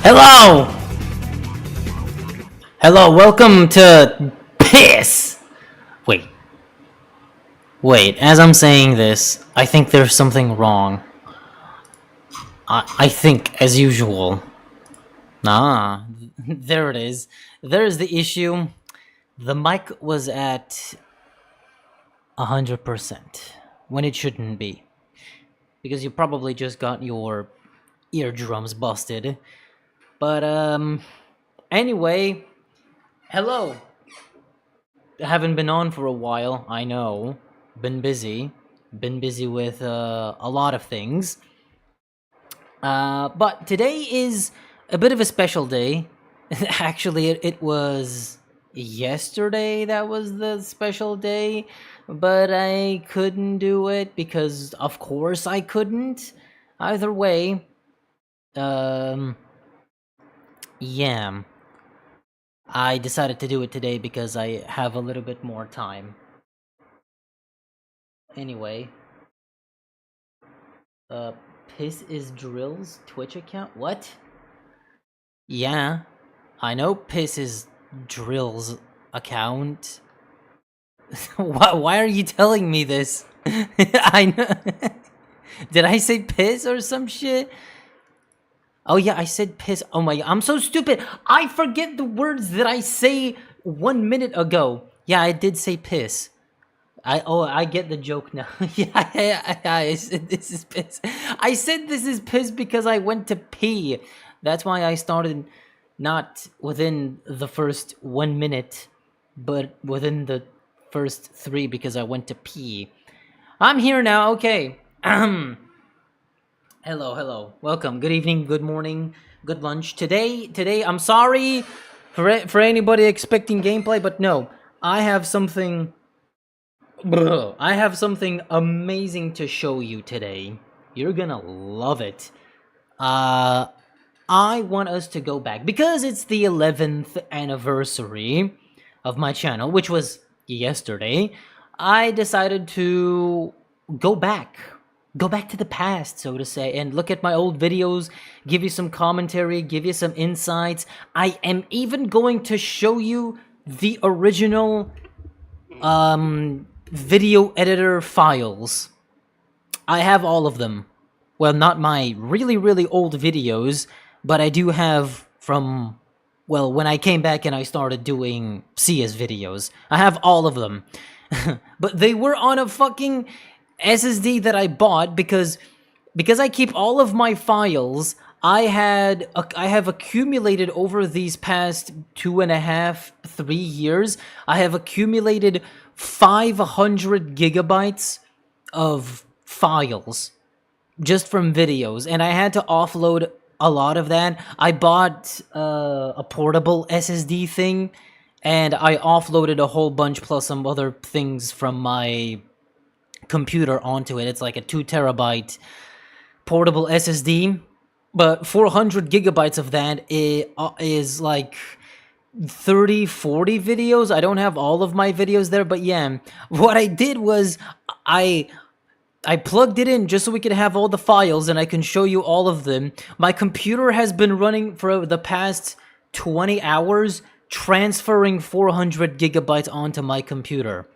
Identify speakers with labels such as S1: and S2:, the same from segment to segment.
S1: Hello! Hello, welcome to Piss! Wait, as I'm saying this, I think there's something wrong. I think, as usual. There it is. There's the issue. The mic was at 100%, when it shouldn't be. Because you probably just got your eardrums busted. But, anyway, hello. Haven't been on for a while, I know. Been busy with a lot of things. But today is a bit of a special day. Actually, it was yesterday that was the special day, but I couldn't do it because, of course, I couldn't. Either way, yeah. I decided to do it today because I have a little bit more time. Anyway. Piss is Drill's Twitch account? What? Yeah, I know Piss is Drill's account. Why are you telling me this? I know. Did I say piss or some shit? Oh yeah, I said piss. Oh my, I'm so stupid. I forget the words that I say 1 minute ago. Yeah, I did say piss. I get the joke now. Yeah, I said this is piss. I said this is piss because I went to pee. That's why I started not within the first 1 minute, but within the first 3 because I went to pee. I'm here now, okay. Hello. Welcome. Good evening, good morning, good lunch. Today, I'm sorry for anybody expecting gameplay, but no. I have something amazing to show you today. You're gonna love it. I want us to go back because it's the 11th anniversary of my channel, which was yesterday. I decided to go back to the past, so to say, and look at my old videos, give you some commentary, give you some insights. I am even going to show you the original video editor files. I have all of them. Well, not my really old videos, but I do have from, well, when I came back and I started doing CS videos. I have all of them. But they were on a fucking SSD that I bought because I keep all of my files. I have accumulated over these past 2.5, 3 years. I have accumulated 500 gigabytes of files just from videos, and I had to offload a lot of that. I bought a portable SSD thing, and I offloaded a whole bunch plus some other things from my computer onto it. It's like a 2 terabyte portable SSD, but 400 gigabytes of that is like 30, 40 videos. I don't have all of my videos there, but yeah, what I did was I plugged it in just so we could have all the files and I can show you all of them. My computer has been running for the past 20 hours, transferring 400 gigabytes onto my computer,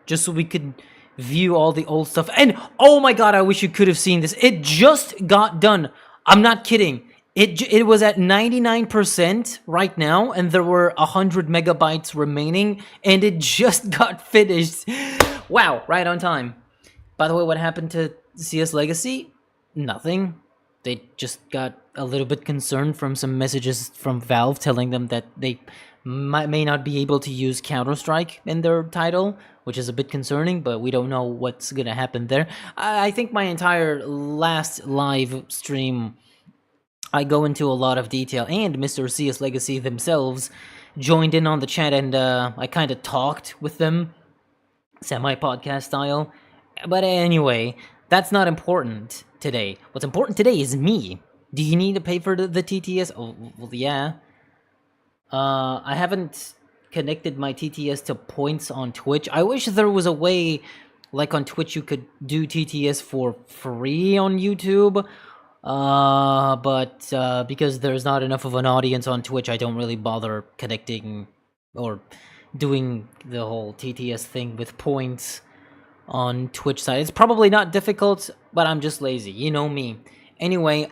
S1: just so we could view all the old stuff. And oh my god, I wish you could have seen this. It just got done. I'm not kidding. It was at 99% right now, and there were 100 megabytes remaining, and it just got finished. Wow, right on time. By the way, what happened to CS Legacy? Nothing. They just got a little bit concerned from some messages from Valve telling them that they may not be able to use Counter-Strike in their title, which is a bit concerning, but we don't know what's gonna happen there. I think my entire last live stream, I go into a lot of detail, and Mr. CS Legacy themselves joined in on the chat, and I kind of talked with them, semi-podcast style. But anyway, that's not important today. What's important today is me. Do you need to pay for the TTS? Oh, well, yeah. I haven't connected my TTS to points on Twitch. I wish there was a way, like on Twitch, you could do TTS for free on YouTube. But because there's not enough of an audience on Twitch, I don't really bother connecting or doing the whole TTS thing with points on Twitch side. It's probably not difficult, but I'm just lazy. You know me. Anyway,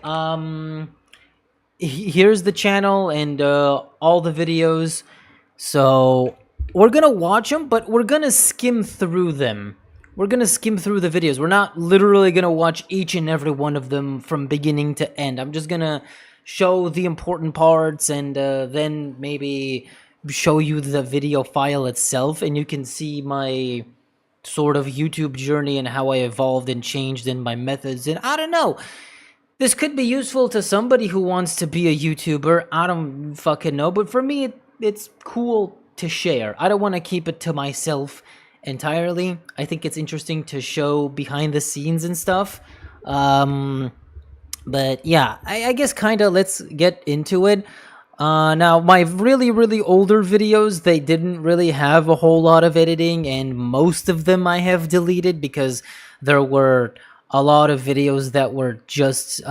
S1: here's the channel and all the videos. So we're gonna watch them, but we're gonna skim through them. We're gonna skim through the videos. We're not literally gonna watch each and every one of them from beginning to end. I'm just gonna show the important parts and then maybe show you the video file itself, and you can see my sort of YouTube journey and how I evolved and changed in my methods. And I don't know, this could be useful to somebody who wants to be a YouTuber. I don't fucking know, but for me, it's cool to share. I don't want to keep it to myself entirely. I think it's interesting to show behind the scenes and stuff. But yeah, I guess kind of let's get into it. Now, my really older videos, they didn't really have a whole lot of editing, and most of them I have deleted because there were a lot of videos that were just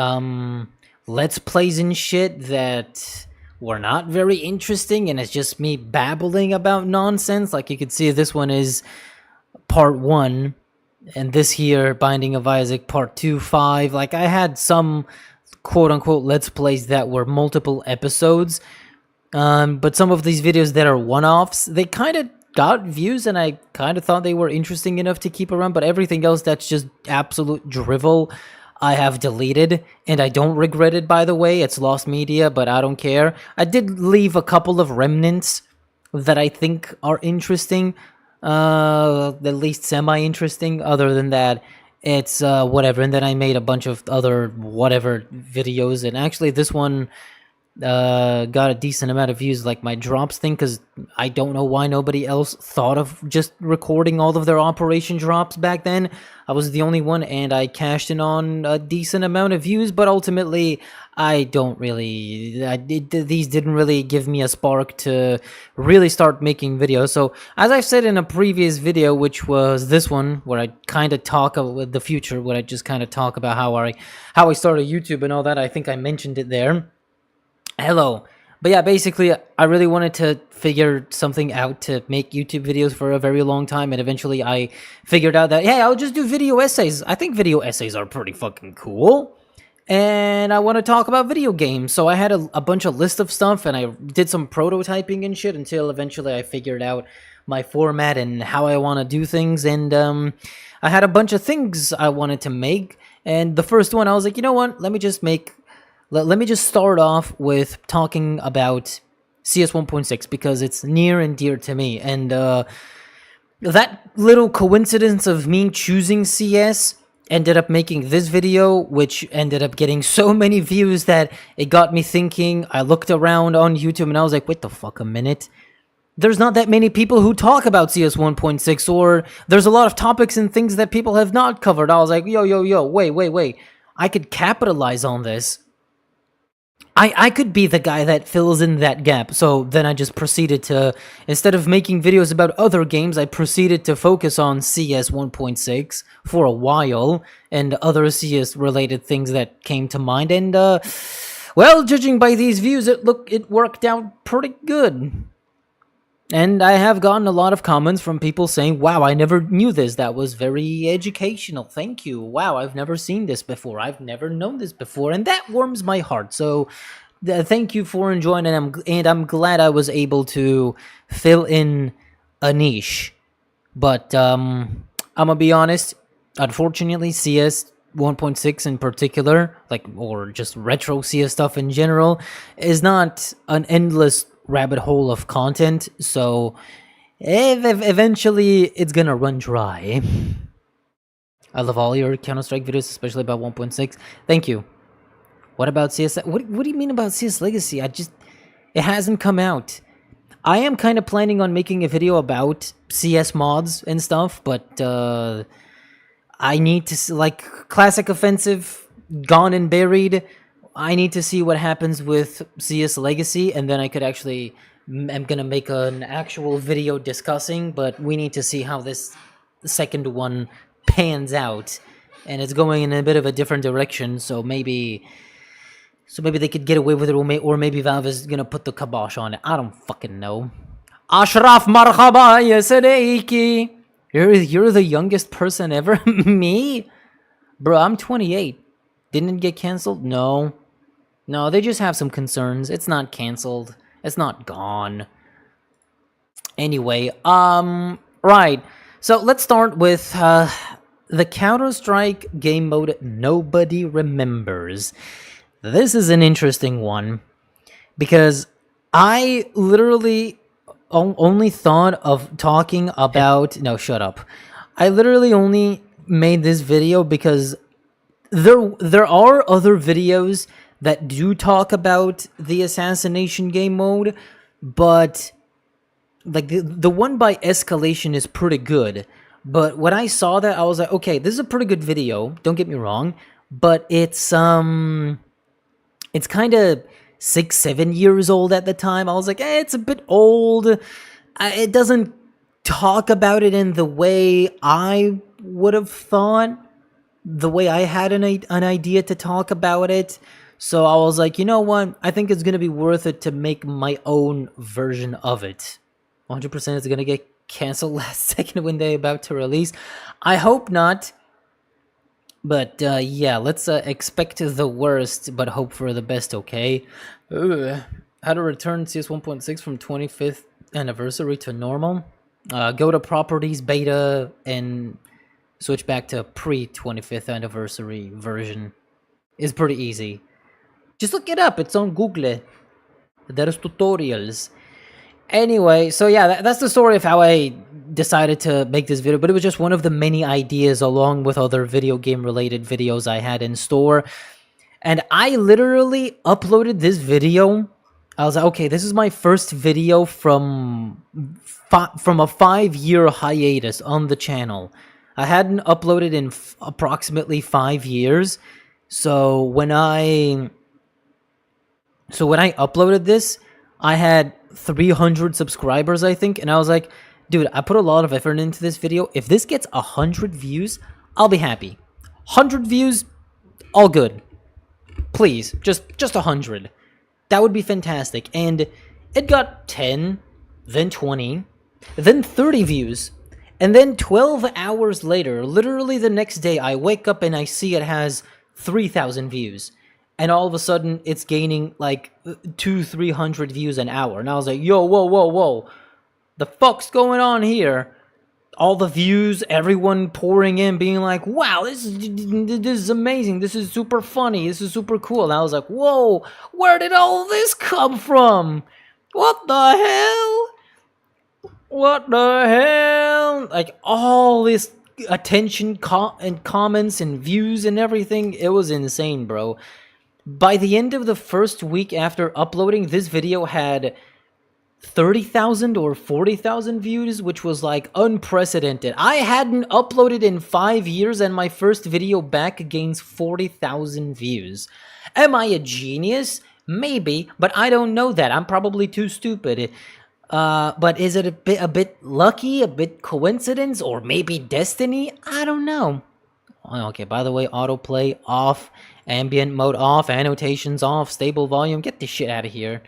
S1: let's plays and shit that were not very interesting, and it's just me babbling about nonsense. Like you can see, this one is part 1, and this here, Binding of Isaac, part 2, 5. Like, I had some quote-unquote let's plays that were multiple episodes, but some of these videos that are one-offs, they kind of got views, and I kind of thought they were interesting enough to keep around, but everything else that's just absolute drivel, I have deleted, and I don't regret it, by the way. It's lost media, but I don't care. I did leave a couple of remnants that I think are interesting, at least semi-interesting. Other than that, it's whatever. And then I made a bunch of other whatever videos, and actually this one got a decent amount of views, like my drops thing, because I don't know why nobody else thought of just recording all of their Operation drops back then. I was the only one, and I cashed in on a decent amount of views, but ultimately I don't really, these didn't really give me a spark to really start making videos. So as I've said in a previous video, which was this one, where I kind of talk about the future, where I just kind of talk about how I started YouTube and all that, I think I mentioned it there. Hello. But yeah, basically, I really wanted to figure something out to make YouTube videos for a very long time, and eventually I figured out that, hey, I'll just do video essays. I think video essays are pretty fucking cool, and I want to talk about video games. So I had a bunch of list of stuff, and I did some prototyping and shit until eventually I figured out my format and how I want to do things, and I had a bunch of things I wanted to make, and the first one, I was like, you know what, let me just start off with talking about CS 1.6 because it's near and dear to me. And that little coincidence of me choosing CS ended up making this video, which ended up getting so many views that it got me thinking. I looked around on YouTube and I was like, wait the fuck a minute. There's not that many people who talk about CS 1.6, or there's a lot of topics and things that people have not covered. I was like, yo, wait. I could capitalize on this. I could be the guy that fills in that gap. So then I just proceeded to, instead of making videos about other games, I proceeded to focus on CS 1.6 for a while and other CS related things that came to mind. And well, judging by these views, it worked out pretty good. And I have gotten a lot of comments from people saying, wow, I never knew this. That was very educational. Thank you. Wow, I've never seen this before. I've never known this before. And that warms my heart. So thank you for enjoying it. And I'm glad I was able to fill in a niche. But I'm going to be honest. Unfortunately, CS 1.6 in particular, or just retro CS stuff in general, is not an endless rabbit hole of content, so eventually it's gonna run dry. I love all your Counter-Strike videos, especially about 1.6. Thank you. What about CS? What do you mean about CS Legacy? it hasn't come out. I am kind of planning on making a video about CS mods and stuff, but I need to, like, Classic Offensive, Gone and Buried, I need to see what happens with CS Legacy, and then I could actually, I'm gonna make an actual video discussing, but we need to see how this second one pans out. and it's going in a bit of a different direction. So maybe they could get away with it, or maybe Valve is gonna put the kibosh on it. I don't fucking know. Ashraf marhaba ya Sadeiki. You're the youngest person ever. Me, bro. I'm 28. Didn't it get canceled? No, they just have some concerns. It's not canceled. It's not gone. Anyway, right. So let's start with the Counter-Strike game mode nobody remembers. This is an interesting one because I literally only thought of talking about... No, shut up. I literally only made this video because there are other videos that do talk about the assassination game mode, but like the one by Escalation is pretty good. But when I saw that, I was like, okay, this is a pretty good video. Don't get me wrong, but it's kind of 6-7 years old at the time. I was like, it's a bit old. It doesn't talk about it in the way I would have thought, the way I had an idea to talk about it. So I was like, you know what? I think it's going to be worth it to make my own version of it. 100% it's going to get canceled last second when they're about to release. I hope not. But yeah, let's expect the worst, but hope for the best, okay? How to return CS 1.6 from 25th anniversary to normal. Go to properties, beta, and switch back to pre-25th anniversary version. It's pretty easy. Just look it up. It's on Google. There's tutorials. Anyway, so yeah, that's the story of how I decided to make this video, but it was just one of the many ideas along with other video game related videos I had in store. And I literally uploaded this video. I was like, okay, this is my first video from a 5-year hiatus on the channel. I hadn't uploaded in approximately 5 years. So when I uploaded this, I had 300 subscribers, I think, and I was like, dude, I put a lot of effort into this video. If this gets 100 views, I'll be happy. 100 views, all good. Please, just 100. That would be fantastic. And it got 10, then 20, then 30 views. And then 12 hours later, literally the next day, I wake up and I see it has 3,000 views. And all of a sudden, it's gaining like 200-300 views an hour. And I was like, yo, whoa. The fuck's going on here? All the views, everyone pouring in, being like, wow, this is amazing. This is super funny. This is super cool. And I was like, whoa, where did all this come from? What the hell? What the hell? Like, all this attention and comments and views and everything. It was insane, bro. By the end of the first week after uploading, this video had 30,000 or 40,000 views, which was like unprecedented. I hadn't uploaded in 5 years and my first video back gains 40,000 views. Am I a genius? Maybe, but I don't know that. I'm probably too stupid. But is it a bit lucky, a bit coincidence, or maybe destiny? I don't know. Okay, by the way, autoplay off, ambient mode off, annotations off, stable volume. Get this shit out of here.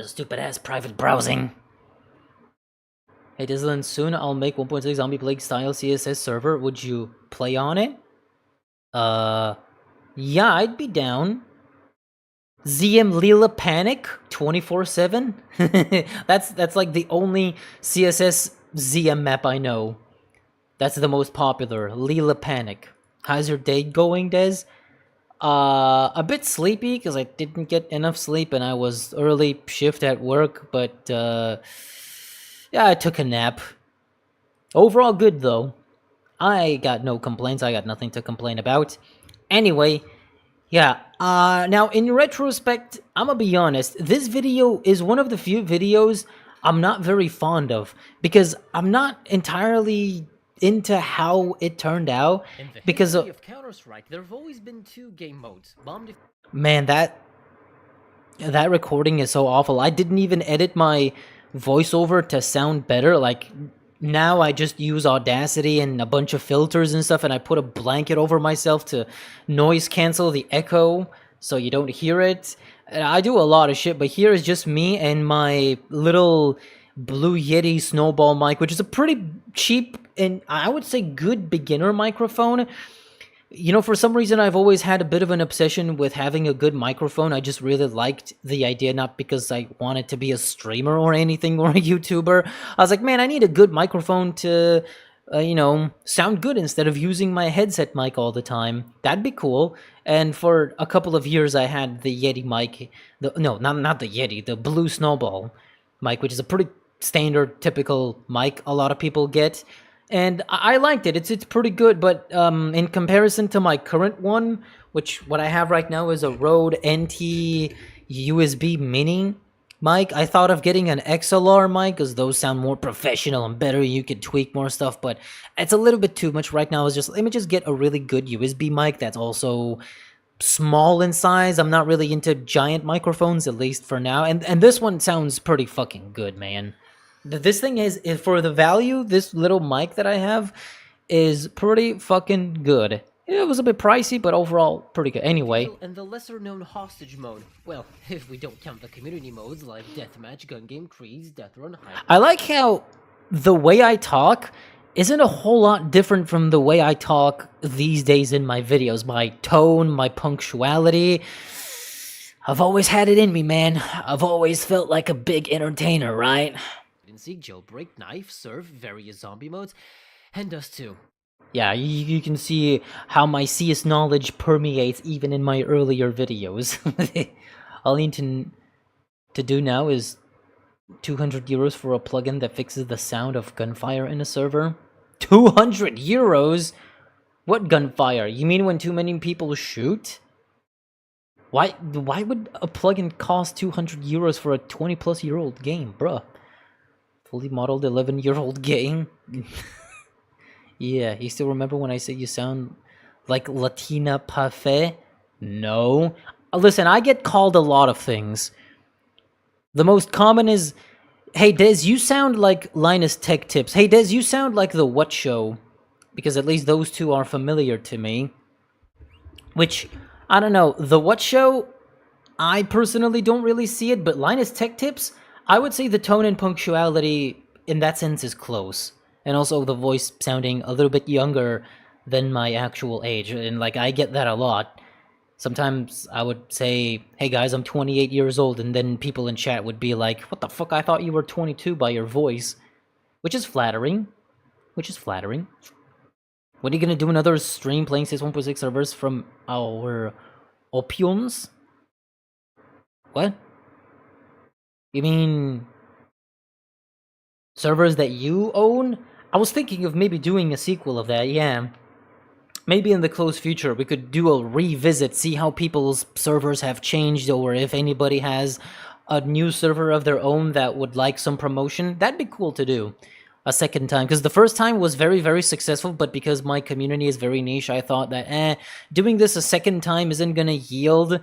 S1: Stupid ass private browsing. Hey Dylan, soon I'll make 1.6 Zombie Plague style CSS server. Would you play on it? Yeah, I'd be down. ZM Lila Panic 24/7. That's like the only CSS ZM map I know. That's the most popular. Lila Panic. How's your day going, Des? A bit sleepy because I didn't get enough sleep and I was early shift at work, but yeah, I took a nap. Overall good though. I got no complaints. I got nothing to complain about. Anyway, yeah. Now in retrospect, I'm gonna be honest. This video is one of the few videos I'm not very fond of because I'm not entirely into how it turned out because of
S2: Counter-Strike. There have always been 2 game modes.
S1: Man, that recording is so awful. I didn't even edit my voiceover to sound better. Like, now I just use Audacity and a bunch of filters and stuff, and I put a blanket over myself to noise cancel the echo so you don't hear it. And I do a lot of shit, but here is just me and my little Blue Yeti Snowball mic, which is a pretty cheap and I would say good beginner microphone. You know, for some reason, I've always had a bit of an obsession with having a good microphone. I just really liked the idea, not because I wanted to be a streamer or anything or a YouTuber. I was like, man, I need a good microphone to, you know, sound good instead of using my headset mic all the time. That'd be cool. And for a couple of years, I had the Yeti mic. Not the Yeti, the Blue Snowball mic, which is a pretty standard, typical mic a lot of people get. And I liked it. It's pretty good, but in comparison to my current one, which what I have right now is a Rode NT USB Mini mic, I thought of getting an XLR mic because those sound more professional and better. You could tweak more stuff, but it's a little bit too much right now. It's just let me just get a really good USB mic that's also small in size. I'm not really into giant microphones, at least for now. And this one sounds pretty fucking good, man. This thing is for the value, this little mic that I have is pretty fucking good. It was a bit pricey, but overall pretty good. Anyway.
S2: And the lesser-known hostage mode. Well, if we don't count the community modes like deathmatch, gun game, trees, death run, hide.
S1: I like how the way I talk isn't a whole lot different from the way I talk these days in my videos. My tone, my punctuality. I've always had it in me, man. I've always felt like a big entertainer, right?
S2: Seek, jailbreak, knife, surf, various zombie modes, and Dust 2.
S1: Yeah, you can see how my CS knowledge permeates even in my earlier videos. All I need to do now is 200 euros for a plugin that fixes the sound of gunfire in a server. 200 euros? What gunfire? You mean when too many people shoot? Why would a plugin cost 200 euros for a 20-plus-year-old game, bruh? Fully modeled 11-year-old game. Yeah, you still remember when I said you sound like Latina Parfait? No. Listen, I get called a lot of things. The most common is, hey, Des, you sound like Linus Tech Tips. Hey, Des, you sound like The What Show. Because at least those two are familiar to me. Which, I don't know, The What Show, I personally don't really see it, but Linus Tech Tips, I would say the tone and punctuality in that sense is close. And also the voice sounding a little bit younger than my actual age. And like, I get that a lot. Sometimes I would say, hey guys, I'm 28 years old. And then people in chat would be like, what the fuck, I thought you were 22 by your voice. Which is flattering. When are you gonna do another stream playing CS 1.6 servers from our options? What? You mean servers that you own? I was thinking of maybe doing a sequel of that, yeah. Maybe in the close future we could do a revisit, see how people's servers have changed, or if anybody has a new server of their own that would like some promotion. That'd be cool to do a second time, because the first time was very, very successful, but because my community is very niche, I thought that, doing this a second time isn't gonna yield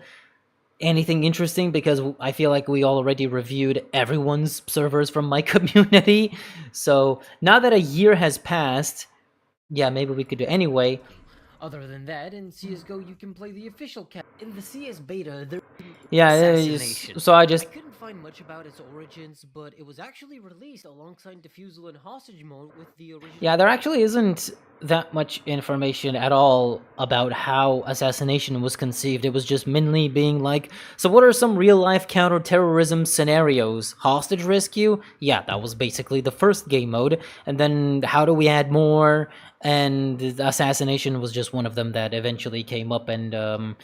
S1: anything interesting, because I feel like we already reviewed everyone's servers from my community. So now that a year has passed, yeah, maybe we could do anyway.
S2: Other than that, in CSGO you can play the official cap. In the CS beta, there
S1: assassination. So I
S2: couldn't find much about its origins, but it was actually released alongside Defusal and Hostage mode with the original.
S1: Yeah, there actually isn't that much information at all about how assassination was conceived. It was just mainly being like, so what are some real-life counter-terrorism scenarios? Hostage rescue? Yeah, that was basically the first game mode. And then how do we add more? And assassination was just one of them that eventually came up. And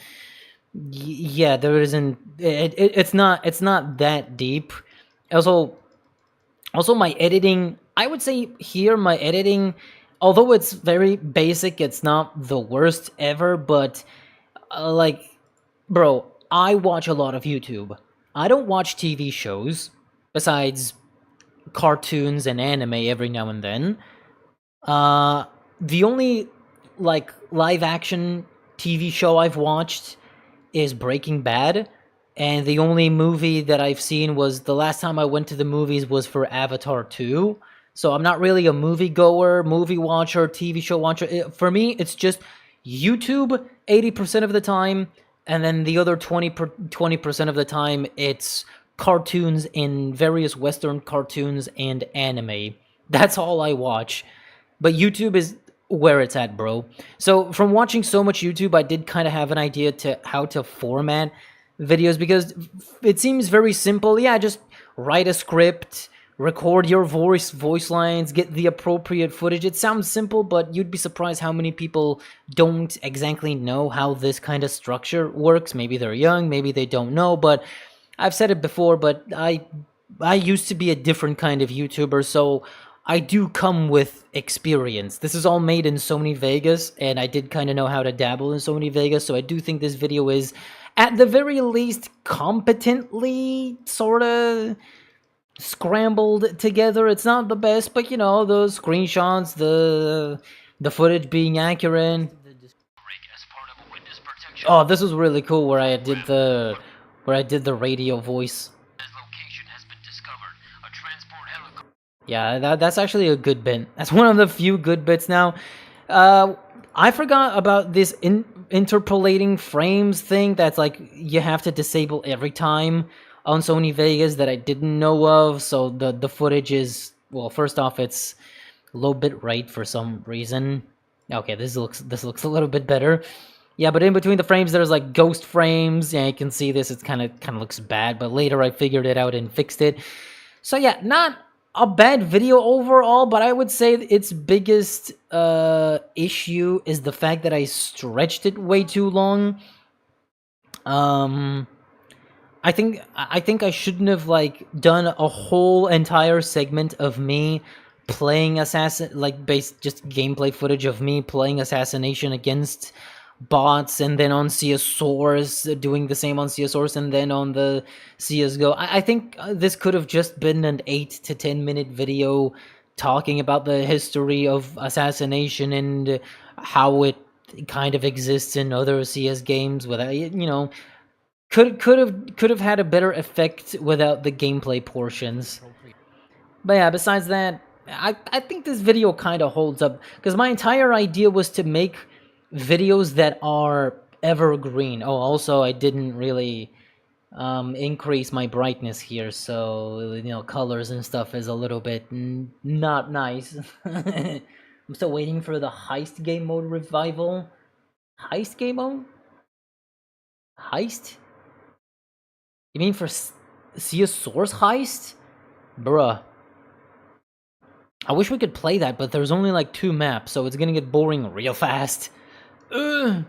S1: yeah, there isn't. It's not that deep. Also my editing. I would say here my editing, although it's very basic, it's not the worst ever. But like, bro, I watch a lot of YouTube. I don't watch TV shows besides cartoons and anime every now and then. The only like live action TV show I've watched is Breaking Bad, and the only movie that I've seen was the last time I went to the movies was for Avatar 2. So I'm not really a movie goer, movie watcher, TV show watcher. For me, it's just YouTube 80% of the time, and then the other 20% of the time, it's cartoons in various Western cartoons and anime. That's all I watch. But YouTube is where it's at, bro. So from watching so much YouTube, I did kind of have an idea to how to format videos, because it seems very simple. Yeah, just write a script, record your voice lines, get the appropriate footage. It sounds simple, but you'd be surprised how many people don't exactly know how this kind of structure works. Maybe they're young, maybe they don't know, but I've said it before, but I used to be a different kind of YouTuber, so I do come with experience. This is all made in Sony Vegas, and I did kind of know how to dabble in Sony Vegas, so I do think this video is, at the very least, competently sort of scrambled together. It's not the best, but you know, the screenshots, the footage being accurate. Oh, this was really cool where I did the radio voice. Yeah, that's actually a good bit. That's one of the few good bits now. I forgot about this interpolating frames thing that's like you have to disable every time on Sony Vegas that I didn't know of. So the footage is, well, first off, it's low bit rate for some reason. Okay, this looks a little bit better. Yeah, but in between the frames, there's like ghost frames. Yeah, you can see this. It's kind of looks bad, but later I figured it out and fixed it. So yeah, not a bad video overall, but I would say its biggest issue is the fact that I stretched it way too long. I think I shouldn't have like done a whole entire segment of me playing just gameplay footage of me playing Assassination against bots, and then on CSource doing the same on CSource, and then on the CSGO. I think this could have just been an 8 to 10 minute video talking about the history of Assassination and how it kind of exists in other CS games without, you know, could have had a better effect without the gameplay portions. But yeah, besides that, I think this video kind of holds up, because my entire idea was to make videos that are evergreen. Oh, also, I didn't really increase my brightness here, so, you know, colors and stuff is a little bit not nice. I'm still waiting for the heist game mode revival. Heist game mode? Heist? You mean for CSource heist? Bruh. I wish we could play that, but there's only like 2 maps, so it's gonna get boring real fast. Ugh.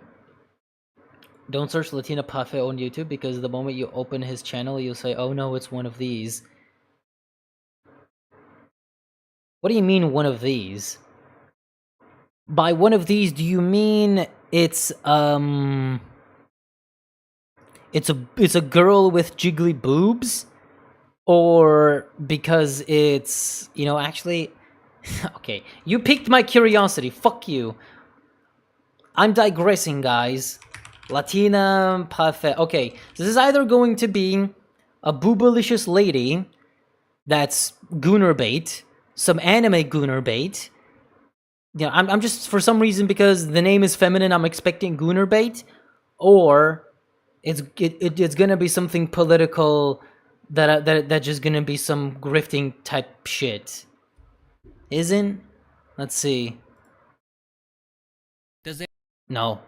S1: Don't search Latina Pafe on YouTube, because the moment you open his channel, you'll say, oh no, it's one of these. What do you mean, one of these? By one of these, do you mean it's a girl with jiggly boobs? Or because it's, you know, actually... Okay, you piqued my curiosity, fuck you. I'm digressing, guys. Latina Pafe. Okay, this is either going to be a boobalicious lady that's gooner bait, some anime gooner bait. You know, I'm just, for some reason, because the name is feminine, I'm expecting gooner bait, or it's gonna be something political that's just gonna be some grifting type shit. Isn't? Let's see.
S2: Does it?
S1: No.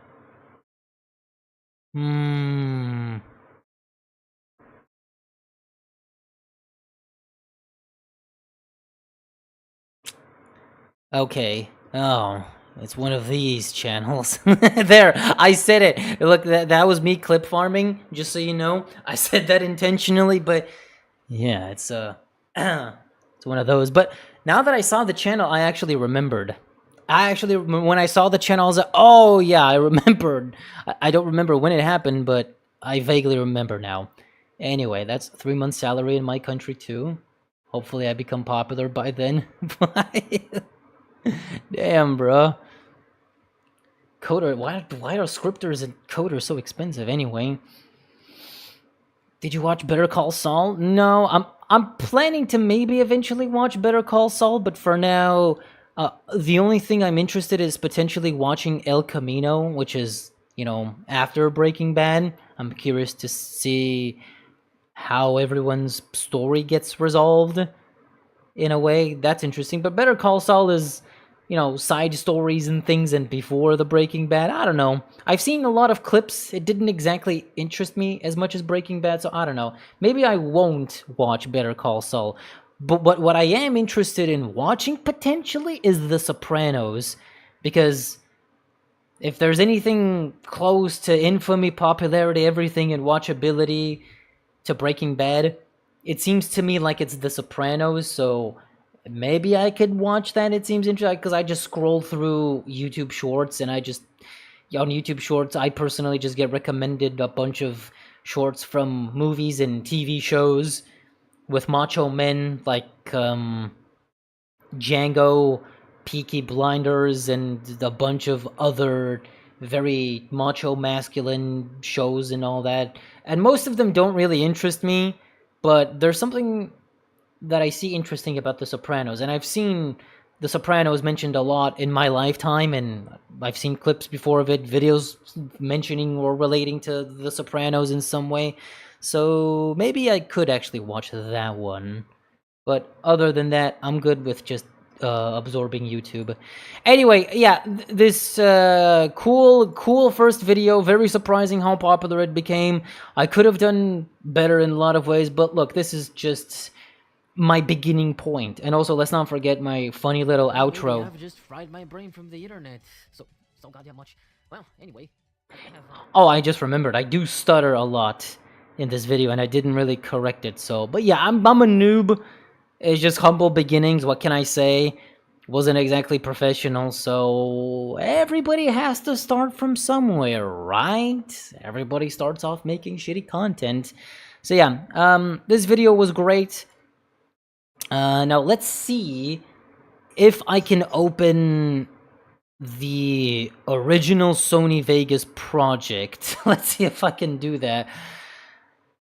S1: Okay. Oh, it's one of these channels. There, I said it. Look, that was me clip farming, just so you know. I said that intentionally, but yeah, it's it's one of those. But now that I saw the channel, I actually remembered. When I saw the channel, I was like, oh yeah, I remembered. I don't remember when it happened, but I vaguely remember now. Anyway, that's 3 months' salary in my country too. Hopefully I become popular by then. Damn, bro. Coder, why are scripters and coders so expensive anyway? Did you watch Better Call Saul? No, I'm planning to maybe eventually watch Better Call Saul, but for now, the only thing I'm interested is potentially watching El Camino, which is, you know, after Breaking Bad. I'm curious to see how everyone's story gets resolved in a way. That's interesting. But Better Call Saul is, you know, side stories and things, and before the Breaking Bad, I don't know. I've seen a lot of clips. It didn't exactly interest me as much as Breaking Bad, so I don't know. Maybe I won't watch Better Call Saul. But what I am interested in watching potentially is The Sopranos, because if there's anything close to infamy, popularity, everything, and watchability to Breaking Bad, it seems to me like it's The Sopranos, so maybe I could watch that. It seems interesting because I just scroll through YouTube Shorts, and on YouTube Shorts, I personally just get recommended a bunch of shorts from movies and TV shows with macho men like Django, Peaky Blinders, and a bunch of other very macho masculine shows and all that. And most of them don't really interest me, but there's something that I see interesting about The Sopranos. And I've seen The Sopranos mentioned a lot in my lifetime, and I've seen clips before of it, videos mentioning or relating to The Sopranos in some way. So maybe I could actually watch that one. But other than that, I'm good with just absorbing YouTube. Anyway, yeah, this cool first video. Very surprising how popular it became. I could have done better in a lot of ways, but look, this is just my beginning point. And also, let's not forget my funny little outro.
S2: I've just fried my brain from the internet. So goddamn much. Well, anyway.
S1: Oh, I just remembered. I do stutter a lot in this video, and I didn't really correct it. So, but yeah, I'm a noob. It's just humble beginnings. What can I say? Wasn't exactly professional, so everybody has to start from somewhere, right? Everybody starts off making shitty content. So yeah, this video was great. Now let's see if I can open the original Sony Vegas project. Let's see if I can do that.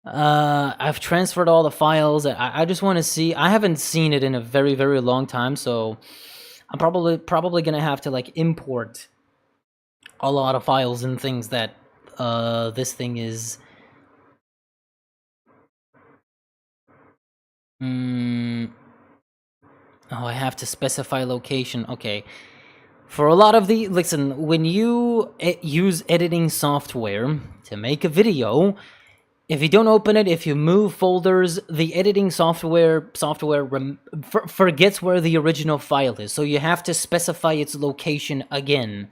S1: I've transferred all the files. I just want to see. I haven't seen it in a very, very long time, so I'm probably gonna have to like import a lot of files and things that this thing is. Oh, I have to specify location. Okay. For a lot of the listen, when you use editing software to make a video, if you don't open it, if you move folders, the editing software forgets where the original file is. So you have to specify its location again,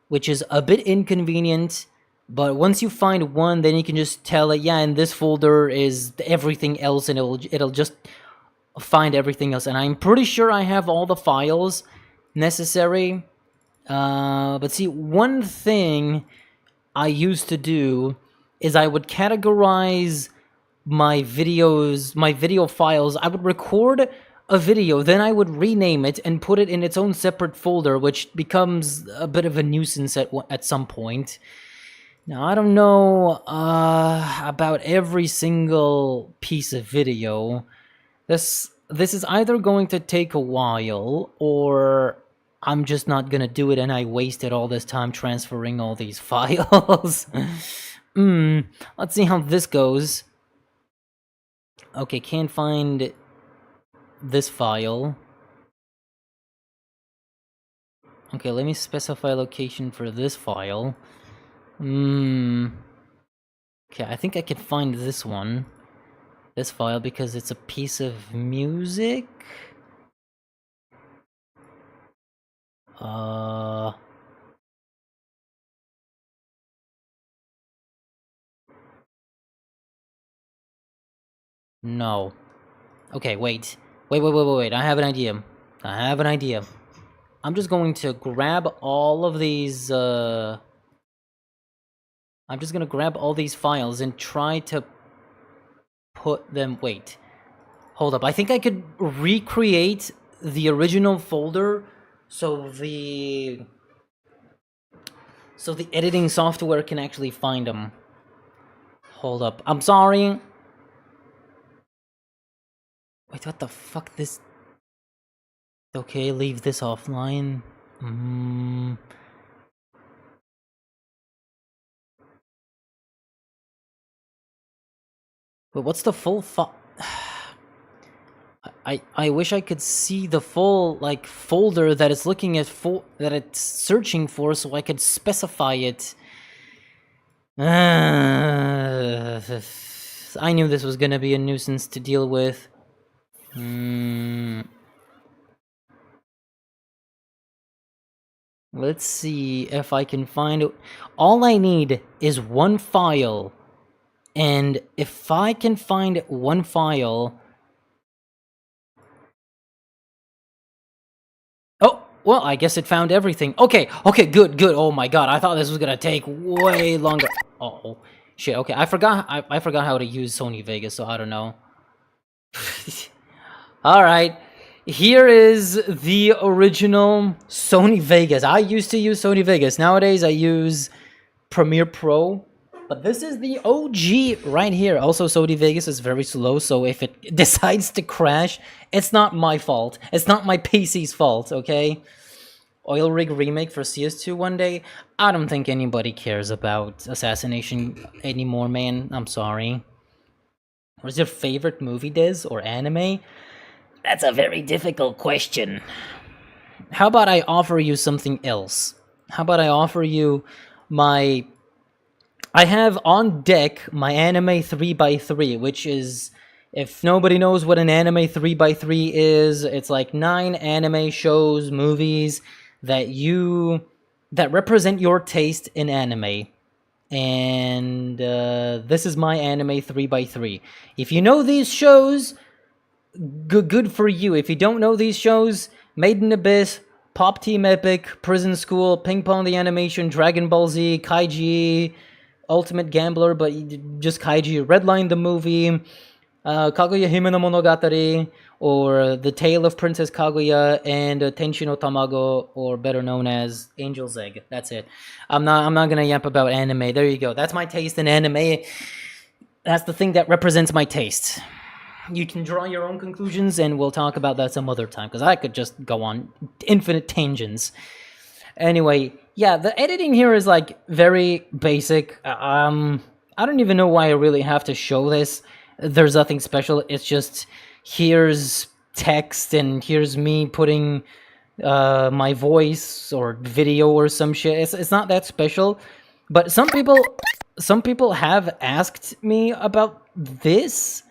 S1: which is a bit inconvenient. But once you find one, then you can just tell it, yeah, in this folder is everything else, and it'll just find everything else. And I'm pretty sure I have all the files necessary. But see, one thing I used to do is I would categorize my video files. I would record a video, then I would rename it and put it in its own separate folder, which becomes a bit of a nuisance at some point. Now, I don't know about every single piece of video. This is either going to take a while, or I'm just not gonna do it, and I wasted all this time transferring all these files. Let's see how this goes. Okay, can't find this file. Okay, let me specify location for this file. Okay, I think I can find this one. This file, because it's a piece of music. No. Okay, wait. Wait. I have an idea. I'm just going to grab all of these, I'm just gonna grab all these files and try to put them... Wait. Hold up. I think I could recreate the original folder so the editing software can actually find them. Hold up. I'm sorry. Wait, what the fuck? This... Okay, leave this offline. But what's the full I wish I could see the full, like, folder that it's looking at that it's searching for, so I could specify it. I knew this was gonna be a nuisance to deal with. Let's see if I can find it. All I need is one file. And if I can find one file... Oh, well, I guess it found everything. Okay, good. Oh my god, I thought this was gonna take way longer. Uh-oh. Shit, okay, I forgot how to use Sony Vegas, so I don't know. Alright, here is the original Sony Vegas. I used to use Sony Vegas. Nowadays, I use Premiere Pro. But this is the OG right here. Also, Sony Vegas is very slow, so if it decides to crash, it's not my fault. It's not my PC's fault, okay? Oil Rig remake for CS2 one day? I don't think anybody cares about Assassination anymore, man. I'm sorry. What's your favorite movie, Diz, or anime? That's a very difficult question. How about I offer you something else? How about I offer you my... I have on deck my anime 3x3, which is, if nobody knows what an anime 3x3 is, it's like 9 anime shows, movies that represent your taste in anime. And this is my anime 3x3. If you know these shows, good for you. If you don't know these shows, Made in Abyss, Pop Team Epic, Prison School, Ping Pong the Animation, Dragon Ball Z, Kaiji, Ultimate Gambler, but just Kaiji, Redline the movie, Kaguya Hime no Monogatari, or The Tale of Princess Kaguya, and Tenchi no Tamago, or better known as Angel's Egg. That's it. I'm not gonna yap about anime. There you go. That's my taste in anime. That's the thing that represents my taste. You can draw your own conclusions, and we'll talk about that some other time, because I could just go on infinite tangents. Anyway, yeah, the editing here is, like, very basic. I don't even know why I really have to show this. There's nothing special. It's just, here's text, and here's me putting my voice or video or some shit. It's not that special. But some people have asked me about this,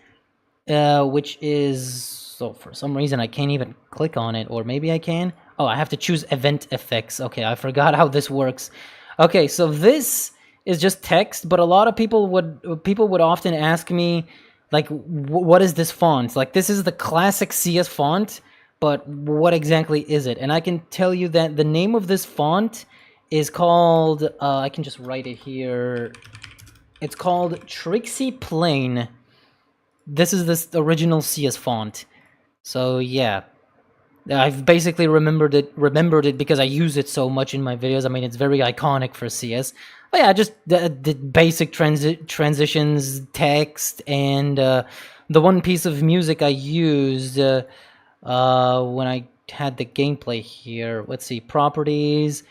S1: which is... So for some reason, I can't even click on it, or maybe I can. Oh, I have to choose event effects. Okay, I forgot how this works. Okay, so this is just text, but a lot of people would often ask me, like, what is this font? Like, this is the classic CS font, but what exactly is it? And I can tell you that the name of this font is called, I can just write it here. It's called Trixie Plain. This is this original CS font. So yeah, I've basically remembered it because I use it so much in my videos. I mean, it's very iconic for CS. But yeah, just the basic transitions, text, and the one piece of music I used when I had the gameplay here. Let's see, properties.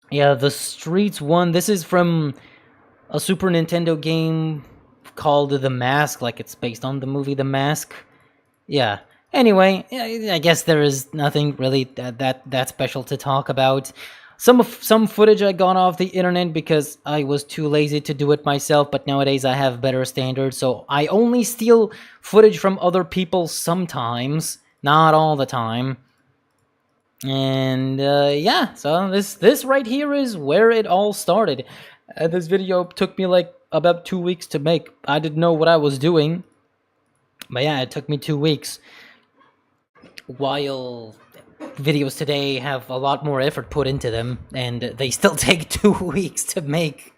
S1: Yeah, the Streets one. This is from a Super Nintendo game called The Mask, like it's based on the movie The Mask. Yeah. Anyway, I guess there is nothing really that special to talk about. Some footage I got off the internet because I was too lazy to do it myself, but nowadays I have better standards, so I only steal footage from other people sometimes, not all the time. And yeah, so this right here is where it all started. This video took me like about 2 weeks to make. I didn't know what I was doing, but yeah, it took me 2 weeks. While videos today have a lot more effort put into them, and they still take 2 weeks to make.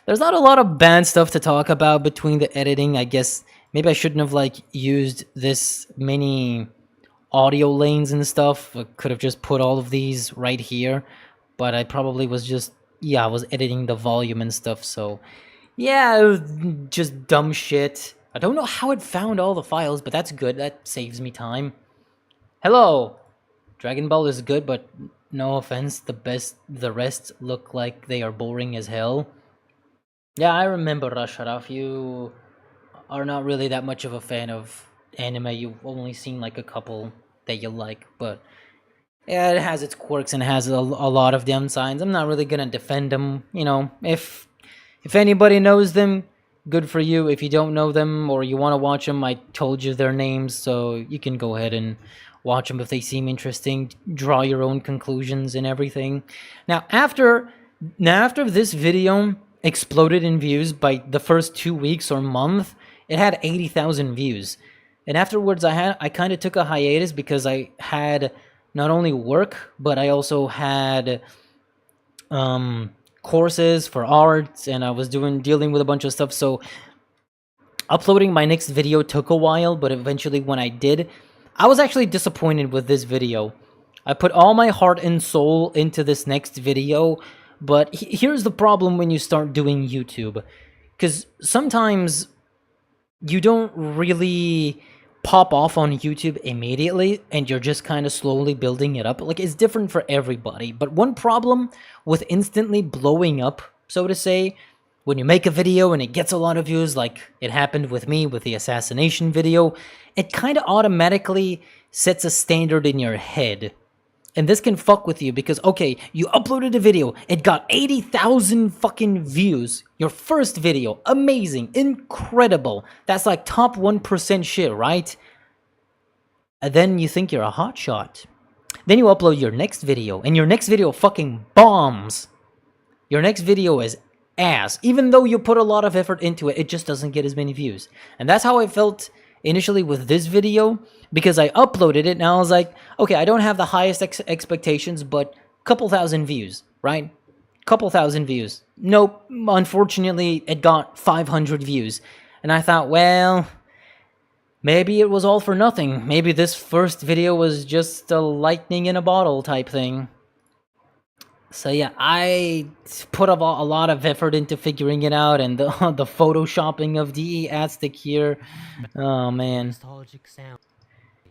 S1: There's not a lot of bad stuff to talk about between the editing. I guess maybe I shouldn't have like used this many audio lanes and stuff. I could have just put all of these right here, but I probably was just, yeah, I was editing the volume and stuff, so yeah, it was just dumb shit. I don't know how it found all the files, but that's good. That saves me time. Hello! Dragon Ball is good, but no offense, the rest look like they are boring as hell. Yeah, I remember, Rasharaf. You are not really that much of a fan of anime. You've only seen like a couple that you like, but yeah, it has its quirks and has a lot of downsides. I'm not really gonna defend them. You know, if anybody knows them, good for you. If you don't know them or you want to watch them, I told you their names, so you can go ahead and watch them if they seem interesting. Draw your own conclusions and everything. Now, after this video exploded in views by the first 2 weeks or month, it had 80,000 views. And afterwards, I kind of took a hiatus because I had not only work, but I also had courses for art, and I was dealing with a bunch of stuff. So uploading my next video took a while, but eventually when I did, I was actually disappointed with this video. I put all my heart and soul into this next video, but here's the problem when you start doing YouTube. Because sometimes you don't really pop off on YouTube immediately, and you're just kind of slowly building it up. Like, it's different for everybody. But one problem with instantly blowing up, so to say, when you make a video and it gets a lot of views, like it happened with me with the assassination video, it kind of automatically sets a standard in your head. And this can fuck with you because, okay, you uploaded a video, it got 80,000 fucking views. Your first video, amazing, incredible. That's like top 1% shit, right? And then you think you're a hotshot. Then you upload your next video, and your next video fucking bombs. Your next video is ass. Even though you put a lot of effort into it, it just doesn't get as many views. And that's how I felt initially with this video, because I uploaded it and I was like, okay, I don't have the highest expectations, but couple thousand views, right? Couple thousand views. Nope, unfortunately, it got 500 views. And I thought, well, maybe it was all for nothing. Maybe this first video was just a lightning in a bottle type thing. So yeah, I put a lot of effort into figuring it out, and the photoshopping of the Aztec here. Oh man.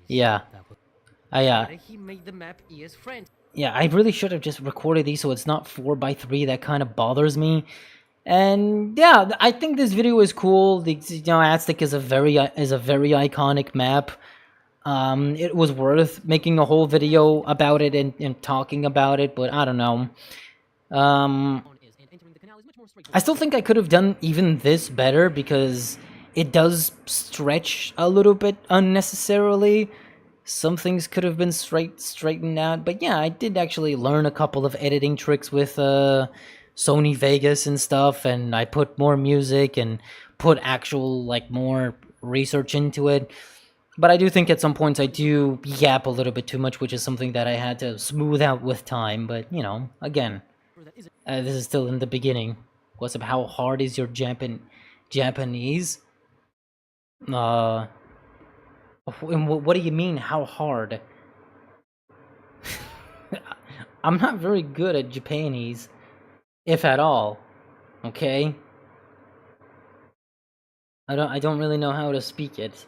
S1: Yeah.
S2: He made the map ES friend.
S1: Yeah, I really should have just recorded these so it's not 4x3. That kind of bothers me. And yeah, I think this video is cool. Aztec is a very iconic map. It was worth making a whole video about it and talking about it, but I don't know. I still think I could have done even this better because it does stretch a little bit unnecessarily. Some things could have been straightened out, but yeah, I did actually learn a couple of editing tricks with Sony Vegas and stuff, and I put more music and put actual, like, more research into it. But I do think at some points I do yap a little bit too much, which is something that I had to smooth out with time. But, you know, again, this is still in the beginning. What's up? How hard is your Japanese? What do you mean, how hard? I'm not very good at Japanese, if at all. Okay? I don't really know how to speak it.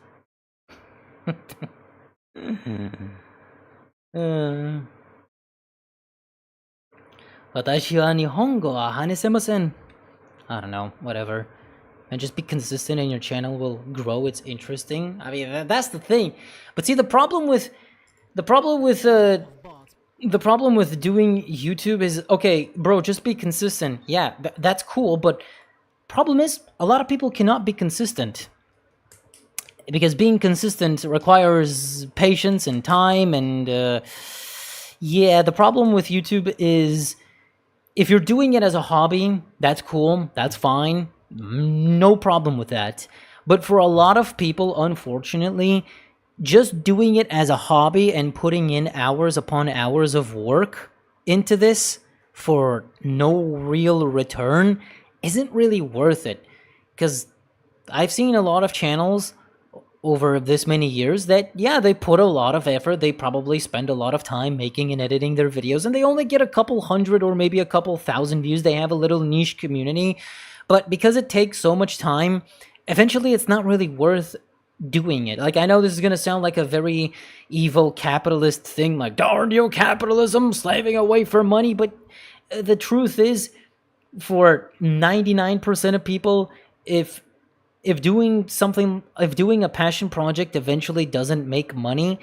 S1: 私は日本語は話せません. I don't know, whatever. And just be consistent and your channel will grow. It's interesting. I mean, that's the thing. But see, the problem with doing YouTube is, okay, bro, just be consistent. Yeah, that's cool, but problem is a lot of people cannot be consistent. Because being consistent requires patience and time, and yeah, the problem with YouTube is if you're doing it as a hobby, that's cool, that's fine, no problem with that. But for a lot of people, unfortunately, just doing it as a hobby and putting in hours upon hours of work into this for no real return isn't really worth it. Because I've seen a lot of channels over this many years that, yeah, they put a lot of effort, they probably spend a lot of time making and editing their videos, and they only get a couple hundred or maybe a couple thousand views. They have a little niche community, but because it takes so much time eventually it's not really worth doing it. Like, I know this is gonna sound like a very evil capitalist thing, like, darn you capitalism, slaving away for money, but the truth is, for 99% of people, if doing a passion project eventually doesn't make money,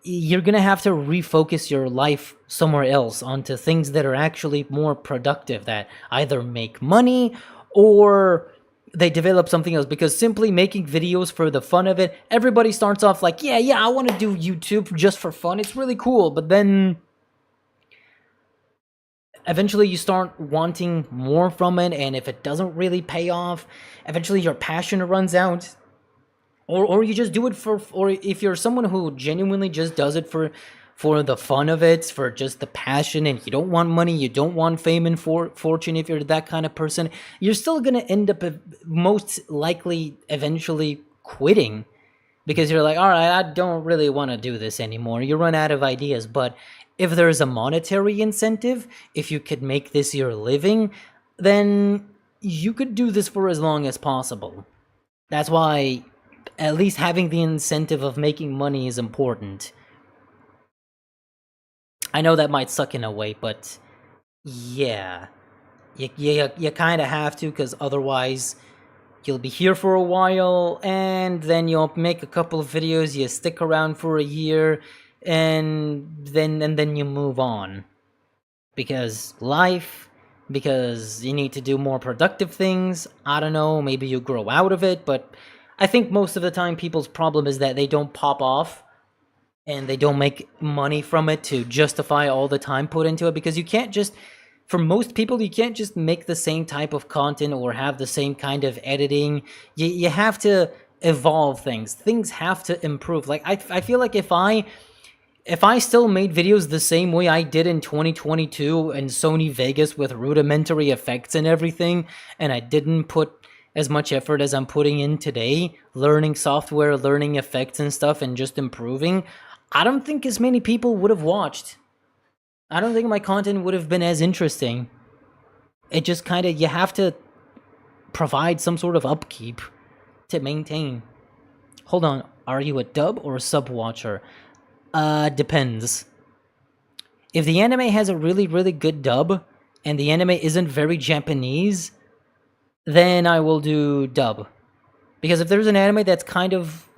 S1: you're gonna have to refocus your life somewhere else onto things that are actually more productive, that either make money or they develop something else. Because simply making videos for the fun of it, everybody starts off like, yeah, I want to do YouTube just for fun, it's really cool, but then eventually you start wanting more from it, and if it doesn't really pay off, eventually your passion runs out. Or you just do it for, or if you're someone who genuinely just does it for the fun of it, for just the passion, and you don't want money, you don't want fame and fortune, if you're that kind of person, you're still gonna end up most likely eventually quitting, because you're like, all right, I don't really want to do this anymore. You run out of ideas. But if there's a monetary incentive, if you could make this your living, then you could do this for as long as possible. That's why at least having the incentive of making money is important. I know that might suck in a way, but yeah. You kind of have to, because otherwise you'll be here for a while, and then you'll make a couple of videos, you stick around for a year, and then you move on. Because life, because you need to do more productive things, I don't know, maybe you grow out of it, but I think most of the time people's problem is that they don't pop off, and they don't make money from it to justify all the time put into it, because you can't just, for most people, you can't just make the same type of content or have the same kind of editing. You have to evolve things. Things have to improve. Like, I feel like if I still made videos the same way I did in 2022 in Sony Vegas with rudimentary effects and everything, and I didn't put as much effort as I'm putting in today, learning software, learning effects and stuff, and just improving, I don't think as many people would have watched. I don't think my content would have been as interesting. It just kind of, you have to provide some sort of upkeep to maintain. Hold on, are you a dub or a sub watcher? Depends. If the anime has a really, really good dub, and the anime isn't very Japanese, then I will do dub. Because if there's an anime that's kind of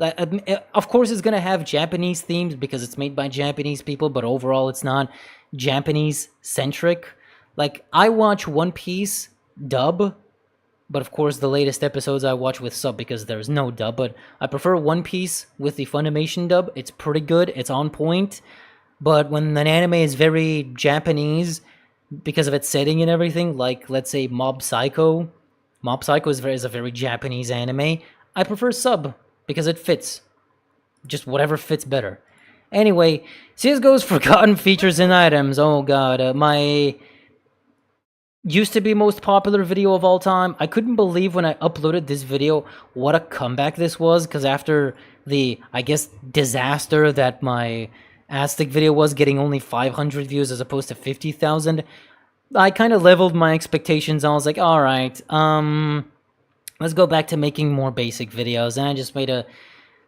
S1: course it's going to have Japanese themes because it's made by Japanese people, but overall it's not Japanese-centric. Like, I watch One Piece dub, but of course the latest episodes I watch with sub because there's no dub, but I prefer One Piece with the Funimation dub. It's pretty good, it's on point, but when an anime is very Japanese because of its setting and everything, like, let's say Mob Psycho is a very Japanese anime, I prefer sub because it fits. Just whatever fits better. Anyway, CSGO's Forgotten Features and Items. Oh god, my used to be most popular video of all time. I couldn't believe when I uploaded this video what a comeback this was, because after the, I guess, disaster that my Aztec video was, getting only 500 views as opposed to 50,000, I kind of leveled my expectations. I was like, alright, let's go back to making more basic videos, and I just made a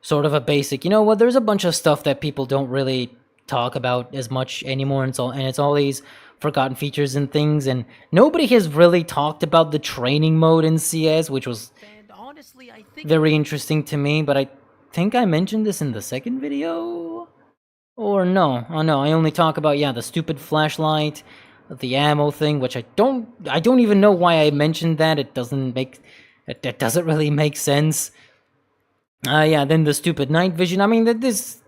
S1: sort of a basic, you know what, there's a bunch of stuff that people don't really talk about as much anymore, and it's all these forgotten features and things, and nobody has really talked about the training mode in CS, which was
S2: honestly, I think
S1: very interesting to me, but I think I mentioned this in the second video? Or no, oh no, I only talk about, yeah, the stupid flashlight, the ammo thing, which I don't even know why I mentioned that. It doesn't really make sense. Yeah, then the stupid night vision. I mean,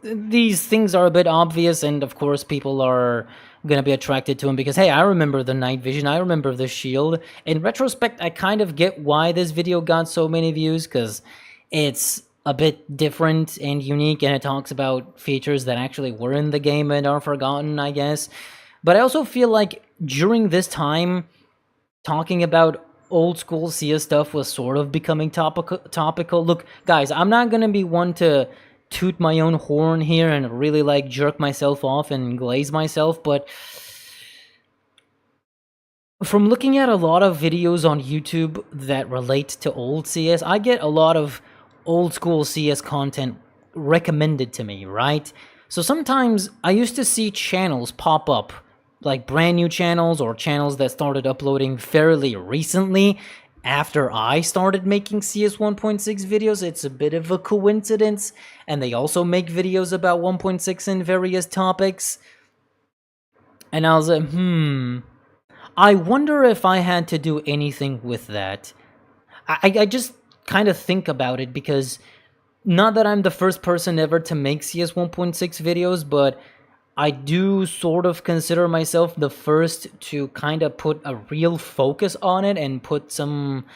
S1: these things are a bit obvious, and of course people are gonna be attracted to them because, hey, I remember the night vision, I remember the shield. In retrospect, I kind of get why this video got so many views, because it's a bit different and unique, and it talks about features that actually were in the game and are forgotten, I guess. But I also feel like during this time, talking about old school CS stuff was sort of becoming topical. Look, guys, I'm not gonna be one to toot my own horn here and really, like, jerk myself off and glaze myself, but From looking at a lot of videos on YouTube that relate to old CS, I get a lot of old school CS content recommended to me, right? So sometimes I used to see channels pop up, like brand new channels or channels that started uploading fairly recently after I started making CS 1.6 videos. It's a bit of a coincidence, and they also make videos about 1.6 and various topics. And I was like, I wonder if I had to do anything with that. I just kind of think about it because not that I'm the first person ever to make CS 1.6 videos, but I do sort of consider myself the first to kind of put a real focus on it and put some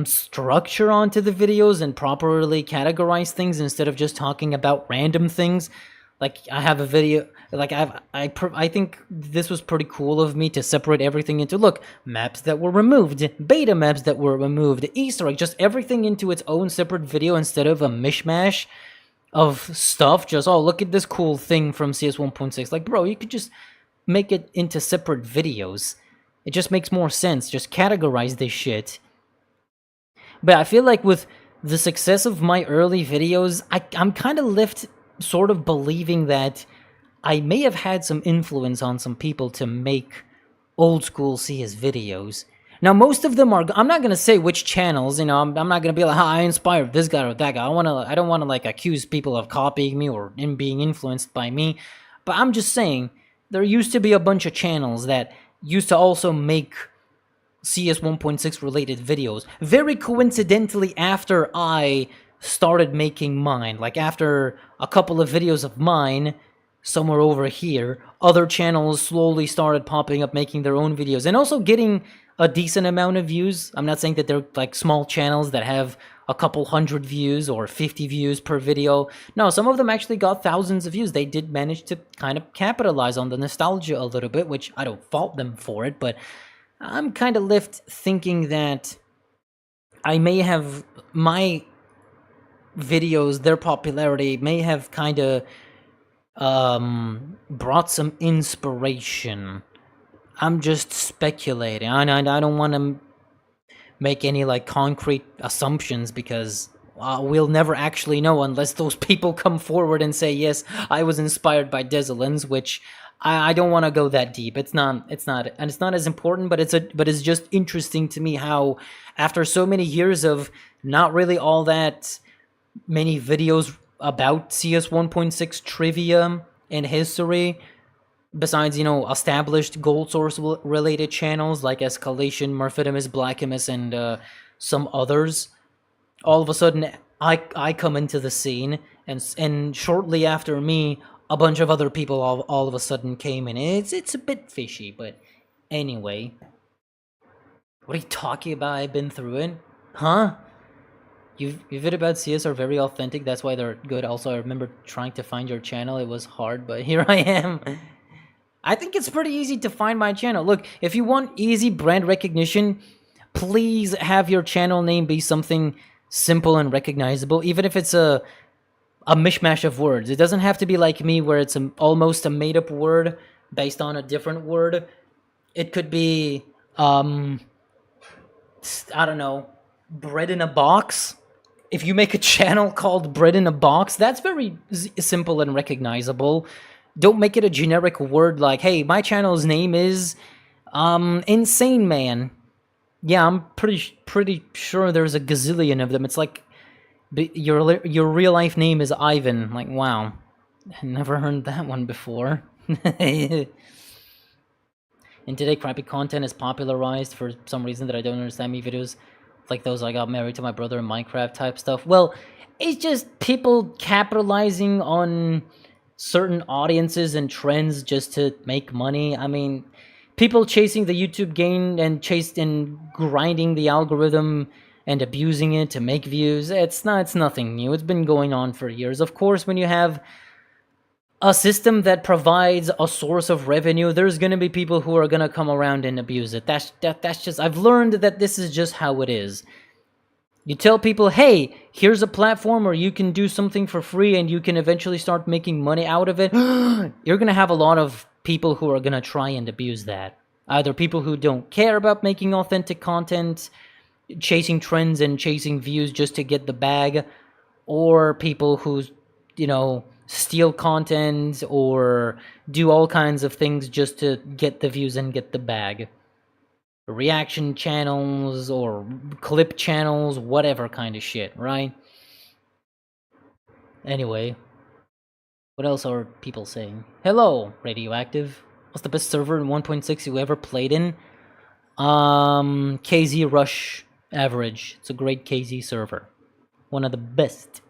S1: structure onto the videos and properly categorize things instead of just talking about random things. Like, I have a video, like, I think this was pretty cool of me to separate everything into, look, maps that were removed, beta maps that were removed, Easter egg, just everything into its own separate video instead of a mishmash of stuff. Just, oh, look at this cool thing from CS 1.6. Like, bro, you could just make it into separate videos. It just makes more sense. Just categorize this shit. But I feel like with the success of my early videos, I'm kind of left sort of believing that I may have had some influence on some people to make old school CS videos. Now, most of them are, I'm not going to say which channels, you know, I'm not going to be like, I inspired this guy or that guy. I don't want to like accuse people of copying me or in being influenced by me. But I'm just saying, there used to be a bunch of channels that used to also make CS 1.6 related videos. Very coincidentally, after I started making mine, like after a couple of videos of mine, somewhere over here, other channels slowly started popping up, making their own videos, and also getting a decent amount of views. I'm not saying that they're like small channels that have a couple hundred views or 50 views per video. No, some of them actually got thousands of views. They did manage to kind of capitalize on the nostalgia a little bit, which I don't fault them for it, but I'm kind of left thinking that I may have, my videos, their popularity may have kind of brought some inspiration. I'm just speculating. I don't want to make any like concrete assumptions because we'll never actually know unless those people come forward and say, yes, I was inspired by Desolans, which I don't want to go that deep. It's not, and it's not as important, but it's just interesting to me how after so many years of not really all that many videos about CS 1.6 trivia and history, besides, you know, established GoldSource related channels like Escalation, Murphidimus, Blackimus, and some others, all of a sudden I come into the scene, and shortly after me, a bunch of other people all of a sudden came in. It's a bit fishy, but anyway. What are you talking about? I've been through it. Huh? You've heard about CS are very authentic, that's why they're good. Also, I remember trying to find your channel. It was hard, but here I am. I think it's pretty easy to find my channel. Look, if you want easy brand recognition, please have your channel name be something simple and recognizable, even if it's a mishmash of words. It doesn't have to be like me, where it's almost a made-up word based on a different word. It could be, I don't know, bread in a box. If you make a channel called Bread in a Box, that's very simple and recognizable. Don't make it a generic word like, hey, my channel's name is Insane Man. Yeah, I'm pretty sure there's a gazillion of them. It's like your real life name is Ivan. Like, wow, I never heard that one before. And today, crappy content is popularized for some reason that I don't understand. Me videos like those I got married to my brother in Minecraft type stuff. Well, it's just people capitalizing on certain audiences and trends just to make money. I mean, people chasing the YouTube gain and grinding the algorithm and abusing it to make views. It's nothing new. It's been going on for years. Of course, when you have a system that provides a source of revenue, there's going to be people who are going to come around and abuse it. That's just, I've learned that this is just how it is. You tell people, hey, here's a platform where you can do something for free and you can eventually start making money out of it. You're going to have a lot of people who are going to try and abuse that. Either people who don't care about making authentic content, chasing trends and chasing views just to get the bag, or people who, you know, steal content or do all kinds of things just to get the views and get the bag. Reaction channels or clip channels, whatever kind of shit, right? Anyway, what else are people saying? Hello, Radioactive. What's the best server in 1.6 you ever played in? KZ Rush Average. It's a great KZ server. One of the best.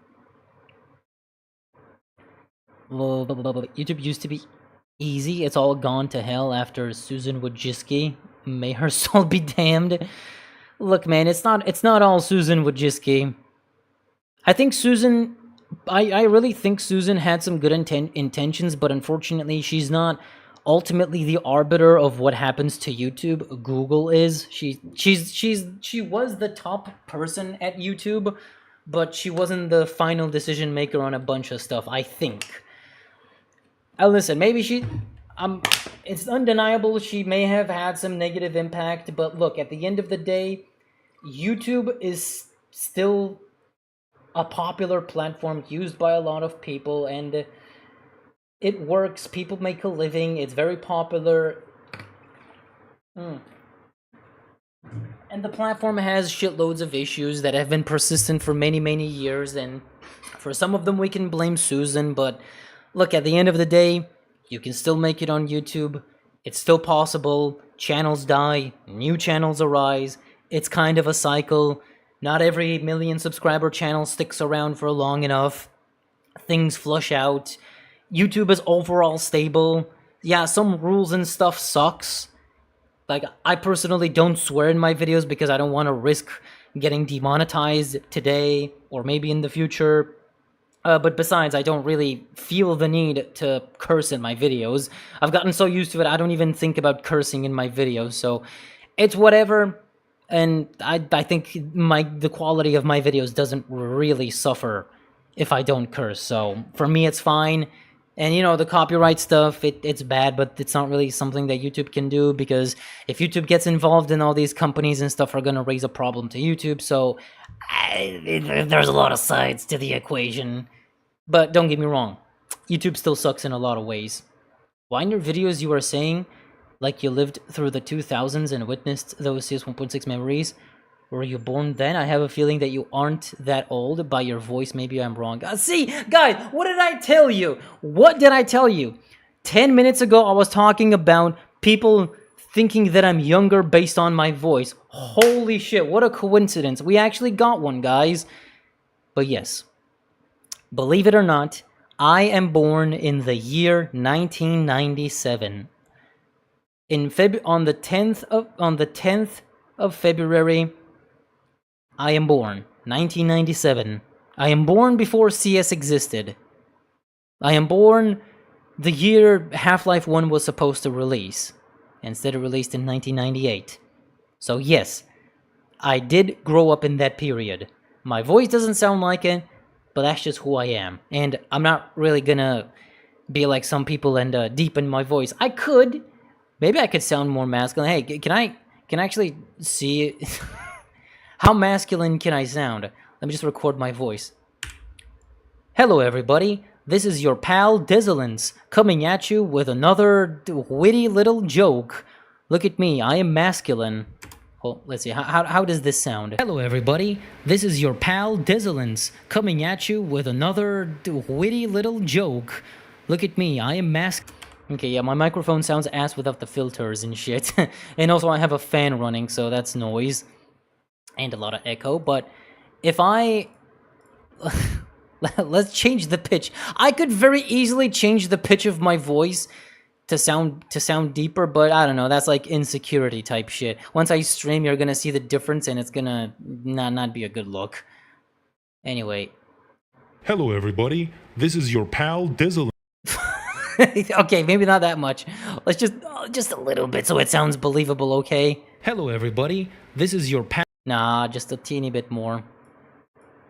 S1: YouTube used to be easy. It's all gone to hell after Susan Wojcicki. May her soul be damned. Look, man, it's not all Susan Wojcicki. I think Susan... I really think Susan had some good intentions, but unfortunately she's not ultimately the arbiter of what happens to YouTube. Google is. She was the top person at YouTube, but she wasn't the final decision maker on a bunch of stuff, I think. Listen, maybe it's undeniable she may have had some negative impact, but look, at the end of the day, YouTube is still a popular platform used by a lot of people, and it works. People make a living. It's very popular. And the platform has shitloads of issues that have been persistent for many, many years, and for some of them we can blame Susan, but look, at the end of the day, you can still make it on YouTube. It's still possible. Channels die, new channels arise. It's kind of a cycle. Not every million subscriber channel sticks around for long enough. Things flush out. YouTube is overall stable. Yeah, some rules and stuff sucks. Like, I personally don't swear in my videos because I don't want to risk getting demonetized today or maybe in the future. But besides, I don't really feel the need to curse in my videos. I've gotten so used to it, I don't even think about cursing in my videos, so it's whatever. And I think the quality of my videos doesn't really suffer if I don't curse, so for me it's fine. And you know, the copyright stuff, it's bad, but it's not really something that YouTube can do, because if YouTube gets involved, in all these companies and stuff are gonna raise a problem to YouTube, so there's a lot of sides to the equation. But don't get me wrong, YouTube still sucks in a lot of ways. Why in your videos you are saying like you lived through the 2000s and witnessed those CS 1.6 memories? Were you born then? I have a feeling that you aren't that old. By your voice, maybe I'm wrong. See, guys, what did I tell you? What did I tell you? 10 minutes ago, I was talking about people thinking that I'm younger based on my voice. Holy shit, what a coincidence. We actually got one, guys. But yes, believe it or not, I am born in the year 1997. On the 10th of February, I am born. 1997. I am born before CS existed. I am born the year Half-Life 1 was supposed to release. Instead, it released in 1998. So yes, I did grow up in that period. My voice doesn't sound like it, but that's just who I am. And I'm not really gonna be like some people and deepen my voice. I could. Maybe I could sound more masculine. Hey, can I actually see how masculine can I sound? Let me just record my voice. Hello, everybody. This is your pal Desolence coming at you with another witty little joke. Look at me. I am masculine. Well, let's see. How does this sound? Hello, everybody. This is your pal Desolence coming at you with another witty little joke. Look at me. I am masculine. Okay, yeah, my microphone sounds ass without the filters and shit. And also I have a fan running, so that's noise. And a lot of echo, but if I... Let's change the pitch. I could very easily change the pitch of my voice to sound deeper, but I don't know, that's like insecurity type shit. Once I stream, you're gonna see the difference, and it's gonna not be a good look. Anyway.
S3: Hello, everybody. This is your pal Dizzle.
S1: Okay, maybe not that much. Let's just a little bit so it sounds believable, okay?
S3: Hello, everybody. This is your pal.
S1: Nah, just a teeny bit more.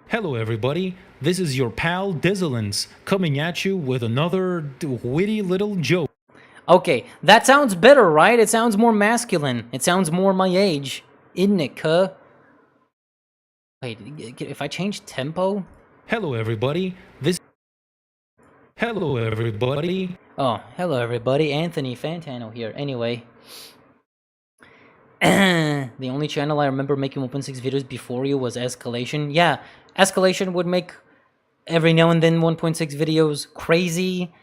S3: Hello, everybody. This is your pal Dizzlance coming at you with another witty little joke.
S1: Okay, that sounds better, right? It sounds more masculine. It sounds more my age. Isn't it, cuh? Wait, if I change tempo?
S3: Hello everybody, Hello everybody.
S1: Oh, hello everybody, Anthony Fantano here. Anyway. The only channel I remember making 1.6 videos before you was Escalation. Yeah, Escalation would make every now and then 1.6 videos crazy.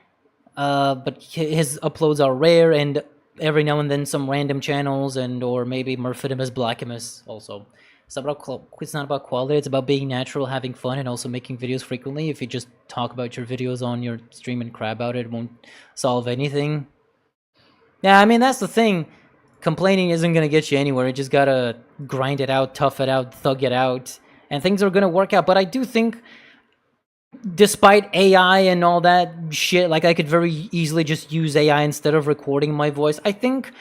S1: But his uploads are rare, and every now and then some random channels, and or maybe Murphidimus Blackimus also. It's not about quality, it's about being natural, having fun, and also making videos frequently. If you just talk about your videos on your stream and crap about it, it won't solve anything. Yeah, I mean, that's the thing. Complaining isn't gonna get you anywhere. You just gotta grind it out, tough it out, thug it out, and things are gonna work out. But I do think, despite AI and all that shit, like I could very easily just use AI instead of recording my voice. I think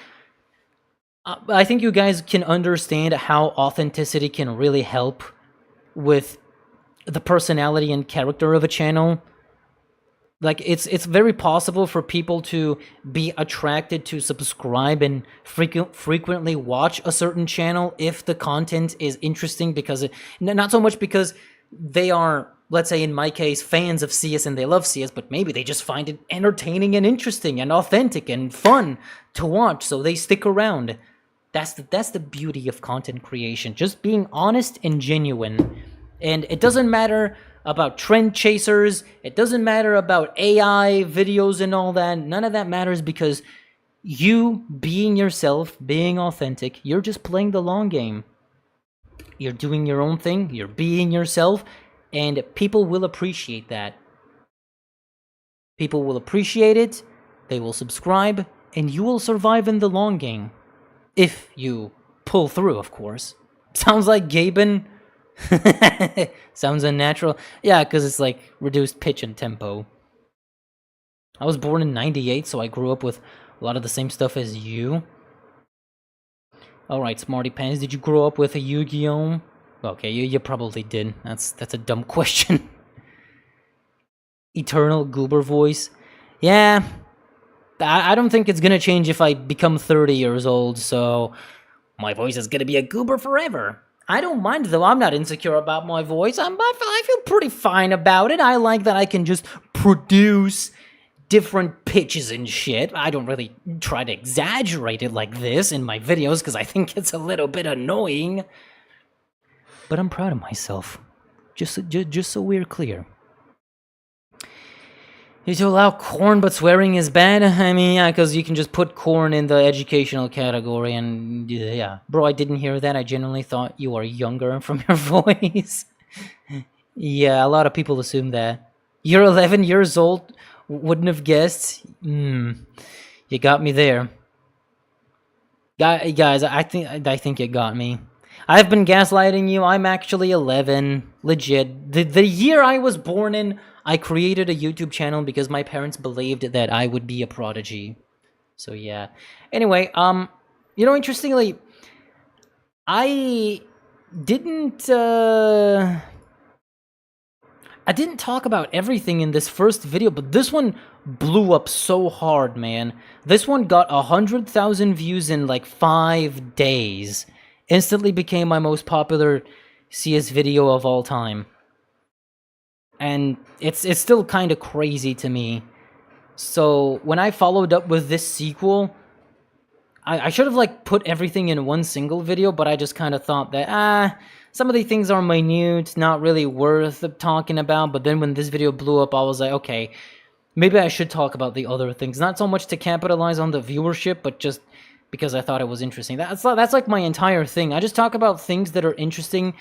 S1: you guys can understand how authenticity can really help with the personality and character of a channel. Like, it's very possible for people to be attracted to subscribe and frequently watch a certain channel if the content is interesting, because not so much because they are, let's say in my case, fans of CS and they love CS, but maybe they just find it entertaining and interesting and authentic and fun to watch, so they stick around. That's the beauty of content creation, just being honest and genuine. And it doesn't matter about trend chasers, it doesn't matter about AI videos and all that. None of that matters, because you being yourself, being authentic, you're just playing the long game. You're doing your own thing, you're being yourself, and people will appreciate that. People will appreciate it, they will subscribe, and you will survive in the long game. If you pull through, of course. Sounds like Gaben. Sounds unnatural. Yeah, because it's like reduced pitch and tempo. I was born in '98, so I grew up with a lot of the same stuff as you. Alright, Smarty Pants, did you grow up with a Yu-Gi-Oh? Okay, you probably did. That's a dumb question. Eternal Goober voice. Yeah, I don't think it's gonna change if I become 30 years old, so my voice is gonna be a goober forever. I don't mind, though. I'm not insecure about my voice. I feel pretty fine about it. I like that I can just produce different pitches and shit. I don't really try to exaggerate it like this in my videos, because I think it's a little bit annoying. But I'm proud of myself. Just so we're clear. You to allow corn, but swearing is bad? I mean, yeah, because you can just put corn in the educational category, and yeah. Bro, I didn't hear that. I genuinely thought you are younger from your voice. Yeah, a lot of people assume that. You're 11 years old? Wouldn't have guessed? You got me there. Guys, I think you got me. I've been gaslighting you. I'm actually 11. Legit. The year I was born in, I created a YouTube channel because my parents believed that I would be a prodigy. So yeah. Anyway, you know, interestingly, I didn't talk about everything in this first video, but this one blew up so hard, man. This one got 100,000 views in like 5 days. Instantly became my most popular CS video of all time. And it's still kind of crazy to me. So when I followed up with this sequel, I should have like put everything in one single video, but I just kind of thought that some of these things are minute, not really worth talking about. But then when this video blew up, I was like, okay, maybe I should talk about the other things. Not so much to capitalize on the viewership, but just because I thought it was interesting. That's like my entire thing. I just talk about things that are interesting.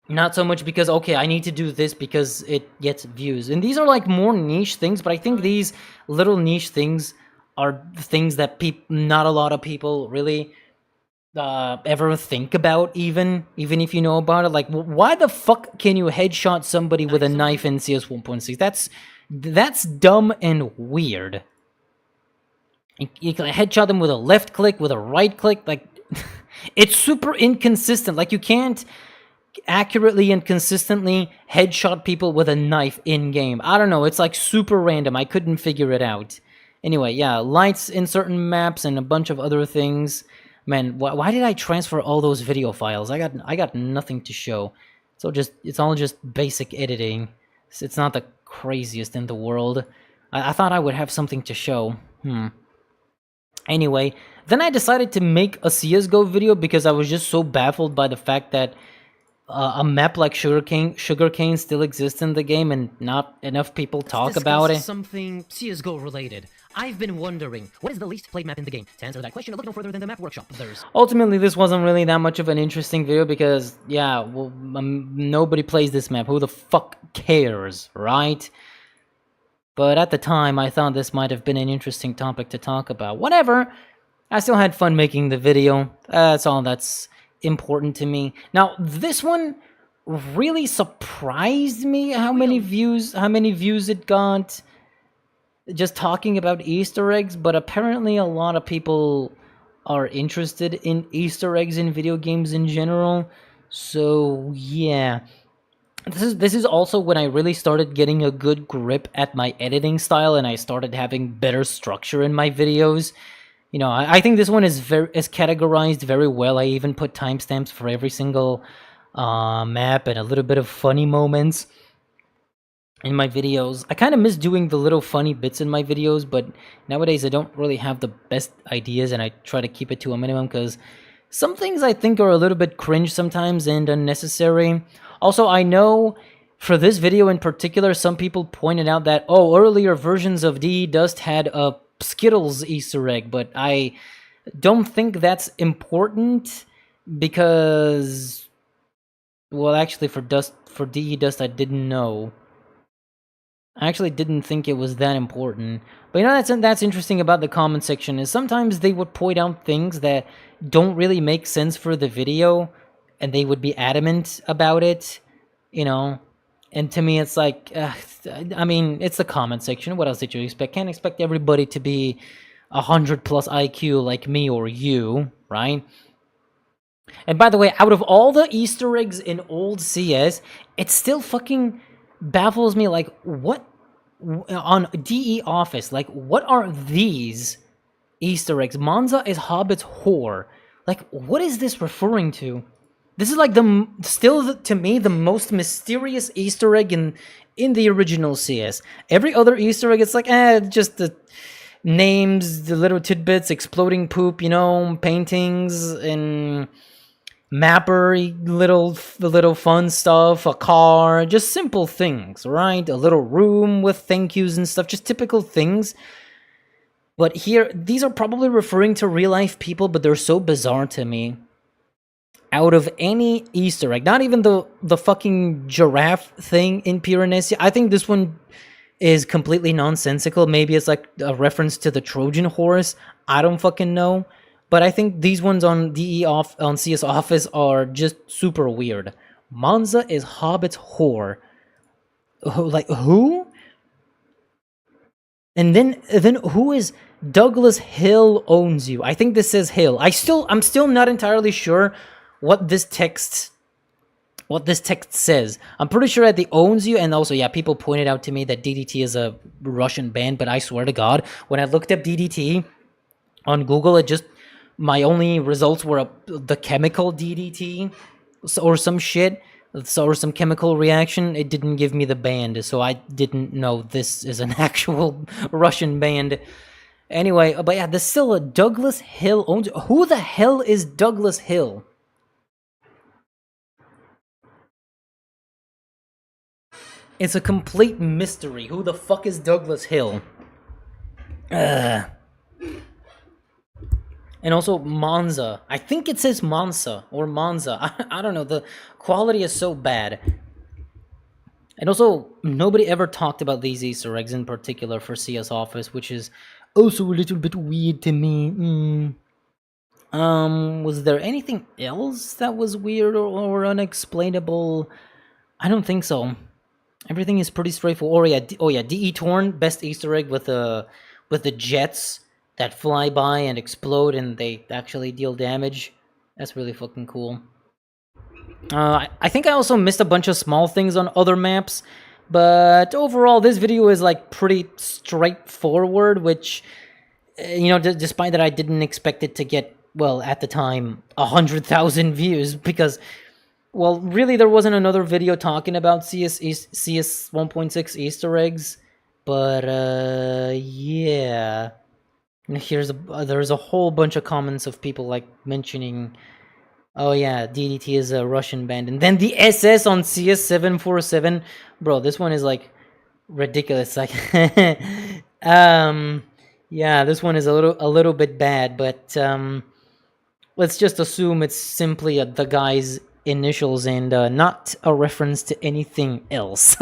S1: Not so much because, okay, I need to do this because it gets views. And these are like more niche things, but I think these little niche things are things that not a lot of people really ever think about, even if you know about it. Like, why the fuck can you headshot somebody with a knife in CS 1.6? That's dumb and weird. You can headshot them with a left click, with a right click. Like, it's super inconsistent. Like, you can't accurately and consistently headshot people with a knife in-game. I don't know, it's like super random. I couldn't figure it out. Anyway, yeah, lights in certain maps and a bunch of other things. Man, why did I transfer all those video files? I got nothing to show. It's all just basic editing. It's not the craziest in the world. I thought I would have something to show. Anyway, then I decided to make a CS:GO video because I was just so baffled by the fact that a map like Sugarcane still exists in the game and not enough people talk about it.
S2: Something CS:GO related. I've been wondering, what is the least played map in the game? To answer that question, look no further than the map workshop.
S1: Ultimately, this wasn't really that much of an interesting video because, yeah, well, nobody plays this map. Who the fuck cares, right? But at the time, I thought this might have been an interesting topic to talk about. Whatever. I still had fun making the video. That's all that's important to me. Now, this one really surprised me how many views it got. Just talking about Easter eggs, but apparently a lot of people are interested in Easter eggs in video games in general. So, yeah. This is also when I really started getting a good grip at my editing style and I started having better structure in my videos. You know, I think this one is categorized very well. I even put timestamps for every single map and a little bit of funny moments in my videos. I kind of miss doing the little funny bits in my videos, but nowadays I don't really have the best ideas and I try to keep it to a minimum because some things I think are a little bit cringe sometimes and unnecessary. Also, I know for this video in particular, some people pointed out that, oh, earlier versions of DE Dust had a Skittles Easter egg, but I don't think that's important because, well, actually for DE Dust, I didn't know. I actually didn't think it was that important. But you know, that's interesting about the comment section is sometimes they would point out things that don't really make sense for the video, and they would be adamant about it, you know. And to me, it's like, I mean, it's the comment section. What else did you expect? Can't expect everybody to be 100+ IQ like me or you, right? And by the way, out of all the Easter eggs in old CS, it still fucking baffles me, like, what on DE Office, like, what are these Easter eggs? Monza is Hobbit's whore. Like, what is this referring to? This is like to me the most mysterious Easter egg in the original CS. Every other Easter egg, it's like, just the names, the little tidbits, exploding poop, you know, paintings and mapper, little fun stuff, a car, just simple things, right? A little room with thank yous and stuff, just typical things. But here, these are probably referring to real-life people, but they're so bizarre to me. Out of any Easter egg, not even the fucking giraffe thing in Piranesi, I think this one is completely nonsensical. Maybe it's like a reference to the Trojan horse. I don't fucking know. But I think these ones on on CS Office are just super weird. Monza is Hobbit's whore. Like, who? And then who is Douglas Hill owns you? I think this says Hill. I'm still not entirely sure what this text says. I'm pretty sure that the owns you, and also, yeah, people pointed out to me that DDT is a Russian band, but I swear to God, when I looked up DDT on Google, my only results were the chemical DDT or some shit, or some chemical reaction. It didn't give me the band, so I didn't know this is an actual Russian band. Anyway, but yeah, there's still a Douglas Hill owns. Who the hell is Douglas Hill? It's a complete mystery. Who the fuck is Douglas Hill? And also Monza. I think it says Monza or Monza. I don't know. The quality is so bad. And also, nobody ever talked about these Easter eggs in particular for CS Office, which is also a little bit weird to me. Was there anything else that was weird or unexplainable? I don't think so. Everything is pretty straightforward. Oh yeah, DE Torn, best Easter egg with the jets that fly by and explode and they actually deal damage. That's really fucking cool. I think I also missed a bunch of small things on other maps, But overall, this video is like pretty straightforward, which, you know, despite that I didn't expect it to get, well, at the time, 100,000 views, because, well, really there wasn't another video talking about CS 1.6 Easter eggs, but, yeah. And there's a whole bunch of comments of people, like, mentioning, oh yeah, DDT is a Russian band, and then the SS on CS 747, bro, this one is, like, ridiculous, like, yeah, this one is a little bit bad, but, let's just assume it's simply the guy's initials and not a reference to anything else.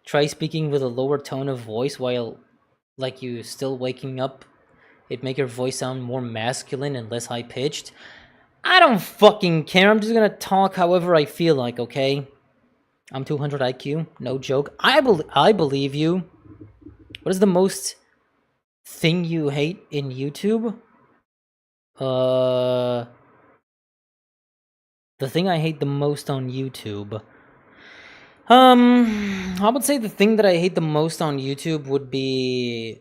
S1: Try speaking with a lower tone of voice while, like, you still waking up. It'd make your voice sound more masculine and less high-pitched. I don't fucking care. I'm just gonna talk however I feel like, okay? I'm 200 IQ. No joke. I believe you. What is the most thing you hate in YouTube? The thing I hate the most on YouTube. I would say the thing that I hate the most on YouTube would be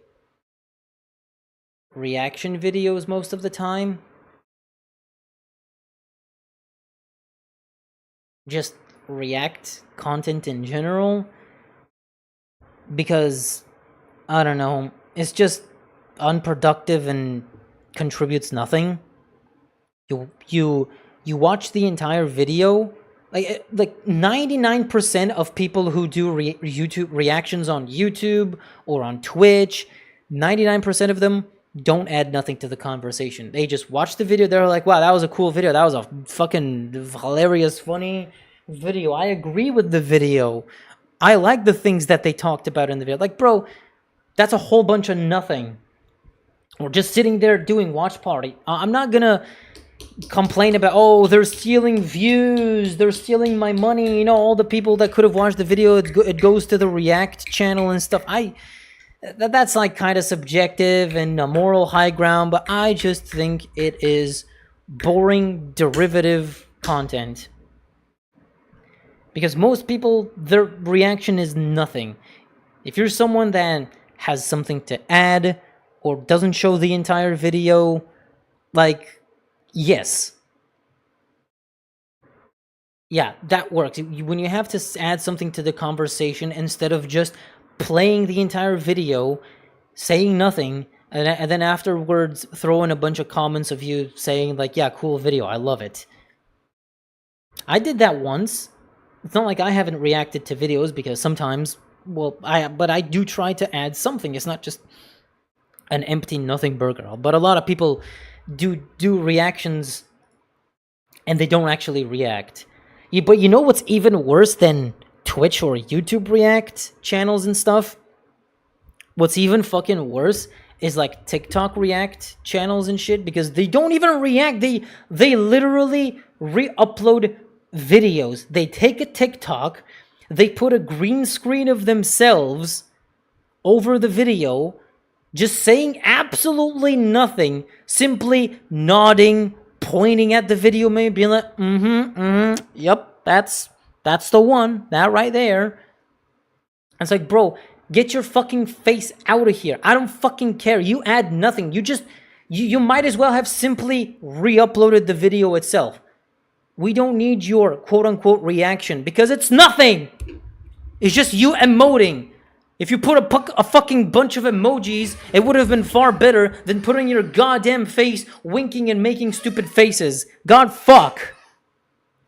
S1: reaction videos most of the time. Just react content in general. Because, I don't know, it's just unproductive and contributes nothing. You watch the entire video, like 99% of people who do YouTube reactions on YouTube or on Twitch, 99% of them don't add nothing to the conversation. They just watch the video, they're like, wow, that was a cool video, that was a fucking hilarious, funny video. I agree with the video. I like the things that they talked about in the video. Like, bro, that's a whole bunch of nothing. Or just sitting there doing watch party. I'm not gonna complain about, oh, they're stealing views, they're stealing my money, you know, all the people that could have watched the video, it goes to the React channel and stuff. That's like kind of subjective and a moral high ground, but I just think it is boring, derivative content. Because most people, their reaction is nothing. If you're someone that has something to add, or doesn't show the entire video, like, yes. Yeah, that works. When you have to add something to the conversation, instead of just playing the entire video, saying nothing, and then afterwards throw in a bunch of comments of you saying, like, yeah, cool video, I love it. I did that once. It's not like I haven't reacted to videos, because sometimes, well, but I do try to add something. It's not just an empty nothing burger. But a lot of people do reactions and they don't actually react. But you know what's even worse than Twitch or YouTube React channels and stuff? What's even fucking worse is like TikTok React channels and shit, because they don't even react. They literally re-upload videos. They take a TikTok, they put a green screen of themselves over the video, just saying absolutely nothing, simply nodding, pointing at the video, maybe being like, yep, that's the one, that right there. It's like, bro, get your fucking face out of here. I don't fucking care. You add nothing. You might as well have simply re-uploaded the video itself. We don't need your quote-unquote reaction, because it's nothing. It's just you emoting. If you put a fucking bunch of emojis, it would have been far better than putting your goddamn face, winking and making stupid faces. God fuck.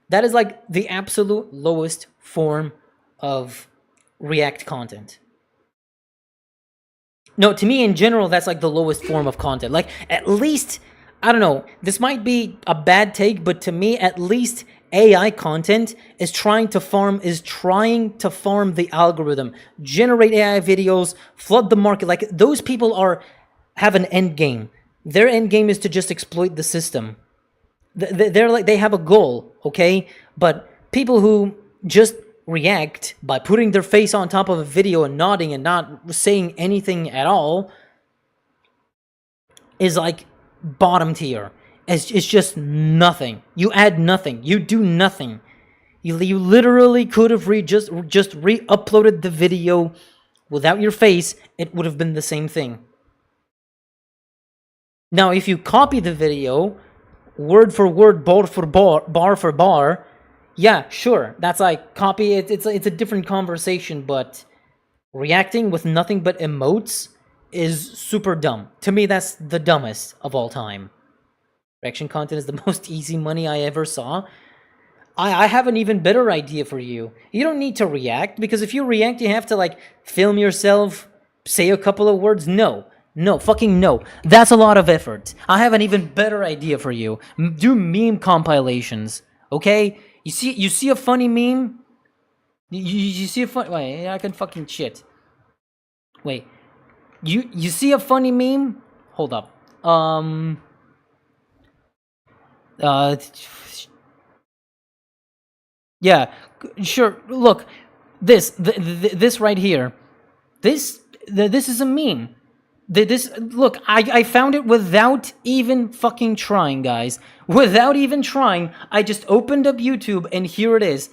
S1: That is like the absolute lowest form of React content. No, to me in general, that's like the lowest form of content. Like, at least, I don't know, this might be a bad take, but to me, at least AI content is trying to farm the algorithm, generate AI videos, flood the market. Like, those people have an end game. Their end game is to just exploit the system. They have a goal, okay? But people who just react by putting their face on top of a video and nodding and not saying anything at all is like bottom tier. It's just nothing. You add nothing. You do nothing. You literally could have just re-uploaded the video without your face. It would have been the same thing. Now, if you copy the video, word for word, bar for bar, yeah, sure, that's like copy. It's a different conversation, but reacting with nothing but emotes is super dumb. To me, that's the dumbest of all time. Reaction content is the most easy money I ever saw. I have an even better idea for you. You don't need to react, because if you react, you have to, like, film yourself, say a couple of words. No. No, fucking no. That's a lot of effort. I have an even better idea for you. Do meme compilations, okay? You see a funny meme? You see a funny... Wait, I can fucking shit. Wait. You see a funny meme? Hold up. Yeah, sure. Look, this right here. This is a meme. Look, I found it without even fucking trying, guys. Without even trying, I just opened up YouTube and here it is.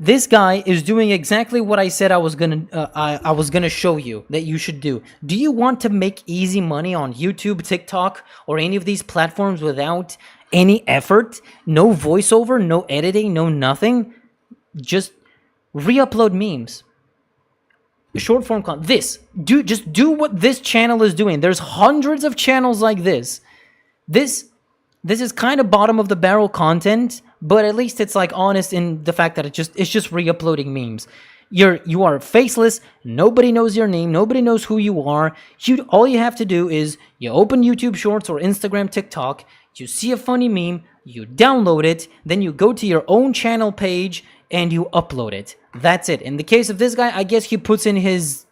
S1: This guy is doing exactly what I said I was gonna show you that you should do. Do you want to make easy money on YouTube, TikTok, or any of these platforms without any effort? No voiceover, no editing, no nothing? Just re-upload memes. Short form content. Just do what this channel is doing. There's hundreds of channels like this. This is kind of bottom of the barrel content, but at least it's like honest in the fact that it's just re-uploading memes. You are faceless. Nobody knows your name. Nobody knows who you are. All you have to do is you open YouTube Shorts or Instagram, TikTok. You see a funny meme. You download it. Then you go to your own channel page and you upload it. That's it. In the case of this guy, I guess he puts in his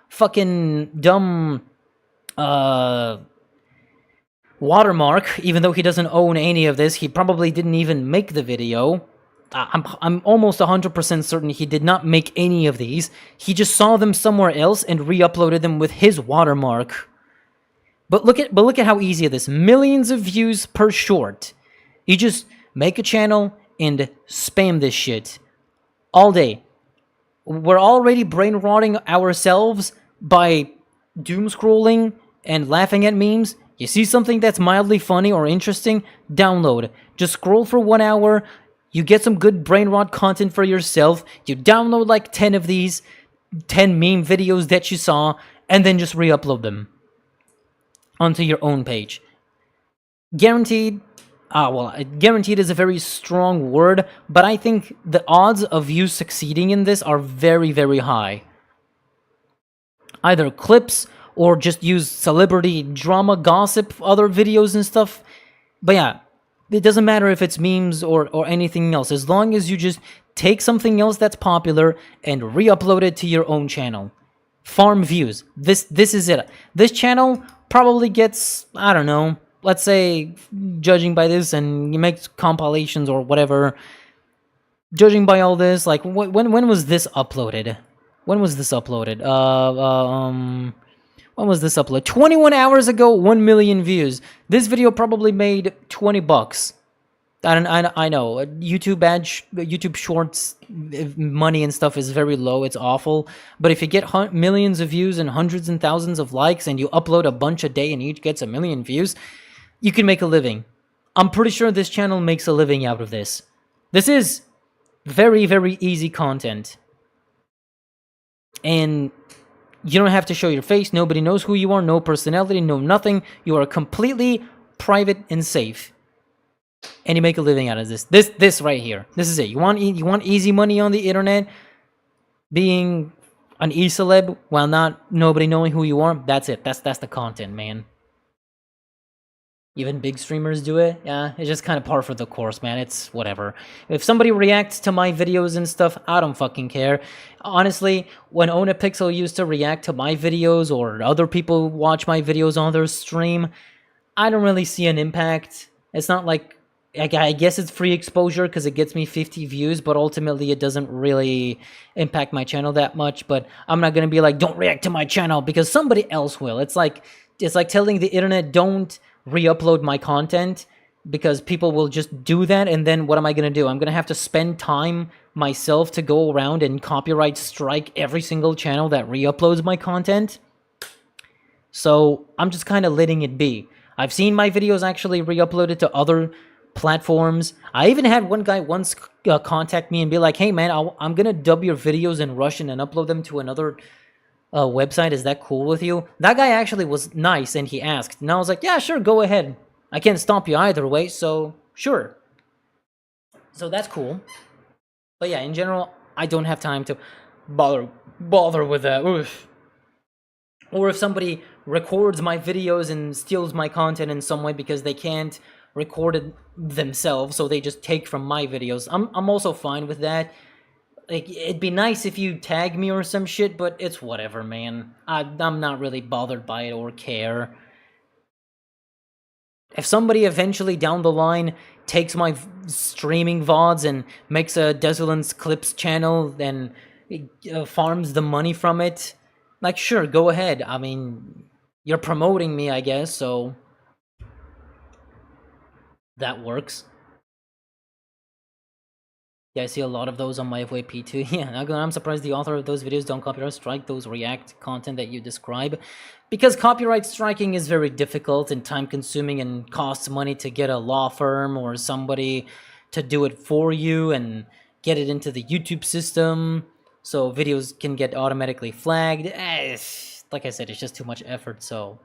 S1: fucking dumb watermark, even though he doesn't own any of this. He probably didn't even make the video. I'm almost 100% certain he did not make any of these. He just saw them somewhere else and re-uploaded them with his watermark. But look at how easy it is. Millions of views per short. You just make a channel and spam this shit all day. We're already brain rotting ourselves by doom scrolling and laughing at memes. You see something that's mildly funny or interesting, download. Just scroll for 1 hour. You get some good brain rot content for yourself. You download like 10 of these, 10 meme videos that you saw, and then just re-upload them onto your own page. Guaranteed. Guaranteed is a very strong word, but I think the odds of you succeeding in this are very, very high. Either clips or just use celebrity drama, gossip, other videos and stuff. But yeah, it doesn't matter if it's memes or anything else, as long as you just take something else that's popular and re-upload it to your own channel. Farm views. This is it. This channel probably gets, I don't know, let's say, judging by this, and you make compilations or whatever, judging by all this, like, when was this uploaded? When was this uploaded? When was this uploaded? 21 hours ago, 1 million views. This video probably made $20. I know, YouTube Shorts money and stuff is very low, it's awful, but if you get millions of views and hundreds and thousands of likes and you upload a bunch a day and each gets 1 million views, you can make a living. I'm pretty sure this channel makes a living out of this. This is very, very easy content. And you don't have to show your face, nobody knows who you are, no personality, no nothing. You are completely private and safe. And you make a living out of this. This right here. This is it. You want easy money on the internet, being an e-celeb while nobody knowing who you are? That's it. That's the content, man. Even big streamers do it. Yeah, it's just kind of par for the course, man. It's whatever. If somebody reacts to my videos and stuff, I don't fucking care. Honestly, when OnaPixel used to react to my videos or other people watch my videos on their stream, I don't really see an impact. It's not like, I guess it's free exposure because it gets me 50 views, but ultimately it doesn't really impact my channel that much. But I'm not going to be like, don't react to my channel because somebody else will. It's like telling the internet, don't re-upload my content because people will just do that, and then what am I going to do? I'm going to have to spend time myself to go around and copyright strike every single channel that re-uploads my content. So I'm just kind of letting it be. I've seen my videos actually re-uploaded to other platforms. I even had one guy once contact me and be like, hey man, I'm going to dub your videos in Russian and upload them to another website. Is that cool with you? That guy actually was nice and he asked. And I was like, yeah, sure, go ahead. I can't stop you either way, so sure. So that's cool. But yeah, in general, I don't have time to bother with that. Oof. Or if somebody records my videos and steals my content in some way because they can't record it themselves, so they just take from my videos, I'm also fine with that. Like, it'd be nice if you tag me or some shit, but it's whatever, man. I'm not really bothered by it or care. If somebody eventually down the line takes my streaming VODs and makes a Desolance Clips channel and farms the money from it, like, sure, go ahead. I mean, you're promoting me, I guess, so that works. Yeah, I see a lot of those on my FYP too. Yeah, I'm surprised the author of those videos don't copyright strike those React content that you describe. Because copyright striking is very difficult and time-consuming and costs money to get a law firm or somebody to do it for you and get it into the YouTube system so videos can get automatically flagged. Like I said, it's just too much effort, so...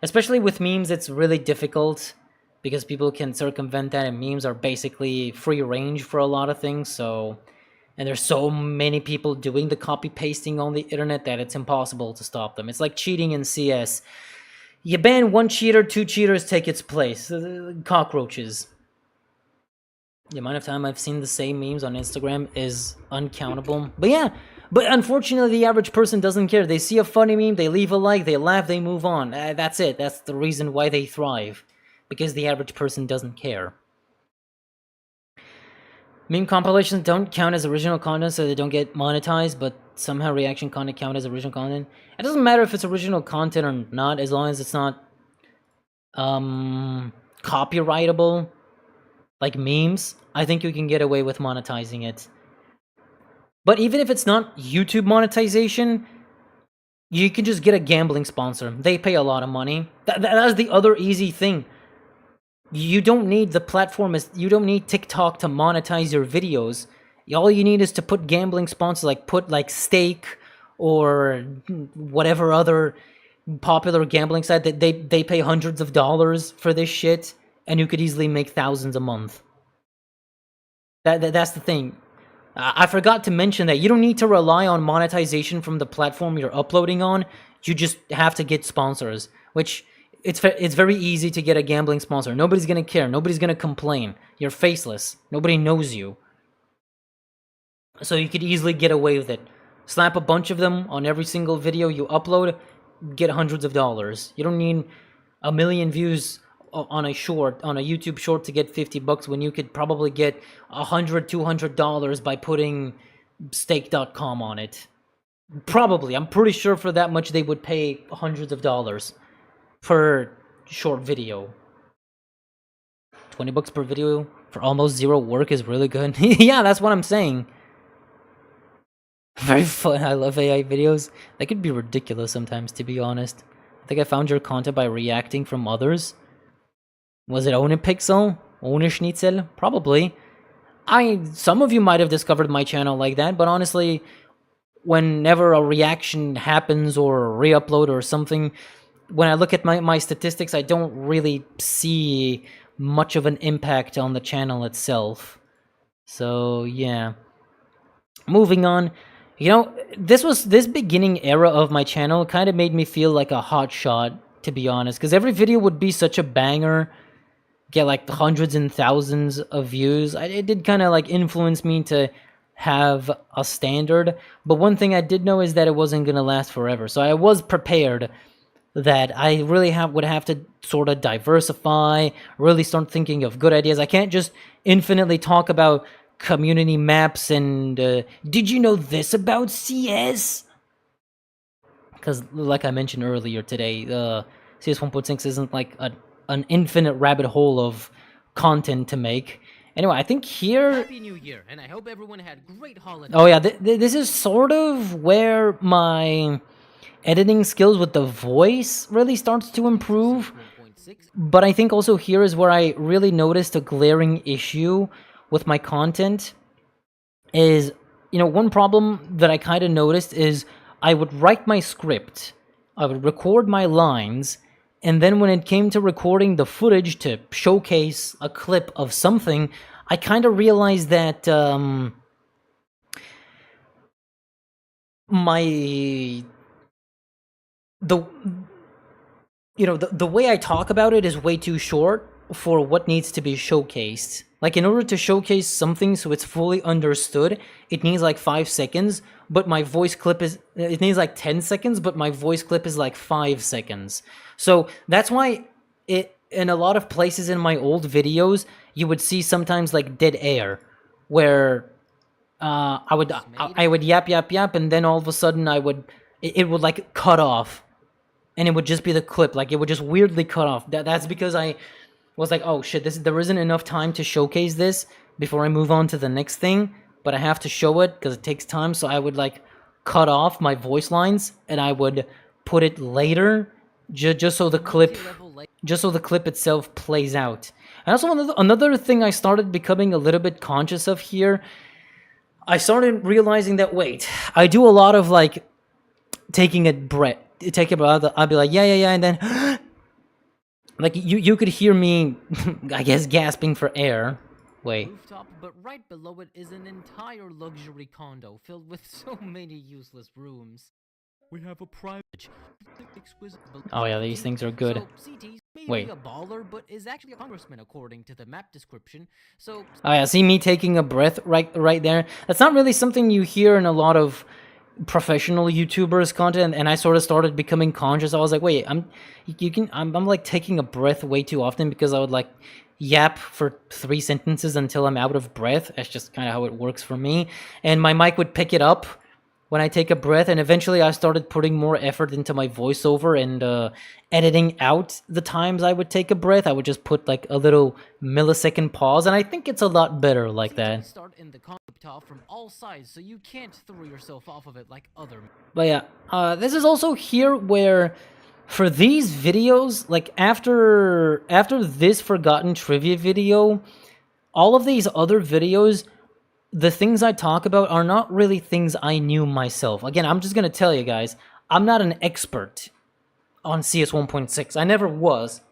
S1: Especially with memes, it's really difficult because people can circumvent that, and memes are basically free range for a lot of things, so... And there's so many people doing the copy-pasting on the internet that it's impossible to stop them. It's like cheating in CS. You ban one cheater, two cheaters take its place. Cockroaches. The amount of time I've seen the same memes on Instagram is uncountable. But yeah, but unfortunately the average person doesn't care. They see a funny meme, they leave a like, they laugh, they move on. That's it. That's the reason why they thrive. Because the average person doesn't care. Meme compilations don't count as original content, so they don't get monetized, but somehow reaction content count as original content. It doesn't matter if it's original content or not, as long as it's not copyrightable, like memes. I think you can get away with monetizing it. But even if it's not YouTube monetization, you can just get a gambling sponsor. They pay a lot of money. That's the other easy thing. You don't need the platform, you don't need TikTok to monetize your videos. All you need is to put gambling sponsors, like put like Stake or whatever other popular gambling site that they pay hundreds of dollars for this shit, and you could easily make thousands a month. That's the thing. I forgot to mention that you don't need to rely on monetization from the platform you're uploading on. You just have to get sponsors, which... It's very easy to get a gambling sponsor. Nobody's gonna care. Nobody's gonna complain. You're faceless. Nobody knows you. So you could easily get away with it. Slap a bunch of them on every single video you upload, get hundreds of dollars. You don't need a million views on a YouTube short to get $50 when you could probably get $100, $200 by putting stake.com on it. Probably. I'm pretty sure for that much they would pay hundreds of dollars. Per short video. $20 per video for almost zero work is really good. Yeah, that's what I'm saying. Very fun. I love AI videos. They could be ridiculous sometimes, to be honest. I think I found your content by reacting from others. Was it Onipixel? Onischnitzel? Probably. Some of you might have discovered my channel like that, but honestly, whenever a reaction happens or a re-upload or something, when I look at my statistics, I don't really see much of an impact on the channel itself. So, yeah. Moving on. You know, this beginning era of my channel kind of made me feel like a hot shot, to be honest, because every video would be such a banger, get like hundreds and thousands of views. It did kind of like influence me to have a standard, but one thing I did know is that it wasn't going to last forever, so I was prepared that I really would have to sort of diversify, really start thinking of good ideas. I can't just infinitely talk about community maps and, did you know this about CS? Because, like I mentioned earlier today, CS 1.6 isn't like an infinite rabbit hole of content to make. Anyway, I think here...
S2: Happy New Year, and I hope everyone had great holidays.
S1: Oh yeah, this is sort of where my editing skills with the voice really starts to improve.
S2: 1.6.
S1: But I think also here is where I really noticed a glaring issue with my content is, you know, one problem that I kind of noticed is I would write my script, I would record my lines, and then when it came to recording the footage to showcase a clip of something, I kind of realized that the way I talk about it is way too short for what needs to be showcased. Like, in order to showcase something so it's fully understood, it needs like 5 seconds, but my voice clip is... It needs like 10 seconds, but my voice clip is like 5 seconds. So that's why in a lot of places in my old videos, you would see sometimes like dead air, where I would yap, and then all of a sudden it would like cut off. And it would just be the clip, like, it would just weirdly cut off. That's because I was like, oh shit, there isn't enough time to showcase this before I move on to the next thing, but I have to show it because it takes time, so I would, like, cut off my voice lines, and I would put it later, just so the clip itself plays out. And also, another thing I started becoming a little bit conscious of here, I started realizing that, wait, I do a lot of, like, taking a breath. I'll be like, yeah, and then like you could hear me, I guess, gasping for air. Wait.
S2: Rooftop, but right below it is an entire luxury condo filled with so many useless rooms. We have a private, exquisite.
S1: Oh yeah, these things are good.
S2: So, CT's may
S1: Wait.
S2: be a baller, but is actually a congressman according to the map description. So.
S1: Oh yeah, see me taking a breath right there. That's not really something you hear in a lot of professional YouTubers content, and I sort of started becoming conscious. I was like, wait, I'm like taking a breath way too often, because I would like yap for 3 sentences until I'm out of breath. That's just kind of how it works for me, and my mic would pick it up when I take a breath, and eventually I started putting more effort into my voiceover and editing out the times I would take a breath. I would just put like a little millisecond pause, and I think it's a lot better like that.
S2: Start in the top from all sides, so you can't throw yourself off of it like other.
S1: But yeah, this is also here where, for these videos, like after this Forgotten Trivia video, all of these other videos, the things I talk about are not really things I knew myself. Again, I'm just gonna tell you guys, I'm not an expert on CS 1.6. I never was.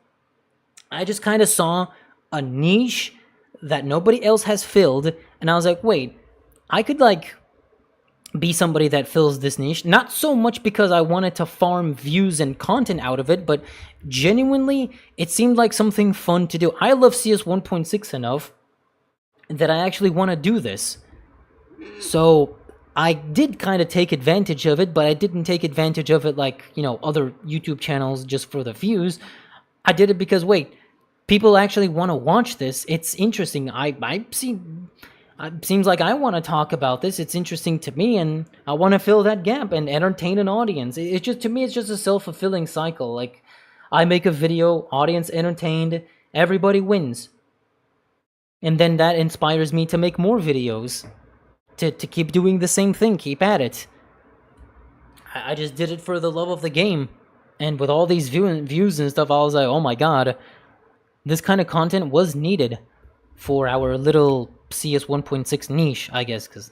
S1: I just kind of saw a niche that nobody else has filled, and I was like, wait, I could, like, be somebody that fills this niche. Not so much because I wanted to farm views and content out of it, but genuinely, it seemed like something fun to do. I love CS 1.6 enough that I actually want to do this. So I did kind of take advantage of it, but I didn't take advantage of it like, you know, other YouTube channels just for the views. I did it because, wait, people actually want to watch this. It's interesting. It seems like I want to talk about this. It's interesting to me, and I want to fill that gap and entertain an audience. It's just, to me, it's just a self-fulfilling cycle. Like, I make a video, audience entertained, everybody wins. And then that inspires me to make more videos. To keep doing the same thing, keep at it. I just did it for the love of the game. And with all these views and stuff, I was like, oh my god, this kind of content was needed for our little CS 1.6 niche, I guess, because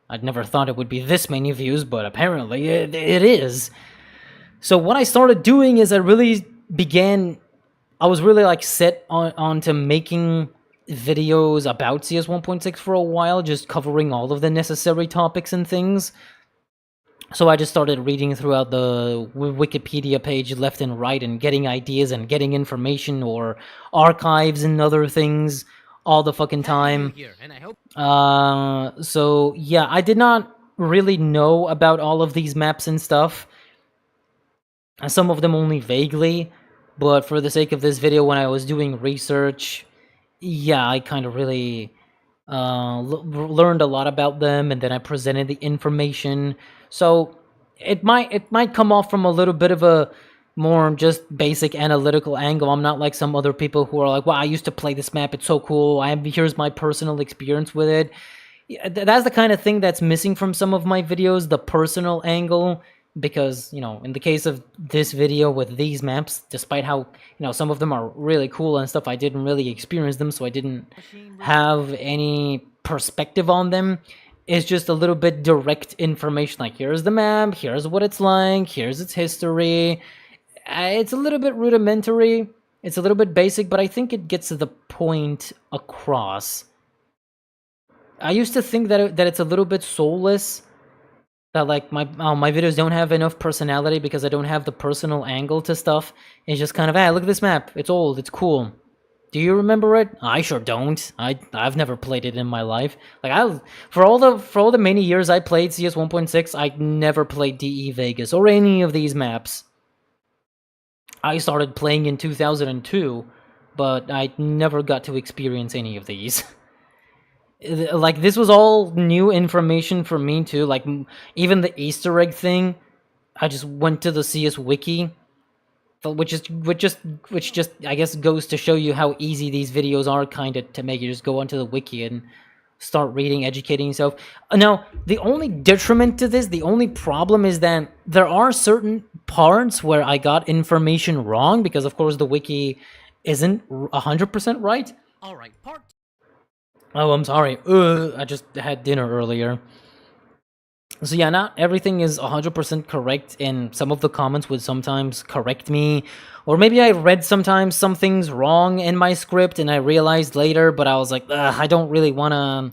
S1: I'd never thought it would be this many views, but apparently it is. So what I started doing is I was really like set onto making videos about CS 1.6 for a while, just covering all of the necessary topics and things. So I just started reading throughout the Wikipedia page left and right and getting ideas and getting information or archives and other things all the fucking time. So yeah, I did not really know about all of these maps and stuff. Some of them only vaguely, but for the sake of this video, when I was doing research, yeah, I kind of really learned a lot about them, and then I presented the information. So it might come off from a little bit of a more just basic analytical angle. I'm not like some other people who are like, wow, I used to play this map, it's so cool, here's my personal experience with it. Yeah, that's the kind of thing that's missing from some of my videos, the personal angle, because, you know, in the case of this video with these maps, despite how, you know, some of them are really cool and stuff, I didn't really experience them, so I didn't have any perspective on them. It's just a little bit direct information, like, here's the map, here's what it's like, here's its history. It's a little bit rudimentary, it's a little bit basic, but I think it gets the point across. I used to think that it's a little bit soulless, that like my videos don't have enough personality because I don't have the personal angle to stuff. It's just kind of, hey, look at this map, it's old, it's cool. Do you remember it? I sure don't. I've never played it in my life. Like for all the many years I played CS 1.6, I never played DE Vegas or any of these maps. I started playing in 2002, but I never got to experience any of these. Like, this was all new information for me too. Like, even the Easter egg thing, I just went to the CS wiki, which just I guess goes to show you how easy these videos are kind of to make. You just go onto the wiki and start reading, educating yourself. Now, the only detriment to this, the only problem is that there are certain parts where I got information wrong, because of course the wiki isn't 100% right.
S2: All right, part.
S1: Oh, I'm sorry. I just had dinner earlier. So yeah, not everything is 100% correct, and some of the comments would sometimes correct me. Or maybe I read sometimes some things wrong in my script and I realized later, but I was like, I don't really want to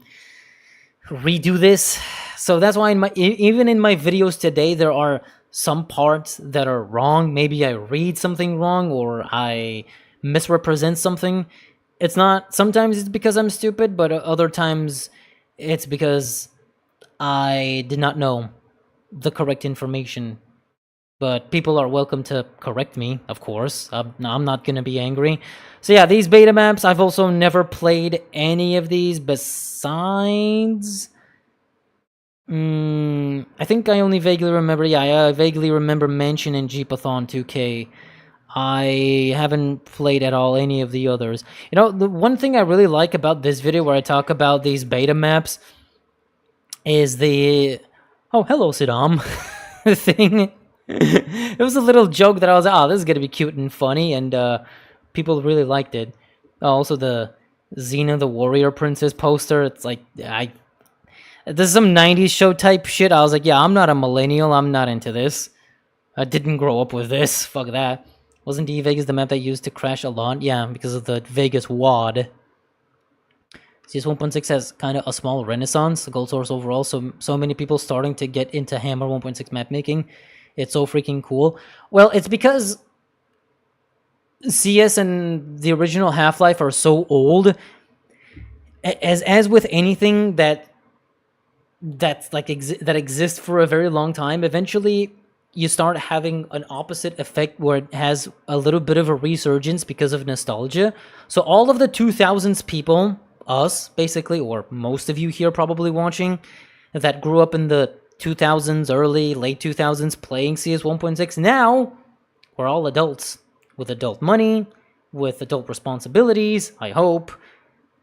S1: redo this. So that's why even in my videos today, there are some parts that are wrong. Maybe I read something wrong or I misrepresent something. It's not, sometimes it's because I'm stupid, but other times it's because I did not know the correct information. But people are welcome to correct me, of course. I'm not gonna be angry. So yeah, these beta maps, I've also never played any of these besides... I think I only vaguely remember, I vaguely remember Mansion and Jeepathon 2K. I haven't played at all any of the others. You know, the one thing I really like about this video where I talk about these beta maps is the... Oh, hello, Saddam. thing. It was a little joke that I was like, oh, this is gonna be cute and funny, and people really liked it. Also, the Xena the Warrior Princess poster, it's like, this is some 90s show type shit. I was like, yeah, I'm not a millennial, I'm not into this. I didn't grow up with this, fuck that. Wasn't DE Vegas the map they used to crash a lot? Yeah, because of the Vegas WAD. CS 1.6 has kind of a small renaissance, the GoldSource overall, so many people starting to get into Hammer 1.6 map making. It's so freaking cool. Well, it's because CS and the original Half-Life are so old. As with anything that exists for a very long time, eventually you start having an opposite effect where it has a little bit of a resurgence because of nostalgia. So all of the 2000s people, us basically, or most of you here probably watching, that grew up in the 2000s, late 2000s playing CS 1.6, now we're all adults with adult money, with adult responsibilities, I hope.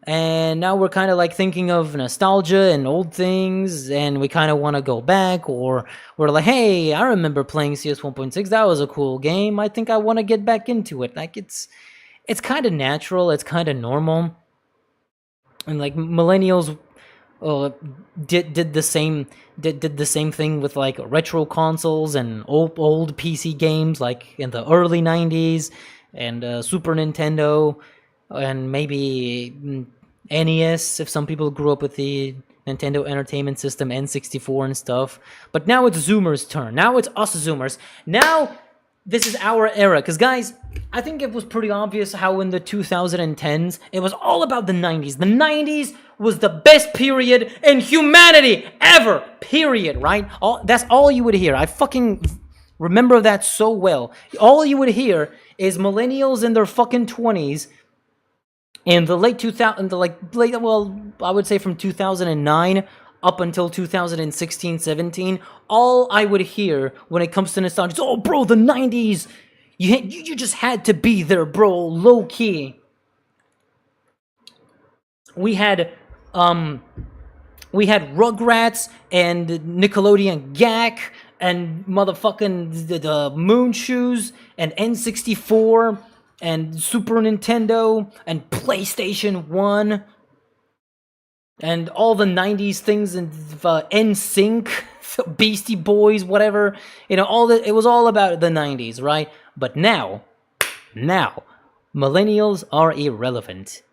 S1: And now we're kind of like thinking of nostalgia and old things, and we kind of want to go back, or we're like, hey, I remember playing CS 1.6, that was a cool game, I think I want to get back into it. Like, it's kind of natural, it's kind of normal. And like millennials did the same thing with like retro consoles and old PC games, like in the early 90s, and Super Nintendo, and maybe NES, if some people grew up with the Nintendo Entertainment System, N64 and stuff. But now it's Zoomers' turn. Now it's us Zoomers. Now this is our era. Because, guys, I think it was pretty obvious how in the 2010s, it was all about the 90s. The 90s was the best period in humanity ever. Period, right? That's all you would hear. I fucking remember that so well. All you would hear is millennials in their fucking 20s in the late 2000s, well, I would say from 2009 up until 2016, 17, all I would hear when it comes to nostalgia is, oh, bro, the 90s, You just had to be there, bro. Low key. We had Rugrats and Nickelodeon Gak and motherfucking the Moon Shoes and N64 and Super Nintendo and PlayStation 1 and all the 90s things and NSYNC, Beastie Boys, whatever. You know, it was all about the 90s, right? But now, millennials are irrelevant.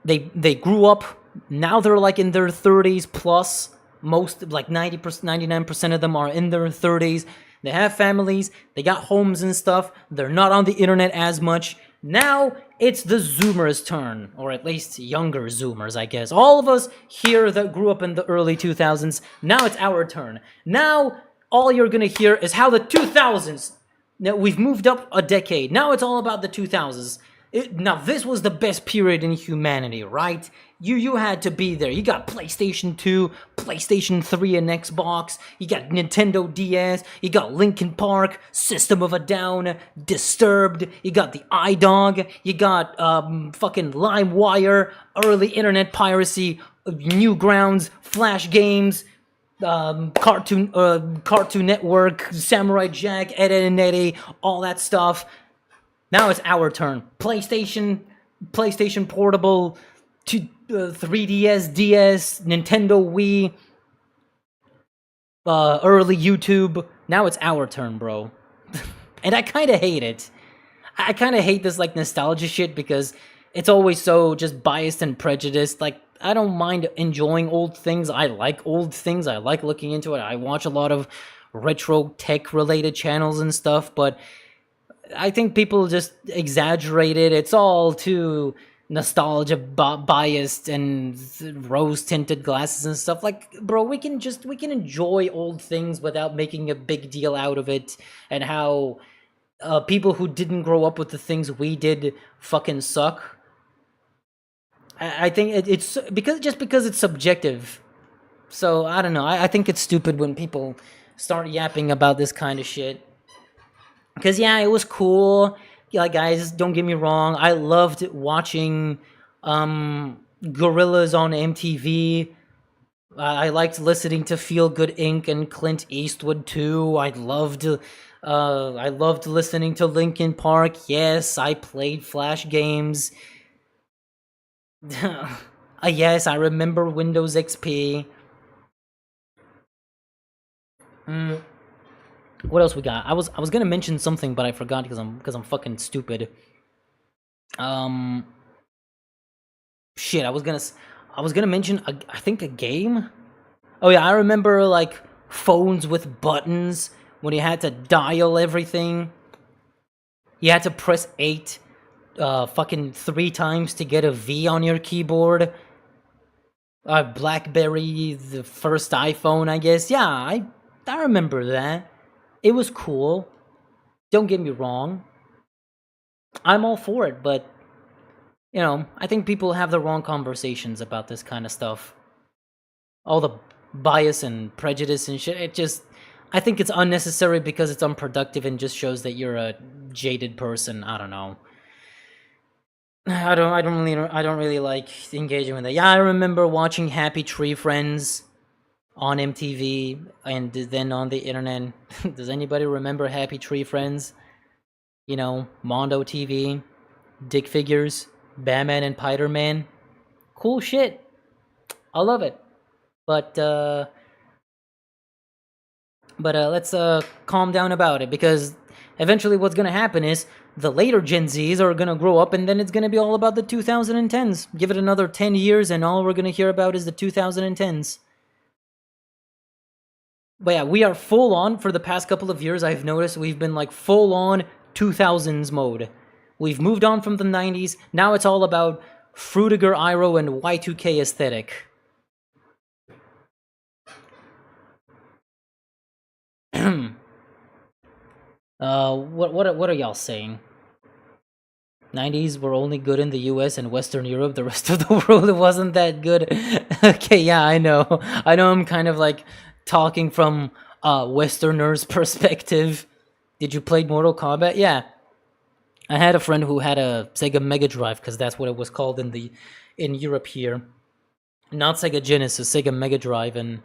S1: They grew up, now they're like in their 30s plus. Most, like 90%, 99% of them are in their 30s. They have families, they got homes and stuff, they're not on the internet as much. Now, it's the Zoomers' turn, or at least younger Zoomers, I guess. All of us here that grew up in the early 2000s, now it's our turn. Now, all you're gonna hear is how the 2000s, now we've moved up a decade, now it's all about the 2000s. Now, this was the best period in humanity, right? You had to be there. You got PlayStation 2, PlayStation 3 and Xbox. You got Nintendo DS. You got Linkin Park, System of a Down, Disturbed. You got the iDog. You got fucking LimeWire, early internet piracy, Newgrounds, Flash Games, Cartoon Network, Samurai Jack, Ed, Edd n Eddy, all that stuff. Now it's our turn. PlayStation Portable, 3DS, DS, Nintendo Wii, early YouTube. Now it's our turn, bro. And I kind of hate it. I kind of hate this, like, nostalgia shit because it's always so just biased and prejudiced. Like, I don't mind enjoying old things. I like old things. I like looking into it. I watch a lot of retro tech-related channels and stuff, but I think people just exaggerate it. It's all too nostalgia biased and rose-tinted glasses and stuff. Like, bro, we can enjoy old things without making a big deal out of it, and how people who didn't grow up with the things we did fucking suck. I think it's because it's subjective. So I don't know. I think it's stupid when people start yapping about this kind of shit. Because, yeah, it was cool. Yeah, guys, don't get me wrong. I loved watching Gorillas on MTV. I liked listening to Feel Good Inc. and Clint Eastwood, too. I loved listening to Linkin Park. Yes, I played Flash games. Yes, I remember Windows XP. What else we got? I was gonna mention something, but I forgot because I'm fucking stupid. Shit, I was gonna mention I think a game. Oh yeah, I remember like phones with buttons when you had to dial everything. You had to press 8 fucking 3 times to get a V on your keyboard. BlackBerry, the first iPhone, I guess. Yeah, I remember that. It was cool. Don't get me wrong. I'm all for it, but, you know, I think people have the wrong conversations about this kind of stuff. All the bias and prejudice and shit, I think it's unnecessary because it's unproductive and just shows that you're a jaded person. I don't know. I don't really like engaging with that. Yeah, I remember watching Happy Tree Friends on MTV and then on the internet. Does anybody remember Happy Tree Friends? You know, Mondo TV, Dick Figures, Batman and Spider-Man. Cool shit. I love it. But let's calm down about it, because eventually what's gonna happen is the later Gen Zs are gonna grow up and then it's gonna be all about the 2010s. Give it another 10 years and all we're gonna hear about is the 2010s. But yeah, we are full on, for the past couple of years, I've noticed we've been like full on 2000s mode. We've moved on from the 90s, now it's all about Frutiger Iro and Y2K aesthetic. What are y'all saying? 90s were only good in the US and Western Europe, the rest of the world wasn't that good. Okay, yeah, I know I'm kind of like talking from a Westerner's perspective. Did you play Mortal Kombat? Yeah. I had a friend who had a Sega Mega Drive, because that's what it was called in Europe here. Not Sega Genesis, Sega Mega Drive, and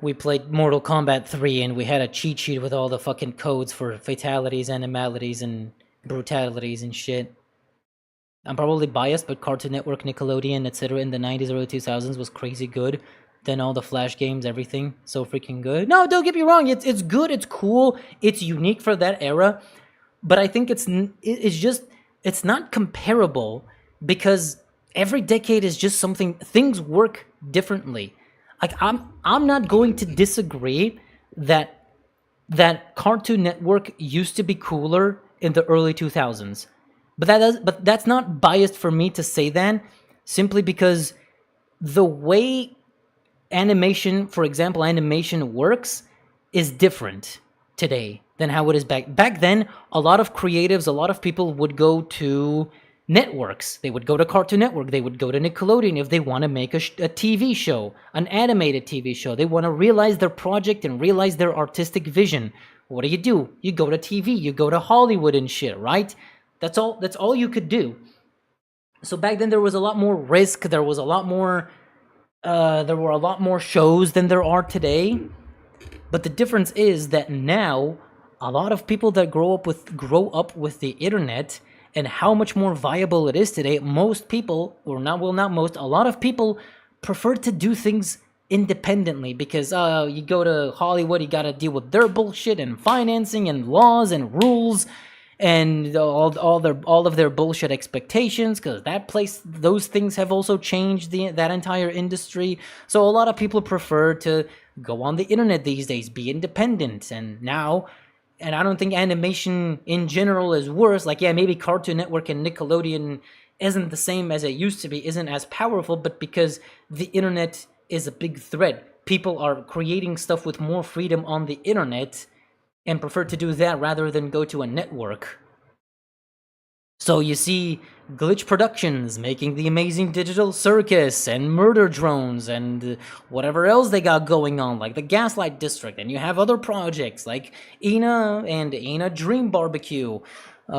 S1: we played Mortal Kombat 3, and we had a cheat sheet with all the fucking codes for fatalities, animalities, and brutalities and shit. I'm probably biased, but Cartoon Network, Nickelodeon, etc. in the 90s, early 2000s was crazy good. Then all the Flash games, everything, so freaking good. No, don't get me wrong, it's good, it's cool, it's unique for that era, but I think it's not comparable, because every decade is just something, things work differently. Like, I'm not going to disagree that Cartoon Network used to be cooler in the early 2000s. But that's not biased for me to say that, simply because the way animation, for example, animation works is different today than how it is back then. A lot of creatives, a lot of people would go to networks. They would go to Cartoon Network, they would go to Nickelodeon if they want to make a TV show, an animated TV show. They want to realize their project and realize their artistic vision. What do? You go to TV, you go to Hollywood and shit, right? That's all you could do. So back then there was a lot more risk, there was a lot more there were a lot more shows than there are today. But the difference is that now a lot of people that grow up with the internet and how much more viable it is today, most people, or not most, a lot of people prefer to do things independently, because you go to Hollywood, you got to deal with their bullshit and financing and laws and rules and all of their bullshit expectations, because those things have also changed that entire industry. So a lot of people prefer to go on the internet these days, be independent, and I don't think animation in general is worse. Like, yeah, maybe Cartoon Network and Nickelodeon isn't the same as it used to be, isn't as powerful, but because the internet is a big threat, people are creating stuff with more freedom on the internet and prefer to do that rather than go to a network. So you see Glitch Productions making the Amazing Digital Circus and Murder Drones and whatever else they got going on, like the Gaslight District, and you have other projects like Ina Dream Barbecue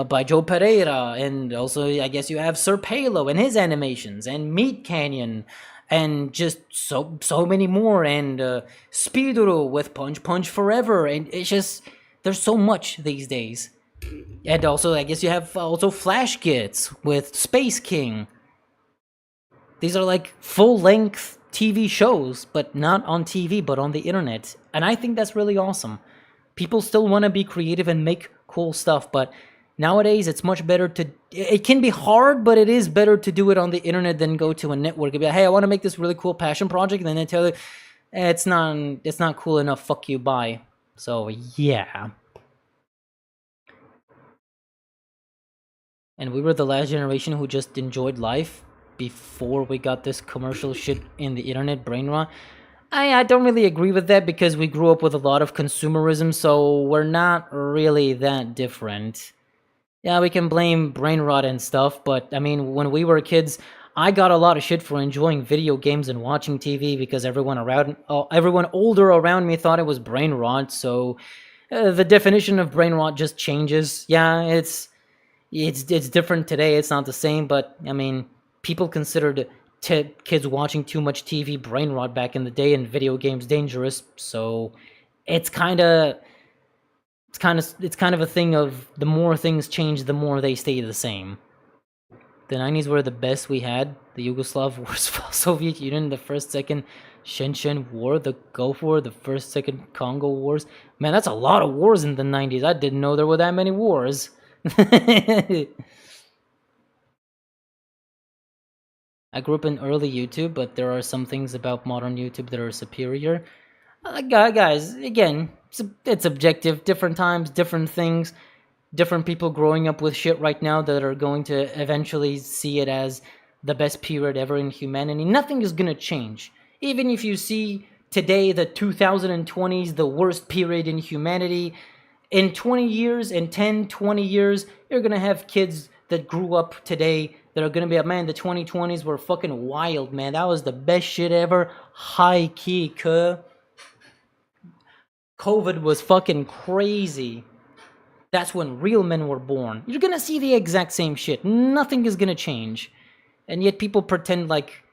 S1: by Joe Pereira, and also I guess you have Sir Palo and his animations, and Meat Canyon, and just so many more, and Speeduro with Punch Forever, and it's just, there's so much these days. And also, I guess you have also Flash Gits with Space King. These are like full-length TV shows, but not on TV, but on the internet. And I think that's really awesome. People still want to be creative and make cool stuff, but nowadays it's much better to... It can be hard, but it is better to do it on the internet than go to a network and be like, hey, I want to make this really cool passion project, and then they tell you, it's not cool enough, fuck you, bye. So, yeah. And we were the last generation who just enjoyed life before we got this commercial shit in the internet, brain rot. I don't really agree with that, because we grew up with a lot of consumerism, so we're not really that different. Yeah, we can blame brain rot and stuff, but I mean, when we were kids, I got a lot of shit for enjoying video games and watching TV, because everyone older around me thought it was brain rot. So the definition of brain rot just changes. Yeah, it's different today. It's not the same, but I mean, people considered kids watching too much TV brain rot back in the day, and video games dangerous. So it's kind of a thing of, the more things change, the more they stay the same. The 90s were the best we had. The Yugoslav Wars, Soviet Union, the first, second Chechen War, the Gulf War, the first, second Congo Wars. Man, that's a lot of wars in the 90s. I didn't know there were that many wars. I grew up in early YouTube, but there are some things about modern YouTube that are superior. Guys, again, it's objective. Different times, different things, different people growing up with shit right now that are going to eventually see it as the best period ever in humanity. Nothing is gonna change. Even if you see today the 2020s, the worst period in humanity, in 20 years, in 10, 20 years, you're gonna have kids that grew up today that are gonna be like, man, the 2020s were fucking wild, man. That was the best shit ever. High key, COVID was fucking crazy. That's when real men were born. You're gonna see the exact same shit. Nothing is gonna change. And yet people pretend like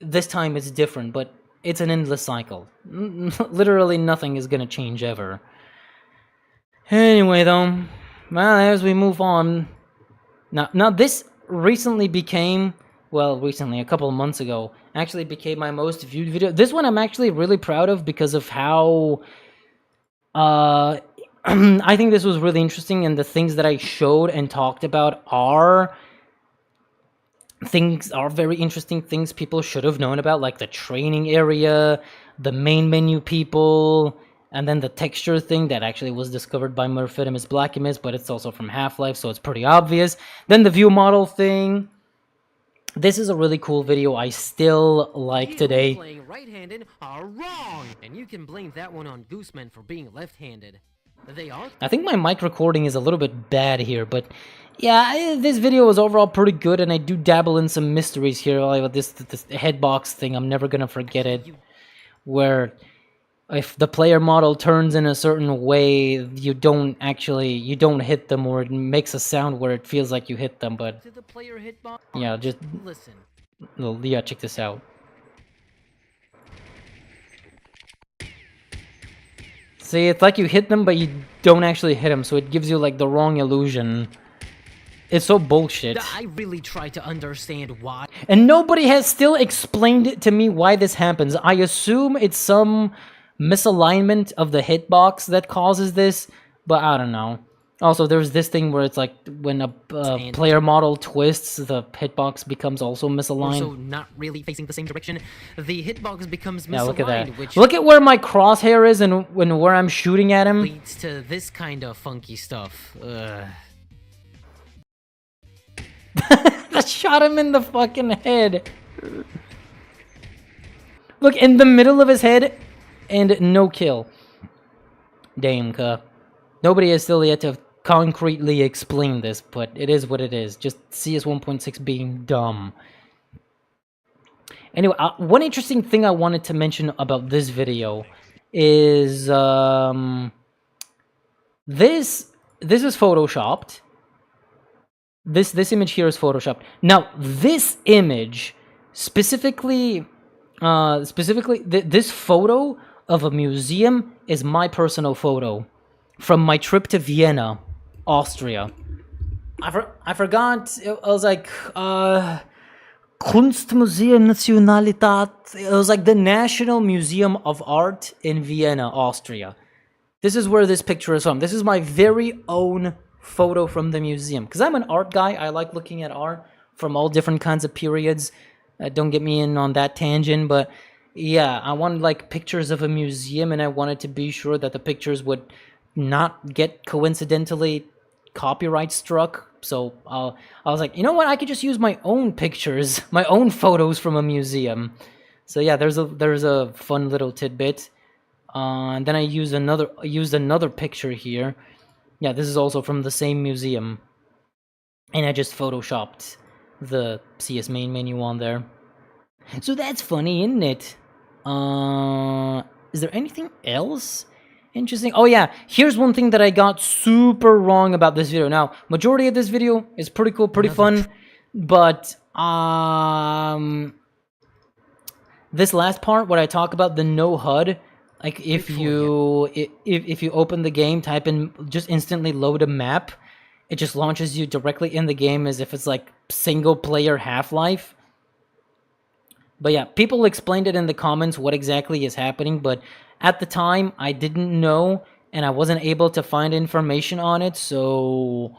S1: this time it's different, but it's an endless cycle. Literally nothing is gonna change ever. Anyway, though, well, as we move on, now this recently became, well, recently, a couple of months ago, actually became my most viewed video. This one I'm actually really proud of because of how, I think this was really interesting, and the things that I showed and talked about are very interesting things people should have known about, like the training area, the main menu people, and then the texture thing that actually was discovered by Murphidimus Blackimus, but it's also from Half-Life, so it's pretty obvious. Then the view model thing. This is a really cool video I still like today.
S2: Playing right-handed are wrong, and you can blame that one on Gooseman for being left-handed. They are.
S1: I think my mic recording is a little bit bad here, but yeah, this video was overall pretty good, and I do dabble in some mysteries here, like this headbox thing. I'm never gonna forget it, where if the player model turns in a certain way, you don't hit them, or it makes a sound where it feels like you hit them, but
S2: To the player hitbox.
S1: yeah, just
S2: Listen.
S1: yeah, check this out. See, it's like you hit them, but you don't actually hit them, so it gives you like the wrong illusion. It's so bullshit.
S2: I really try to understand why.
S1: And nobody has still explained it to me why this happens. I assume it's some misalignment of the hitbox that causes this, but I don't know. Also, there's this thing where it's like when a player model twists, the hitbox becomes also misaligned.
S2: Also, not really facing the same direction. The hitbox becomes misaligned,
S1: Yeah, look at that.
S2: which
S1: Look at where my crosshair is and where I'm shooting at him.
S2: leads to this kind of funky stuff.
S1: I shot him in the fucking head. Look, in the middle of his head, and no kill. Damn, cuh. Nobody has still yet to concretely explain this, but it is what it is. Just CS 1.6 being dumb. Anyway, one interesting thing I wanted to mention about this video is this is photoshopped. This image here is photoshopped. Now, this image specifically this photo of a museum is my personal photo from my trip to Vienna, Austria. I forgot. It was like Kunstmuseum Nationalität. It was like the National Museum of Art in Vienna, Austria. This is where this picture is from. This is my very own photo from the museum. Because I'm an art guy. I like looking at art from all different kinds of periods. Don't get me in on that tangent, but yeah, I wanted like pictures of a museum, and I wanted to be sure that the pictures would not get coincidentally copyright struck. So I was like, you know what? I could just use my own pictures, my own photos from a museum. So yeah, there's a fun little tidbit. And then I used another picture here. Yeah, this is also from the same museum, and I just photoshopped the CS main menu on there. So that's funny, isn't it? Is there anything else interesting? Oh yeah, here's one thing that I got super wrong about this video. Now, majority of this video is pretty cool, pretty fun, but this last part where I talk about the no HUD, like if you open the game, type in, just instantly load a map, it just launches you directly in the game as if it's like single player Half-Life. But yeah, people explained it in the comments what exactly is happening, but at the time I didn't know and I wasn't able to find information on it, so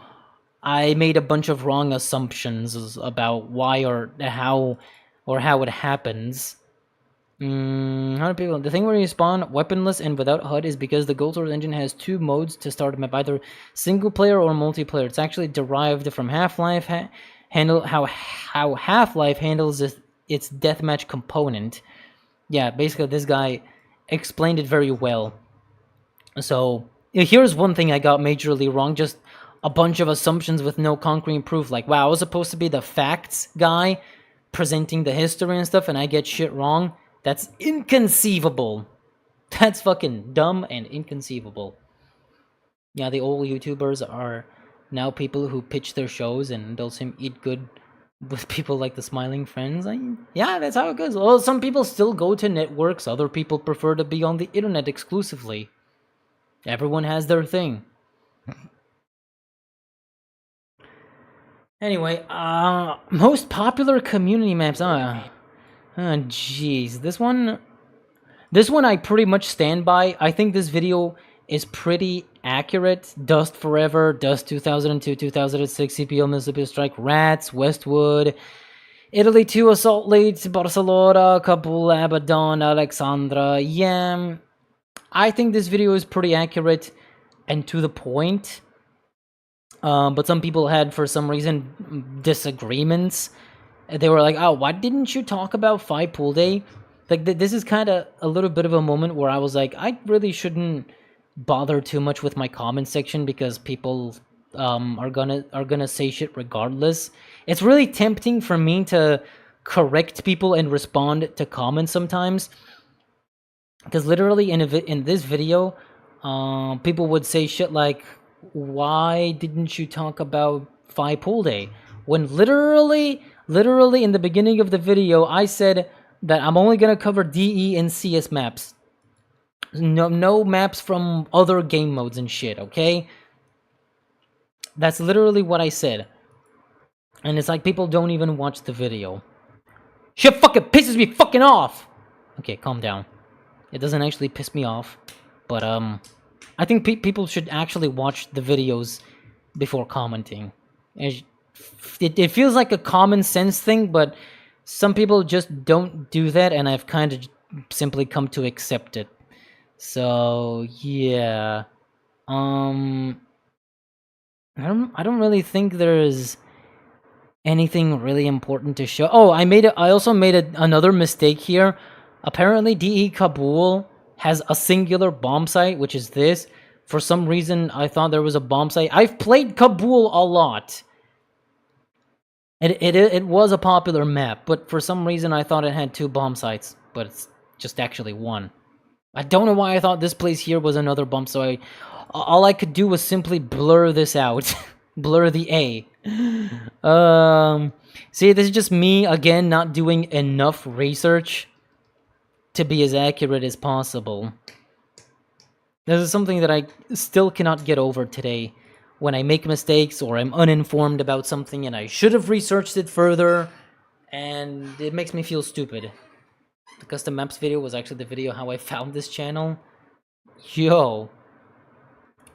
S1: I made a bunch of wrong assumptions about why or how it happens. How many people? The thing where you spawn weaponless and without HUD is because the GoldSource engine has two modes to start a map, either single player or multiplayer. It's actually derived from Half-Life. How Half-Life handles its deathmatch component. Yeah, basically this guy explained it very well. So here's one thing I got majorly wrong, just a bunch of assumptions with no concrete proof. Like, wow, I was supposed to be the facts guy presenting the history and stuff, and I get shit wrong. That's inconceivable. That's fucking dumb and inconceivable. Yeah, the old YouTubers are now people who pitch their shows and they'll seem eat good with people like the Smiling Friends. Yeah, that's how it goes. Well, some people still go to networks. Other people prefer to be on the internet exclusively. Everyone has their thing. Anyway, most popular community maps. Jeez, this one I pretty much stand by. I think this video is pretty accurate. Dust Forever, Dust 2002, 2006, CPO, Mississippi Strike, Rats, Westwood, Italy 2, Assault Leads, Barcelona, Kabul, Abaddon, Alexandra. Yeah, I think this video is pretty accurate and to the point. But some people had, for some reason, disagreements. They were like, oh, why didn't you talk about Five Pool Day? Like, this is kind of a little bit of a moment where I was like, I really shouldn't bother too much with my comment section because people are gonna say shit regardless. It's really tempting for me to correct people and respond to comments sometimes, because literally in this video, people would say shit like, why didn't you talk about Five Pool Day? When literally in the beginning of the video, I said that I'm only gonna cover DE and CS maps. No maps from other game modes and shit, okay? That's literally what I said. And it's like people don't even watch the video. Shit fucking pisses me fucking off! Okay, calm down. It doesn't actually piss me off, but I think people should actually watch the videos before commenting. It feels like a common sense thing, but some people just don't do that, and I've kind of simply come to accept it. So yeah, I don't really think there's anything really important to show. Oh, I also made another mistake here. Apparently, DE Kabul has a singular bomb site, which is this. For some reason, I thought there was a bomb site. I've played Kabul a lot. It was a popular map, but for some reason I thought it had 2 bomb sites, but it's just actually 1. I don't know why I thought this place here was another bomb, so all I could do was simply blur this out. Blur the A. See, this is just me, again, not doing enough research to be as accurate as possible. This is something that I still cannot get over today. When I make mistakes or I'm uninformed about something and I should have researched it further, and it makes me feel stupid. The custom maps video was actually the video how I found this channel. Yo.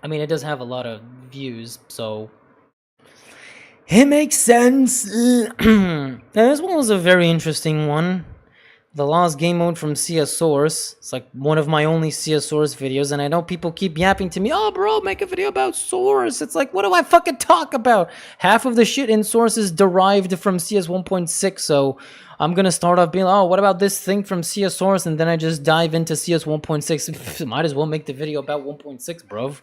S1: I mean, it does have a lot of views, so it makes sense. And this one was a very interesting one. The Lost Game Mode from CS Source. It's like one of my only CS Source videos, and I know people keep yapping to me, oh bro, make a video about Source. It's like, what do I fucking talk about? Half of the shit in Source is derived from CS 1.6, so I'm gonna start off being, oh, what about this thing from CS Source? And then I just dive into CS 1.6. Might as well make the video about 1.6, bro.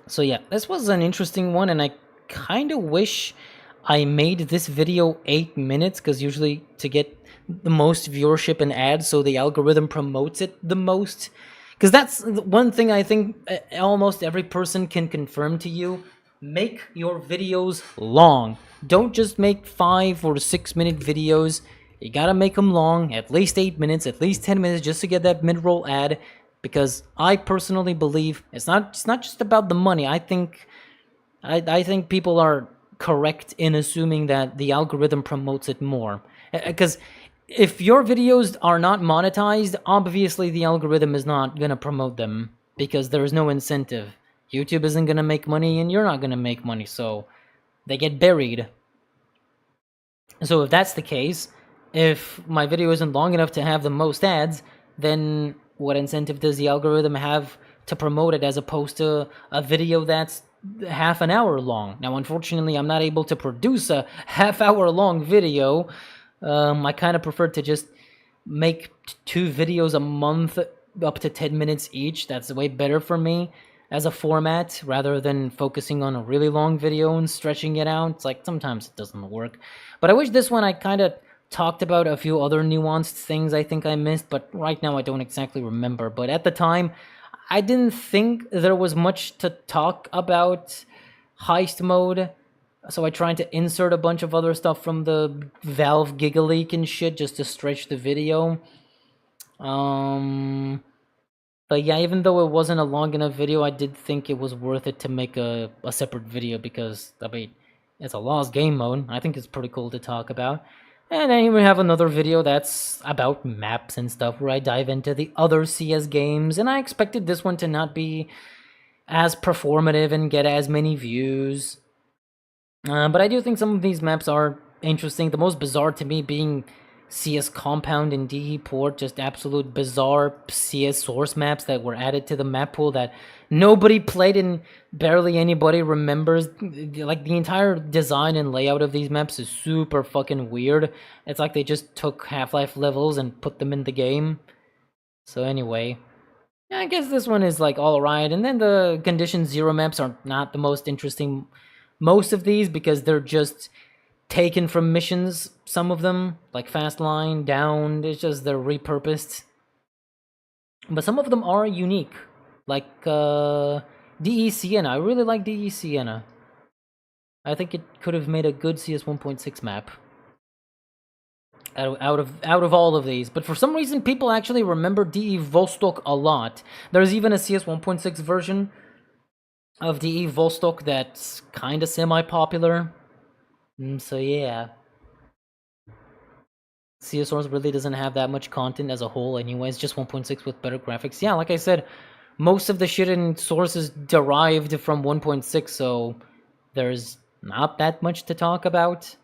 S1: So yeah, this was an interesting one, and I kind of wish I made this video 8 minutes, because usually to get the most viewership and ads, so the algorithm promotes it the most. Because that's one thing I think almost every person can confirm to you. Make your videos long. Don't just make 5 or 6 minute videos. You gotta make them long, at least 8 minutes, at least 10 minutes, just to get that mid-roll ad. Because I personally believe it's not just about the money. I think people are correct in assuming that the algorithm promotes it more. Because if your videos are not monetized, obviously the algorithm is not going to promote them, because there is no incentive. YouTube isn't going to make money and you're not going to make money, so they get buried. So if that's the case, if my video isn't long enough to have the most ads, then what incentive does the algorithm have to promote it as opposed to a video that's half an hour long? Now, unfortunately, I'm not able to produce a half-hour-long video. I kind of prefer to just make 2 videos a month, up to 10 minutes each. That's way better for me as a format, rather than focusing on a really long video and stretching it out. It's like, sometimes it doesn't work. But I wish this one I kind of talked about a few other nuanced things I think I missed, but right now I don't exactly remember. But at the time, I didn't think there was much to talk about heist mode, so I tried to insert a bunch of other stuff from the Valve Giga Leak and shit just to stretch the video. But yeah, even though it wasn't a long enough video, I did think it was worth it to make a separate video because, I mean, it's a lost game mode. I think it's pretty cool to talk about. And then we have another video that's about maps and stuff where I dive into the other CS games, and I expected this one to not be as performative and get as many views. But I do think some of these maps are interesting. The most bizarre to me being CS Compound and DE Port, just absolute bizarre CS source maps that were added to the map pool that nobody played and barely anybody remembers. Like, the entire design and layout of these maps is super fucking weird. It's like they just took Half-Life levels and put them in the game. So anyway, yeah, I guess this one is like alright. And then the Condition Zero maps are not the most interesting, most of these, because they're just taken from missions, some of them, like Fast Line, Down, it's just they're repurposed. But some of them are unique, like DE Sienna. I really like DE Sienna. I think it could have made a good CS 1.6 map out of all of these. But for some reason, people actually remember DE Vostok a lot. There's even a CS 1.6 version of DE Vostok that's kind of semi-popular. So yeah, CS Source really doesn't have that much content as a whole anyways, just 1.6 with better graphics. Yeah, like I said, most of the shit in Source is derived from 1.6, so there's not that much to talk about.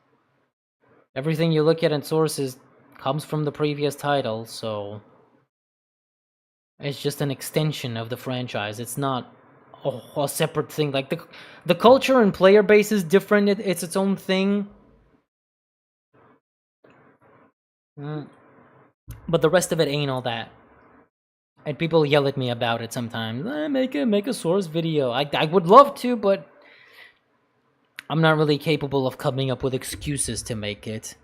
S1: Everything you look at in Source comes from the previous title, so it's just an extension of the franchise. It's not a separate thing. Like, the culture and player base is different. It's its own thing. But the rest of it ain't all that. And people yell at me about it sometimes. Make a Source video. I would love to, but I'm not really capable of coming up with excuses to make it.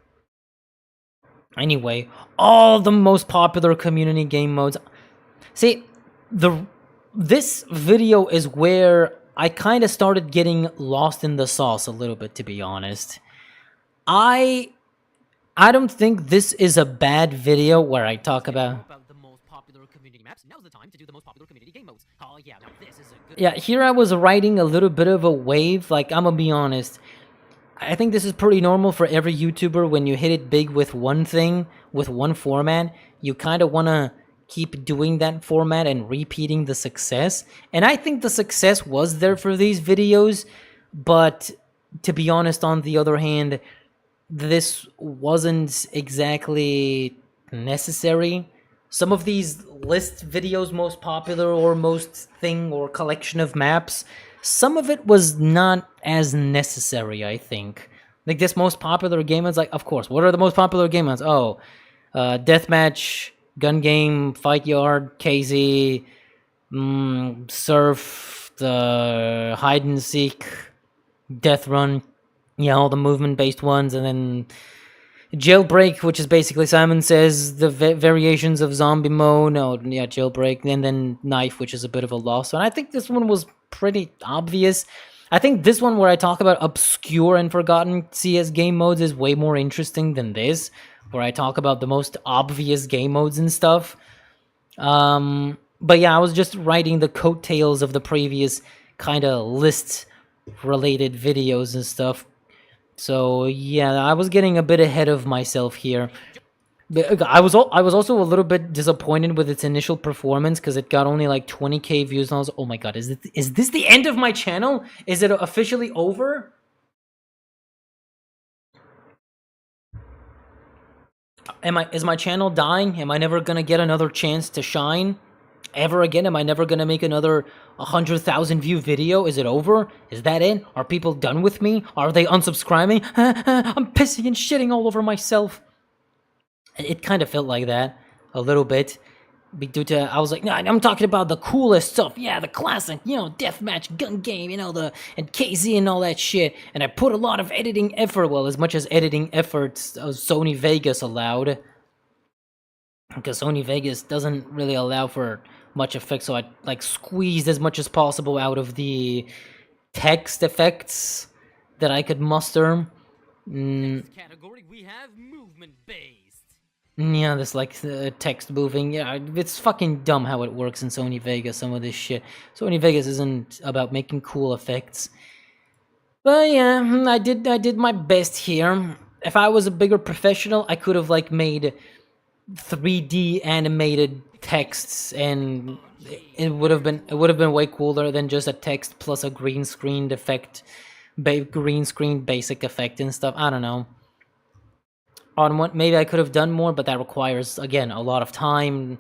S1: Anyway, all the most popular community game modes. See, this video is where I kind of started getting lost in the sauce a little bit, to be honest. I don't think this is a bad video where I talk about
S2: the most popular community maps. Now's the time to do the most popular community game modes. Oh yeah, now this is a good.
S1: Yeah, here I was riding a little bit of a wave. Like, I'm gonna be honest, I think this is pretty normal for every YouTuber. When you hit it big with one thing, with one format, you kind of want to keep doing that format and repeating the success. And I think the success was there for these videos, but to be honest, on the other hand, this wasn't exactly necessary. Some of these list videos, most popular or most thing or collection of maps, some of it was not as necessary, I think. Like, this most popular game modes, like, of course, what are the most popular game modes? Oh, Deathmatch, Gun Game, Fight Yard, KZ, Surf, the Hide and Seek, Death Run, yeah, all the movement-based ones, and then Jailbreak, which is basically, Simon Says, the variations of zombie mode. No, yeah, Jailbreak, and then Knife, which is a bit of a lost one. I think this one was pretty obvious. I think this one, where I talk about obscure and forgotten CS game modes, is way more interesting than this, where I talk about the most obvious game modes and stuff. But yeah, I was just writing the coattails of the previous kind of list-related videos and stuff. So yeah, I was getting a bit ahead of myself here. I was also a little bit disappointed with its initial performance because it got only like 20k views, and I was, oh my god, is this the end of my channel? Is it officially over? Is my channel dying? Am I never gonna get another chance to shine ever again? Am I never gonna make another 100,000 view video? Is it over? Is that it? Are people done with me? Are they unsubscribing? I'm pissing and shitting all over myself. It kind of felt like that a little bit. Due to, I was like, nah, I'm talking about the coolest stuff. Yeah, the classic, deathmatch, gun game, and KZ and all that shit. And I put a lot of editing effort, well, as much as editing efforts Sony Vegas allowed. Because Sony Vegas doesn't really allow for much effect, so I like squeezed as much as possible out of the text effects that I could muster.
S2: Next category, we have movement-based.
S1: Yeah, this like text moving. Yeah, it's fucking dumb how it works in Sony Vegas. Some of this shit. Sony Vegas isn't about making cool effects. But yeah, I did my best here. If I was a bigger professional, I could have like made 3D animated texts, and it would have been way cooler than just a text plus a green screened effect, green screen basic effect and stuff. I don't know. On what maybe I could have done more, but that requires again a lot of time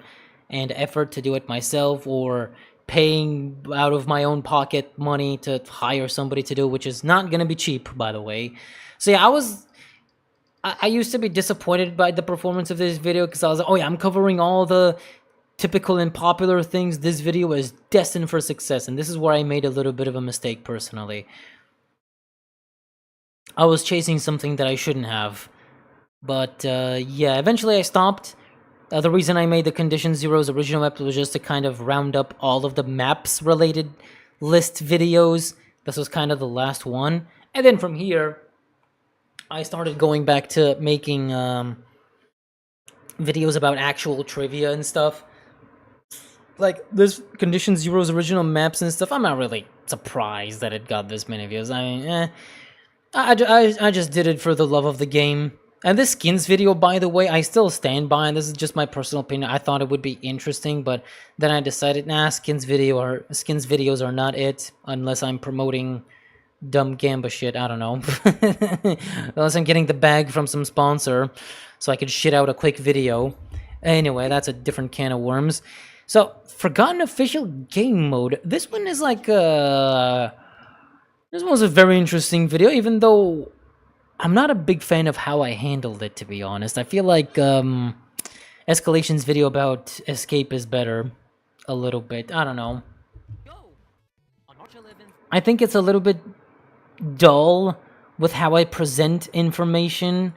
S1: and effort to do it myself, or paying out of my own pocket money to hire somebody to do, which is not gonna be cheap, by the way. So yeah, I used to be disappointed by the performance of this video because I was like, oh yeah, I'm covering all the typical and popular things. This video is destined for success, and this is where I made a little bit of a mistake personally. I was chasing something that I shouldn't have. But yeah, eventually I stopped. The reason I made the Condition Zero's original map was just to kind of round up all of the maps-related list videos. This was kind of the last one. And then from here, I started going back to making videos about actual trivia and stuff. Like, this Condition Zero's original maps and stuff, I'm not really surprised that it got this many views. I mean, I just did it for the love of the game. And this skins video, by the way, I still stand by, and this is just my personal opinion. I thought it would be interesting, but then I decided, nah, skins videos are not it, unless I'm promoting dumb Gamba shit, I don't know. Unless I'm getting the bag from some sponsor, so I could shit out a quick video. Anyway, that's a different can of worms. So, Forgotten Official Game Mode. This one is like, this one was a very interesting video, even though I'm not a big fan of how I handled it, to be honest. I feel like Escalation's video about Escape is better a little bit. I don't know. I think it's a little bit dull with how I present information.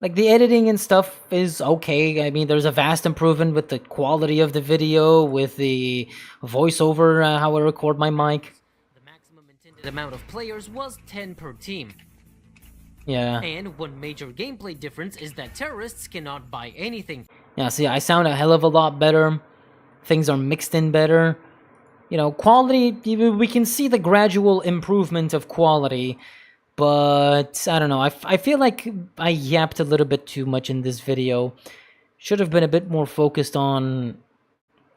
S1: Like, the editing and stuff is okay. I mean, there's a vast improvement with the quality of the video, with the voiceover, how I record my mic.
S2: The maximum intended amount of players was 10 per team.
S1: Yeah.
S2: And one major gameplay difference is that terrorists cannot buy anything.
S1: Yeah, see, I sound a hell of a lot better. Things are mixed in better. You know, quality, we can see the gradual improvement of quality. But, I don't know, I feel like I yapped a little bit too much in this video. Should have been a bit more focused on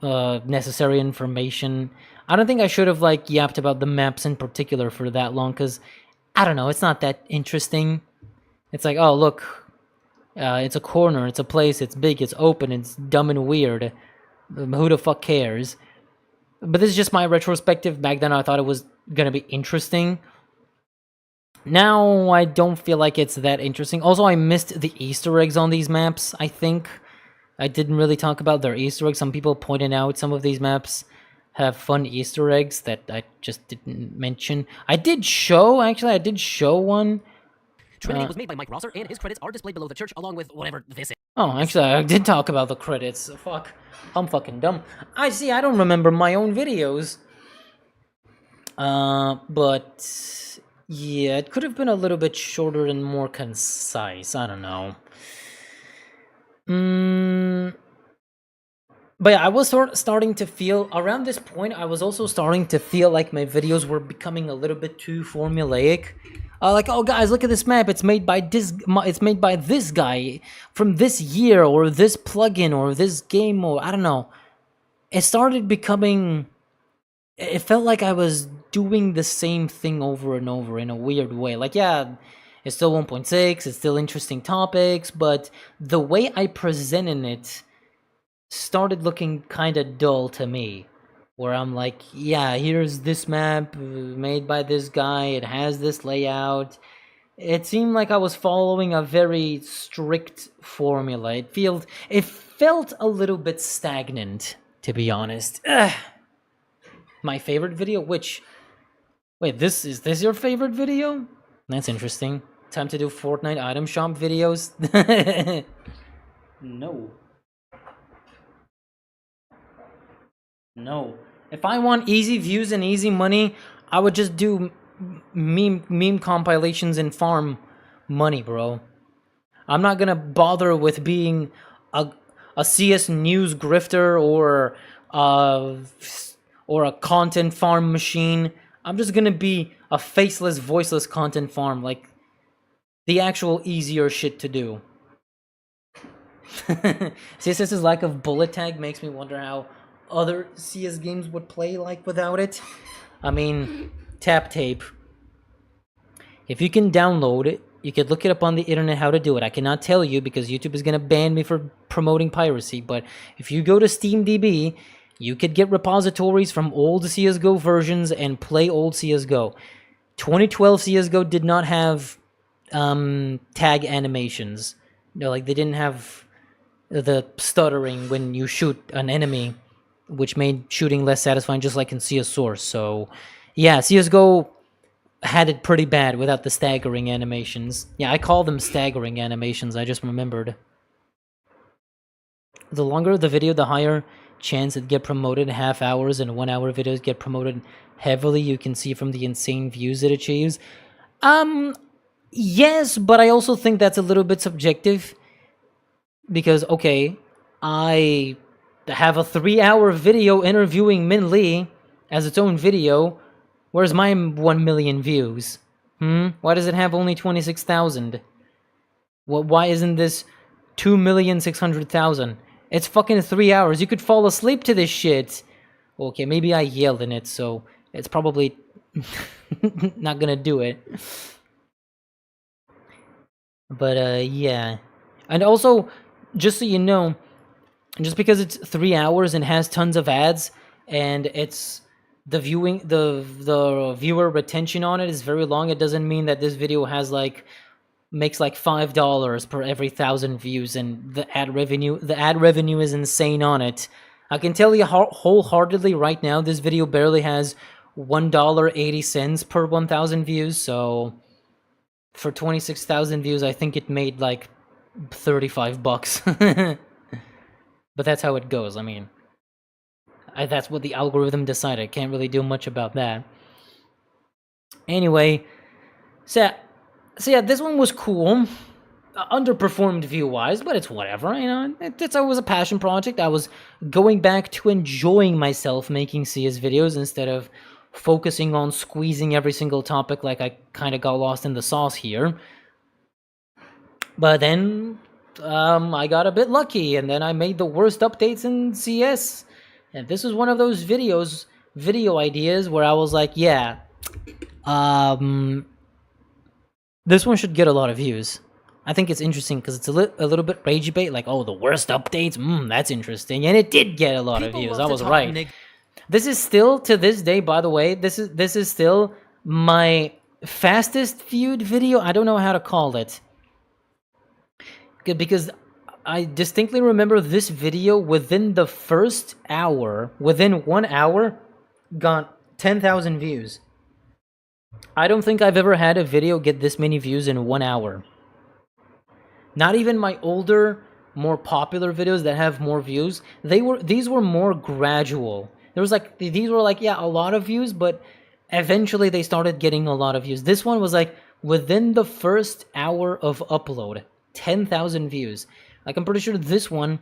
S1: necessary information. I don't think I should have, like, yapped about the maps in particular for that long, because I don't know, it's not that interesting. It's like, oh, look, it's a corner, it's a place, it's big, it's open, it's dumb and weird. Who the fuck cares? But this is just my retrospective. Back then I thought it was gonna be interesting. Now I don't feel like it's that interesting. Also, I missed the Easter eggs on these maps, I think. I didn't really talk about their Easter eggs. Some people pointed out some of these maps have fun Easter eggs that I just didn't mention. I did show one.
S2: Trinity was made by Mike Rosser, and his credits are displayed below the church, along with whatever this is.
S1: Oh, actually, I did talk about the credits. Fuck. I'm fucking dumb. I don't remember my own videos. But yeah, it could have been a little bit shorter and more concise. I don't know. But yeah, I was starting to feel, around this point, I was also starting to feel like my videos were becoming a little bit too formulaic. Like, oh guys, look at this map, it's made by this guy from this year, or this plugin, or this game, or I don't know. It started becoming, it felt like I was doing the same thing over and over in a weird way. Like, yeah, it's still 1.6, it's still interesting topics, but the way I presented it started looking kind of dull to me, where I'm like, yeah, here's this map made by this guy, it has this layout. It seemed like I was following a very strict formula. It felt a little bit stagnant, to be honest. My favorite video? Wait, is this your favorite video? That's interesting. Time to do Fortnite item shop videos? No. No. If I want easy views and easy money, I would just do meme compilations and farm money, bro. I'm not gonna bother with being a CS news grifter or a content farm machine. I'm just gonna be a faceless, voiceless content farm, like the actual easier shit to do. CSS's lack of bullet tag makes me wonder how other CS games would play like without it. I mean, tap tape. If you can download it, you could look it up on the internet how to do it. I cannot tell you because YouTube is going to ban me for promoting piracy, but if you go to SteamDB, you could get repositories from old CSGO versions and play old CSGO. 2012 CSGO did not have tag animations. No, like they didn't have the stuttering when you shoot an enemy, which made shooting less satisfying, just like in CS Source. So, yeah, CSGO had it pretty bad without the staggering animations. Yeah, I call them staggering animations, I just remembered. The longer the video, the higher chance it get promoted. Half hours and 1 hour videos get promoted heavily. You can see from the insane views it achieves. Yes, but I also think that's a little bit subjective. Because, okay, I have a 3-hour video interviewing Min Lee as its own video. Where's my 1 million views? Why does it have only 26,000? Why isn't this 2,600,000? It's fucking 3 hours. You could fall asleep to this shit. Okay, maybe I yelled in it, so it's probably not gonna do it. But, yeah. And also, just so you know, just because it's 3 hours and has tons of ads, and it's the viewer retention on it is very long, it doesn't mean that this video has makes like $5 per every 1,000 views, and the ad revenue is insane on it. I can tell you wholeheartedly right now, this video barely has $1.80 per 1,000 views, so for 26,000 views, I think it made like $35. But that's how it goes. I mean, that's what the algorithm decided. Can't really do much about that. Anyway, so yeah, this one was cool. Underperformed view-wise, but it's whatever, you know. It's always a passion project. I was going back to enjoying myself making CS videos instead of focusing on squeezing every single topic like I kind of got lost in the sauce here. But then I got a bit lucky, and then I made the worst updates in CS. And this was one of those video ideas where I was like, yeah, this one should get a lot of views. I think it's interesting because it's a little bit rage bait, like, oh, the worst updates, that's interesting. And it did get a lot of views, I was right. This is still, to this day, by the way, this is still my fastest viewed video. I don't know how to call it. Because I distinctly remember this video within the first hour, within 1 hour, got 10,000 views. I don't think I've ever had a video get this many views in 1 hour. Not even my older, more popular videos that have more views. These were more gradual. These were like, yeah, a lot of views, but eventually they started getting a lot of views. This one was like within the first hour of upload, 10,000 views. Like, I'm pretty sure this one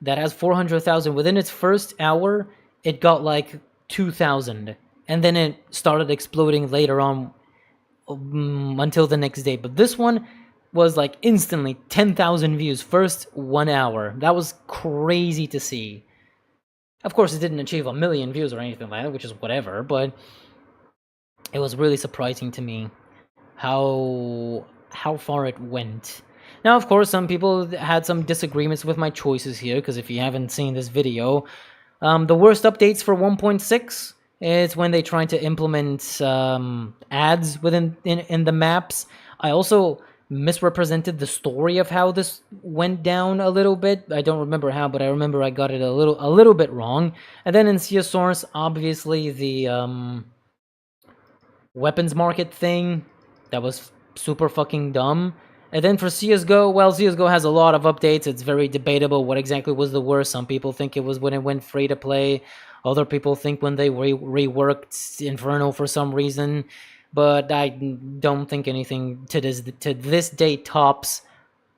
S1: that has 400,000, within its first hour, it got like 2,000. And then it started exploding later on until the next day. But this one was like instantly 10,000 views, first 1 hour. That was crazy to see. Of course, it didn't achieve 1 million views or anything like that, which is whatever, but it was really surprising to me how far it went. Now, of course, some people had some disagreements with my choices here, because if you haven't seen this video, the worst updates for 1.6 is when they try to implement ads in the maps. I also misrepresented the story of how this went down a little bit. I don't remember how, but I remember I got it a little bit wrong. And then in CS Source, obviously the weapons market thing, that was super fucking dumb. And then for CSGO, well, CSGO has a lot of updates. It's very debatable what exactly was the worst. Some people think it was when it went free to play. other people think when they reworked Inferno for some reason, but I don't think anything to this day tops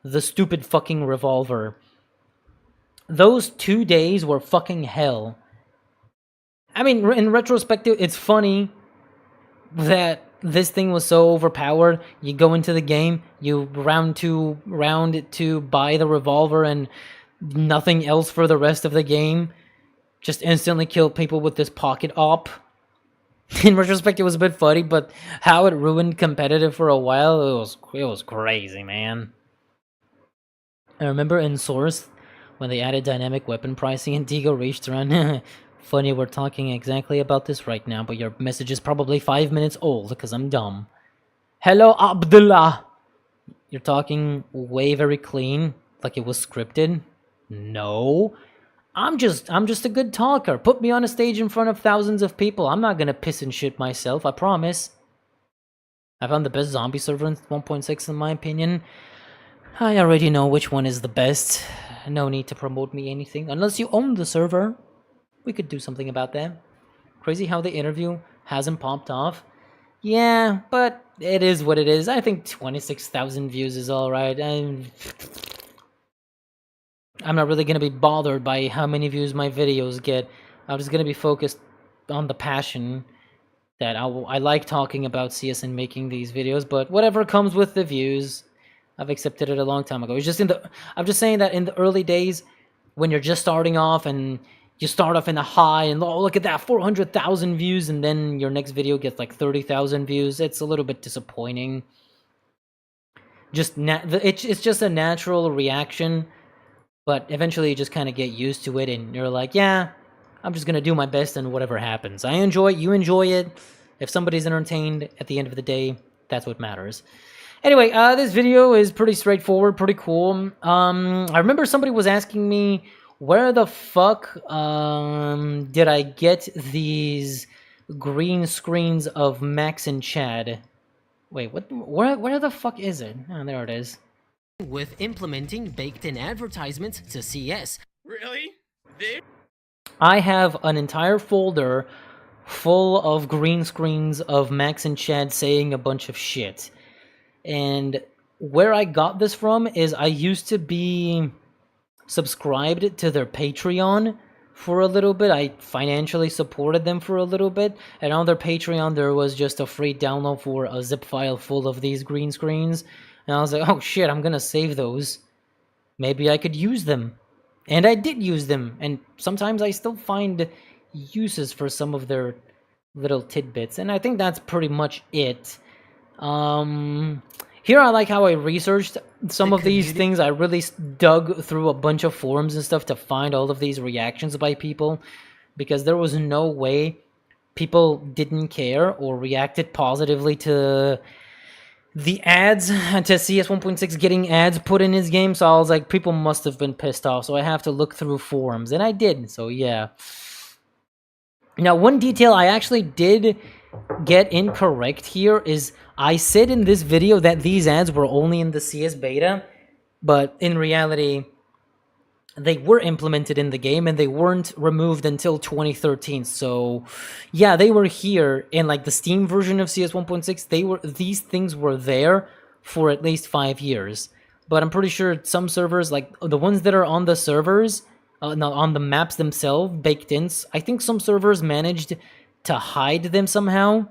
S1: the stupid fucking revolver. Those 2 days were fucking hell. I mean, in retrospective, it's funny that this thing was so overpowered. You go into the game, you round to buy the revolver and nothing else for the rest of the game. Just instantly kill people with this pocket op. In retrospect, it was a bit funny, but how it ruined competitive for a while, it was crazy, man. I remember in Source, when they added dynamic weapon pricing and Digo reached around... Funny, we're talking exactly about this right now, but your message is probably 5 minutes old, because I'm dumb. Hello, Abdullah! You're talking way very clean, like it was scripted? No. I'm just a good talker. Put me on a stage in front of thousands of people. I'm not gonna piss and shit myself, I promise. I found the best zombie server in 1.6 in my opinion. I already know which one is the best. No need to promote me anything, unless you own the server. We could do something about that. Crazy how the interview hasn't popped off. Yeah, but it is what it is. I think 26,000 views is alright. I'm not really going to be bothered by how many views my videos get. I'm just going to be focused on the passion that I like talking about CS and making these videos, but whatever comes with the views, I've accepted it a long time ago. It's just I'm just saying that in the early days, when you're just starting off and you start off in a high and oh, look at that, 400,000 views, and then your next video gets like 30,000 views. It's a little bit disappointing. It's just a natural reaction, but eventually you just kind of get used to it, and you're like, yeah, I'm just gonna do my best, and whatever happens, I enjoy it. You enjoy it. If somebody's entertained, at the end of the day, that's what matters. Anyway, this video is pretty straightforward, pretty cool. I remember somebody was asking me, where the fuck did I get these green screens of Max and Chad? Wait, what? Where the fuck is it? Oh, there it is.
S2: With implementing baked-in advertisements to CS.
S4: Really?
S1: I have an entire folder full of green screens of Max and Chad saying a bunch of shit. And where I got this from is I used to be subscribed to their Patreon for a little bit. I financially supported them for a little bit, and on their Patreon there was just a free download for a zip file full of these green screens, and I was like, oh shit, I'm gonna save those. Maybe I could use them. And I did use them, and sometimes I still find uses for some of their little tidbits, and I think that's pretty much it. Here I like how I researched some of these things. I really dug through a bunch of forums and stuff to find all of these reactions by people, because there was no way people didn't care or reacted positively to the ads, to CS 1.6 getting ads put in his game. So I was like, people must have been pissed off, so I have to look through forums, and I did, so yeah. Now, one detail I actually did get incorrect here is I said in this video that these ads were only in the CS beta, but in reality, they were implemented in the game and they weren't removed until 2013. So yeah, they were here in like the Steam version of CS 1.6. These things were there for at least 5 years. But I'm pretty sure some servers, like the ones that are on the servers, on the maps themselves, baked in, I think some servers managed to hide them somehow.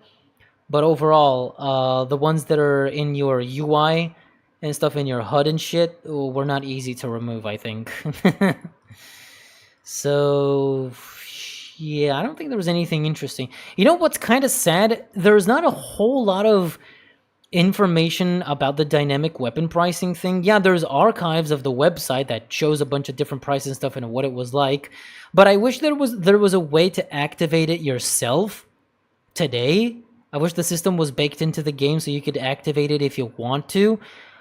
S1: But overall, the ones that are in your UI and stuff in your HUD and shit were not easy to remove, I think. So, yeah, I don't think there was anything interesting. You know what's kind of sad? There's not a whole lot of information about the dynamic weapon pricing thing. Yeah, there's archives of the website that shows a bunch of different prices and stuff and what it was like. But I wish there was a way to activate it yourself today. I wish the system was baked into the game so you could activate it if you want to.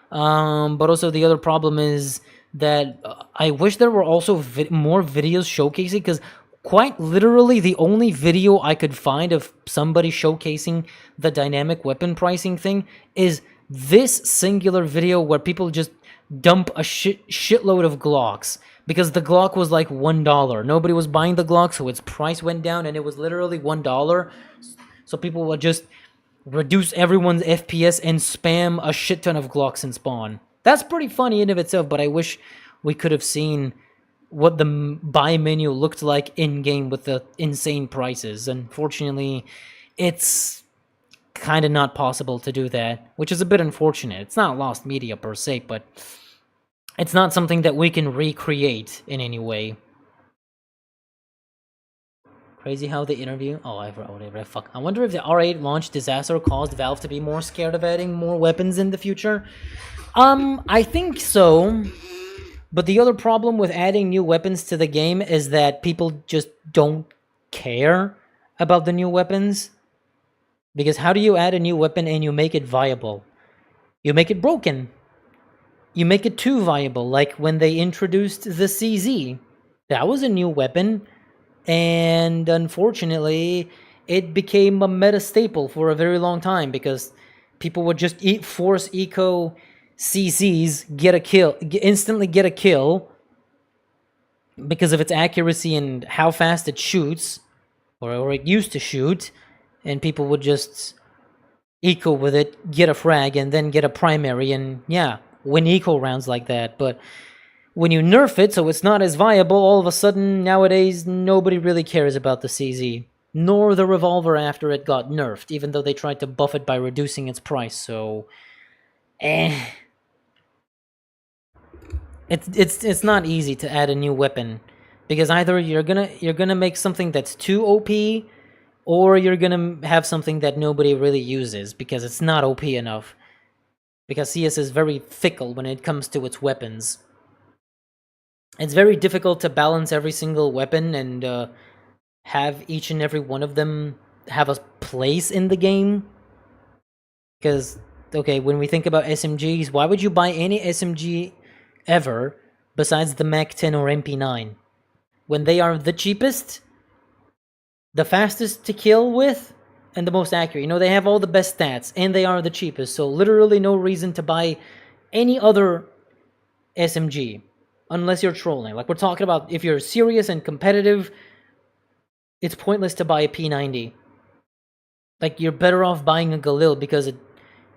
S1: But also the other problem is that I wish there were also more videos showcasing, because quite literally the only video I could find of somebody showcasing the dynamic weapon pricing thing is this singular video where people just dump a shitload of Glocks because the Glock was like $1. Nobody was buying the Glock, so its price went down, and it was literally $1. So people would just reduce everyone's FPS and spam a shit ton of Glocks in spawn. That's pretty funny in of itself, but I wish we could have seen what the buy menu looked like in-game with the insane prices. Unfortunately, it's kind of not possible to do that, which is a bit unfortunate. It's not lost media per se, but it's not something that we can recreate in any way. Crazy how the interview... Oh, whatever, fuck. I wonder if the R8 launch disaster caused Valve to be more scared of adding more weapons in the future. I think so. But the other problem with adding new weapons to the game is that people just don't care about the new weapons. Because how do you add a new weapon and you make it viable? You make it broken. You make it too viable, like when they introduced the CZ. That was a new weapon, and unfortunately, it became a meta staple for a very long time because people would just force eco CZs, instantly get a kill because of its accuracy and how fast it shoots, or it used to shoot, and people would just eco with it, get a frag, and then get a primary, and yeah, win eco rounds like that. But when you nerf it so it's not as viable, all of a sudden, nowadays, nobody really cares about the CZ, nor the revolver after it got nerfed, even though they tried to buff it by reducing its price, so... It's not easy to add a new weapon, because either you're gonna make something that's too OP, or you're gonna have something that nobody really uses because it's not OP enough. Because CS is very fickle when it comes to its weapons. It's very difficult to balance every single weapon and have each and every one of them have a place in the game. Because, okay, when we think about SMGs, why would you buy any SMG ever besides the MAC-10 or MP9? When they are the cheapest, the fastest to kill with, and the most accurate. You know, they have all the best stats, and they are the cheapest, so literally no reason to buy any other SMG, unless you're trolling. Like, we're talking about, if you're serious and competitive, it's pointless to buy a P90. Like, you're better off buying a Galil because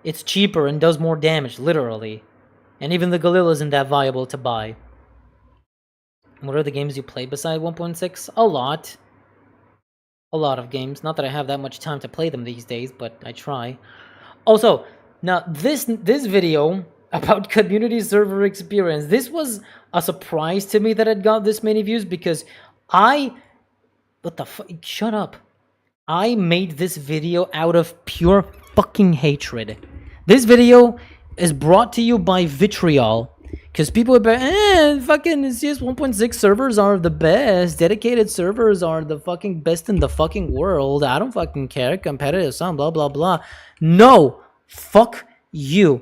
S1: it's cheaper and does more damage, literally. And even the Galil isn't that viable to buy. What are the games you play beside 1.6? A lot. A lot of games. Not that I have that much time to play them these days, but I try. Also, now this video about community server experience, this was a surprise to me that it got this many views because what the fuck? Shut up. I made this video out of pure fucking hatred. This video is brought to you by Vitriol. Because people would be, fucking CS 1.6 servers are the best. Dedicated servers are the fucking best in the fucking world. I don't fucking care. Competitive, some blah, blah, blah. No. Fuck you.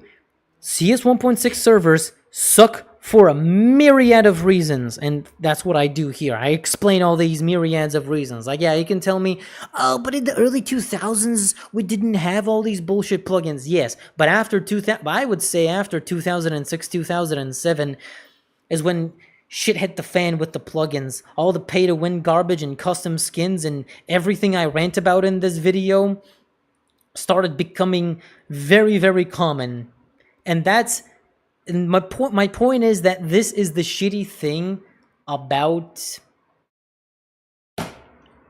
S1: CS 1.6 servers suck for a myriad of reasons, and that's what I do here. I explain all these myriads of reasons. Like, yeah, you can tell me, oh, but in the early 2000s, we didn't have all these bullshit plugins. Yes, but I would say after 2006, 2007 is when shit hit the fan with the plugins. All the pay-to-win garbage and custom skins and everything I rant about in this video started becoming very, very common. And my point is that this is the shitty thing about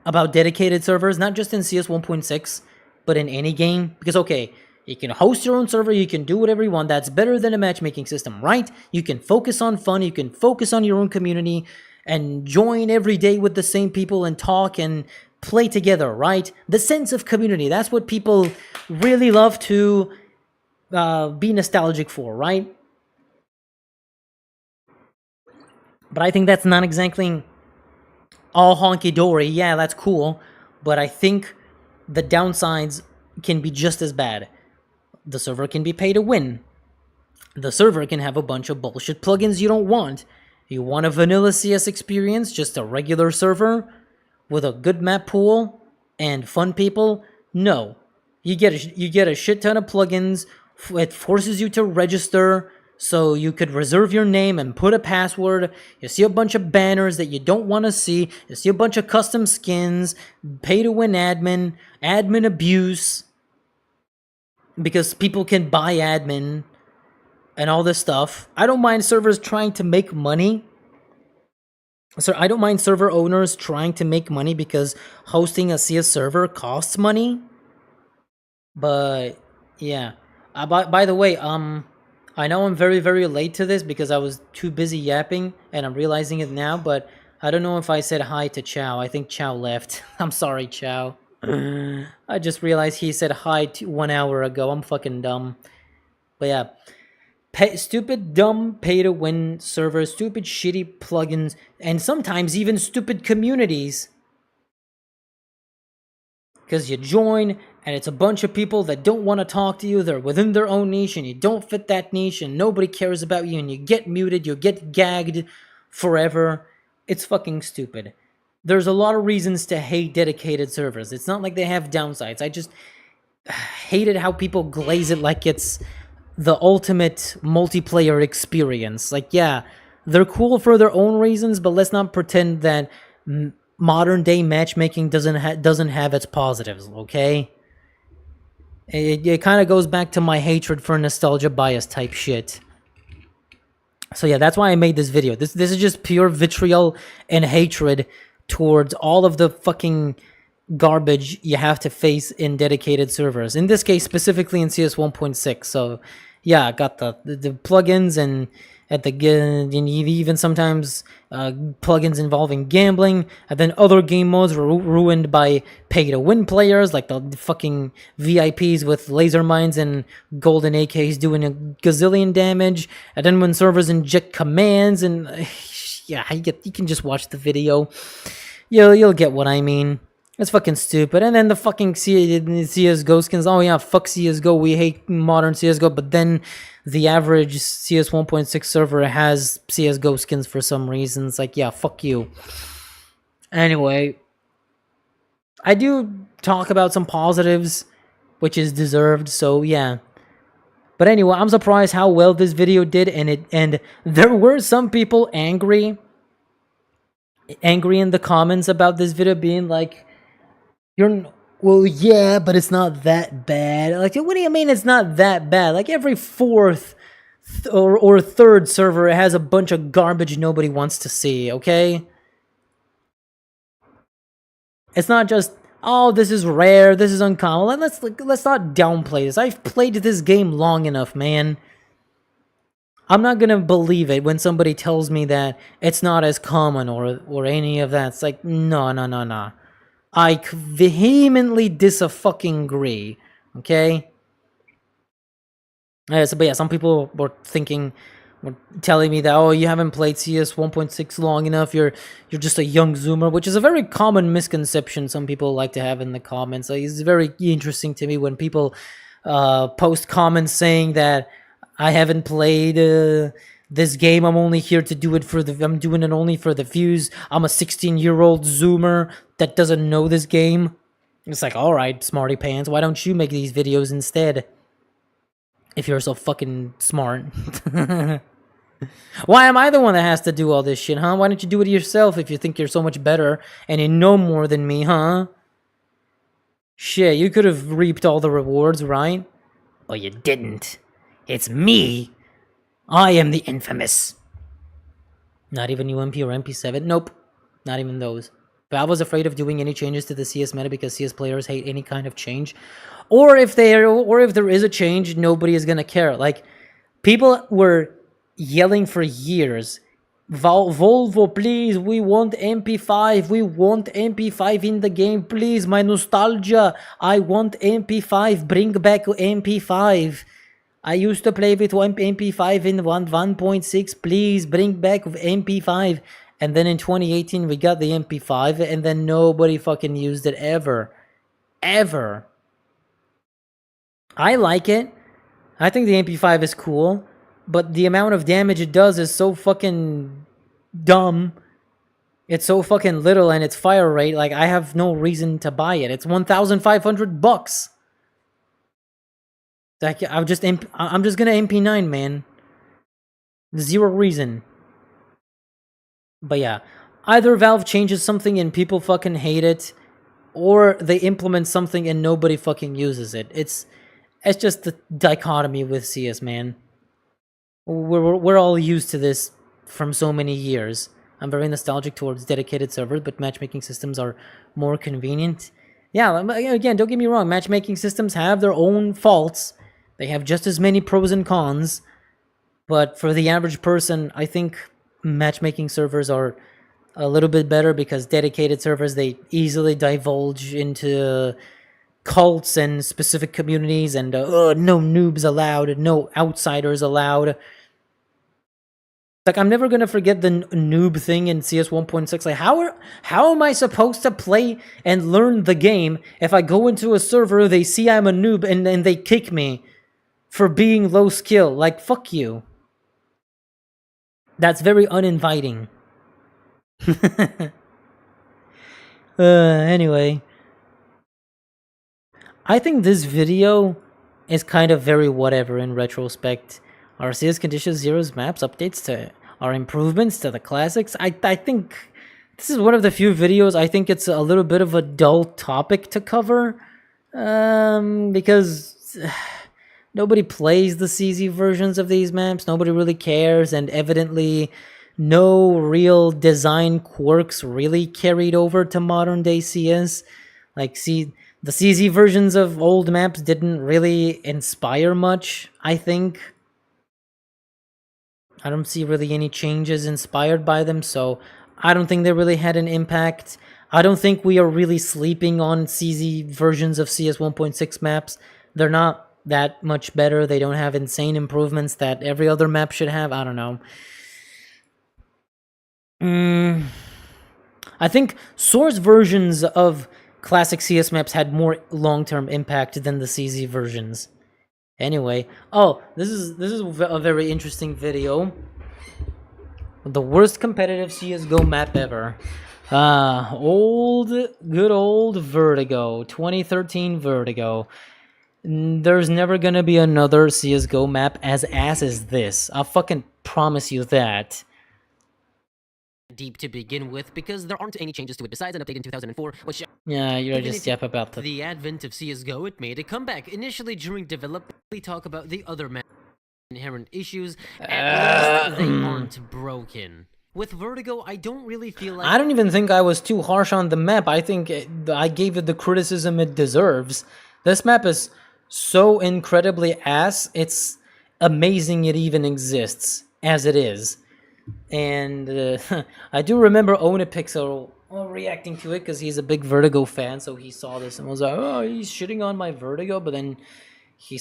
S1: dedicated servers, not just in CS 1.6, but in any game. Because, okay, you can host your own server, you can do whatever you want. That's better than a matchmaking system, right? You can focus on fun, you can focus on your own community, and join every day with the same people and talk and play together, right? The sense of community, that's what people really love to be nostalgic for, right? But I think that's not exactly all honky-dory. Yeah, that's cool. But I think the downsides can be just as bad. The server can be pay to win. The server can have a bunch of bullshit plugins you don't want. You want a vanilla CS experience, just a regular server with a good map pool and fun people? No. You get a shit ton of plugins. It forces you to register So you could reserve your name and put a password. You see a bunch of banners that you don't want to see. You see a bunch of custom skins, pay to win admin, admin abuse, because people can buy admin and all this stuff. I don't mind servers trying to make money. So I don't mind server owners trying to make money because hosting a CS server costs money. But yeah. By the way, I know I'm very, very late to this because I was too busy yapping, and I'm realizing it now, but I don't know if I said hi to Chow. I think Chow left. I'm sorry, Chow. I just realized he said hi 1 hour ago. I'm fucking dumb. But yeah. Stupid, dumb, pay-to-win servers, stupid, shitty plugins, and sometimes even stupid communities. Because you join, and it's a bunch of people that don't want to talk to you. They're within their own niche, and you don't fit that niche, and nobody cares about you, and you get muted, you get gagged forever. It's fucking stupid. There's a lot of reasons to hate dedicated servers. It's not like they have downsides. I just hated how people glaze it like it's the ultimate multiplayer experience. Like, yeah, they're cool for their own reasons, but let's not pretend that modern day matchmaking doesn't have its positives, okay? It kind of goes back to my hatred for nostalgia bias type shit. So yeah, that's why I made this video. This is just pure vitriol and hatred towards all of the fucking garbage you have to face in dedicated servers. In this case, specifically in CS 1.6. So yeah, I got the plugins, and even sometimes plugins involving gambling, and then other game modes were ruined by pay-to-win players, like the fucking VIPs with laser mines and golden AKs doing a gazillion damage, and then when servers inject commands, and yeah, you can just watch the video. You'll get what I mean. It's fucking stupid. And then the fucking CSGO skins. Oh yeah, fuck CSGO. We hate modern CSGO. But then the average CS 1.6 server has CSGO skins for some reason. It's like, yeah, fuck you. Anyway, I do talk about some positives, which is deserved. So yeah. But anyway, I'm surprised how well this video did, and there were some people angry in the comments about this video, being like, well, yeah, but it's not that bad. Like, what do you mean it's not that bad? Like, every fourth or third server has a bunch of garbage nobody wants to see, okay? It's not just, oh, this is rare, this is uncommon. Let's not downplay this. I've played this game long enough, man. I'm not gonna believe it when somebody tells me that it's not as common or any of that. It's like, no. I vehemently disagree, okay? But yeah, some people were telling me that, oh, you haven't played CS 1.6 long enough, you're just a young zoomer, which is a very common misconception some people like to have in the comments. Like, it's very interesting to me when people post comments saying that I haven't played this game, I'm only here to do it I'm doing it only for the views. I'm a 16-year-old zoomer that doesn't know this game. It's like, alright, smarty pants, why don't you make these videos instead? If you're so fucking smart. Why am I the one that has to do all this shit, huh? Why don't you do it yourself if you think you're so much better and you know more than me, huh? Shit, you could have reaped all the rewards, right? But you didn't. It's me. I am the infamous. Not even UMP or MP7? Nope. Not even those. Valve was afraid of doing any changes to the CS meta because CS players hate any kind of change. Or if there is a change, nobody is gonna care. Like, people were yelling for years, Volvo, please, we want MP5, we want MP5 in the game, please, my nostalgia, I want MP5, bring back MP5. I used to play with MP5 in 1.6, please bring back MP5. And then in 2018 we got the MP5, and then nobody fucking used it ever. Ever. I like it. I think the MP5 is cool, but the amount of damage it does is so fucking dumb. It's so fucking little, and its fire rate, like, I have no reason to buy it. It's $1,500. Like, I'm just gonna MP9, man. Zero reason. But yeah, either Valve changes something and people fucking hate it, or they implement something and nobody fucking uses it. It's just the dichotomy with CS, man. We're all used to this from so many years. I'm very nostalgic towards dedicated servers, but matchmaking systems are more convenient. Yeah, again, don't get me wrong, matchmaking systems have their own faults. They have just as many pros and cons, but for the average person, I think matchmaking servers are a little bit better because dedicated servers, they easily divulge into cults and specific communities and no noobs allowed, no outsiders allowed. Like, I'm never gonna forget the noob thing in CS 1.6. Like, how am I supposed to play and learn the game if I go into a server, they see I'm a noob, and they kick me for being low skill? Like, fuck you. That's very uninviting. Anyway. I think this video is kind of very whatever in retrospect. Our CS Conditions Zero's maps updates to our improvements to the classics. I think this is one of the few videos I think it's a little bit of a dull topic to cover. Because nobody plays the CZ versions of these maps. Nobody really cares, and evidently no real design quirks really carried over to modern day CS. Like, see, the CZ versions of old maps didn't really inspire much, I think. I don't see really any changes inspired by them, so I don't think they really had an impact. I don't think we are really sleeping on CZ versions of CS 1.6 maps. They're not that much better. They don't have insane improvements that every other map should have. I don't know. I think source versions of classic CS maps had more long-term impact than the CZ versions. Anyway, oh, this is a very interesting video. The worst competitive CS:GO map ever. Good old Vertigo, 2013 Vertigo. There's never gonna be another CS:GO map as ass as this. I'll fucking promise you that.
S2: Deep to begin with, because there aren't any changes to it besides an update in 2004, which...
S1: Yeah, you're just yap about
S2: the advent of CSGO, it made a comeback. Initially during development, we talk about the other inherent issues, at least they aren't broken. With Vertigo, I don't really feel like...
S1: I don't even think I was too harsh on the map. I think I gave it the criticism it deserves. This map is so incredibly ass, it's amazing it even exists, as it is. And I do remember Onapixel reacting to it because he's a big Vertigo fan, so he saw this and was like, oh, he's shitting on my Vertigo, but then he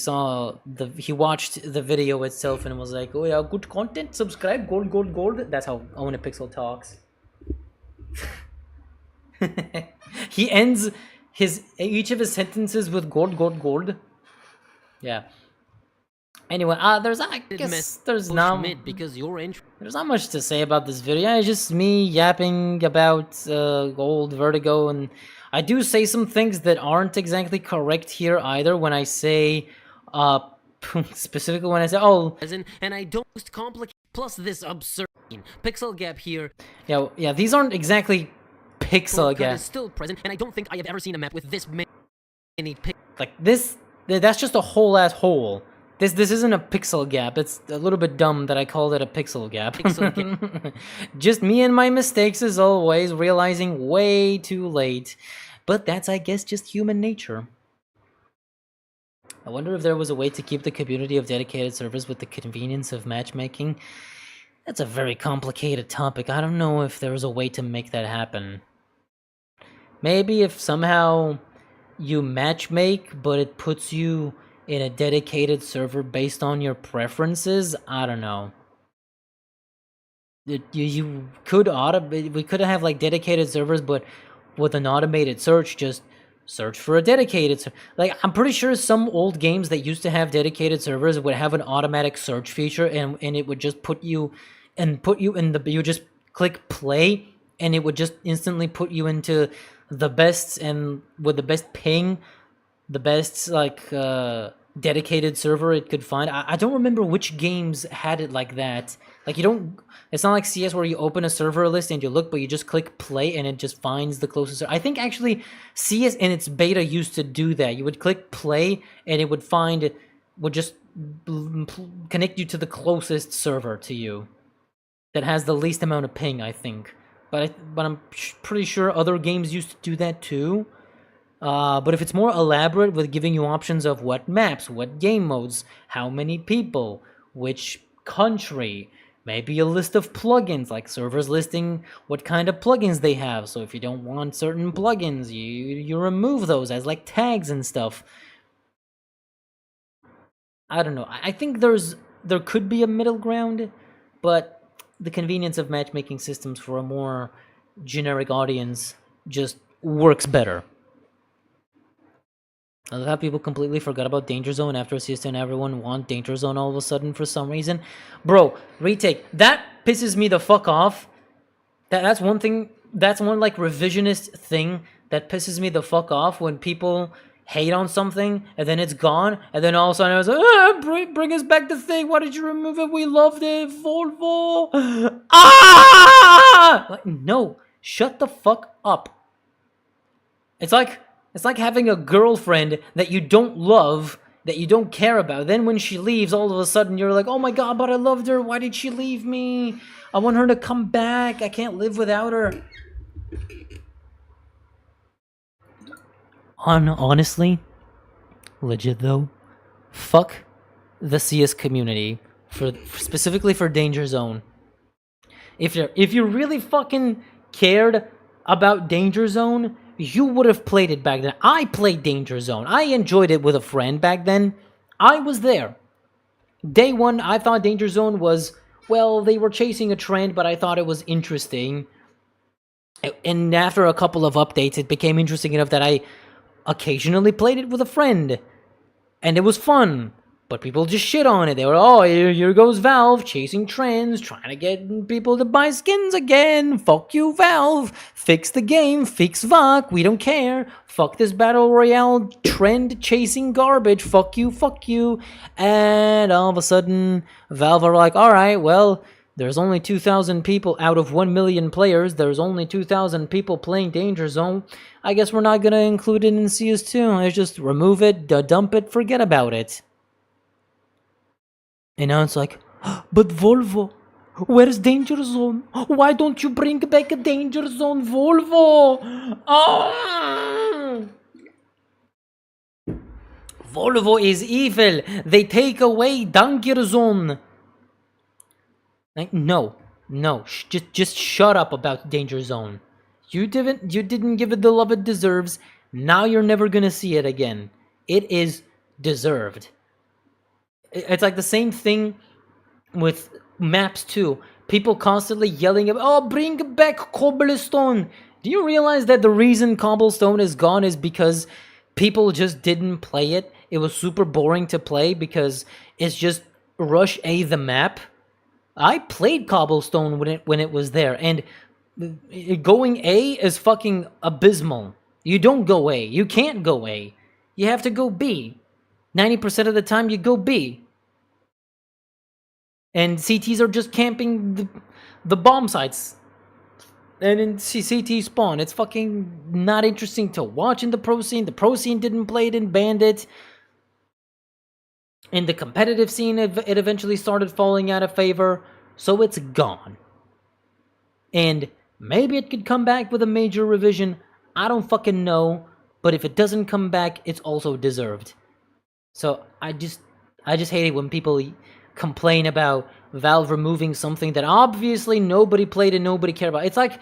S1: watched the video itself and was like, oh yeah, good content, subscribe, gold, gold, gold. That's how Onapixel talks. He ends each of his sentences with gold, gold, gold. Yeah. Anyway, there's not much to say about this video. It's just me yapping about old Vertigo, and I do say some things that aren't exactly correct here either when I say, specifically when I say, oh...
S2: And I don't complicate, plus this absurd pixel gap here.
S1: Yeah, these aren't exactly pixel gap.
S2: Is still present, and I don't think I have ever seen a map with this many pixels.
S1: Like, that's just a whole-ass hole. This isn't a pixel gap. It's a little bit dumb that I called it a pixel gap. Just me and my mistakes as always, realizing way too late. But that's, I guess, just human nature. I wonder if there was a way to keep the community of dedicated servers with the convenience of matchmaking. That's a very complicated topic. I don't know if there was a way to make that happen. Maybe if somehow you matchmake, but it puts you in a dedicated server based on your preferences. I don't know. You could we could have like dedicated servers, but with an automated search, just search for a dedicated server. Like, I'm pretty sure some old games that used to have dedicated servers would have an automatic search feature, and it would just put you in you just click play, and it would just instantly put you into the best, and with the best ping, the best like dedicated server it could find. I don't remember which games had it like that. Like, you don't... It's not like CS where you open a server list and you look, but you just click play and it just finds the closest... I think, actually, CS in its beta used to do that. You would click play and it would find... would just connect you to the closest server to you that has the least amount of ping, I think. But I'm pretty sure other games used to do that too. But if it's more elaborate with giving you options of what maps, what game modes, how many people, which country, maybe a list of plugins, like servers listing what kind of plugins they have. So if you don't want certain plugins, you remove those as like tags and stuff. I don't know. I think there could be a middle ground, but the convenience of matchmaking systems for a more generic audience just works better. I love how people completely forgot about Danger Zone after CS2 and everyone want Danger Zone all of a sudden for some reason. Bro, retake. That pisses me the fuck off. That's one thing, that's one like revisionist thing that pisses me the fuck off when people hate on something and then it's gone and then all of a sudden I was like, bring us back the thing. Why did you remove it? We loved it. Volvo. Ah! Like, no, shut the fuck up. It's like having a girlfriend that you don't love, that you don't care about. Then when she leaves, all of a sudden you're like, oh my god, but I loved her. Why did she leave me? I want her to come back. I can't live without her. Honestly, legit though, fuck the CS community, specifically for Danger Zone. If you really fucking cared about Danger Zone, you would have played it back then. I played Danger Zone. I enjoyed it with a friend back then. I was there. Day one, I thought Danger Zone was, well, they were chasing a trend, but I thought it was interesting. And after a couple of updates, it became interesting enough that I occasionally played it with a friend. And it was fun. But people just shit on it. They were, oh, here goes Valve, chasing trends, trying to get people to buy skins again. Fuck you, Valve. Fix the game, fix VOC, we don't care. Fuck this Battle Royale trend-chasing garbage. Fuck you, fuck you. And all of a sudden, Valve are like, alright, well, there's only 2,000 people out of 1 million players. There's only 2,000 people playing Danger Zone. I guess we're not going to include it in CS2. Let's just remove it, dump it, forget about it. And now it's like, but Volvo, where's Danger Zone? Why don't you bring back a Danger Zone, Volvo? Oh! Volvo is evil. They take away Danger Zone. Like, no, just shut up about Danger Zone. You didn't give it the love it deserves. Now you're never gonna see it again. It is deserved. It's like the same thing with maps too. People constantly yelling about, oh, bring back Cobblestone. Do you realize that the reason Cobblestone is gone is because people just didn't play it? It was super boring to play because it's just Rush A the map. I played Cobblestone when it was there, and going A is fucking abysmal. You don't go A. You can't go A. You have to go B. 90% of the time, you go B. And CTs are just camping the bomb sites. And in CT spawn, it's fucking not interesting to watch in the pro scene. The pro scene didn't play it and banned it. In the competitive scene, it eventually started falling out of favor. So it's gone. And maybe it could come back with a major revision. I don't fucking know. But if it doesn't come back, it's also deserved. So I just hate it when people complain about Valve removing something that obviously nobody played and nobody cared about. It's like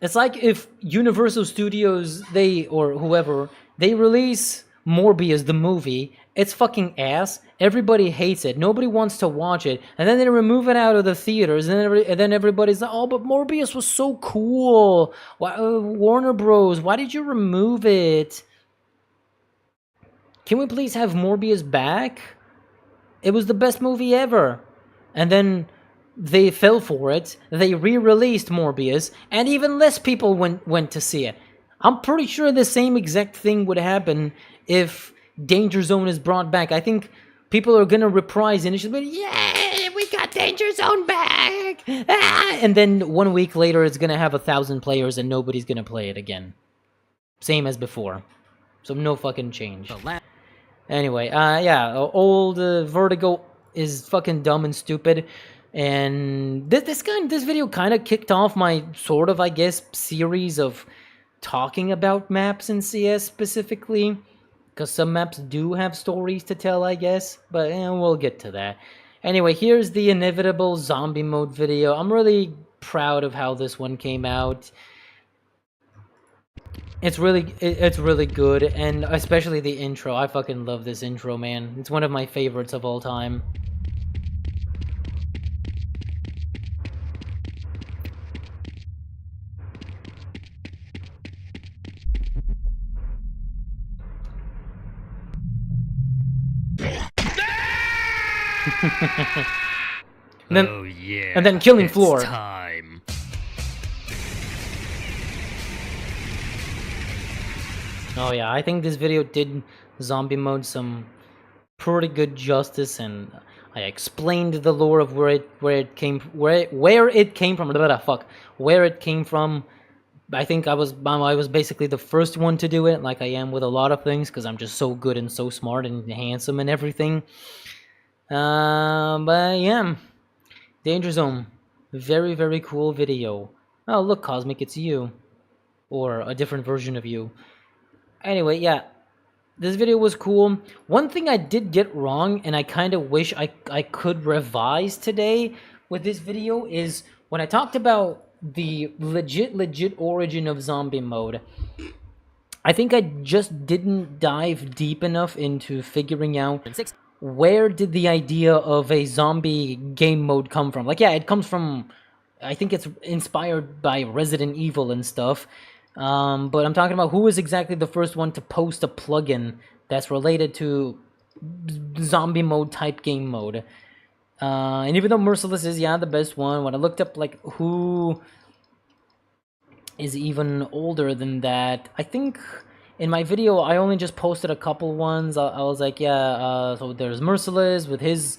S1: if Universal Studios, or whoever, they release Morbius the movie. It's fucking ass. Everybody hates it. Nobody wants to watch it. And then they remove it out of the theaters. And then everybody's like, oh, but Morbius was so cool. Why, Warner Bros., why did you remove it? Can we please have Morbius back? It was the best movie ever. And then they fell for it. They re-released Morbius. And even less people went to see it. I'm pretty sure the same exact thing would happen if Danger Zone is brought back. I think people are gonna reprise initially, but yeah, we Danger Zone back! Ah! And then 1 week later, it's gonna have 1,000 players and nobody's gonna play it again. Same as before. So no fucking change. Anyway, yeah, old Vertigo is fucking dumb and stupid. And this video kind of kicked off my sort of, I guess, series of talking about maps in CS specifically. Because some maps do have stories to tell, I guess. But we'll get to that. Anyway, here's the inevitable zombie mode video. I'm really proud of how this one came out. It's really good, and especially the intro. I fucking love this intro, man. It's one of my favorites of all time.
S2: Oh yeah.
S1: And then killing
S2: it's
S1: floor.
S2: Time.
S1: Oh yeah, I think this video did zombie mode some pretty good justice, and I explained the lore of where it came from. Where it came from. I think I was basically the first one to do it, like I am with a lot of things, because I'm just so good and so smart and handsome and everything. But yeah, Danger Zone, very, very cool video. Oh look, Cosmic, it's you, or a different version of you. Anyway, yeah, this video was cool. One thing I did get wrong, and I kind of wish I could revise today with this video, is when I talked about the legit origin of zombie mode, I think I just didn't dive deep enough into figuring out where did the idea of a zombie game mode come from. Like, yeah, it comes from, I think it's inspired by Resident Evil and stuff. But I'm talking about who was exactly the first one to post a plugin that's related to zombie mode type game mode. And even though Merciless is, yeah, the best one, when I looked up, like, who is even older than that, I think in my video, I only just posted a couple ones. I was like, yeah, so there's Merciless, with his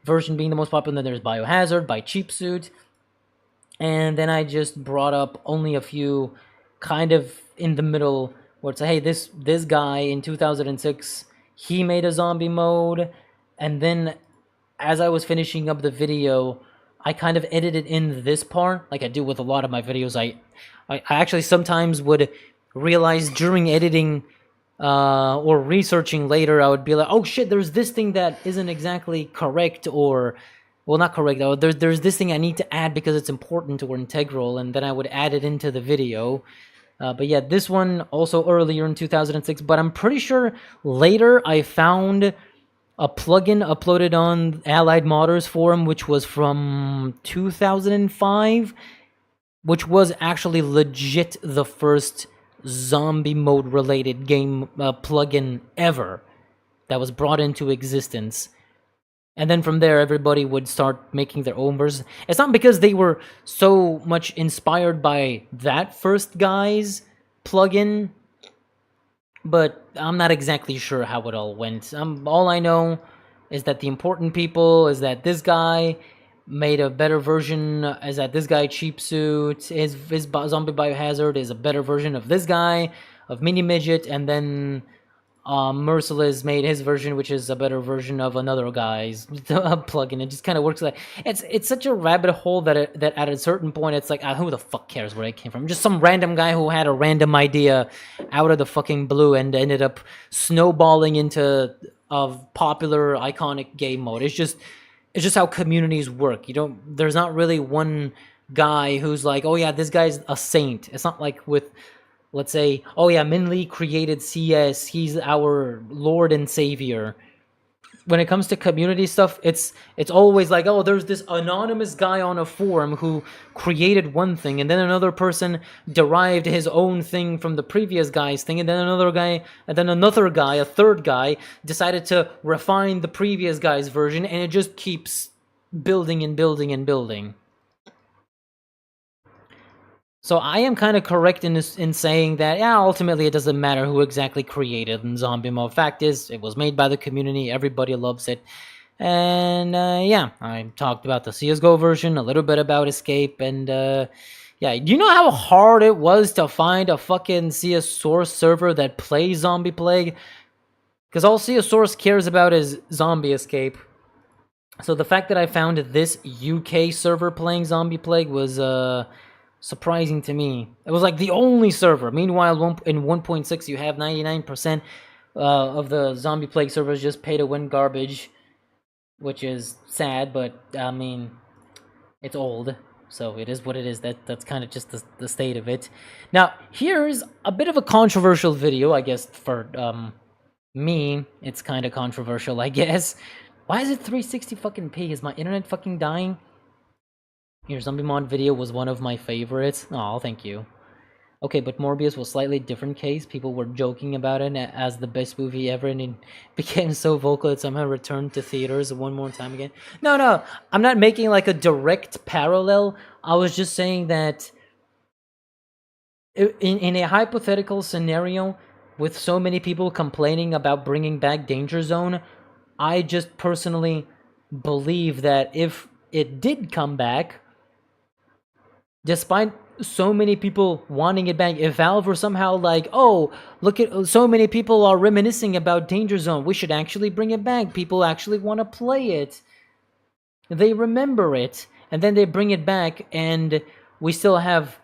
S1: version being the most popular, and then there's Biohazard by Cheap Suit. And then I just brought up only a few kind of in the middle, where it's like, hey, this guy in 2006, he made a zombie mode. And then as I was finishing up the video, I kind of edited in this part, like I do with a lot of my videos. I actually sometimes would realize during editing or researching later, I would be like, oh shit, there's this thing that isn't exactly correct, or, well, not correct, though. There's this thing I need to add because it's important or integral, and then I would add it into the video. But yeah, this one also earlier in 2006, but I'm pretty sure later I found a plugin uploaded on Allied Modders forum, which was from 2005, which was actually legit the first zombie mode related game plugin ever that was brought into existence. And then from there, everybody would start making their own versions. It's not because they were so much inspired by that first guy's plugin, but I'm not exactly sure how it all went. All I know is that the important people is that this guy made a better version, is that this guy Cheap Suit, his Zombie Biohazard is a better version of this guy, of Mini Midget, and then Merciless made his version, which is a better version of another guy's plugin. It just kind of works like it's such a rabbit hole that at a certain point it's like, who the fuck cares where it came from? Just some random guy who had a random idea out of the fucking blue and ended up snowballing into a popular iconic game mode. It's just how communities work. There's not really one guy who's like, oh yeah, this guy's a saint. It's not like with, let's say, oh yeah, Min Lee created CS, he's our Lord and Savior. When it comes to community stuff, it's always like, oh, there's this anonymous guy on a forum who created one thing, and then another person derived his own thing from the previous guy's thing, and then another guy, a third guy, decided to refine the previous guy's version, and it just keeps building and building and building. So I am kind of correct in saying that, yeah, ultimately it doesn't matter who exactly created zombie mode. Fact is, it was made by the community, everybody loves it, And yeah, I talked about the CSGO version, a little bit about Escape, and yeah, do you know how hard it was to find a fucking CS Source server that plays Zombie Plague? Because all CS Source cares about is Zombie Escape. So the fact that I found this UK server playing Zombie Plague was surprising to me. It was like the only server. Meanwhile, in 1.6 you have 99% of the Zombie Plague servers just pay to win garbage, which is sad, but I mean, it's old, so it is what it is. That's kind of just the state of it. Now, here's a bit of a controversial video, I guess, for me. It's kind of controversial, I guess. Why is it 360 fucking p? Is my internet fucking dying? Your Zombie Mod video was one of my favorites. Oh, thank you. Okay, but Morbius was slightly different case. People were joking about it as the best movie ever, and it became so vocal it somehow returned to theaters one more time again. No, I'm not making like a direct parallel. I was just saying that in a hypothetical scenario with so many people complaining about bringing back Danger Zone, I just personally believe that if it did come back, despite so many people wanting it back, if Valve were somehow like, oh, look at so many people are reminiscing about Danger Zone, we should actually bring it back, people actually want to play it, they remember it, and then they bring it back, and we still have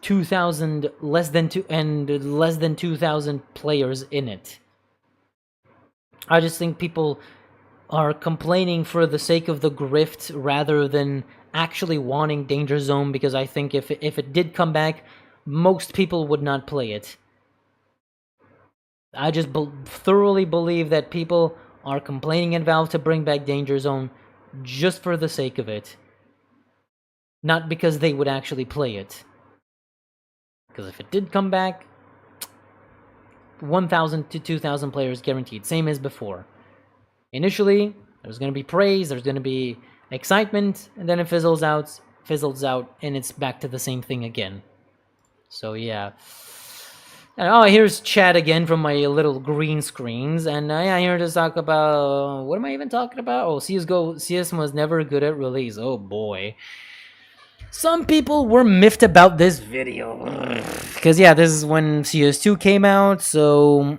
S1: 2,000 less than 2,000 players in it. I just think people are complaining for the sake of the grift rather than actually wanting Danger Zone, because I think if it did come back, most people would not play it. I just thoroughly believe that people are complaining at Valve to bring back Danger Zone just for the sake of it. Not because they would actually play it. Because if it did come back, 1,000 to 2,000 players guaranteed, same as before. Initially, there's going to be praise, there's going to be excitement, and then it fizzles out, and it's back to the same thing again. So yeah. And, oh, here's chat again from my little green screens, and yeah, here to talk about, what am I even talking about? Oh, CS was never good at release. Oh boy. Some people were miffed about this video. Because yeah, this is when CS2 came out, so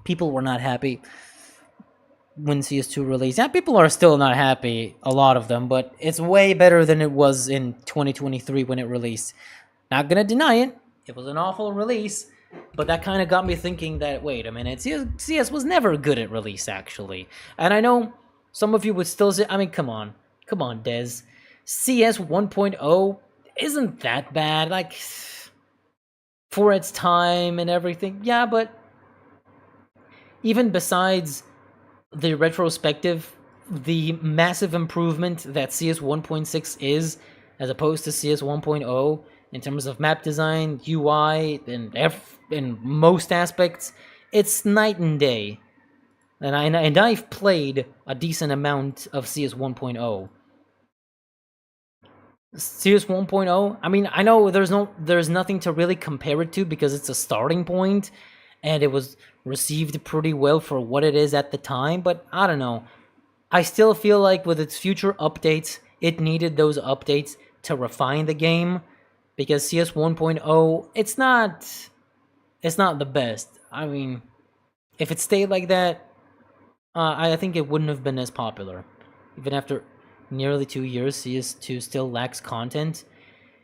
S1: people were not happy when CS2 released. Yeah, people are still not happy, a lot of them, but it's way better than it was in 2023 when it released. Not gonna deny it, it was an awful release, but that kind of got me thinking that, wait a minute, CS was never good at release, actually. And I know some of you would still say, I mean, come on, Dez. CS 1.0 isn't that bad, like, for its time and everything. Yeah, but even besides the retrospective, the massive improvement that CS 1.6 is, as opposed to CS 1.0, in terms of map design, UI, and in most aspects, it's night and day. And I've played a decent amount of CS 1.0. CS 1.0, I mean, I know there's nothing to really compare it to because it's a starting point, and it was received pretty well for what it is at the time, but I don't know. I still feel like with its future updates, it needed those updates to refine the game, because CS 1.0, it's not the best. I mean, if it stayed like that, I think it wouldn't have been as popular. Even after nearly 2 years, CS2 still lacks content.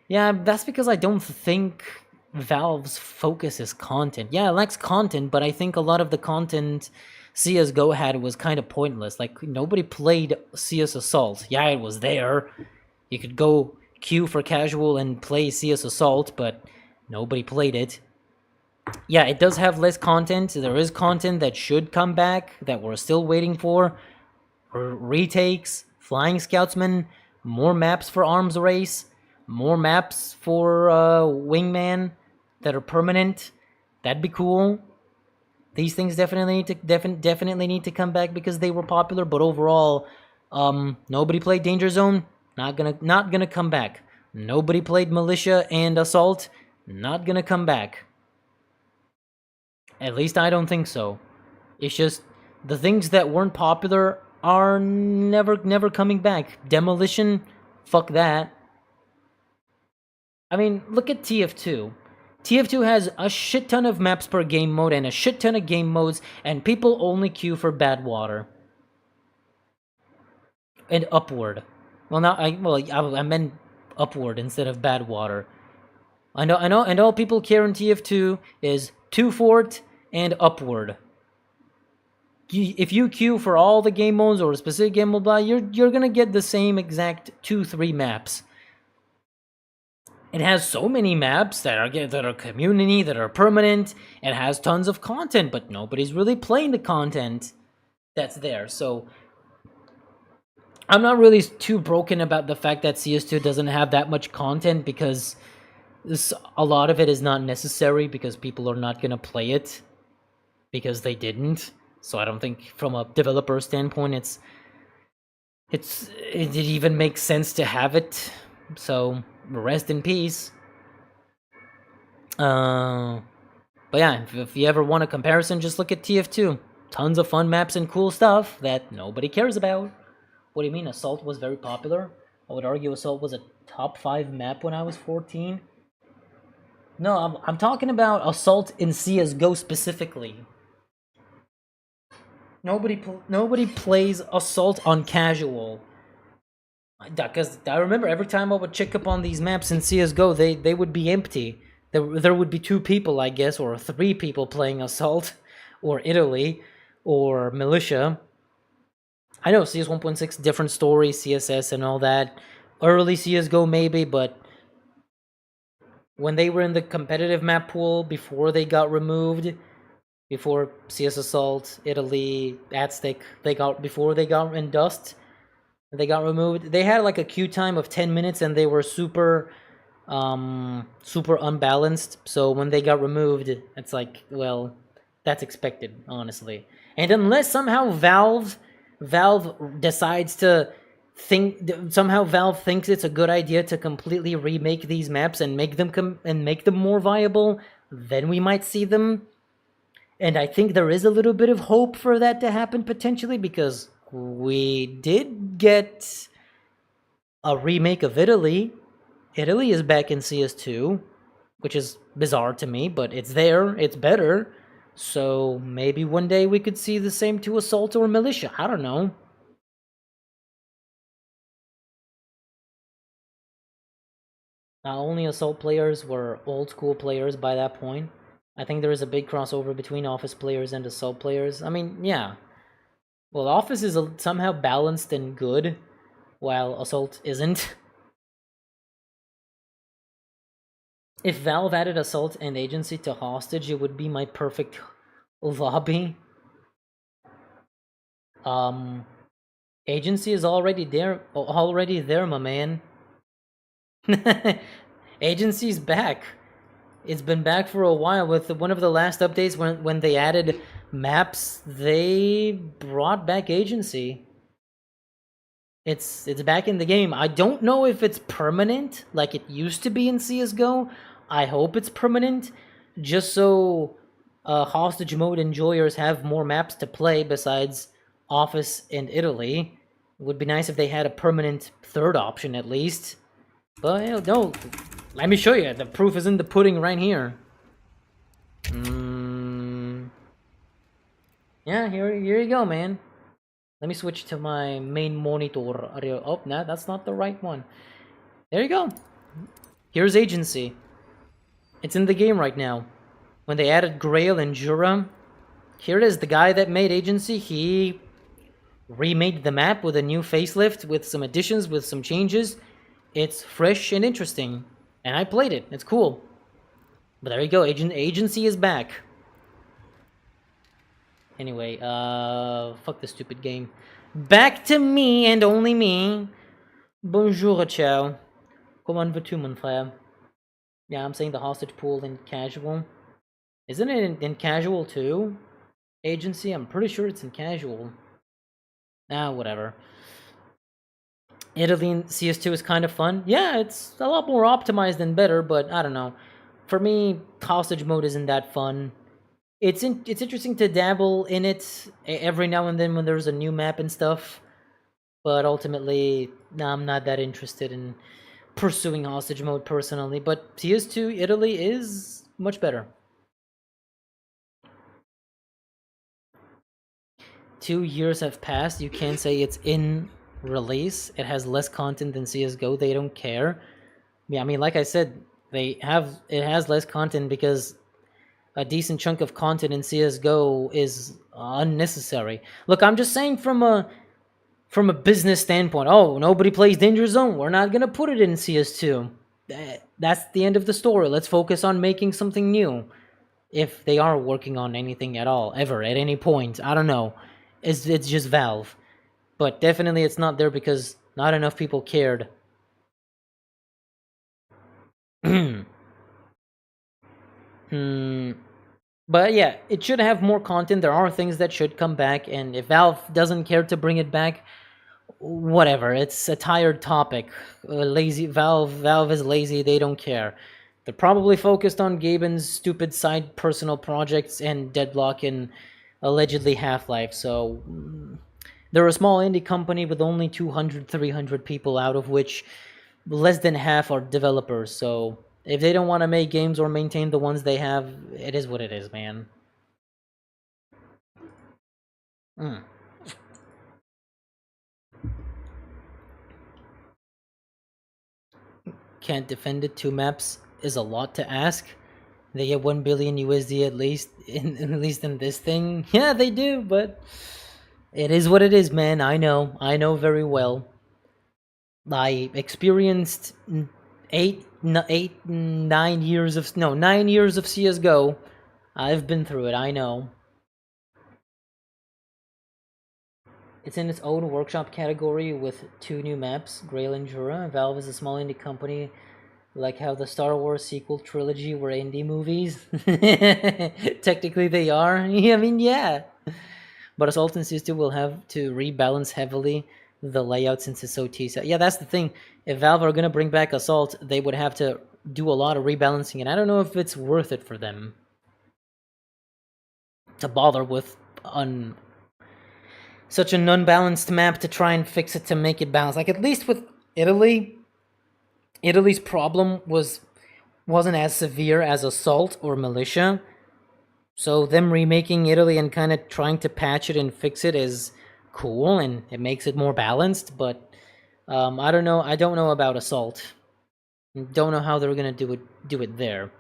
S1: Yeah, that's because I don't think Valve's focus is content. Yeah, it lacks content, but I think a lot of the content CSGO had was kind of pointless. Like, nobody played CS Assault. Yeah, it was there. You could go queue for casual and play CS Assault, but nobody played it. Yeah, it does have less content. There is content that should come back, that we're still waiting for. Retakes, Flying Scoutsman, more maps for Arms Race, more maps for Wingman that are permanent. That'd be cool. These things definitely need to come back because they were popular, but overall, nobody played Danger Zone. Not gonna come back. Nobody played Militia and Assault. Not gonna come back. At least I don't think so. It's just the things that weren't popular are never coming back. Demolition, fuck that. I mean, look at TF2. TF2 has a shit ton of maps per game mode and a shit ton of game modes, and people only queue for Bad Water. And Upward. Well, now I meant Upward instead of Bad Water. I know, and all people care in TF2 is 2 Fort and Upward. If you queue for all the game modes or a specific game mode, you're gonna get the same exact 2-3 maps. It has so many maps that are community, that are permanent. It has tons of content, but nobody's really playing the content that's there. So I'm not really too broken about the fact that CS2 doesn't have that much content, because a lot of it is not necessary, because people are not gonna play it because they didn't. So I don't think from a developer standpoint it even makes sense to have it. So rest in peace. But yeah, if you ever want a comparison, just look at TF2. Tons of fun maps and cool stuff that nobody cares about. What do you mean? Assault was very popular? I would argue Assault was a top 5 map when I was 14. No, I'm talking about Assault in CSGO specifically. Nobody plays Assault on casual. Because I remember every time I would check up on these maps in CSGO, they would be empty. There would be 2 people, I guess, or 3 people playing Assault, or Italy, or Militia. I know CS 1.6, different story, CSS and all that. Early CSGO maybe, but when they were in the competitive map pool before they got removed, before CS Assault, Italy, Aztec, before they got in Dust, they got removed. They had like a queue time of 10 minutes, and they were super unbalanced. So when they got removed, it's like, well, that's expected, honestly. And unless somehow Valve decides to somehow Valve thinks it's a good idea to completely remake these maps and make them more viable, then we might see them. And I think there is a little bit of hope for that to happen potentially, because we did get a remake of Italy. Italy is back in CS2, which is bizarre to me, but it's there, it's better. So maybe one day we could see the same to Assault or Militia. I don't know. Not only Assault players were old school players by that point. I think there is a big crossover between Office players and Assault players. I mean, yeah. Well, Office is somehow balanced and good, while Assault isn't. If Valve added Assault and Agency to Hostage, it would be my perfect lobby. Agency is already there, my man. Agency's back. It's been back for a while. With one of the last updates, when they added maps, they brought back Agency. It's back in the game. I don't know if it's permanent like it used to be in CSGO. I hope it's permanent, just so hostage mode enjoyers have more maps to play besides Office and Italy. It would be nice if they had a permanent third option at least. But no, let me show you. The proof is in the pudding right here. Yeah, here you go, man. Let me switch to my main monitor. Oh, no, that's not the right one. There you go. Here's Agency. It's in the game right now. When they added Grail and Jura, here it is. The guy that made Agency, he remade the map with a new facelift, with some additions, with some changes. It's fresh and interesting. And I played it. It's cool. But there you go. Agency is back. Anyway, fuck this stupid game. Back to me and only me. Bonjour, ciao. Comment vas-tu, mon frère? Yeah, I'm saying the hostage pool in casual. Isn't it in casual too? Agency? I'm pretty sure it's in casual. Whatever. Italy in CS2 is kind of fun. Yeah, it's a lot more optimized and better, but I don't know. For me, hostage mode isn't that fun. it's interesting to dabble in it every now and then when there's a new map and stuff, but ultimately, nah, I'm not that interested in pursuing hostage mode personally. But CS2 Italy is much better. 2 years have passed. You can't say it's in release. It has less content than CS:GO. They don't care. Yeah, I mean, like I said, it has less content because a decent chunk of content in CS:GO is unnecessary. Look, I'm just saying from a business standpoint. Oh, nobody plays Danger Zone. We're not gonna put it in CS2. That's the end of the story. Let's focus on making something new. If they are working on anything at all, ever, at any point, I don't know. It's just Valve. But definitely it's not there because not enough people cared. But yeah, it should have more content. There are things that should come back, and if Valve doesn't care to bring it back, whatever. It's a tired topic. Lazy Valve is lazy. They don't care. They're probably focused on Gaben's stupid side personal projects and Deadlock and allegedly Half-Life. So they're a small indie company with only 200, 300 people, out of which less than half are developers. So if they don't want to make games or maintain the ones they have, it is what it is, man. Can't defend it. 2 maps is a lot to ask. They get 1 billion USD at least in this thing. Yeah, they do, but it is what it is, man. I know very well. I experienced 9 years of CS:GO. I've been through it. I know. It's in its own workshop category with 2 new maps, Grail and Jura. Valve is a small indie company, like how the Star Wars sequel trilogy were indie movies. Technically they are. I mean, yeah. But Assault and CS2 will have to rebalance heavily the layout since it's so T-set. Yeah, that's the thing. If Valve are going to bring back Assault, they would have to do a lot of rebalancing, and I don't know if it's worth it for them to bother with such an unbalanced map to try and fix it to make it balanced. Like, at least with Italy's problem wasn't as severe as Assault or Militia. So them remaking Italy and kind of trying to patch it and fix it is cool, and it makes it more balanced, but I don't know. I don't know about Assault. Don't know how they're gonna do it there.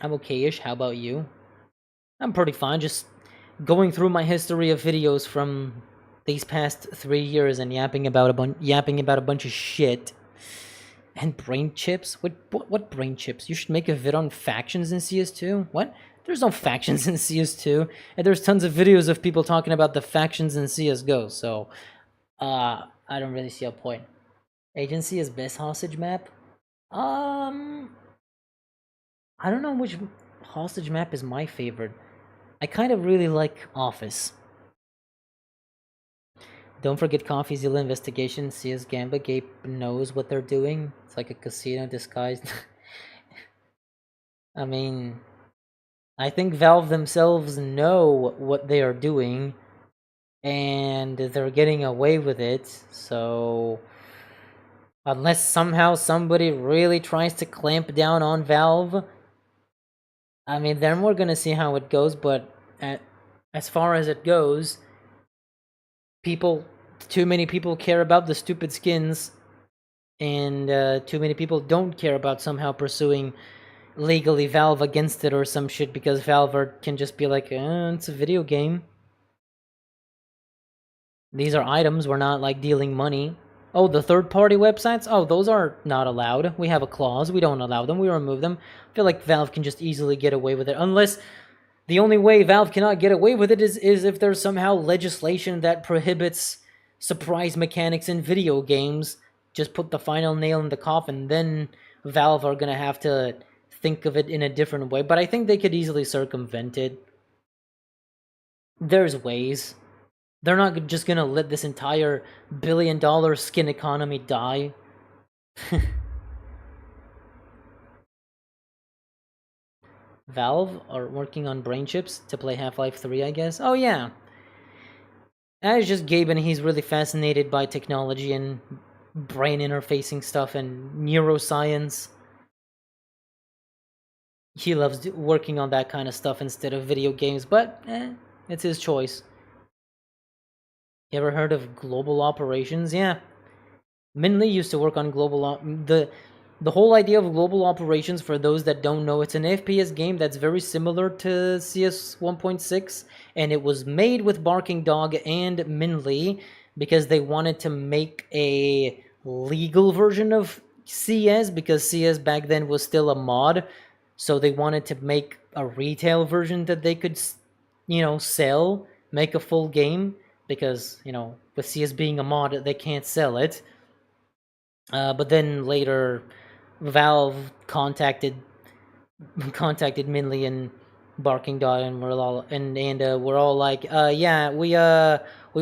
S1: I'm okay-ish. How about you? I'm pretty fine. Just going through my history of videos from these past 3 years and yapping about a bunch of shit. And brain chips? What brain chips? You should make a vid on factions in CS2? What? There's no factions in CS2, and there's tons of videos of people talking about the factions in CSGO, so I don't really see a point. Agency is best hostage map? I don't know which hostage map is my favorite. I kind of really like Office. Don't forget CoffeeZilla Investigation, CS Gamba. Gabe knows what they're doing. It's like a casino disguised. I mean, I think Valve themselves know what they are doing, and they're getting away with it, so unless somehow somebody really tries to clamp down on Valve, I mean, then we're gonna see how it goes, but as far as it goes, too many people care about the stupid skins, and too many people don't care about somehow pursuing legally Valve against it or some shit, because Valve can just be like, it's a video game. These are items, we're not like dealing money. Oh, the third-party websites? Oh, those are not allowed. We have a clause, we don't allow them, we remove them. I feel like Valve can just easily get away with it, unless the only way Valve cannot get away with it is if there's somehow legislation that prohibits surprise mechanics in video games. Just put the final nail in the coffin, then Valve are gonna have to think of it in a different way, but I think they could easily circumvent it. There's ways. They're not just gonna let this entire billion-dollar skin economy die. Valve are working on brain chips to play Half-Life 3, I guess. Oh yeah. That is just Gabe, and he's really fascinated by technology and brain interfacing stuff and neuroscience. He loves working on that kind of stuff instead of video games, but it's his choice. You ever heard of global operations? Yeah. Min Lee used to work on global the whole idea of global operations, for those that don't know, it's an FPS game that's very similar to CS 1.6, and it was made with Barking Dog and Min Lee because they wanted to make a legal version of CS, because CS back then was still a mod, so they wanted to make a retail version that they could, sell, make a full game, because, with CS being a mod, they can't sell it. But then later, Valve contacted Minley and Barking Dog, and we're all like, yeah, we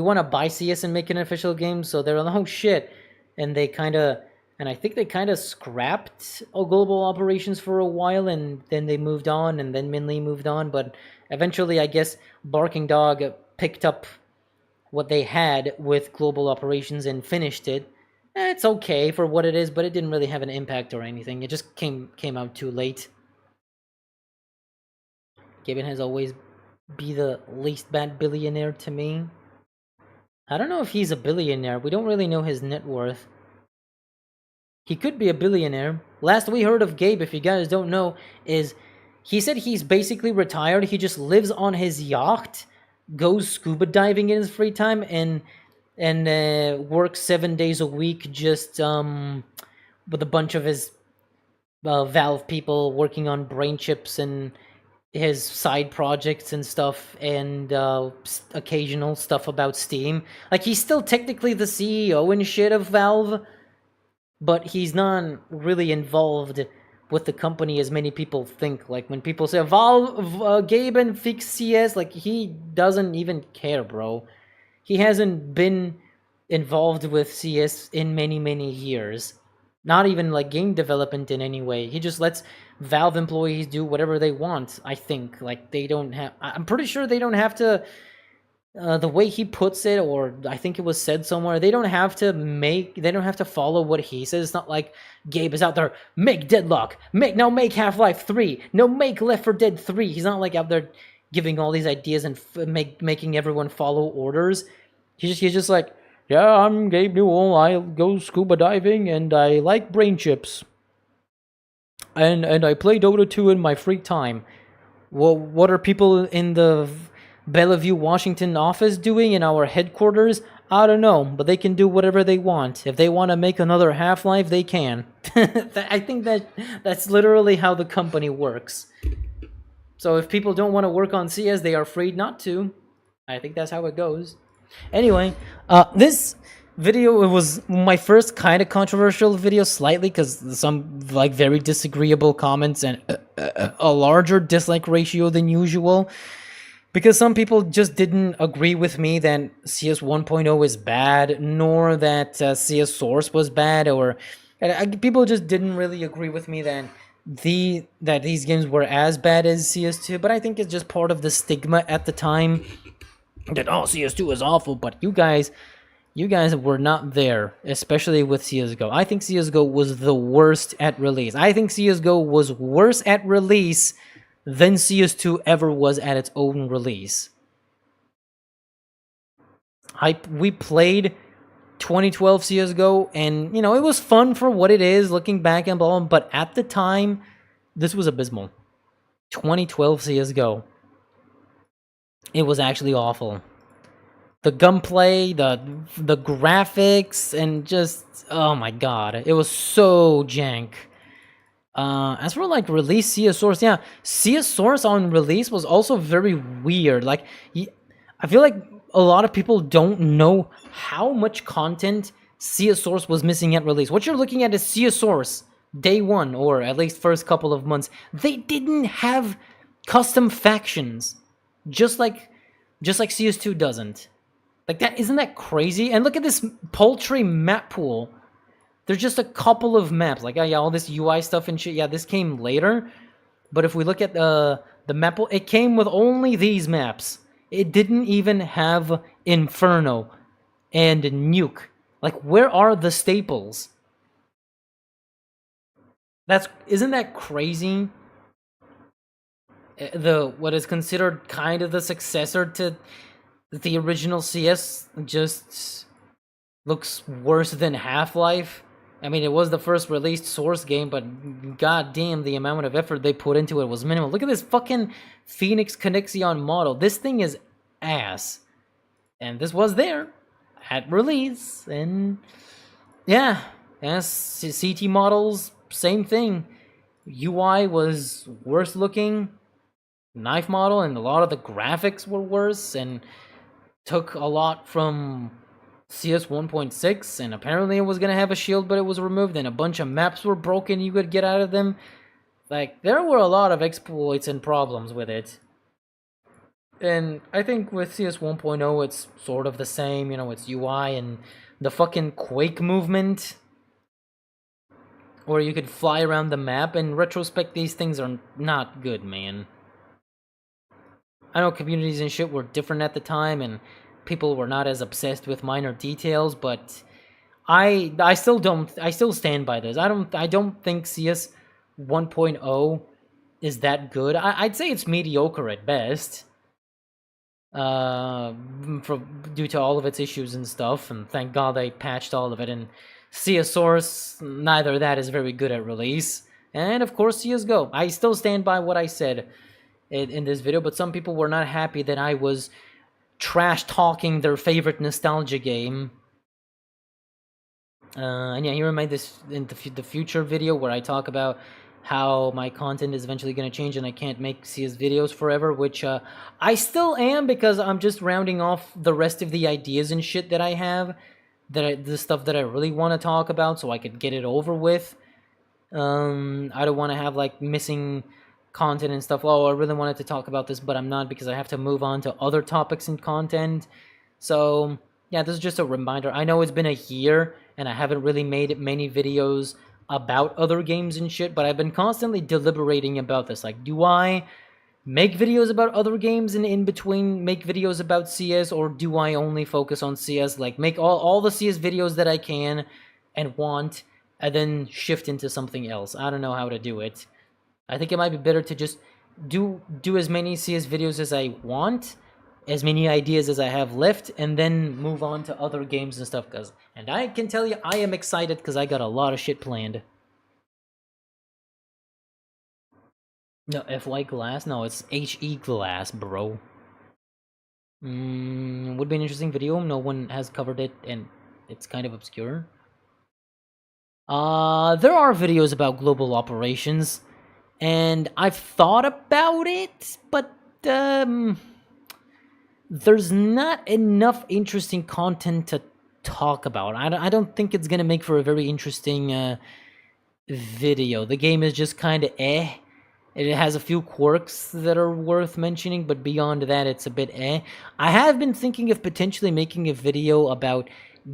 S1: want to buy CS and make an official game. So they're like, oh shit, and I think they kind of scrapped global operations for a while, and then they moved on, and then Minley moved on, but eventually, I guess Barking Dog picked up what they had with global operations and finished it. It's okay for what it is, but it didn't really have an impact or anything. It just came out too late. Gaben has always be the least bad billionaire to me. I don't know if he's a billionaire. We don't really know his net worth. He could be a billionaire. Last we heard of Gabe, if you guys don't know, is he said he's basically retired. He just lives on his yacht, goes scuba diving in his free time, and works 7 days a week, just with a bunch of his Valve people working on brain chips and his side projects and stuff, and occasional stuff about Steam. Like, he's still technically the CEO and shit of Valve, but he's not really involved with the company as many people think. Like, when people say Valve, Gabe and fix CS, like, he doesn't even care, bro. He hasn't been involved with CS in many, many years. Not even like game development in any way. He just lets Valve employees do whatever they want, I think. Like, they don't have... I'm pretty sure they don't have to... the way he puts it, or I think it was said somewhere, they don't have to follow what he says. It's not like Gabe is out there, make Deadlock, make Half-Life 3, make Left 4 Dead 3. He's not like out there giving all these ideas and making everyone follow orders. He's just like, yeah, I'm Gabe Newell, I go scuba diving, and I like brain chips. And I play Dota 2 in my free time. Well, what are people in the Bellevue, Washington office doing in our headquarters? I don't know, but they can do whatever they want. If they want to make another Half-Life, they can. I think that's literally how the company works. So if people don't want to work on CS, they are free not to. I think that's how it goes. Anyway, this video, it was my first kind of controversial video, slightly, because some like very disagreeable comments and a larger dislike ratio than usual. Because some people just didn't agree with me that CS 1.0 is bad, nor that CS Source was bad, or people just didn't really agree with me that these games were as bad as CS2. But I think it's just part of the stigma at the time that CS2 is awful. But you guys were not there, especially with CS:GO. I think CS:GO was the worst at release. I think CS:GO was worse at release than CS2 ever was at its own release. We played 2012 CS:GO, and, it was fun for what it is, looking back and blah, but at the time, this was abysmal. 2012 CS:GO. It was actually awful. The gunplay, the graphics, and just, oh my god, it was so jank. As for like release CS Source, yeah, CS Source on release was also very weird. Like, I feel like a lot of people don't know how much content CS Source was missing at release. What you're looking at is CS Source day one, or at least first couple of months. They didn't have custom factions, just like CS2 doesn't. Like, that, isn't that crazy? And look at this paltry map pool. There's just a couple of maps. Like, yeah, all this UI stuff and shit. Yeah, this came later. But if we look at the map, it came with only these maps. It didn't even have Inferno and Nuke. Like, where are the staples? Isn't that crazy? What is considered kind of the successor to the original CS just looks worse than Half-Life. I mean, it was the first released Source game, but goddamn, the amount of effort they put into it was minimal. Look at this fucking Phoenix Connexion model. This thing is ass. And this was there at release, and yeah, as CT models, same thing. UI was worse looking, knife model, and a lot of the graphics were worse, and took a lot from CS 1.6, and apparently it was gonna have a shield, but it was removed, and a bunch of maps were broken you could get out of them. Like, there were a lot of exploits and problems with it. And I think with CS 1.0, it's sort of the same, you know, it's UI and the fucking Quake movement, where you could fly around the map. In retrospect, these things are not good, man. I know communities and shit were different at the time, and people were not as obsessed with minor details, but I still stand by this. I don't think CS 1.0 is that good. I'd say it's mediocre at best. Due to all of its issues and stuff, and thank God they patched all of it. And CS Source, neither of that is very good at release. And of course CSGO. I still stand by what I said in this video, but some people were not happy that I was trash-talking their favorite nostalgia game. And yeah, here I made this in the future video where I talk about how my content is eventually going to change and I can't make CS videos forever, which I still am, because I'm just rounding off the rest of the ideas and shit that I have, the stuff that I really want to talk about, so I could get it over with. I don't want to have, like, missing content and stuff. Oh, I really wanted to talk about this, but I'm not, because I have to move on to other topics and content. So yeah, this is just a reminder. I know it's been a year, and I haven't really made many videos about other games and shit, but I've been constantly deliberating about this. Like, do I make videos about other games and in between make videos about CS, or do I only focus on CS? Like, make all the CS videos that I can and want, and then shift into something else. I don't know how to do it. I think it might be better to just do as many CS videos as I want, as many ideas as I have left, and then move on to other games and stuff. And I can tell you, I am excited because I got a lot of shit planned. No, FY Glass? No, it's HE Glass, bro. Would be an interesting video. No one has covered it, and it's kind of obscure. There are videos about global operations, and I've thought about it, but there's not enough interesting content to talk about. I don't think it's gonna make for a very interesting video. The game is just kind of eh. It has a few quirks that are worth mentioning, but beyond that, it's a bit eh. I have been thinking of potentially making a video about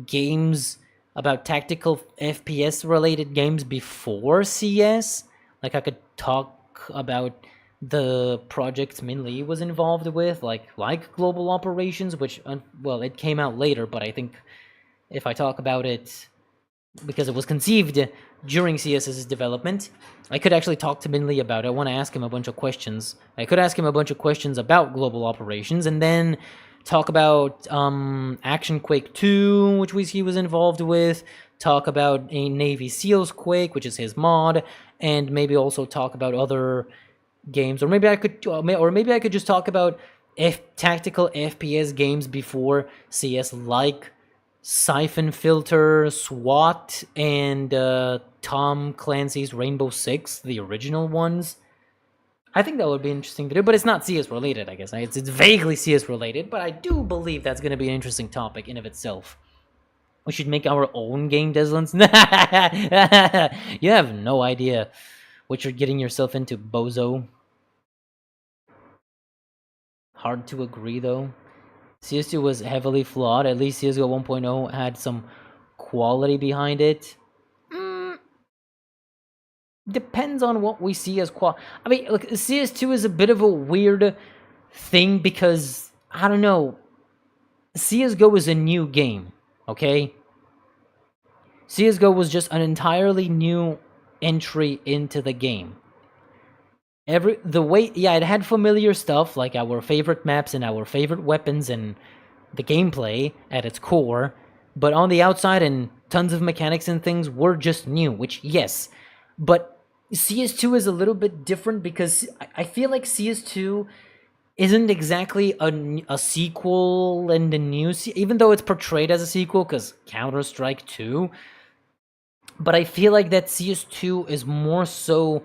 S1: games, about tactical FPS-related games before CS. Like, I could talk about the projects Min Lee was involved with, like Global Operations, which, well, it came out later, but I think if I talk about it because it was conceived during CS's development, I could actually talk to Min Lee about it. I want to ask him a bunch of questions. I could ask him a bunch of questions about Global Operations, and then talk about Action Quake 2, which he was involved with, talk about a Navy SEALs Quake, which is his mod, and maybe also talk about other games, or maybe I could just talk about tactical FPS games before CS, like Siphon Filter, SWAT, and Tom Clancy's Rainbow Six, the original ones. I think that would be an interesting video, but it's not CS related, I guess. It's vaguely CS related, but I do believe that's going to be an interesting topic in of itself. We should make our own game, Deslins. You have no idea what you're getting yourself into, bozo. Hard to agree, though. CS2 was heavily flawed. At least CSGO 1.0 had some quality behind it. depends on what we see as I mean, look, CS2 is a bit of a weird thing because, I don't know, CSGO is a new game, okay? CSGO was just an entirely new entry into the game. It had familiar stuff like our favorite maps and our favorite weapons and the gameplay at its core, but on the outside and tons of mechanics and things were just new, which, yes, but CS2 is a little bit different because I feel like CS2 isn't exactly a sequel and a new, even though it's portrayed as a sequel because Counter-Strike 2, but I feel like that CS2 is more so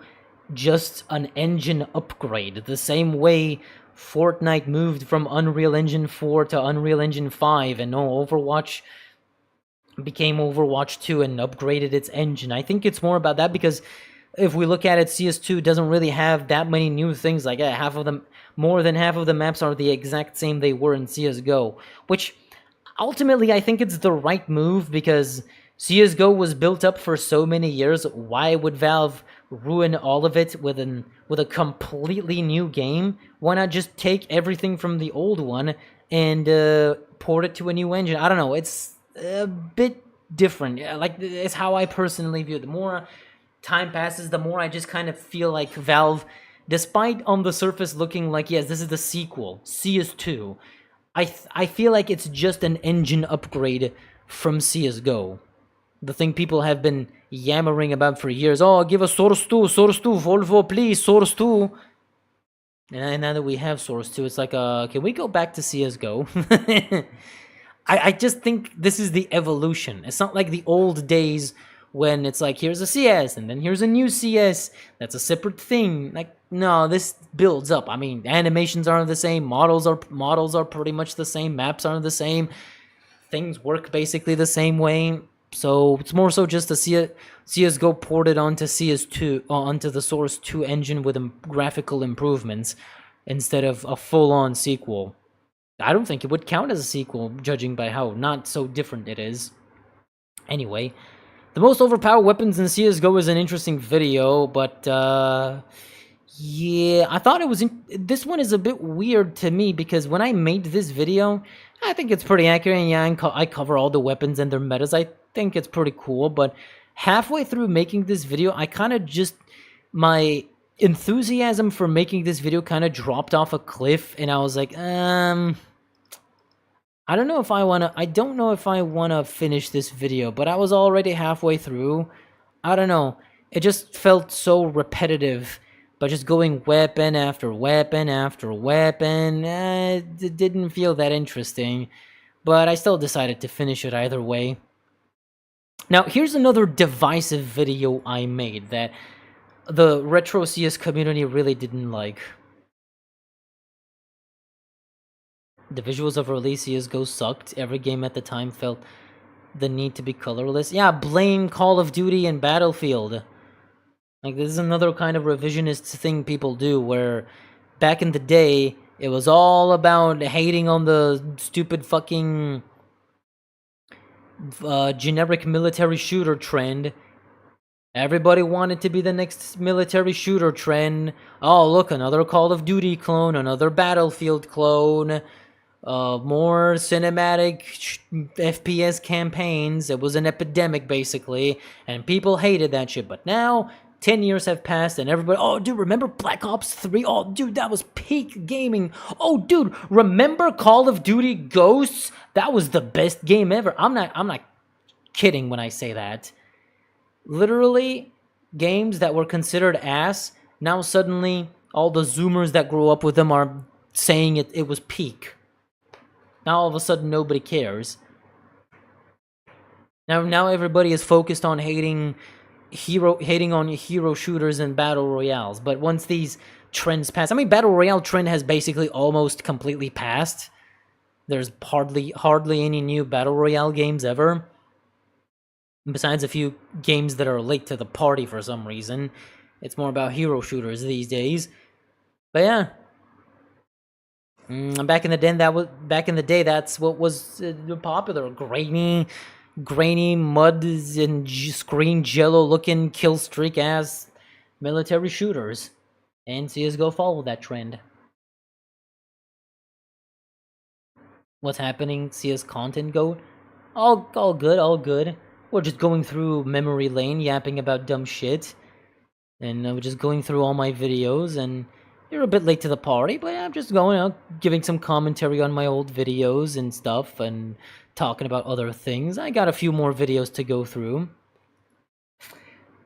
S1: just an engine upgrade, the same way Fortnite moved from Unreal Engine 4 to Unreal Engine 5, and Overwatch became Overwatch 2 and upgraded its engine. I think it's more about that because if we look at it, CS2 doesn't really have that many new things. Like more than half of the maps are the exact same they were in CSGO, which ultimately I think it's the right move because CSGO was built up for so many years. Why would Valve ruin all of it with a completely new game? Why not just take everything from the old one and port it to a new engine? I don't know. It's a bit different. Like, it's how I personally view it. The more time passes, the more I just kind of feel like Valve, despite on the surface looking like, yes, this is the sequel, CS2, I feel like it's just an engine upgrade from CSGO. The thing people have been yammering about for years. Oh, give us Source 2, Volvo, please, Source 2. And now that we have Source 2, it's like, can we go back to CSGO? I just think this is the evolution. It's not like the old days when it's like, here's a CS, and then here's a new CS. That's a separate thing. Like, no, this builds up. I mean, animations aren't the same. Models are pretty much the same. Maps aren't the same. Things work basically the same way. So it's more so just a CSGO ported onto CS2, onto the Source 2 engine with graphical improvements instead of a full-on sequel. I don't think it would count as a sequel, judging by how not so different it is. Anyway, the most overpowered weapons in CSGO is an interesting video, but yeah, I thought it was... This one is a bit weird to me because when I made this video, I think it's pretty accurate. And yeah, I cover all the weapons and their metas. I think it's pretty cool, but halfway through making this video, I kind of just... My enthusiasm for making this video kind of dropped off a cliff, and I was like, I don't know if I want to finish this video, but I was already halfway through. I don't know. It just felt so repetitive, but just going weapon after weapon after weapon, it didn't feel that interesting, but I still decided to finish it either way. Now, here's another divisive video I made that the Retro CS community really didn't like. The visuals of release CSGO sucked. Every game at the time felt the need to be colorless. Yeah, blame Call of Duty and Battlefield. Like, this is another kind of revisionist thing people do, where back in the day, it was all about hating on the stupid fucking generic military shooter trend. Everybody wanted to be the next military shooter trend. Oh, look, another Call of Duty clone, another Battlefield clone. More cinematic FPS campaigns. It was an epidemic, basically, and people hated that shit. But now, 10 years have passed, and everybody, oh, dude, remember Black Ops 3? Oh, dude, that was peak gaming. Oh, dude, remember Call of Duty Ghosts? That was the best game ever. I'm not kidding when I say that. Literally, games that were considered ass, now suddenly, all the Zoomers that grew up with them are saying it was peak. Now all of a sudden nobody cares. Now everybody is focused on hating on hero shooters and battle royales. But once these trends pass, I mean, battle royale trend has basically almost completely passed. There's hardly any new battle royale games ever. Besides a few games that are late to the party for some reason. It's more about hero shooters these days. But yeah. Back in the day, that's what was popular. Grainy mud and screen jello looking kill streak ass military shooters, and CSGO followed that trend. What's happening? CS content goat? All good, all good. We're just going through memory lane, yapping about dumb shit, and we're just going through all my videos, and you're a bit late to the party, but I'm just going out, giving some commentary on my old videos and stuff, and talking about other things. I got a few more videos to go through.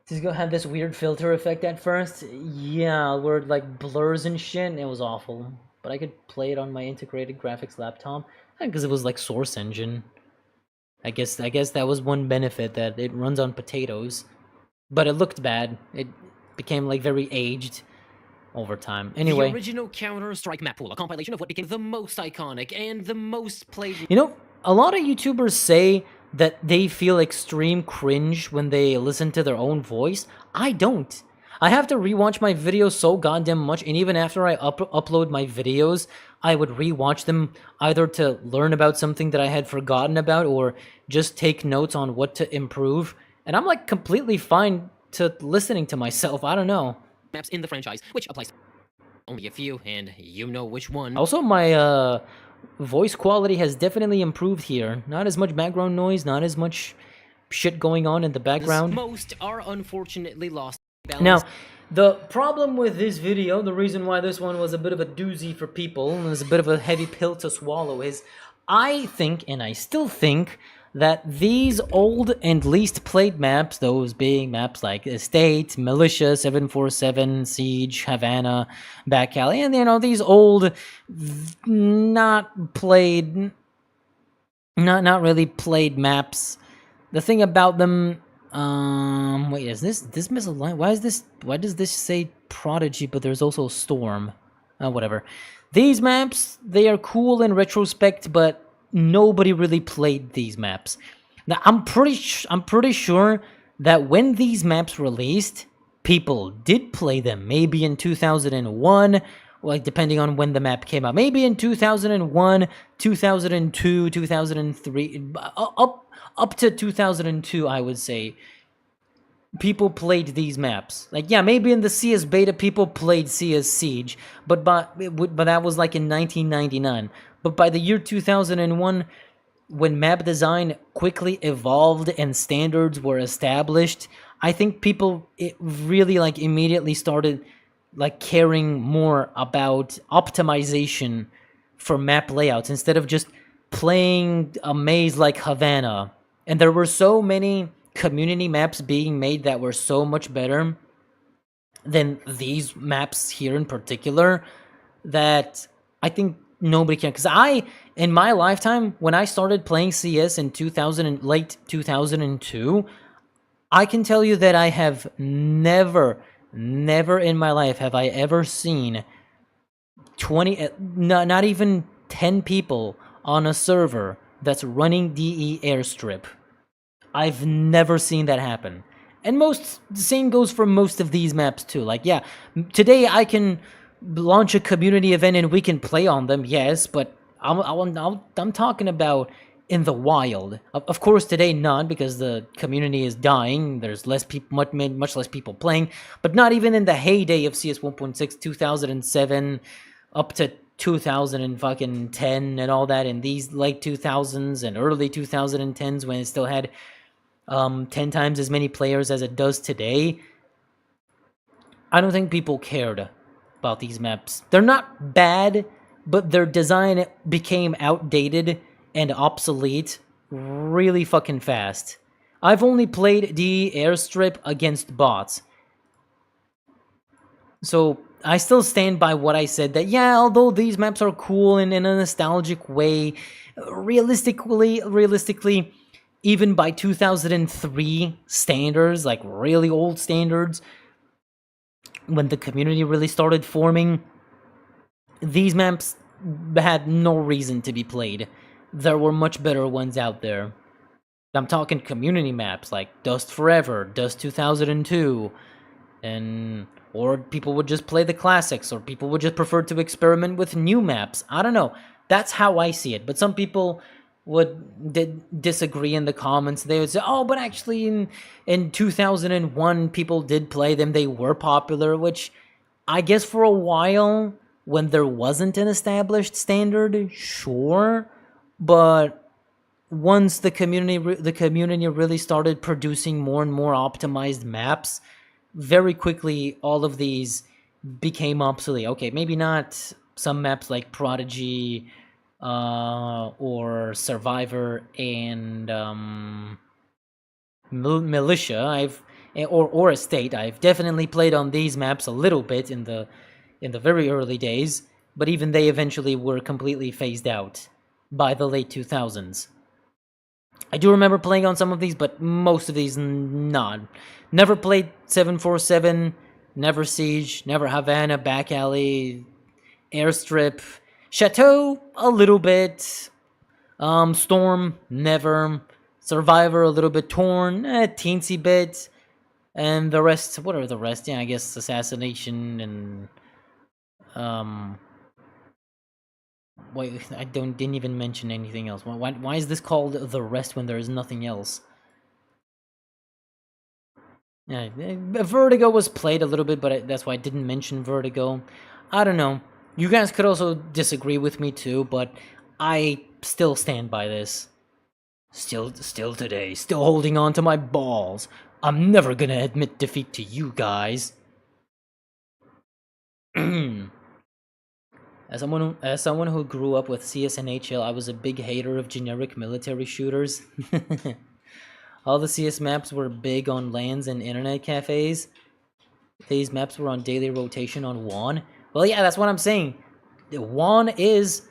S1: CSGO had this weird filter effect at first. Yeah, where it like blurs and shit, and it was awful. But I could play it on my integrated graphics laptop, because it was like Source Engine. I guess that was one benefit, that it runs on potatoes. But it looked bad. It became like very aged over time. Anyway,
S2: The original Counter-Strike map pool, a compilation of what became the most iconic and the most played...
S1: you know, a lot of YouTubers say that they feel extreme cringe when they listen to their own voice. I don't. I have to rewatch my videos so goddamn much, and even after I upload my videos, I would rewatch them either to learn about something that I had forgotten about, or just take notes on what to improve. And I'm like completely fine to listening to myself. I don't know.
S2: maps in the franchise, which applies to only a few, and you know which one.
S1: Also, my voice quality has definitely improved here. Not as much background noise, not as much shit going on in the background.
S2: Most are unfortunately lost.
S1: Now, the problem with this video, the reason why this one was a bit of a doozy for people, and was a bit of a heavy pill to swallow, is I think, and I still think, that these old and least played maps, those being maps like Estate, Militia, 747, Siege, Havana, Back Alley, and, you know, these old, not played, not really played maps, the thing about them... wait, is this misaligned? Why does this say Prodigy, but there's also Storm? Whatever. These maps, they are cool in retrospect, but nobody really played these maps. Now, I'm pretty sure that when these maps released, people did play them. Maybe in 2001, like, depending on when the map came out. Maybe in 2001, 2002, 2003, up to 2002, I would say, people played these maps. Like, yeah, maybe in the CS beta, people played CS Siege, but that was like in 1999. But by the year 2001, when map design quickly evolved and standards were established, I think people really, like, immediately started, like, caring more about optimization for map layouts instead of just playing a maze like Havana. And there were so many community maps being made that were so much better than these maps here in particular, that I think nobody can. Because in my lifetime, when I started playing CS in late 2002, I can tell you that I have never in my life have I ever seen 20, not even 10 people on a server that's running DE airstrip. I've never seen that happen. And the same goes for most of these maps too. Like, yeah, today I can launch a community event and we can play on them, yes, but I'm talking about in the wild. Of course, today not, because the community is dying. There's less people, much less people playing. But not even in the heyday of CS 1.6, 2007, up to 2010 and all that, in these late 2000s and early 2010s, when it still had 10 times as many players as it does today. I don't think people cared about these maps. They're not bad, but their design became outdated and obsolete really fucking fast. I've only played the airstrip against bots. So I still stand by what I said, that yeah, although these maps are cool in a nostalgic way, realistically, even by 2003 standards, like really old standards, when the community really started forming, these maps had no reason to be played. There were much better ones out there. I'm talking community maps like Dust Forever, Dust 2002, or people would just play the classics, or people would just prefer to experiment with new maps. I don't know. That's how I see it. But some people would disagree in the comments. They would say, "Oh, but actually in 2001 people did play them. They were popular," which I guess for a while when there wasn't an established standard, sure, but once the community really started producing more and more optimized maps, very quickly all of these became obsolete. Okay, maybe not some maps like Prodigy or Survivor and Militia. Or Estate. I've definitely played on these maps a little bit in the very early days, but even they eventually were completely phased out by the late 2000s. I do remember playing on some of these, but most of these, not. Never played 747, never Siege, never Havana, Back Alley, Airstrip, Chateau, a little bit, Storm, never, Survivor, a little bit, Torn, teensy bit, and the rest, what are the rest? Yeah, I guess Assassination and, wait, I didn't even mention anything else. Why is this called the rest when there is nothing else? Yeah, Vertigo was played a little bit, but that's why I didn't mention Vertigo. I don't know. You guys could also disagree with me too, but I still stand by this. Still today, still holding on to my balls. I'm never gonna admit defeat to you guys. As someone who grew up with CS and HL, I was a big hater of generic military shooters. All the CS maps were big on LANs and internet cafes. These maps were on daily rotation on WAN. Well, yeah, that's what I'm saying. WAN is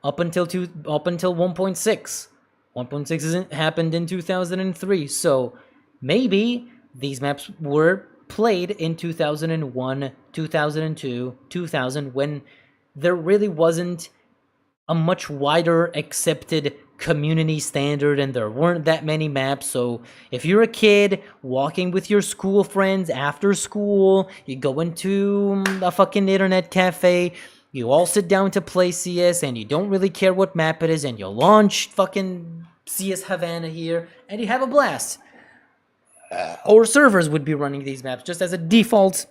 S1: up until 1.6. 1.6 happened in 2003, so maybe these maps were played in 2001, 2002, 2000, when there really wasn't a much wider accepted community standard and there weren't that many maps. So if you're a kid walking with your school friends after school, you go into a fucking internet cafe, you all sit down to play CS and you don't really care what map it is, and you launch fucking CS Havana here and you have a blast. Or servers would be running these maps just as a default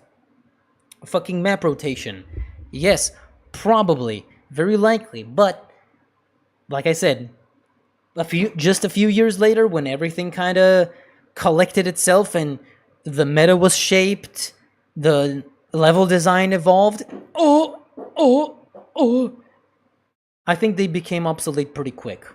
S1: fucking map rotation. Yes, probably, very likely, but like I said, just a few years later, when everything kind of collected itself and the meta was shaped, the level design evolved. I think they became obsolete pretty quick.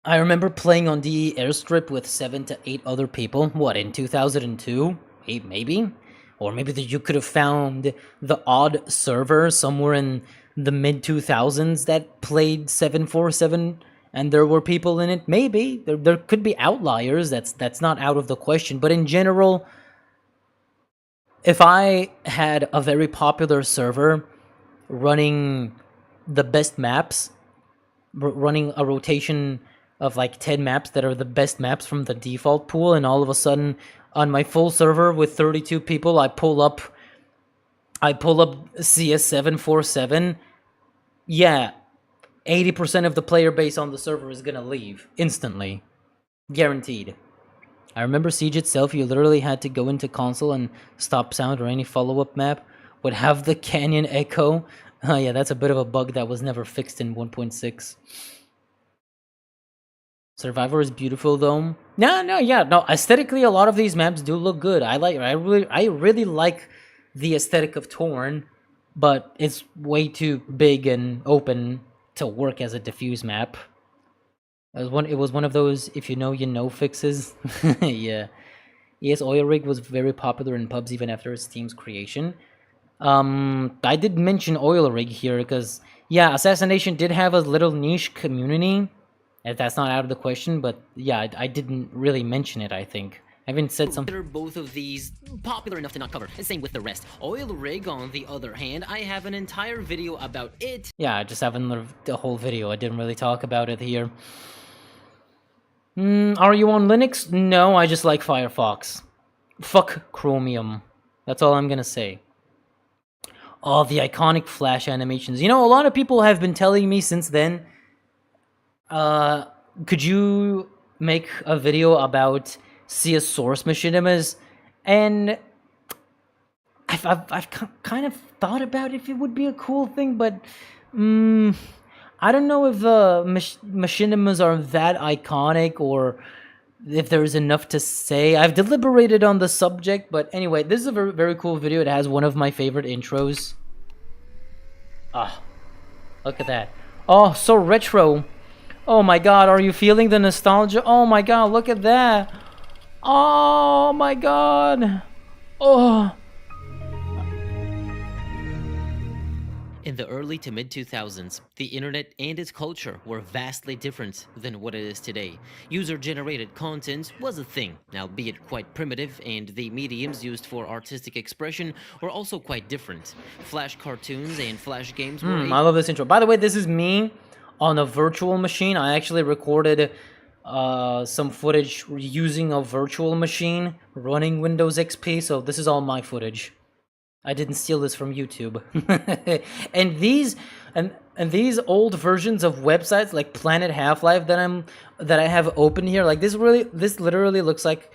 S1: I remember playing on the airstrip with 7 to 8 other people. What, in 2002? Maybe? Or maybe you could have found the odd server somewhere in the mid-2000s that played 747 and there were people in it. Maybe. There could be outliers, that's not out of the question. But in general, if I had a very popular server running the best maps, running a rotation of like 10 maps that are the best maps from the default pool, and all of a sudden on my full server with 32 people, I pull up CS747, yeah, 80% of the player base on the server is gonna leave instantly. Guaranteed. I remember Siege itself, you literally had to go into console and stop sound or any follow-up map would have the canyon echo. Oh yeah, that's a bit of a bug that was never fixed in 1.6. Survivor is beautiful though. No. Aesthetically, a lot of these maps do look good. I really like the aesthetic of Torn, but it's way too big and open to work as a diffuse map. It was one of those if you know fixes. Yeah. Yes, Oil Rig was very popular in pubs even after its team's creation. I did mention Oil Rig here because, yeah, Assassination did have a little niche community. That's not out of the question, but yeah, I didn't really mention it, I think. I haven't said something.
S2: Consider both of these popular enough to not cover, and same with the rest. Oil Rig, on the other hand, I have an entire video about it.
S1: Yeah, I just have the whole video. I didn't really talk about it here. Are you on Linux? No, I just like Firefox. Fuck Chromium. That's all I'm gonna say. Oh, the iconic Flash animations. You know, a lot of people have been telling me since then, could you make a video about CS source machinimas? And I've kind of thought about if it would be a cool thing, but I don't know if machinimas are that iconic or if there's enough to say. I've deliberated on the subject, but anyway, this is a very, very cool video. It has one of my favorite intros. Ah, look at that. Oh, so retro. Oh my god, are you feeling the nostalgia? Oh my god, look at that. Oh my god. Oh.
S2: In the early to mid-2000s, the internet and its culture were vastly different than what it is today. User-generated content was a thing, albeit quite primitive, and the mediums used for artistic expression were also quite different. Flash cartoons and Flash games were
S1: I love this intro. By the way, this is me on a virtual machine. I actually recorded some footage using a virtual machine running Windows XP, so this is all my footage. I didn't steal this from YouTube. and these old versions of websites like Planet Half-Life that I have open here, like this literally looks like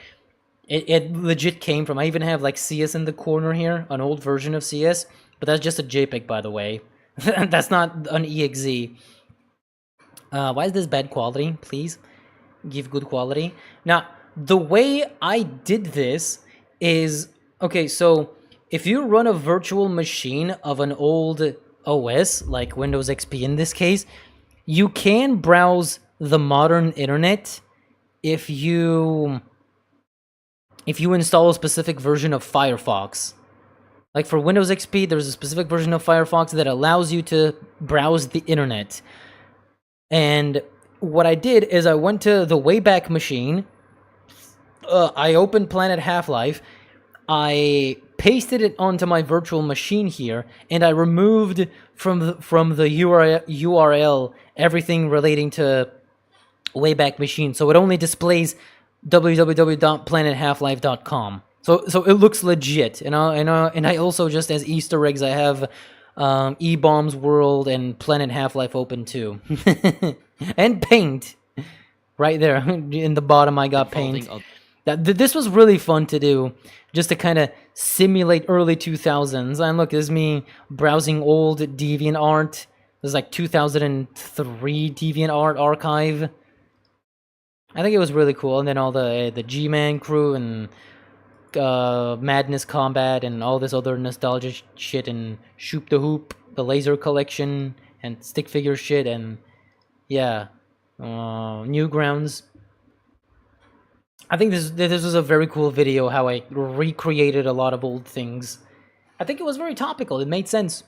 S1: it legit came from. I even have like CS in the corner here, an old version of CS, but that's just a JPEG, by the way. That's not an exe. Why is this bad quality? Please give good quality. Now, the way I did this is, okay, so if you run a virtual machine of an old OS, like Windows XP in this case, you can browse the modern internet if you install a specific version of Firefox. Like for Windows XP, there's a specific version of Firefox that allows you to browse the internet. And what I did is I went to the Wayback Machine, I opened Planet Half-Life, I pasted it onto my virtual machine here, and I removed from the URL everything relating to Wayback Machine, so it only displays www.planethalflife.com. So it looks legit, and I also, just as Easter eggs, I have E-Bombs World and Planet Half-Life open too, and Paint right there in the bottom. I got Paint. This was really fun to do, just to kind of simulate early 2000s. And look, this is me browsing old DeviantArt. This is like 2003 DeviantArt archive. I think it was really cool. And then all the G-Man crew and Madness Combat and all this other nostalgia shit, and Shoop the Hoop, the laser collection, and stick figure shit, and yeah, Newgrounds. I think this was a very cool video, how I recreated a lot of old things. I think it was very topical. It made sense.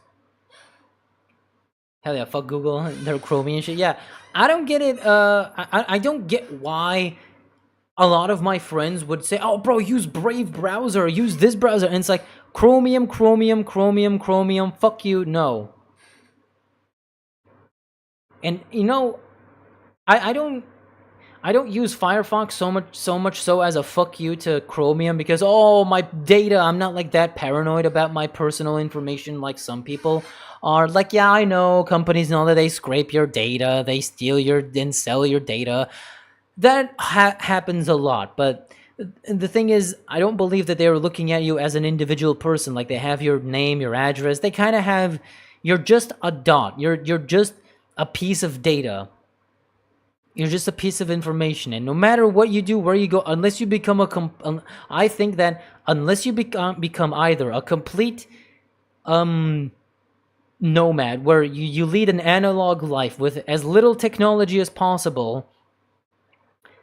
S1: Hell yeah, fuck Google. They're Chromie and shit. Yeah, I don't get it. I don't get why a lot of my friends would say, oh, bro, use Brave browser, use this browser. And it's like, Chromium, fuck you, no. And, you know, I don't use Firefox so much so as a fuck you to Chromium, because, oh, my data, I'm not like that paranoid about my personal information like some people are. Like, yeah, I know companies know that they scrape your data, they steal and sell your data. That happens a lot, but the thing is, I don't believe that they're looking at you as an individual person. Like, they have your name, your address. They kind of have, you're just a dot. You're just a piece of data. You're just a piece of information, and no matter what you do, where you go, unless you become I think that unless you become either a complete nomad, where you lead an analog life with as little technology as possible,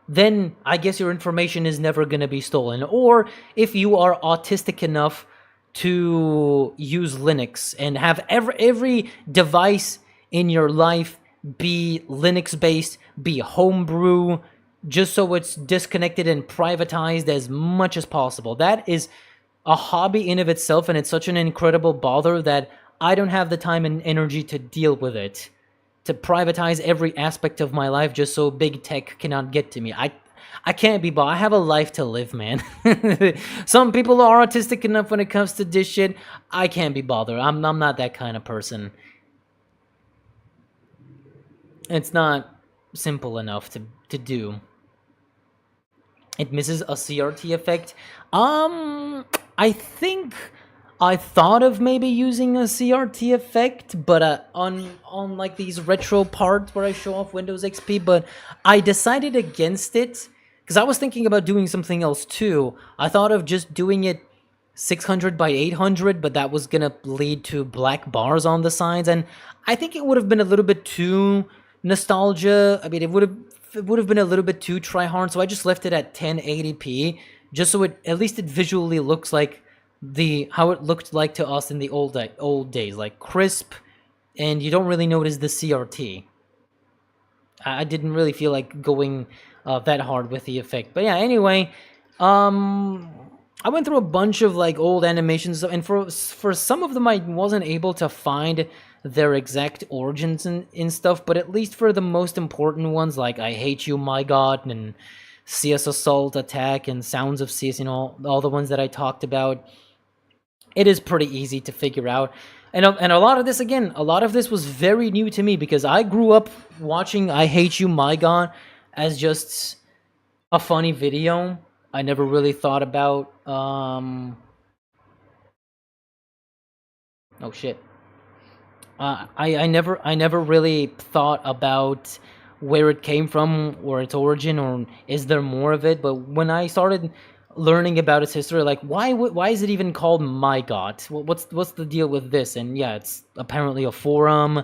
S1: then I guess your information is never going to be stolen. Or if you are autistic enough to use Linux and have every device in your life be Linux-based, be homebrew, just so it's disconnected and privatized as much as possible. That is a hobby in of itself, and it's such an incredible bother that I don't have the time and energy to deal with it, to privatize every aspect of my life just so big tech cannot get to me. I can't be bothered. I have a life to live, man. Some people are artistic enough when it comes to this shit. I can't be bothered. I'm not that kind of person. It's not simple enough to do. It misses a CRT effect. I think I thought of maybe using a CRT effect, but on like these retro parts where I show off Windows XP, but I decided against it because I was thinking about doing something else too. I thought of just doing it 600 by 800, but that was gonna lead to black bars on the sides, and I think it would have been a little bit too nostalgia. I mean, it would have been a little bit too try hard, so I just left it at 1080p, just so it at least it visually looks like how it looked like to us in the old days, like crisp, and you don't really notice the CRT. I didn't really feel like going that hard with the effect, but yeah. Anyway, I went through a bunch of like old animations, and for some of them I wasn't able to find their exact origins and stuff, but at least for the most important ones, like I Hate You, My God, and CS Assault Attack, and Sounds of CS, you know, all the ones that I talked about, it is pretty easy to figure out. And a lot of this, again, a lot of this was very new to me, because I grew up watching I Hate You, My God as just a funny video. I never really thought about, oh shit. I never really thought about where it came from, or its origin, or is there more of it. But when I started learning about its history, like why is it even called My God? What's the deal with this? And yeah, it's apparently a forum,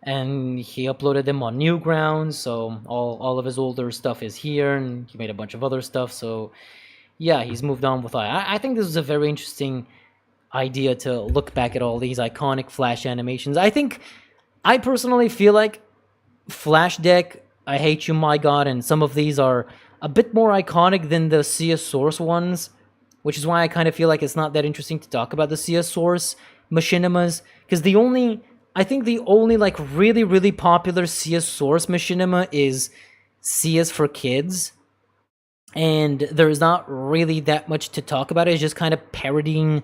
S1: and he uploaded them on Newgrounds, so all of his older stuff is here, and he made a bunch of other stuff. So yeah, he's moved on with I think this is a very interesting idea to look back at all these iconic Flash animations. I personally feel like Flash Deck, I Hate You, My God, and some of these are a bit more iconic than the CS Source ones, which is why I kind of feel like it's not that interesting to talk about the CS Source machinimas, because I think the only like really popular CS Source machinima is CS for Kids, and there's not really that much to talk about. It's just kind of parodying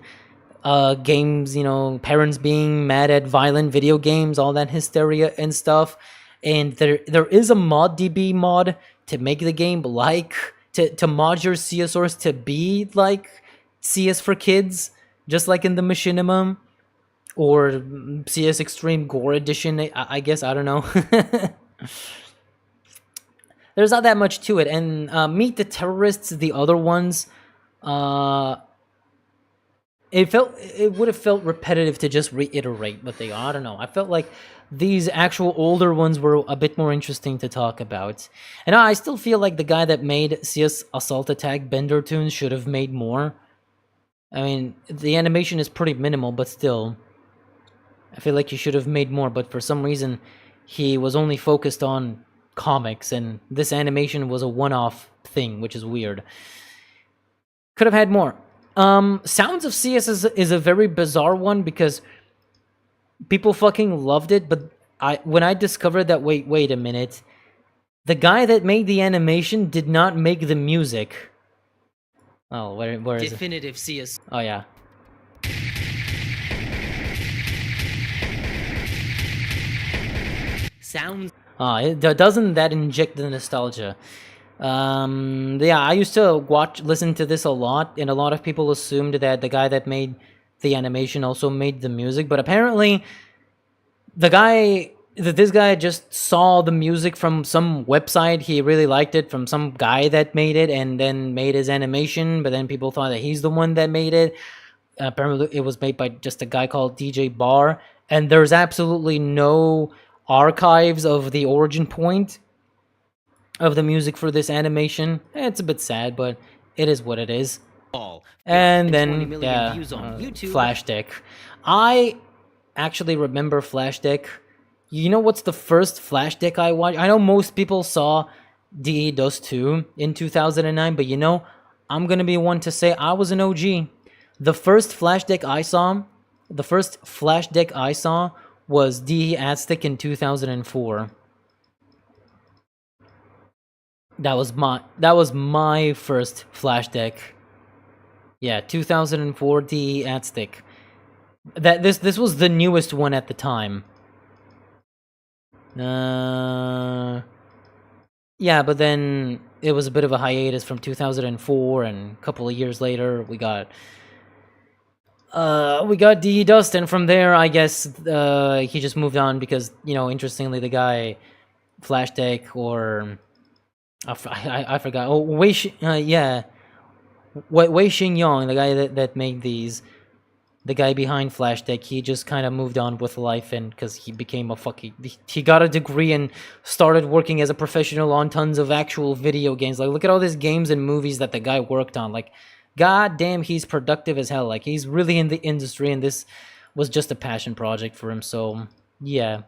S1: games, you know, parents being mad at violent video games, all that hysteria and stuff. And there is a ModDB mod to make the game like to mod your CS source to be like CS for Kids, just like in the machinima, or CS Extreme Gore Edition, I guess. I don't know. There's not that much to it. And Meet the Terrorists, the other ones, it would have felt repetitive to just reiterate what they are. I don't know. I felt like these actual older ones were a bit more interesting to talk about. And I still feel like the guy that made CS Assault Attack Bender Tunes should have made more. I mean, the animation is pretty minimal, but still, I feel like he should have made more. But for some reason, he was only focused on comics, and this animation was a one-off thing, which is weird. Could have had more. Sounds of CS is a very bizarre one, because people fucking loved it, but when I discovered that, wait a minute, the guy that made the animation did not make the music. Oh, where is it?
S2: Definitive CS.
S1: Oh yeah.
S2: Sounds.
S1: Doesn't that inject the nostalgia? Yeah, I used to listen to this a lot, and a lot of people assumed that the guy that made the animation also made the music, but apparently this guy just saw the music from some website. He really liked it from some guy that made it, and then made his animation, but then people thought that he's the one that made it. Apparently it was made by just a guy called DJ Bar, and there's absolutely no archives of the origin point of the music for this animation. It's a bit sad, but it is what it is. And then, yeah, Flash Deck. I actually remember Flash Deck. You know what's the first Flash Deck I watched? I know most people saw DE Dust 2 in 2009, but you know, I'm gonna be one to say I was an OG. The first Flash Deck I saw was DE Aztec in 2004. That was my first flash deck. Yeah, 2004 D Aztec. This was the newest one at the time. Yeah, but then it was a bit of a hiatus from 2004, and a couple of years later we got D Dust, and from there I guess he just moved on because, you know, interestingly, the guy Flash Deck, or I forgot. Oh, Wei Xingyang, the guy that made these, the guy behind Flash Deck, he just kind of moved on with life, and because he became he got a degree and started working as a professional on tons of actual video games. Like, look at all these games and movies that the guy worked on. Like, god damn, he's productive as hell. Like, he's really in the industry, and this was just a passion project for him. So yeah.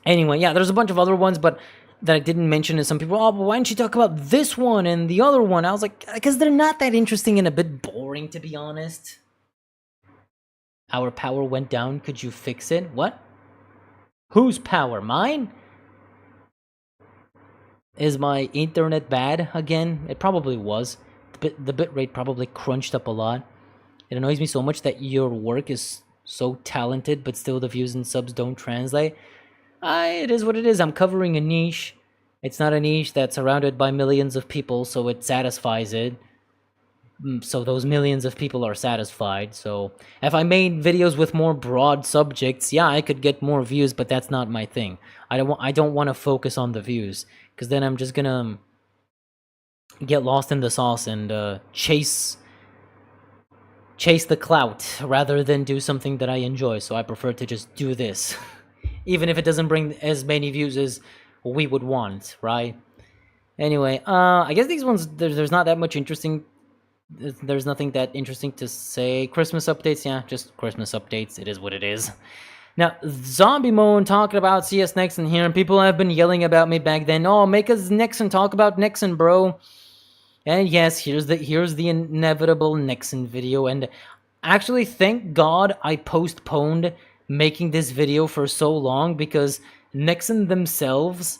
S1: Anyway, yeah, there's a bunch of other ones, but that I didn't mention, and some people, oh, but why didn't you talk about this one and the other one? I was like, because they're not that interesting and a bit boring, to be honest. Our power went down. Could you fix it? What? Whose power? Mine? Is my internet bad again? It probably was. The bitrate probably crunched up a lot. It annoys me so much that your work is so talented, but still the views and subs don't translate. It is what it is. I'm covering a niche. It's not a niche that's surrounded by millions of people, so it satisfies it. So those millions of people are satisfied. So if I made videos with more broad subjects, yeah, I could get more views, but that's not my thing. I don't want to focus on the views, because then I'm just gonna get lost in the sauce and chase the clout rather than do something that I enjoy. So I prefer to just do this. Even if it doesn't bring as many views as we would want, right? Anyway, I guess these ones, there's not that much interesting. There's nothing that interesting to say. Christmas updates, yeah, just Christmas updates. It is what it is. Now, Zombie Moan talking about CS Nexon here, and people have been yelling about me back then. Oh, make us Nexon, talk about Nexon, bro. And yes, here's the inevitable Nexon video. And actually, thank God I postponed making this video for so long, because Nexon themselves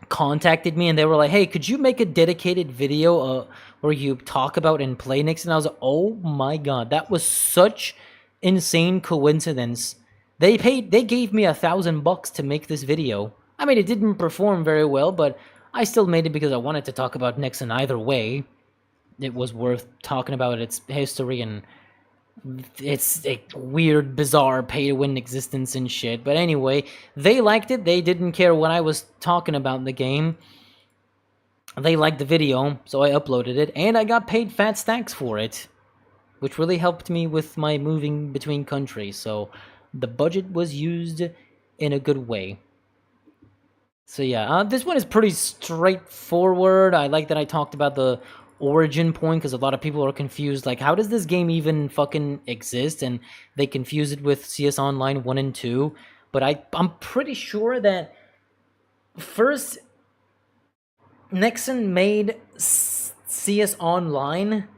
S1: contacted me and they were like, hey, could you make a dedicated video where you talk about and play Nexon? I was like, oh my god, that was such insane coincidence. They gave me $1,000 to make this video. I mean, it didn't perform very well, but I still made it because I wanted to talk about Nexon either way. It was worth talking about its history and it's a weird, bizarre pay-to-win existence and shit. But anyway, they liked it. They didn't care what I was talking about in the game. They liked the video, so I uploaded it, and I got paid fat stacks for it, which really helped me with my moving between countries. So the budget was used in a good way. So yeah, this one is pretty straightforward. I like that I talked about the origin point, because a lot of people are confused, like, how does this game even fucking exist? And they confuse it with CS Online 1 and 2. But I'm pretty sure that first Nexon made CS Online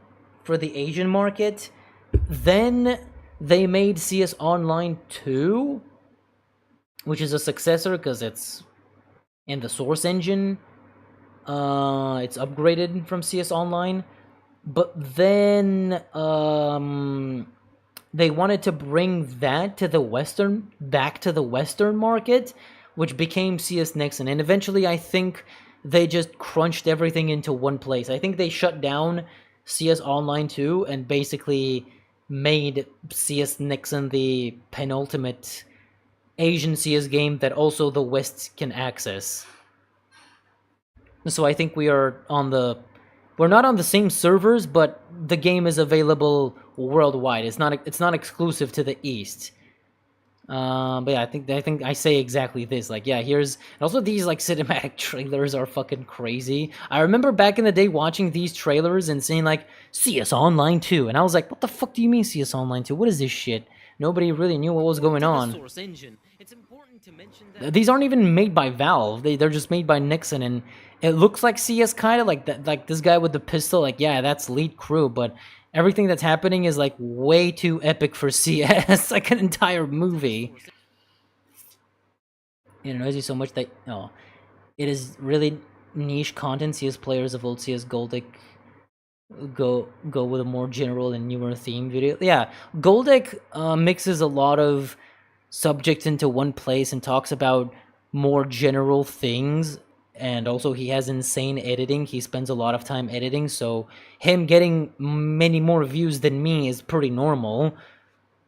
S1: for the Asian market, then they made CS Online 2, which is a successor because it's in the source engine. It's upgraded from CS Online, but then they wanted to bring that to the back to the Western market, which became CS Nexon, and eventually I think they just crunched everything into one place. I think they shut down CS Online 2 and basically made CS Nexon the penultimate Asian CS game that also the West can access. So I think we're not on the same servers, but the game is available worldwide. It's not exclusive to the East. But yeah, I think I say exactly this. Like, yeah, and also these like cinematic trailers are fucking crazy. I remember back in the day watching these trailers and seeing like CS Online 2, and I was like, what the fuck do you mean CS Online 2? What is this shit? Nobody really knew what was going on.
S2: Source engine. It's important to mention that
S1: these aren't even made by Valve. They're just made by Nexon, and it looks like CS kind of like that. Like this guy with the pistol, like, yeah, that's lead crew, but everything that's happening is like way too epic for CS. Like an entire movie. It annoys you so much that it is really niche content, CS players of old CS Goldic go with a more general and newer theme video. Yeah, Goldic mixes a lot of subjects into one place and talks about more general things, and also he has insane editing. He spends a lot of time editing, so him getting many more views than me is pretty normal.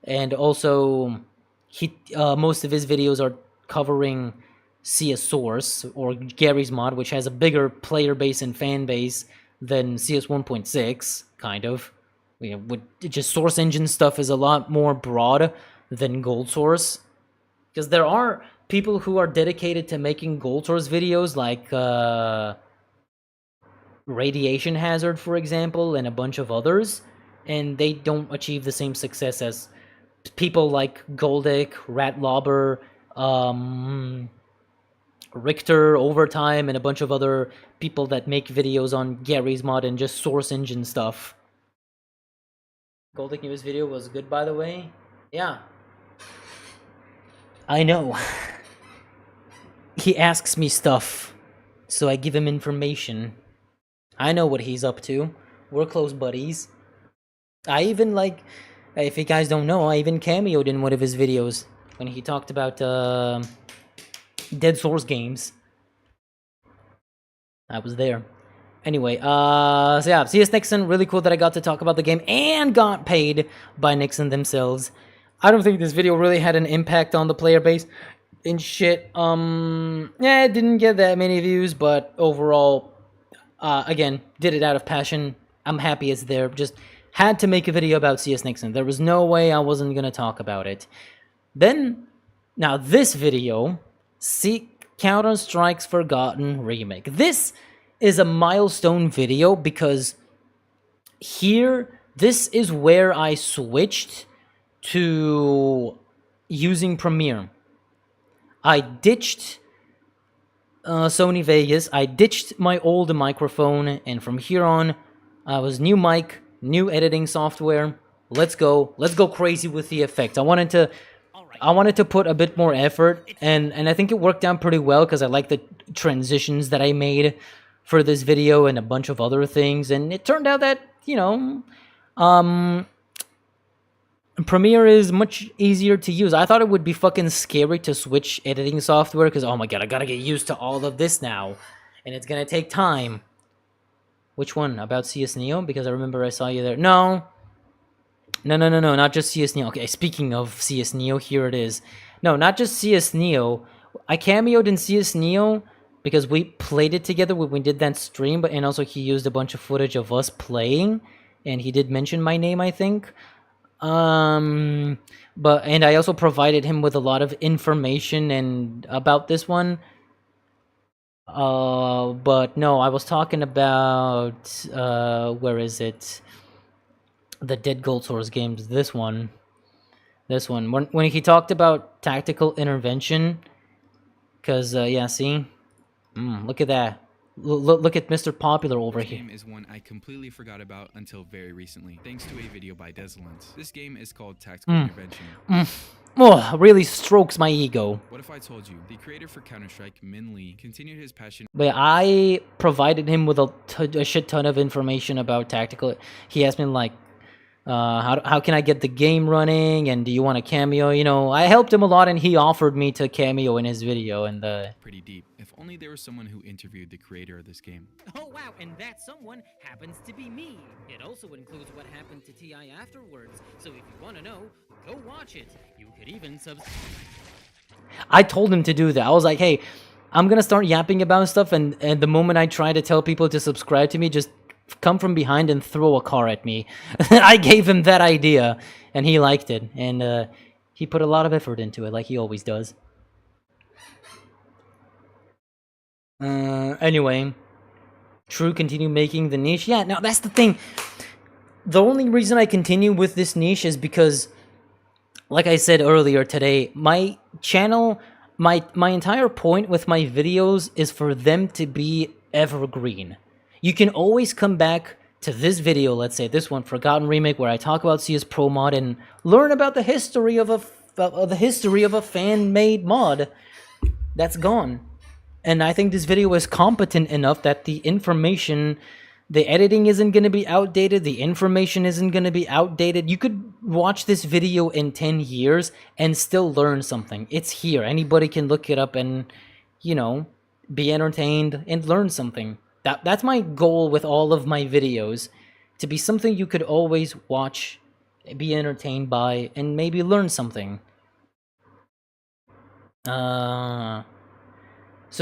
S1: And also he most of his videos are covering CS Source or Gary's mod, which has a bigger player base and fan base than CS 1.6, kind of. You know, with just Source Engine stuff is a lot more broad than GoldSource, because there are people who are dedicated to making GoldSource videos, like Radiation Hazard, for example, and a bunch of others, and they don't achieve the same success as people like Goldic, Ratlobber, Richter, Overtime, and a bunch of other people that make videos on Gary's mod and just Source Engine stuff. Goldic newest video was good, by the way. Yeah. I know. He asks me stuff, so I give him information. I know what he's up to. We're close buddies. I even, like, if you guys don't know, I even cameoed in one of his videos when he talked about Dead Source games. I was there. Anyway, so yeah, CS Nexon, really cool that I got to talk about the game and got paid by Nexon themselves. I don't think this video really had an impact on the player base and shit. Yeah, it didn't get that many views, but overall, again, did it out of passion. I'm happy it's there. Just had to make a video about CS Nexon. There was no way I wasn't gonna talk about it. Then, now this video, Counter-Strike's Forgotten Remake. This is a milestone video because here, this is where I switched to using Premiere. I ditched Sony Vegas, I ditched my old microphone, and from here on, I was new mic, new editing software. Let's go crazy with the effects. I wanted to put a bit more effort, and I think it worked out pretty well because I like the transitions that I made for this video and a bunch of other things, and it turned out that, you know, Premiere is much easier to use. I thought it would be fucking scary to switch editing software because, oh my god, I gotta get used to all of this now, and it's gonna take time. Which one? About CS Neo? Because I remember I saw you there. No, not just CS Neo. Okay, speaking of CS Neo, here it is. No, not just CS Neo. I cameoed in CS Neo because we played it together when we did that stream, and also he used a bunch of footage of us playing, and he did mention my name, I think. And I also provided him with a lot of information and about this one. But no, I was talking about, where is it? The Dead GoldSource games, this one. When he talked about tactical intervention, because, yeah, see? Look at that. Look at Mr. Popular over here.
S4: This game is one I completely forgot about until very recently, thanks to a video by Desolence. This game is called Tactical Intervention.
S1: Oh, really strokes my ego.
S4: What if I told you the creator for Counter-Strike, Min Lee, continued his passion?
S1: But I provided him with a shit ton of information about tactical. He asked me, like, how can I get the game running, and do you want a cameo? You know, I helped him a lot, and he offered me to cameo in his video, and
S4: pretty deep. If only there was someone who interviewed the creator of this game.
S2: Oh wow, and that someone happens to be me. It also includes what happened to TI afterwards, so if you want to know, go watch it. You could even
S1: I told him to do that. I was like, hey, I'm gonna start yapping about stuff, and the moment I try to tell people to subscribe to me, just come from behind and throw a car at me. I gave him that idea, and he liked it, and he put a lot of effort into it, like he always does. Anyway, True continue making the niche. Yeah, now that's the thing. The only reason I continue with this niche is because, like I said earlier today, my channel, my entire point with my videos is for them to be evergreen. You can always come back to this video, let's say this one, Forgotten Remake, where I talk about CS Pro Mod and learn about the history of a fan-made mod that's gone. And I think this video is competent enough that the information, the editing isn't going to be outdated, the information isn't going to be outdated. You could watch this video in 10 years and still learn something. It's here. Anybody can look it up and, you know, be entertained and learn something. That's my goal with all of my videos, to be something you could always watch, be entertained by, and maybe learn something. So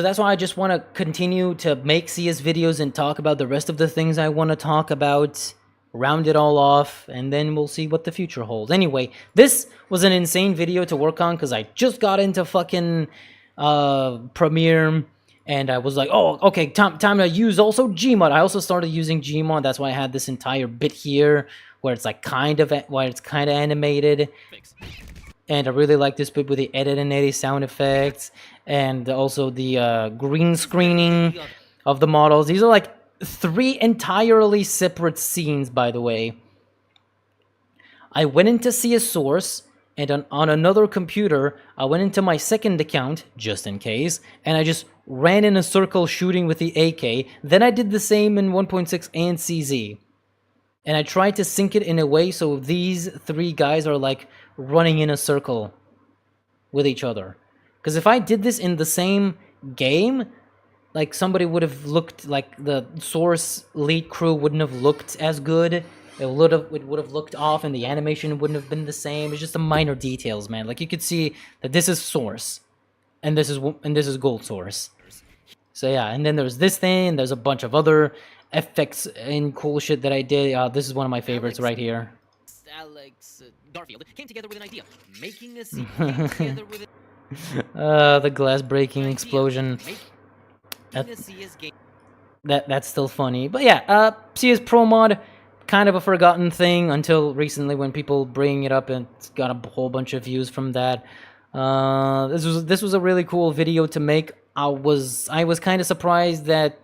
S1: that's why I just want to continue to make CS videos and talk about the rest of the things I want to talk about, round it all off, and then we'll see what the future holds. Anyway, this was an insane video to work on because I just got into fucking Premiere, and I was like, oh, okay, time to use also Gmod. I also started using Gmod. That's why I had this entire bit here where it's like kind of animated. And I really like this bit with the edit and edit sound effects, and also the green screening of the models. These are like 3 entirely separate scenes, by the way. I went into CS Source, and on another computer, I went into my second account, just in case, and I just ran in a circle shooting with the AK. Then I did the same in 1.6 and CZ. And I tried to sync it in a way so these 3 guys are like running in a circle with each other. Because if I did this in the same game, like somebody would have looked like the Source lead crew wouldn't have looked as good. It would have looked off, and the animation wouldn't have been the same. It's just the minor details, man. Like you could see that this is Source, and this is GoldSource. So yeah, and then there's this thing. There's a bunch of other effects and cool shit that I did. This is one of my favorites right here.
S2: Garfield came together with an idea, making a scene. Came together with
S1: the glass breaking explosion. That's still funny, but yeah. CS Pro Mod, kind of a forgotten thing until recently when people bring it up, and it's got a whole bunch of views from that. This was a really cool video to make. I was kind of surprised that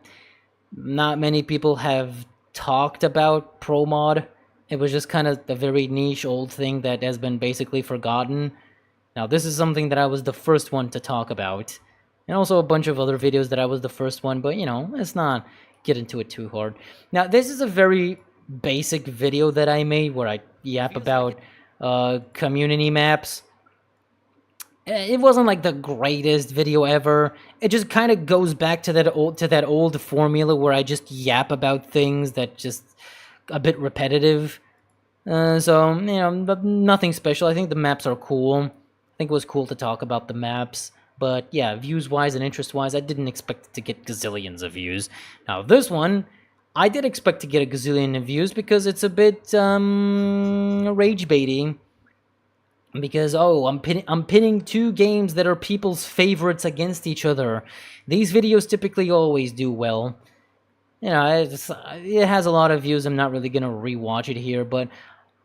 S1: not many people have talked about Pro Mod. It was just kind of a very niche old thing that has been basically forgotten. Now, this is something that I was the first one to talk about. And also a bunch of other videos that I was the first one, but, you know, let's not get into it too hard. Now, this is a very basic video that I made where I yap about community maps. It wasn't like the greatest video ever. It just kind of goes back to that old formula where I just yap about things that just a bit repetitive. So, you know, nothing special. I think the maps are cool. I think it was cool to talk about the maps. But yeah, views-wise and interest-wise, I didn't expect to get gazillions of views. Now, this one, I did expect to get a gazillion of views because it's a bit rage-baiting. Because, oh, I'm pinning 2 games that are people's favorites against each other. These videos typically always do well. You know, it has a lot of views. I'm not really going to rewatch it here, but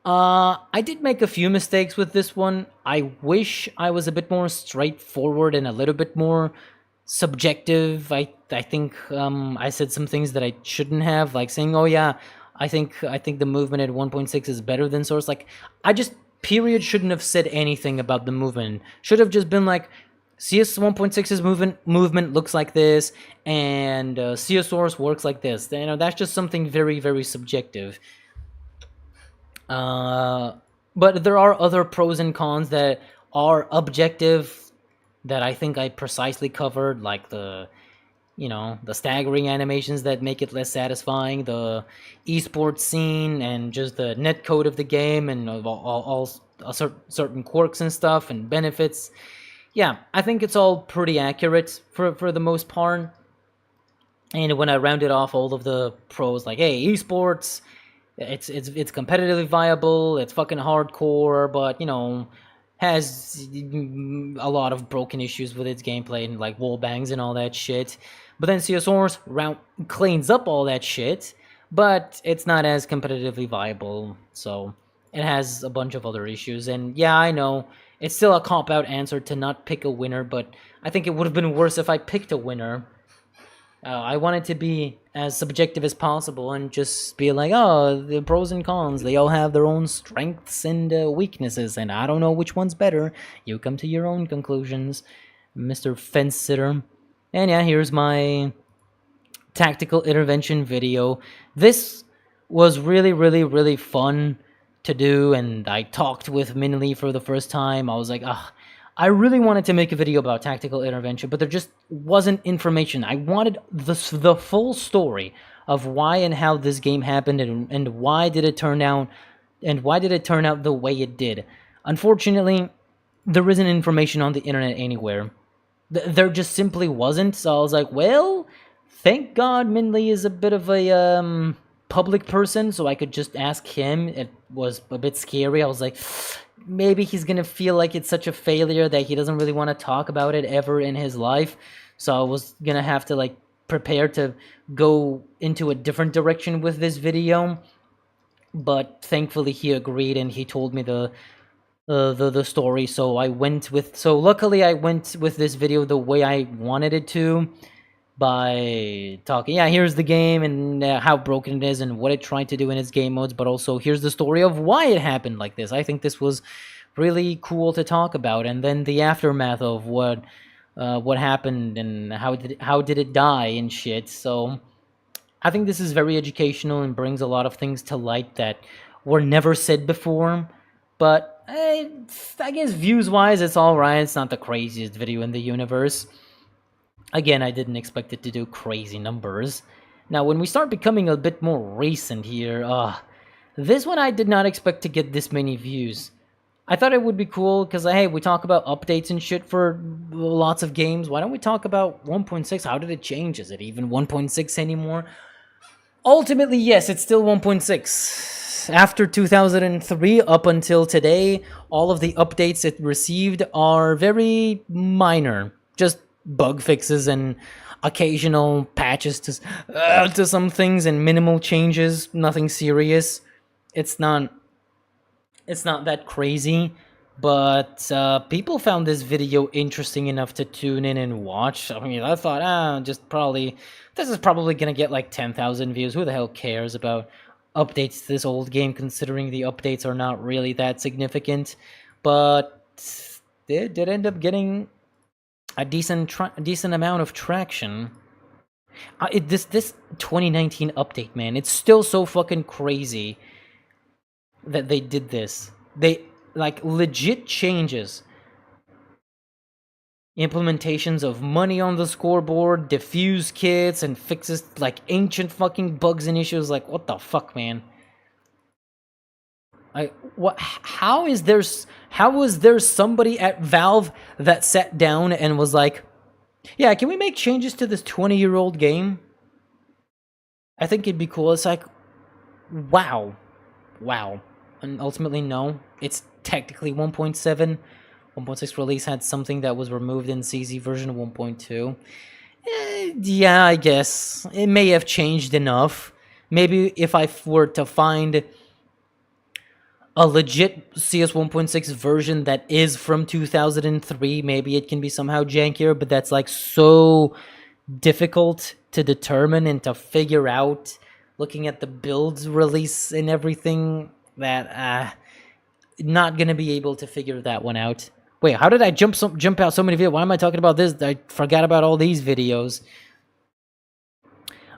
S1: I did make a few mistakes with this one. I wish I was a bit more straightforward and a little bit more subjective. I think I said some things that I shouldn't have, like saying, oh yeah, I think the movement at 1.6 is better than Source. Like, I just period shouldn't have said anything about the movement. Should have just been like, CS 1.6's movement looks like this, and CS Source works like this. You know, that's just something very, very subjective. But there are other pros and cons that are objective that I think I precisely covered, like the, you know, the staggering animations that make it less satisfying, the esports scene, and just the netcode of the game, and all certain quirks and stuff and benefits. Yeah, I think it's all pretty accurate for the most part. And when I rounded off all of the pros, like, hey, esports, it's competitively viable, it's fucking hardcore, but, you know, has a lot of broken issues with its gameplay and like wall bangs and all that shit. But then CS Source cleans up all that shit, but it's not as competitively viable, so it has a bunch of other issues. And yeah, I know it's still a cop-out answer to not pick a winner, but I think it would have been worse if I picked a winner. I wanted to be as subjective as possible and just be like, oh, the pros and cons, they all have their own strengths and weaknesses, and I don't know which one's better. You come to your own conclusions, Mr. Fence Sitter. And yeah, here's my tactical intervention video. This was really, really, really fun to do, and I talked with Minley for the first time. I was like, ah, I really wanted to make a video about tactical intervention, but there just wasn't information. I wanted the full story of why and how this game happened, and why did it turn out, the way it did. Unfortunately, there isn't information on the internet anywhere. There just simply wasn't, so I was like, well, thank God Minley is a bit of a public person, so I could just ask him. It was a bit scary. I was like, maybe he's gonna feel like it's such a failure that he doesn't really want to talk about it ever in his life. So I was gonna have to like prepare to go into a different direction with this video. But thankfully he agreed, and he told me the story. So luckily I went with this video the way I wanted it to, by talking, yeah, here's the game and how broken it is and what it tried to do in its game modes, but also here's the story of why it happened like this. I think this was really cool to talk about, and then the aftermath of what happened and how did it die and shit. So I think this is very educational and brings a lot of things to light that were never said before. But I guess views-wise, it's alright. It's not the craziest video in the universe. Again, I didn't expect it to do crazy numbers. Now, when we start becoming a bit more recent here, this one I did not expect to get this many views. I thought it would be cool, because, hey, we talk about updates and shit for lots of games. Why don't we talk about 1.6? How did it change? Is it even 1.6 anymore? Ultimately, yes, it's still 1.6. After 2003 up until today, all of the updates it received are very minor. Just bug fixes and occasional patches to some things and minimal changes, nothing serious. It's not that crazy, but people found this video interesting enough to tune in and watch. I mean, I thought, this is probably gonna get like 10,000 views. Who the hell cares about updates to this old game, considering the updates are not really that significant? But it did end up getting a decent amount of traction. This 2019 update, man, it's still so fucking crazy that they did this. They, like, legit changes. Implementations of money on the scoreboard, diffuse kits, and fixes, like, ancient fucking bugs and issues. Like, what the fuck, man? How was there somebody at Valve that sat down and was like, yeah, can we make changes to this 20-year-old game? I think it'd be cool. It's like, wow. And ultimately, no. It's technically 1.7. 1.6 release had something that was removed in CZ version 1.2. Yeah, I guess. It may have changed enough. Maybe if I were to find a legit CS 1.6 version that is from 2003, maybe it can be somehow jankier, but that's like so difficult to determine and to figure out looking at the builds release and everything, that not gonna be able to figure that one out. Wait, how did I jump out so many videos? Why am I talking about this? I forgot about all these videos.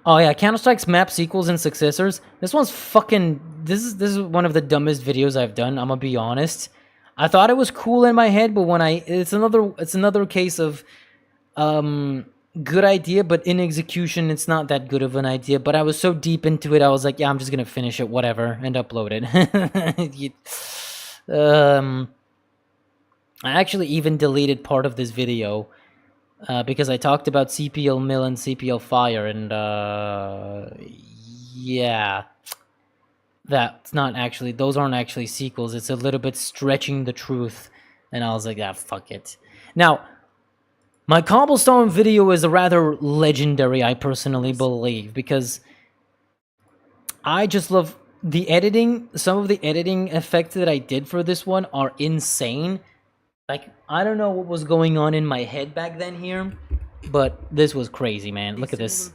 S1: Oh yeah, Counter-Strike's map sequels and successors. This one's fucking... This is one of the dumbest videos I've done, I'm gonna be honest. I thought it was cool in my head, but when it's another case of good idea, but in execution it's not that good of an idea. But I was so deep into it, I was like, yeah, I'm just gonna finish it, whatever, and upload it. I actually even deleted part of this video because I talked about CPL Mill and CPL Fire, and yeah, that's not actually, those aren't actually sequels. It's a little bit stretching the truth, and I was like, ah, fuck it. Now, my Cobblestone video is a rather legendary, I personally believe, because I just love the editing. Some of the editing effects that I did for this one are insane. Like, I don't know what was going on in my head back then here, but this was crazy, man. Look at this.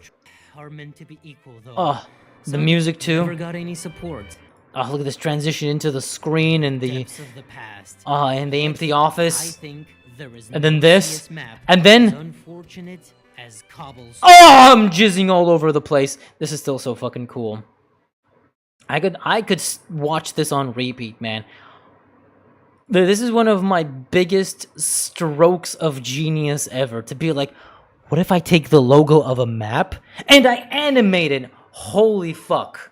S2: Are meant to be equal, though.
S1: Oh, the music too.
S2: Never got any support.
S1: Oh, look at this transition into the screen and the
S2: Depths of the past.
S1: and the empty office.
S2: I think there is
S1: And then this. And then
S2: unfortunate as cobbles.
S1: Oh, I'm jizzing all over the place. This is still so fucking cool. I could watch this on repeat, man. This is one of my biggest strokes of genius ever, to be like, what if I take the logo of a map and I animate it? Holy fuck.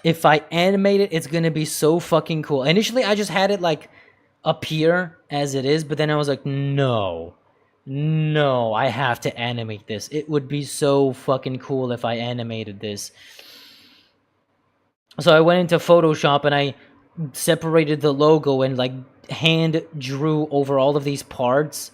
S1: If I animate it, it's gonna be so fucking cool. Initially, I just had it, like, appear as it is, but then I was like, no, I have to animate this. It would be so fucking cool if I animated this. So I went into Photoshop and I separated the logo and, like, hand drew over all of these parts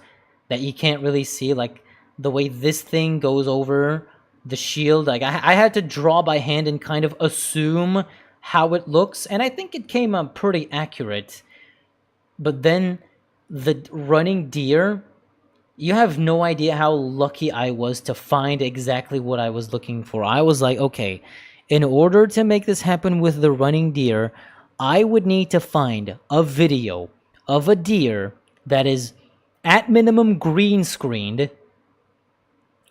S1: that you can't really see, like the way this thing goes over the shield. Like, I had to draw by hand and kind of assume how it looks, and I think it came out pretty accurate. But then the running deer, you have no idea how lucky I was to find exactly what I was looking for. I was like, okay, in order to make this happen with the running deer, I would need to find a video of a deer that is at minimum green screened,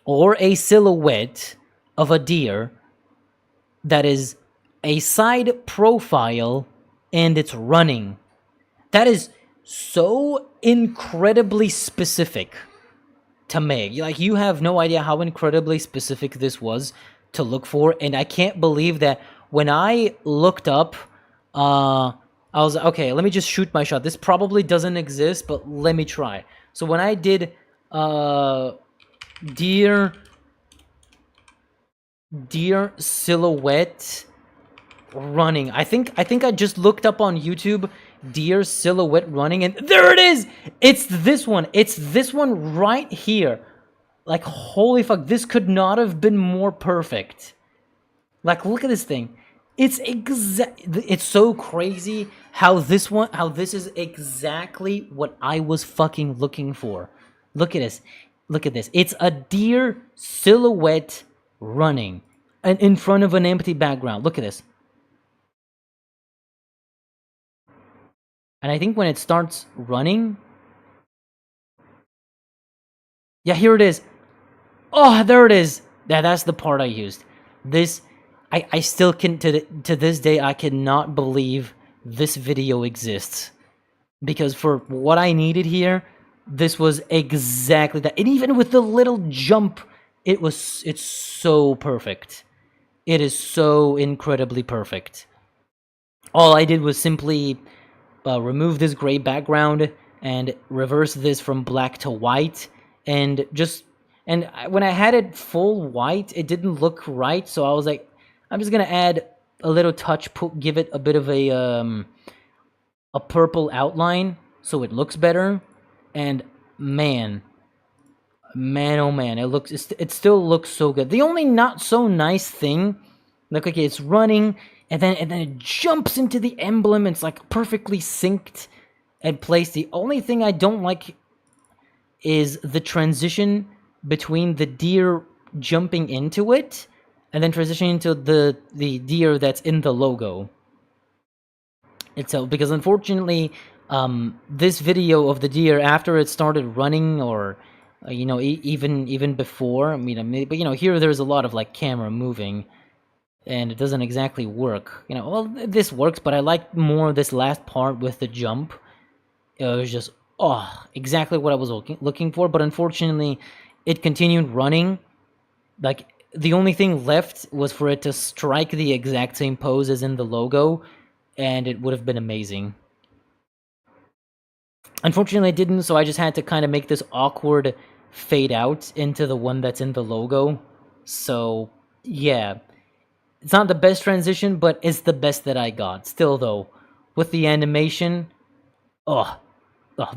S1: or a silhouette of a deer that is a side profile and it's running. That is so incredibly specific to make. Like, you have no idea how incredibly specific this was to look for, and I can't believe that when I looked up, I was like, okay, let me just shoot my shot. This probably doesn't exist, but let me try. So when I did deer silhouette running, I think I just looked up on YouTube deer silhouette running, and there it is. It's this one. It's this one right here. Like, holy fuck, this could not have been more perfect. Like, look at this thing. It's so crazy how this is exactly what I was fucking looking for. Look at this. Look at this. It's a deer silhouette running and in front of an empty background. Look at this. And I think when it starts running, yeah, here it is. Oh, there it is. That's the part I used. This, I still can, to this day, I cannot believe this video exists. Because for what I needed here, this was exactly that. And even with the little jump, it's so perfect. It is so incredibly perfect. All I did was simply remove this gray background and reverse this from black to white, and when I had it full white, it didn't look right, so I was like, I'm just gonna add a little touch, give it a bit of a purple outline so it looks better, and man, oh man, it still looks so good. The only not so nice thing, look, like, it's running, and then it jumps into the emblem. It's like perfectly synced and placed. The only thing I don't like is the transition between the deer jumping into it and then transitioning into the deer that's in the logo itself. Because unfortunately, this video of the deer, after it started running, or even before, I mean, but here there's a lot of, like, camera moving, and it doesn't exactly work. Well, this works, but I like more this last part with the jump. It was just, exactly what I was looking for, but unfortunately, it continued running. Like, the only thing left was for it to strike the exact same pose as in the logo, and it would have been amazing. Unfortunately, it didn't, so I just had to kind of make this awkward fade out into the one that's in the logo. So, yeah. It's not the best transition, but it's the best that I got. Still, though, with the animation,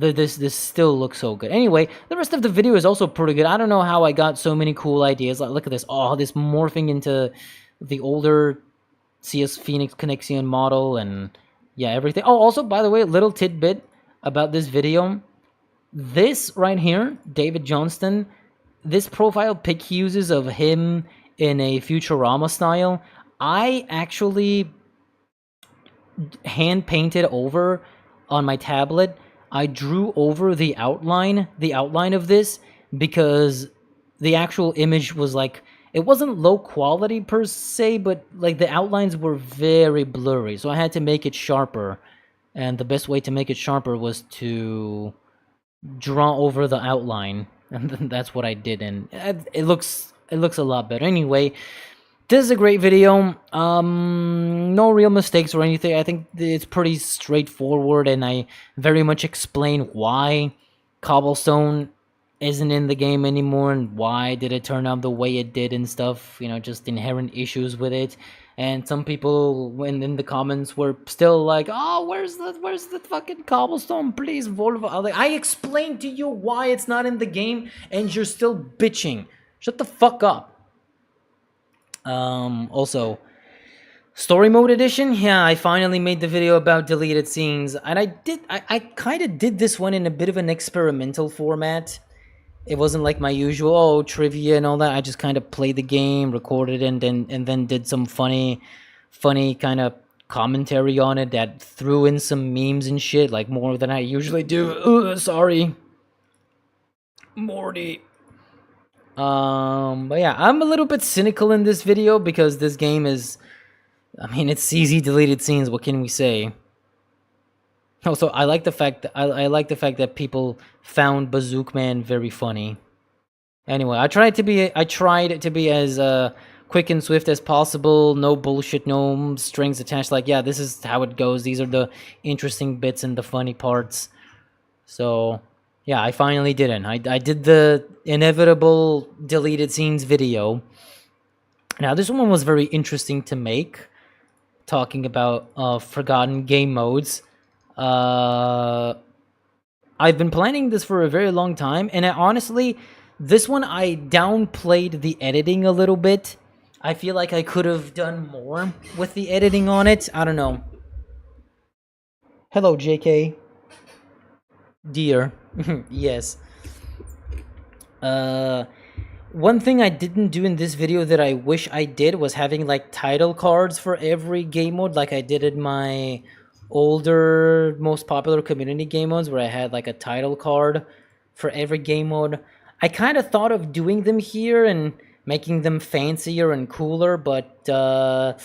S1: this still looks so good. Anyway, the rest of the video is also pretty good. I don't know how I got so many cool ideas. Like, look at this. This morphing into the older CS Phoenix Connexion model, and yeah, everything. Also, by the way, a little tidbit about this video. This right here, David Johnston, this profile pic he uses of him in a Futurama style, I actually hand painted over on my tablet. I drew over the outline of this because the actual image was like, it wasn't low quality per se, but like the outlines were very blurry, so I had to make it sharper. And the best way to make it sharper was to draw over the outline, and that's what I did, and it looks a lot better. Anyway, this is a great video. No real mistakes or anything. I think it's pretty straightforward, and I very much explain why Cobblestone isn't in the game anymore and why did it turn out the way it did and stuff. You know, just inherent issues with it. And some people, when in the comments, were still like, "Oh, where's the fucking Cobblestone? Please, Volvo." Like, I explained to you why it's not in the game, and you're still bitching. Shut the fuck up. Also, story mode edition. Yeah, I finally made the video about deleted scenes, and I kind of did this one in a bit of an experimental format. It wasn't like my usual trivia and all that. I just kind of played the game, recorded it, and then did some funny kind of commentary on it that threw in some memes and shit, like more than I usually do. Sorry, Morty. But yeah, I'm a little bit cynical in this video because this game is, I mean, it's easy deleted scenes. What can we say? Also, I like the fact that I like the fact that people found Bazook Man very funny. Anyway, I tried to be as quick and swift as possible. No bullshit, no strings attached. Like, yeah, this is how it goes. These are the interesting bits and the funny parts. So, yeah, I finally did it. I did the inevitable deleted scenes video. Now, this one was very interesting to make, talking about forgotten game modes. I've been planning this for a very long time, and honestly, this one I downplayed the editing a little bit. I feel like I could have done more with the editing on it. I don't know. Hello, JK. Dear. Yes. One thing I didn't do in this video that I wish I did was having like title cards for every game mode, like I did in my older, most popular community game modes, where I had like a title card for every game mode. I kind of thought of doing them here and making them fancier and cooler, but I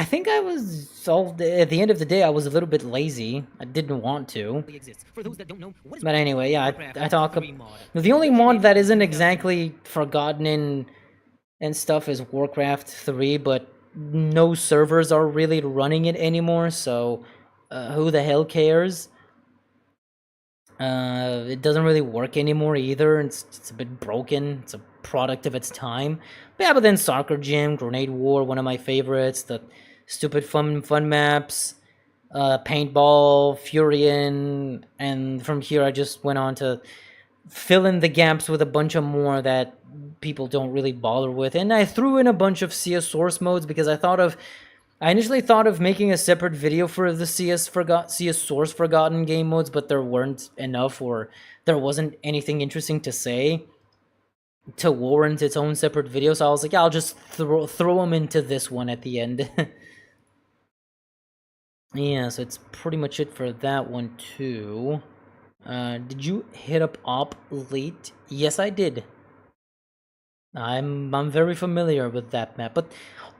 S1: think I was at the end of the day, I was a little bit lazy. I didn't want to. But anyway, yeah, I talk about the only mod that isn't exactly forgotten and stuff is Warcraft 3, but no servers are really running it anymore, so who the hell cares? It doesn't really work anymore either. It's a bit broken. It's a product of its time. But yeah, but then Soccer Gym, Grenade War, one of my favorites. The stupid fun maps, Paintball, Furion, and from here I just went on to fill in the gaps with a bunch of more that people don't really bother with. And I threw in a bunch of CS source modes because I initially thought of making a separate video for the CS source forgotten game modes, but there weren't enough, or there wasn't anything interesting to say to warrant its own separate video. So I was like, yeah, I'll just throw them into this one at the end. Yeah, so it's pretty much it for that one too. Did you hit up Op late? Yes, I did. I'm very familiar with that map, but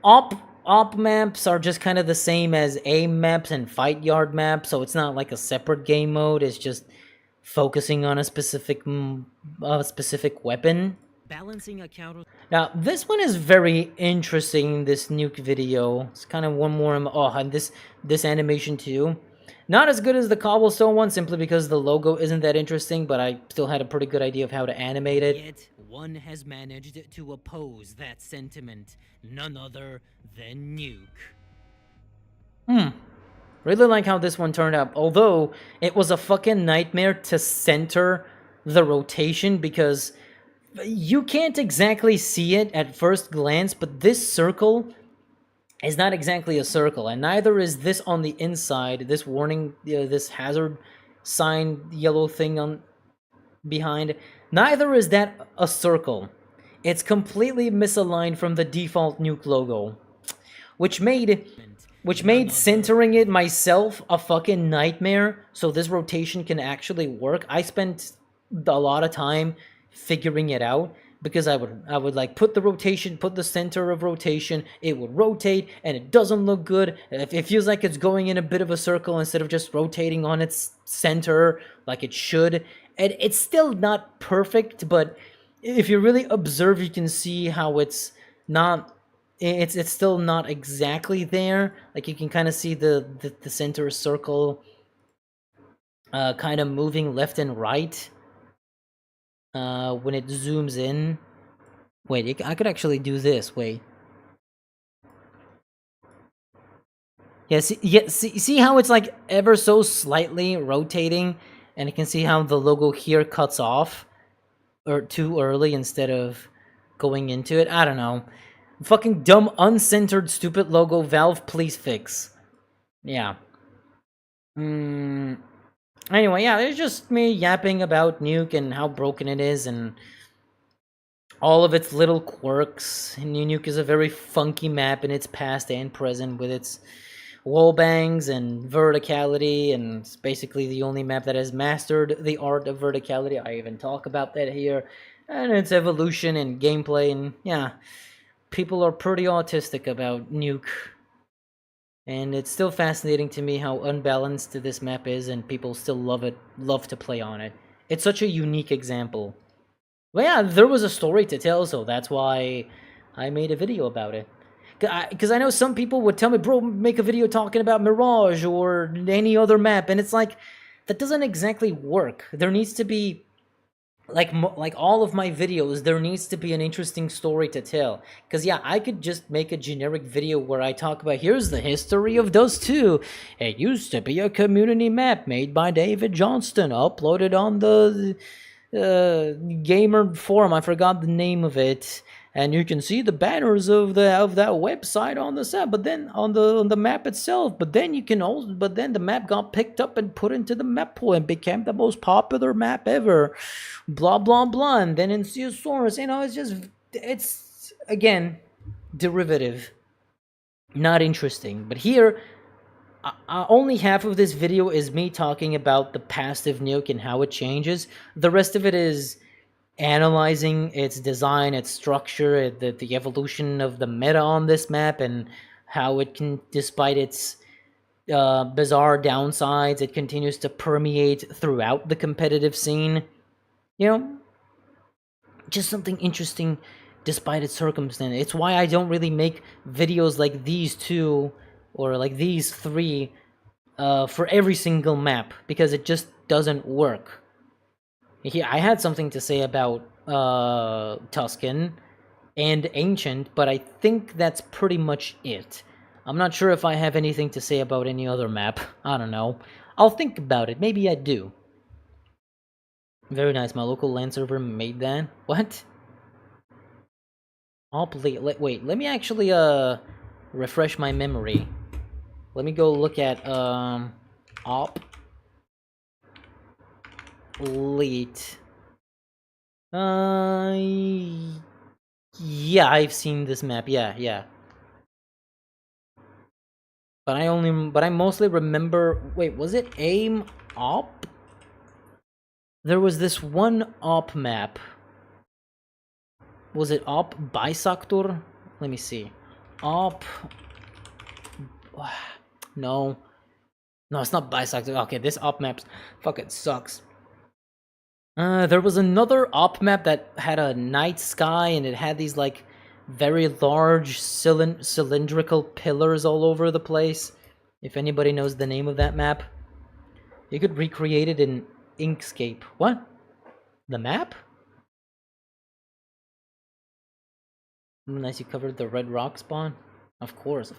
S1: Op maps are just kind of the same as aim maps and fight yard maps, so it's not like a separate game mode. It's just focusing on a specific weapon.
S2: Balancing a counter.
S1: Now, this one is very interesting, this Nuke video. It's kind of one more, and this animation too. Not as good as the Cobblestone one, simply because the logo isn't that interesting, but I still had a pretty good idea of how to animate it.
S2: Yet, one has managed to oppose that sentiment. None other than Nuke.
S1: Really like how this one turned out, although it was a fucking nightmare to center the rotation, because you can't exactly see it at first glance, but this circle is not exactly a circle, and neither is this on the inside, this warning, this hazard sign yellow thing on behind. Neither is that a circle. It's completely misaligned from the default Nuke logo, which made centering it myself a fucking nightmare, so this rotation can actually work. I spent a lot of time figuring it out, because I would like put the center of rotation, it would rotate, and it doesn't look good. It feels like it's going in a bit of a circle instead of just rotating on its center like it should. And it's still not perfect, but if you really observe, you can see how it's not. It's still not exactly there. Like you can kind of see the center circle kind of moving left and right when it zooms in. Wait, I could actually do this. Wait. Yeah, see how it's like ever so slightly rotating, and you can see how the logo here cuts off or too early instead of going into it. I don't know. Fucking dumb, uncentered, stupid logo. Valve, please fix. Yeah. Anyway, yeah, it's just me yapping about Nuke and how broken it is and all of its little quirks. Nuke is a very funky map in its past and present, with its wall bangs and verticality, and it's basically the only map that has mastered the art of verticality. I even talk about that here, and its evolution and gameplay, and yeah, people are pretty autistic about Nuke. And it's still fascinating to me how unbalanced this map is, and people still love to play on it. It's such a unique example. Well, yeah, there was a story to tell, so that's why I made a video about it. Because I know some people would tell me, bro, make a video talking about Mirage or any other map, and it's like, that doesn't exactly work. There needs to be, like all of my videos, there needs to be an interesting story to tell. Because yeah, I could just make a generic video where I talk about, here's the history of Dust 2. It used to be a community map made by David Johnston, uploaded on the gamer forum. I forgot the name of it. And you can see the banners of that website on the set, but then on the map itself. But then the map got picked up and put into the map pool and became the most popular map ever. Blah blah blah. And then in Source, it's again derivative, not interesting. But here, only half of this video is me talking about the past of Nuke and how it changes. The rest of it is analyzing its design, its structure, the evolution of the meta on this map, and how it can, despite its bizarre downsides, it continues to permeate throughout the competitive scene. You know, just something interesting despite its circumstance. It's why I don't really make videos like these two or like these three for every single map, because it just doesn't work. I had something to say about Tuscan and Ancient, but I think that's pretty much it. I'm not sure if I have anything to say about any other map. I don't know. I'll think about it. Maybe I do. Very nice. My local LAN server made that. What? Wait, let me actually refresh my memory. Let me go look at op late. Yeah, I've seen this map. Yeah. But I mostly remember. Wait, was it aim op? There was this one op map. Was it op bisector? Let me see. Op. No, it's not bisector. Okay, this op map fucking sucks. There was another op map that had a night sky, and it had these like very large cylindrical pillars all over the place. If anybody knows the name of that map, you could recreate it in Inkscape. What? The map? Nice, you covered the red rock spawn. Of course.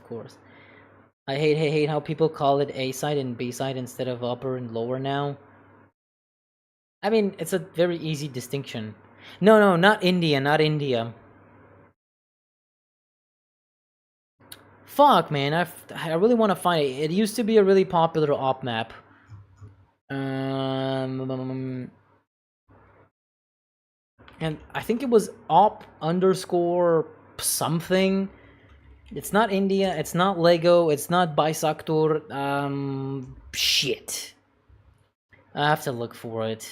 S1: I hate how people call it A side and B side instead of upper and lower now. I mean, it's a very easy distinction. No, not India. Fuck, man, I really want to find it. It used to be a really popular op map. And I think it was op underscore something. It's not India, it's not Lego, it's not Bisector. Shit. I have to look for it.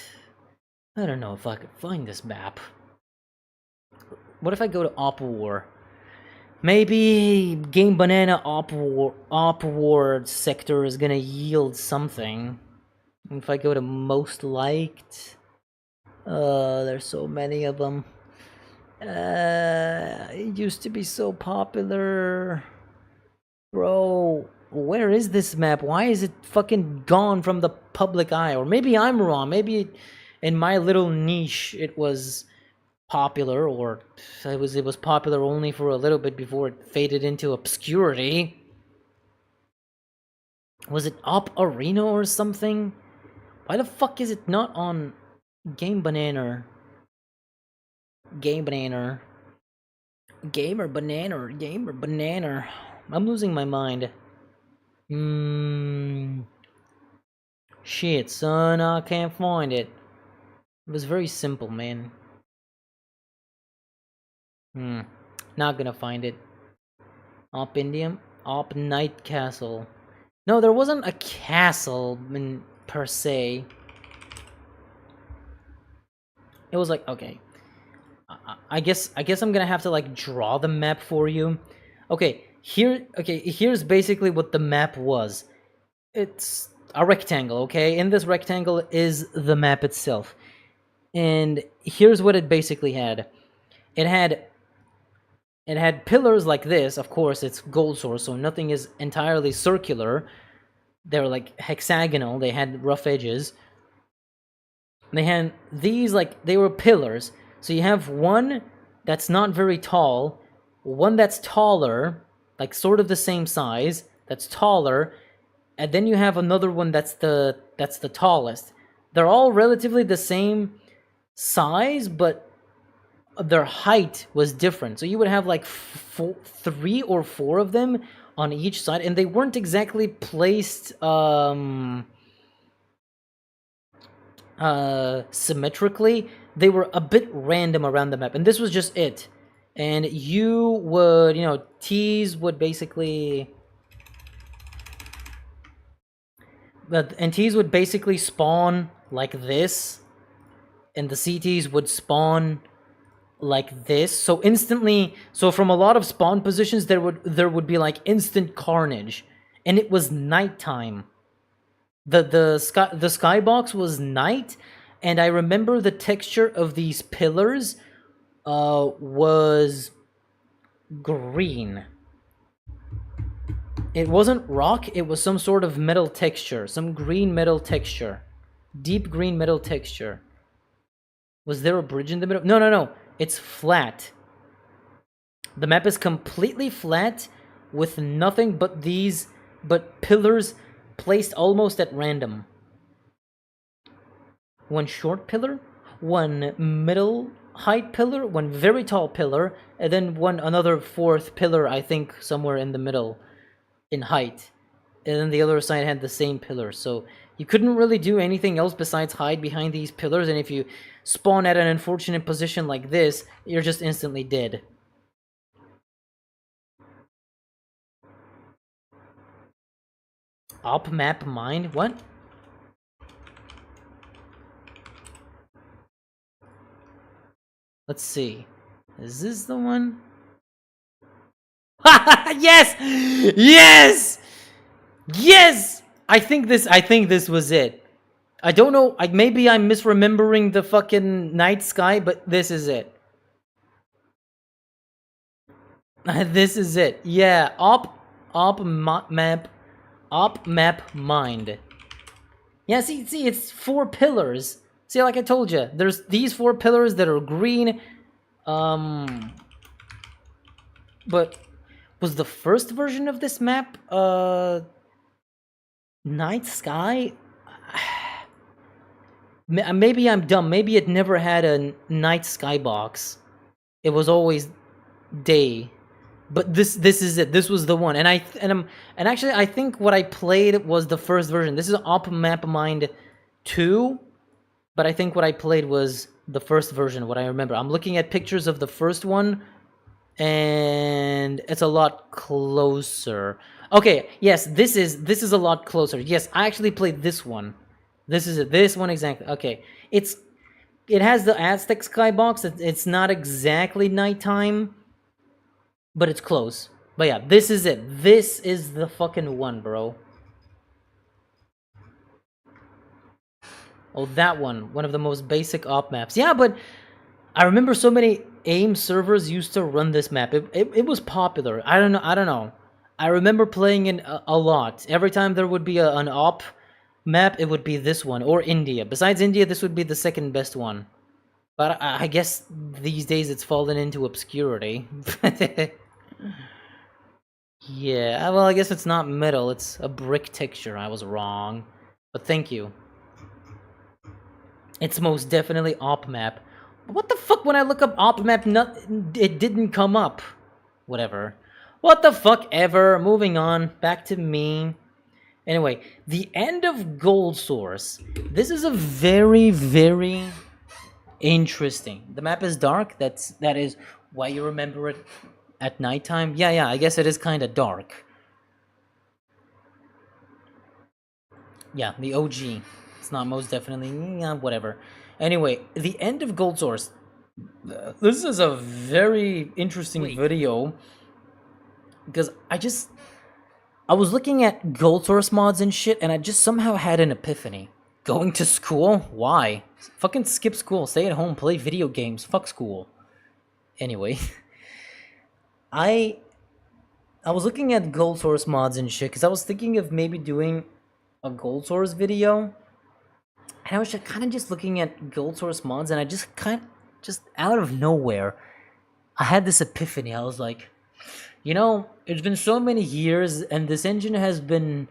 S1: I don't know if I could find this map. What if I go to Op War? Maybe Game Banana Op War sector is gonna yield something. If I go to most liked, there's so many of them. It used to be so popular. Bro, where is this map? Why is it fucking gone from the public eye? Or maybe I'm wrong. Maybe in my little niche it was popular, or it was popular only for a little bit before it faded into obscurity. Was it Op Arena or something? Why the fuck is it not on Game Banana? Game Banana. Gamer Banana. Gamer Banana. I'm losing my mind. Shit, son, I can't find it. It was very simple, man. Not gonna find it. Op Indium? Op Night Castle. No, there wasn't a castle per se. It was like, okay. I guess I'm gonna have to like draw the map for you. Okay, here's basically what the map was. It's a rectangle, okay? In this rectangle is the map itself. And here's what it basically had. It had pillars like this. Of course, it's GoldSource, so nothing is entirely circular. They're like hexagonal. They had rough edges. They had these, like, they were pillars. So you have one that's not very tall, one that's taller, like sort of the same size, that's taller, and then you have another one that's the tallest. They're all relatively the same size, but their height was different. So you would have like 3 or 4 of them on each side, and they weren't exactly placed symmetrically. They were a bit random around the map, and this was just it. And you would, T's would basically... And T's would basically spawn like this, and the CTs would spawn like this. So instantly, from a lot of spawn positions, there would be like instant carnage, and it was nighttime. The skybox was night, and I remember the texture of these pillars was green. It wasn't rock, it was some sort of metal texture, some green metal texture. Deep green metal texture. Was there a bridge in the middle? No. It's flat. The map is completely flat with nothing but pillars placed almost at random. One short pillar, one middle height pillar, one very tall pillar, and then another 4th pillar, I think somewhere in the middle in height. And then the other side had the same pillar. So you couldn't really do anything else besides hide behind these pillars, and if you spawn at an unfortunate position like this, you're just instantly dead. Op map mind? What? Let's see. Is this the one? Yes! Yes! Yes! I think this was it. I don't know, maybe I'm misremembering the fucking night sky, but this is it. This is it. Yeah, op map mind. Yeah, see, it's 4 pillars. See, like I told you, there's these 4 pillars that are green. But was the first version of this map night sky? Maybe I'm dumb. Maybe it never had a night skybox. It was always day. But this is it. This was the one. And actually I think what I played was the first version. This is Op Map Mind 2, but I think what I played was the first version, what I remember. I'm looking at pictures of the first one, and it's a lot closer. Okay, yes, this is a lot closer. Yes, I actually played this one. This is it. This one exactly. Okay. it has the Aztec skybox. It's not exactly nighttime, but it's close. But yeah, this is it. This is the fucking one, bro. Oh, that one of the most basic op maps. Yeah, but I remember so many AIM servers used to run this map. It was popular. I don't know. I remember playing it a lot. Every time there would be an op map, it would be this one, or India. Besides India, this would be the second best one. But I guess these days it's fallen into obscurity. Yeah, well, I guess it's not metal, it's a brick texture. I was wrong. But thank you. It's most definitely op map. What the fuck, when I look up op map, it didn't come up. Whatever. What the fuck ever. Moving on, back to me. Anyway, the end of GoldSource. This is a very, very interesting. The map is dark. That is why you remember it at nighttime. Yeah, I guess it is kind of dark. Yeah, the OG. It's not most definitely. Yeah, whatever. Anyway, the end of GoldSource. This is a very interesting video because I was looking at GoldSource mods and shit, and I just somehow had an epiphany. Going to school? Why? Fucking skip school. Stay at home. Play video games. Fuck school. Anyway, I was looking at GoldSource mods and shit because I was thinking of maybe doing a GoldSource video. And I was kind of just looking at GoldSource mods, and I just out of nowhere, I had this epiphany. I was like, you know, it's been so many years, and this engine has been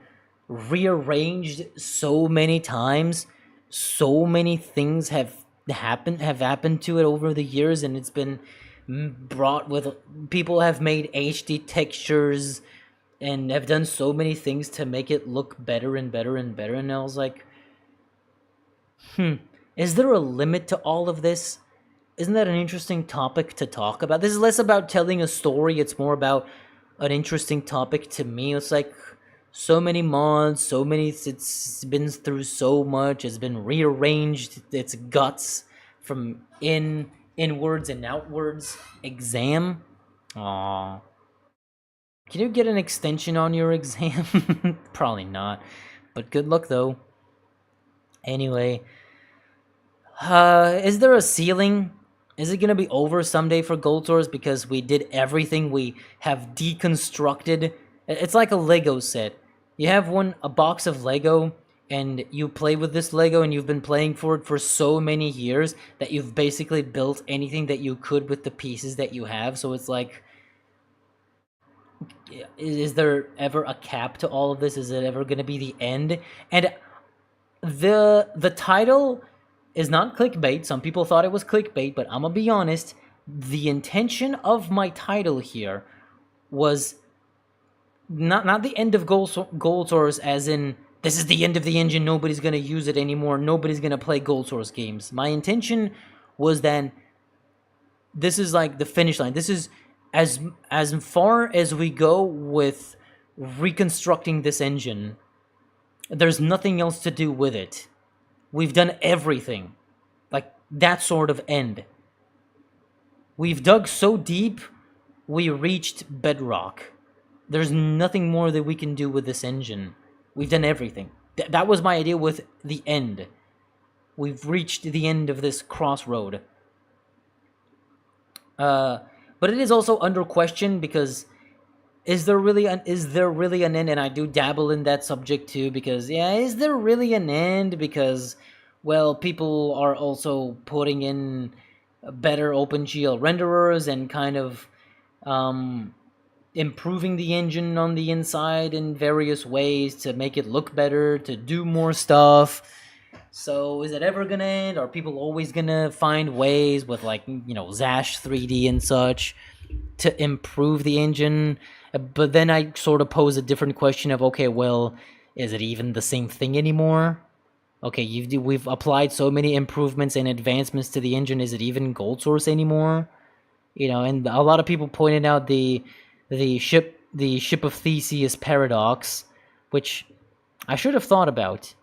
S1: rearranged so many times. So many things have happened to it over the years, and it's been brought with people have made HD textures and have done so many things to make it look better and better and better. And I was like, is there a limit to all of this? Isn't that an interesting topic to talk about? This is less about telling a story, it's more about an interesting topic to me. It's like so many mods, it's been through so much, it's been rearranged, its guts from inwards and outwards. Exam? Aww. Can you get an extension on your exam? Probably not. But good luck though. Anyway, is there a ceiling? Is it gonna be over someday for GoldSource because we did everything? We have deconstructed. It's like a Lego set. You have a box of Lego, and you play with this Lego, and you've been playing for it for so many years that you've basically built anything that you could with the pieces that you have. So it's like, is there ever a cap to all of this? Is it ever gonna be the end? And the title is not clickbait. Some people thought it was clickbait, but I'm gonna be honest. The intention of my title here was not the end of GoldSource as in this is the end of the engine, nobody's gonna use it anymore, nobody's gonna play GoldSource games. My intention was that this is like the finish line. This is as far as we go with reconstructing this engine. There's nothing else to do with it. We've done everything. Like, that sort of end. We've dug so deep, we reached bedrock. There's nothing more that we can do with this engine. We've done everything. That was my idea with the end. We've reached the end of this crossroad. But it is also under question because is there really an end? And I do dabble in that subject too because, yeah, is there really an end? Because, well, people are also putting in better OpenGL renderers and kind of improving the engine on the inside in various ways to make it look better, to do more stuff. So is it ever gonna end? Are people always gonna find ways with, like, you know, Zash 3D and such to improve the engine? But then I sort of pose a different question of, okay, well, is it even the same thing anymore? Okay, we've applied so many improvements and advancements to the engine. Is it even GoldSource anymore? You know, and a lot of people pointed out the ship of Theseus paradox, which I should have thought about.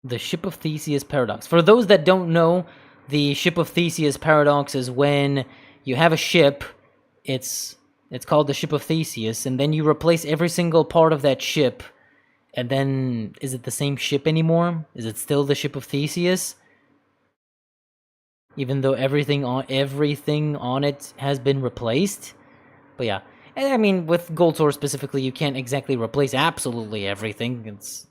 S1: The Ship of Theseus paradox. For those that don't know, the Ship of Theseus paradox is when you have a ship, it's called the Ship of Theseus, and then you replace every single part of that ship, and then is it the same ship anymore? Is it still the Ship of Theseus? Even though everything on it has been replaced? But yeah. And I mean, with GoldSource specifically, you can't exactly replace absolutely everything. It's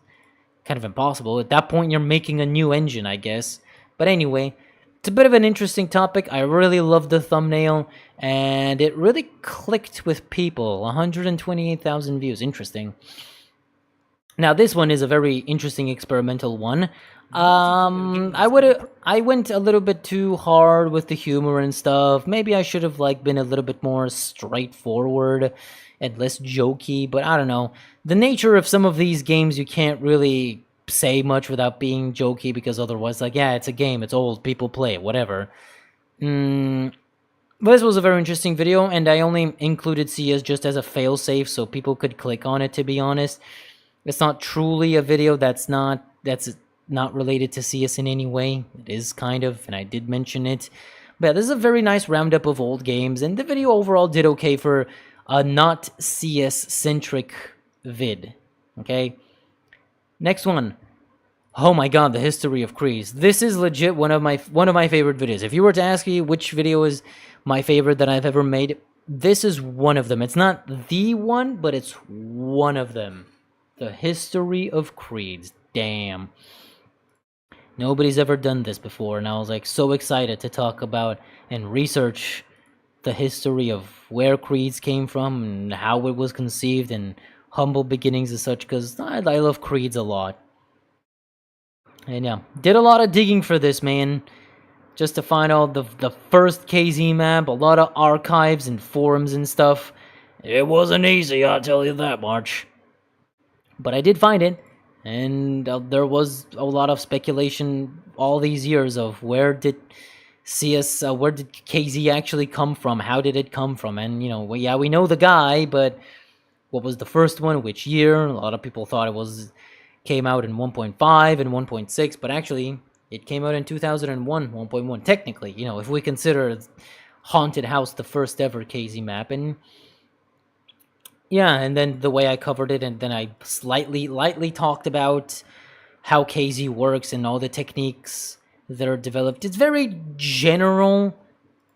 S1: kind of impossible. At that point, you're making a new engine, I guess. But anyway, it's a bit of an interesting topic. I really loved the thumbnail, and it really clicked with people. 128,000 views. Interesting. Now, this one is a very interesting experimental one. I went a little bit too hard with the humor and stuff. Maybe I should have been a little bit more straightforward and less jokey, but I don't know. The nature of some of these games, you can't really say much without being jokey, because otherwise, yeah, it's a game, it's old, people play it, whatever. But this was a very interesting video, and I only included CS just as a failsafe so people could click on it, to be honest. It's not truly a video that's not related to CS in any way. It is kind of, and I did mention it. But yeah, this is a very nice roundup of old games, and the video overall did okay for a not CS-centric vid. Okay? Next one. Oh my god, the history of Creeds. This is legit one of my favorite videos. If you were to ask me which video is my favorite that I've ever made, this is one of them. It's not the one, but it's one of them. The history of Creeds. Damn. Nobody's ever done this before, and I was so excited to talk about and research the history of where Creeds came from and how it was conceived and humble beginnings and such, because I love Creeds a lot. And yeah, did a lot of digging for this, man, just to find out the first KZ map, a lot of archives and forums and stuff. It wasn't easy, I'll tell you that much. But I did find it. And there was a lot of speculation all these years of where did KZ actually come from? How did it come from? And, yeah, we know the guy, but what was the first one? Which year? A lot of people thought it came out in 1.5 and 1.6, but actually it came out in 2001, 1.1, technically, if we consider Haunted House the first ever KZ map. And yeah, and then the way I covered it, and then I lightly talked about how KZ works and all the techniques that are developed. It's very general,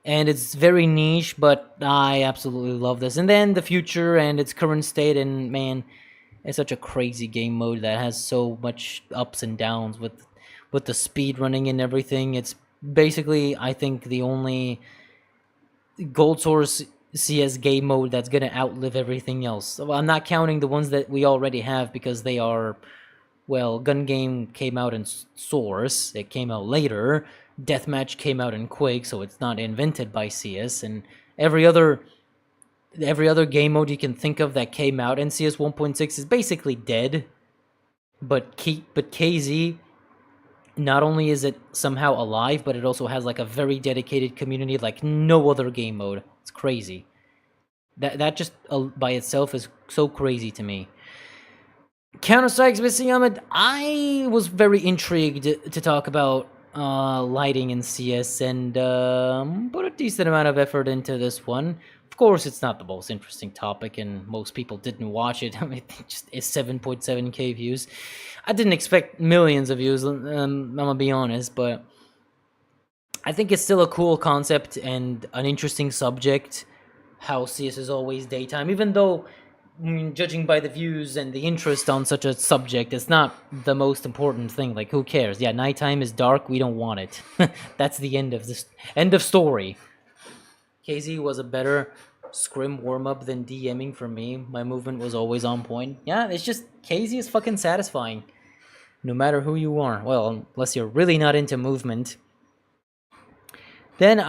S1: and it's very niche, but I absolutely love this. And then the future and its current state, and man, it's such a crazy game mode that has so much ups and downs with the speed running and everything. It's basically, I think, the only GoldSource CS game mode that's gonna outlive everything else. So I'm not counting the ones that we already have, because they are, well, Gun Game came out in Source, it came out later, Deathmatch came out in Quake, so it's not invented by CS, and every other game mode you can think of that came out in CS 1.6 is basically dead. But KZ, not only is it somehow alive, but it also has a very dedicated community like no other game mode. It's crazy. That just by itself is so crazy to me. Counter-Strike's missing Ahmed. I was very intrigued to talk about lighting in CS, and put a decent amount of effort into this one. Of course, it's not the most interesting topic, and most people didn't watch it. I mean, it's 7.7k views. I didn't expect millions of views, I'm gonna be honest, but I think it's still a cool concept and an interesting subject, how CS is always daytime, even though, judging by the views and the interest on such a subject, it's not the most important thing. Who cares? Yeah, nighttime is dark, we don't want it. That's the end of story. KZ was a better scrim warm-up than DMing for me. My movement was always on point. Yeah, it's just, KZ is fucking satisfying, no matter who you are. Well, unless you're really not into movement. Then,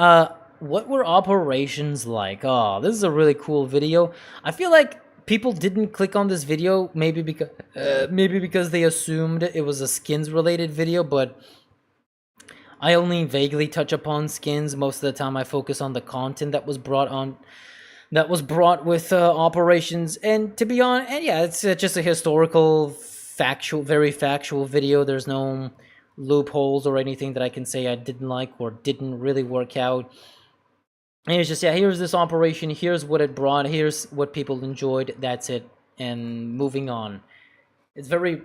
S1: what were operations like? Oh, this is a really cool video. I feel like people didn't click on this video, maybe because they assumed it was a skins-related video, but I only vaguely touch upon skins. Most of the time I focus on the content that was brought with operations, and to be honest, and yeah, it's just a historical very factual video. There's no loopholes or anything that I can say I didn't like or didn't really work out. And it's just, yeah, here's this operation, here's what it brought, here's what people enjoyed, that's it, and moving on. It's very,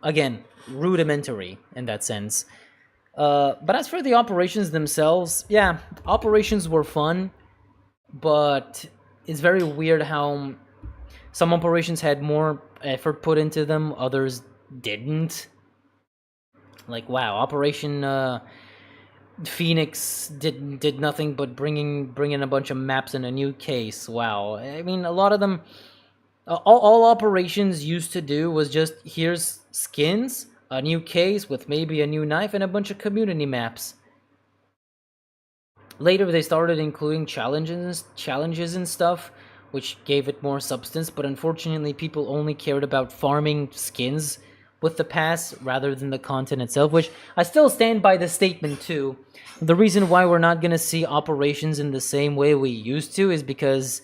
S1: again, rudimentary in that sense. But as for the operations themselves, yeah, operations were fun, but it's very weird how some operations had more effort put into them, others didn't. Like, wow, Operation Phoenix did nothing but bring in a bunch of maps in a new case. Wow, I mean, a lot of them, all operations used to do was just, here's skins, a new case with maybe a new knife, and a bunch of community maps. Later, they started including challenges and stuff, which gave it more substance, but unfortunately, people only cared about farming skins with the pass rather than the content itself, which I still stand by the statement too. The reason why we're not going to see operations in the same way we used to is because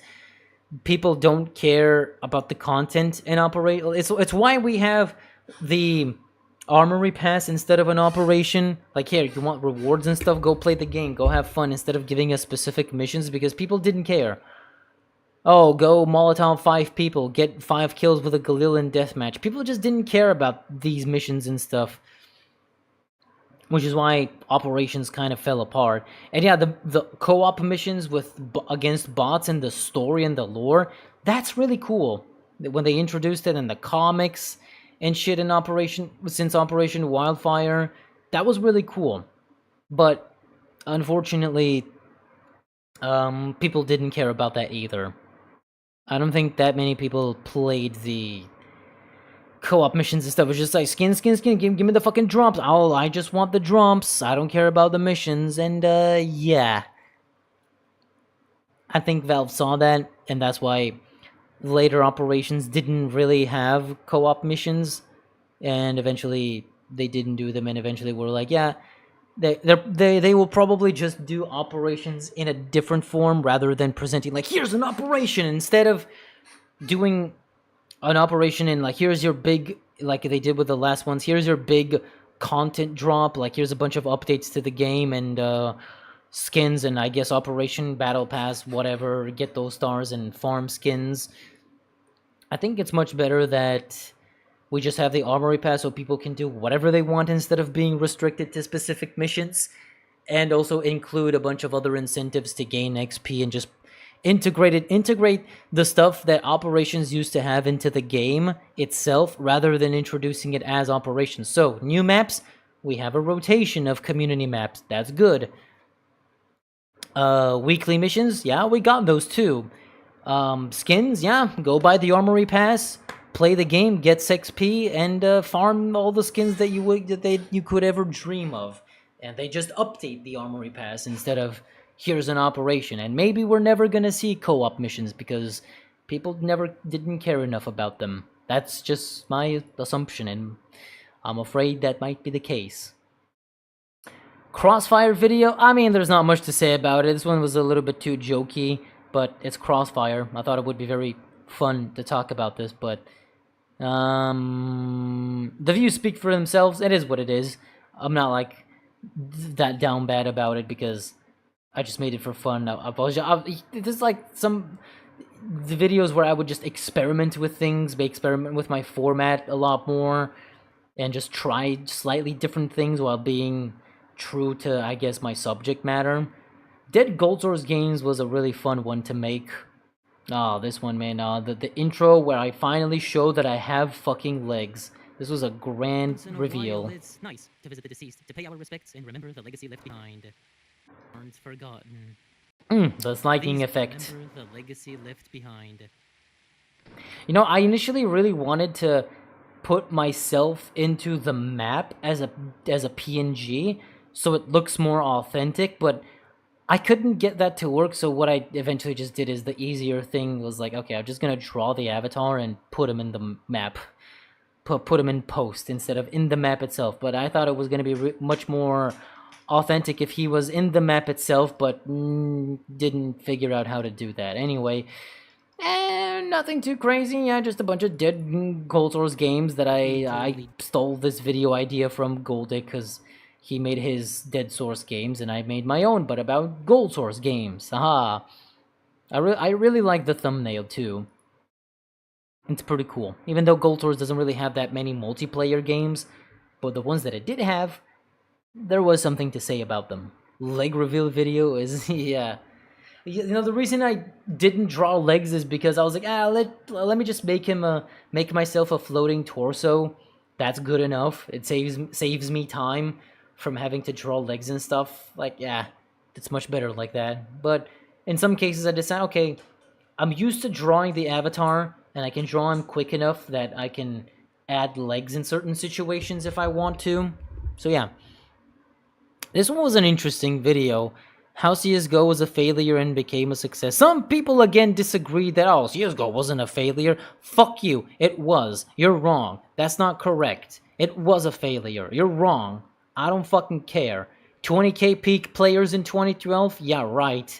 S1: people don't care about the content in operate. It's why we have the armory pass instead of an operation. Like, here, you want rewards and stuff, go play the game, go have fun, instead of giving us specific missions, because people didn't care. Oh, go Molotov 5 people, get 5 kills with a Galilean deathmatch. People just didn't care about these missions and stuff, which is why operations kind of fell apart. And yeah, the co-op missions against bots and the story and the lore, that's really cool. When they introduced it in the comics and shit in since Operation Wildfire, that was really cool. But unfortunately, people didn't care about that either. I don't think that many people played the co-op missions and stuff. It was just like, skin, give me the fucking drops. I just want the drops. I don't care about the missions. And, yeah. I think Valve saw that, and that's why later operations didn't really have co-op missions. And eventually, they didn't do them, and eventually were like, yeah, they will probably just do operations in a different form rather than presenting, like, here's an operation, instead of doing an operation in, like, here's your big, like they did with the last ones, here's your big content drop, like, here's a bunch of updates to the game and skins, and I guess Operation Battle Pass, whatever, get those stars and farm skins. I think it's much better that we just have the Armory Pass so people can do whatever they want instead of being restricted to specific missions, and also include a bunch of other incentives to gain XP and just integrate the stuff that operations used to have into the game itself rather than introducing it as operations. So, new maps, we have a rotation of community maps. That's good. Weekly missions, yeah, we got those too. Skins, yeah, go buy the Armory Pass, play the game, get XP, and farm all the skins that you could ever dream of. And they just update the Armory Pass instead of, here's an operation. And maybe we're never gonna see co-op missions because people didn't care enough about them. That's just my assumption, and I'm afraid that might be the case. Crossfire video, I mean, there's not much to say about it. This one was a little bit too jokey, but it's Crossfire. I thought it would be very fun to talk about this, but the views speak for themselves. It is what it is. I'm not like that down bad about it because I just made it for fun. There's like the videos where I would just experiment with things, experiment with my format a lot more, and just try slightly different things while being true to, I guess, my subject matter. Dead GoldSource games was a really fun one to make. Oh, this one, man. The intro where I finally show that I have fucking legs. This was a grand reveal.
S2: It's nice to visit the deceased, to pay our respects and remember the legacy left behind. Aren't forgotten.
S1: The lightning effect.
S2: Remember the legacy left behind.
S1: You know, I initially really wanted to put myself into the map as a PNG, so it looks more authentic, but I couldn't get that to work, so what I eventually just did is the easier thing was like, okay, I'm just gonna draw the avatar and put him in the map. Put him in post instead of in the map itself, but I thought it was gonna be much more authentic if he was in the map itself, but didn't figure out how to do that. Anyway, Nothing too crazy. Yeah, just a bunch of dead GoldSource games that I stole this video idea from Goldick because he made his Dead Source games and I made my own, but about GoldSource games. Haha. I really like the thumbnail too. It's pretty cool. Even though GoldSource doesn't really have that many multiplayer games, but the ones that it did have, there was something to say about them. Leg reveal video is, yeah. You know, the reason I didn't draw legs is because I was like, let me just make myself a floating torso. That's good enough. It saves me time from having to draw legs and stuff. Like, yeah, it's much better like that. But in some cases, I decide, okay, I'm used to drawing the avatar, and I can draw him quick enough that I can add legs in certain situations if I want to. So yeah. This one was an interesting video. How CSGO was a failure and became a success. Some people again disagree that, oh, CSGO wasn't a failure. Fuck you. It was. You're wrong. That's not correct. It was a failure. You're wrong. I don't fucking care. 20k peak players in 2012? Yeah, right.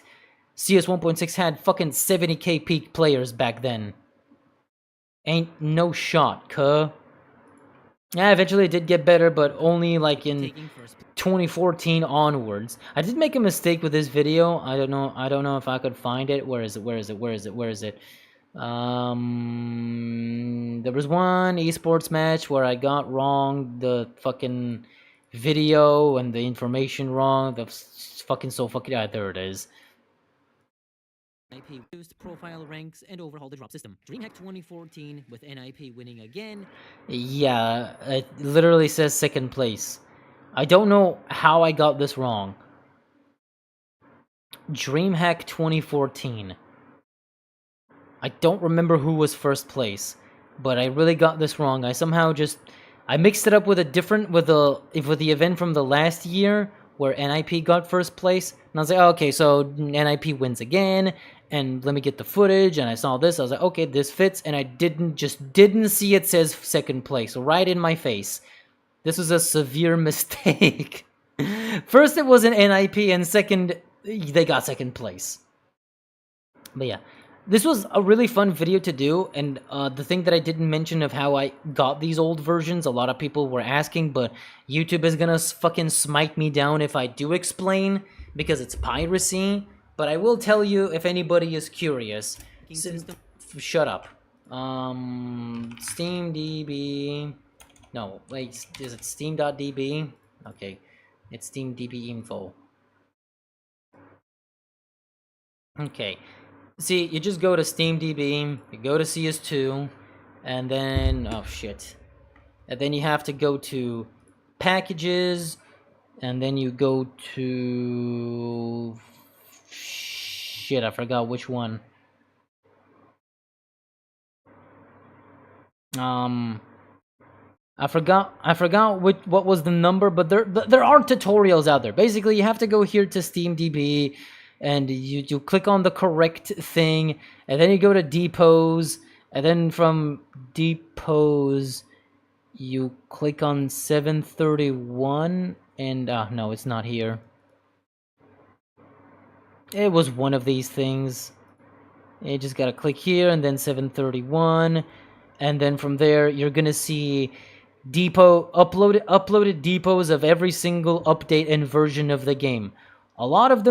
S1: CS 1.6 had fucking 70k peak players back then. Ain't no shot, cuh. Yeah, eventually it did get better, but only like in 2014 onwards. I did make a mistake with this video. I don't know if I could find it. Where is it? There was one esports match where I got wrong the fucking video and the information wrong. Yeah, there it is.
S2: NIP reduced profile ranks and overhauled the drop system. DreamHack 2014 with NIP winning again.
S1: Yeah, it literally says second place. I don't know how I got this wrong. DreamHack 2014. I don't remember who was first place, but I really got this wrong. I mixed it up with the event from the last year where NIP got first place, and I was like, oh, okay, so NIP wins again, and let me get the footage, and I saw this, I was like, okay, this fits, and I didn't see it says second place, right in my face. This was a severe mistake. First it was an NIP, and second, they got second place. But yeah, this was a really fun video to do, and the thing that I didn't mention of how I got these old versions, a lot of people were asking, but YouTube is gonna fucking smite me down if I do explain, because it's piracy, but I will tell you if anybody is curious. Shut up. SteamDB... No, wait, is it steam.db? Okay, it's steamdb info. Okay. See, you just go to SteamDB, you go to CS2, and then, oh shit. And then you have to go to packages, and then you go to... Shit, I forgot which one. I forgot what was the number, but there are tutorials out there. Basically, you have to go here to SteamDB, and you click on the correct thing, and then you go to depots, and then from depots you click on 731, and no, it's not here. It was one of these things. You just gotta click here, and then 731, and then from there you're gonna see uploaded depots of every single update and version of the game. A lot of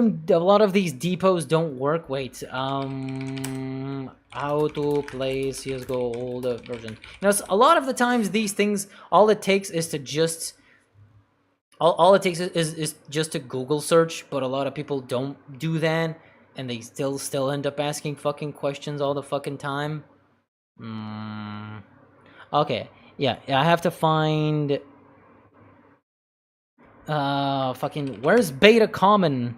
S1: these depots don't work. Wait, how to play CSGO older version. You know, a lot of the times these things, all it takes is to just just to Google search, but a lot of people don't do that, and they still end up asking fucking questions all the fucking time. Okay, yeah, I have to find... fucking... Where's beta common?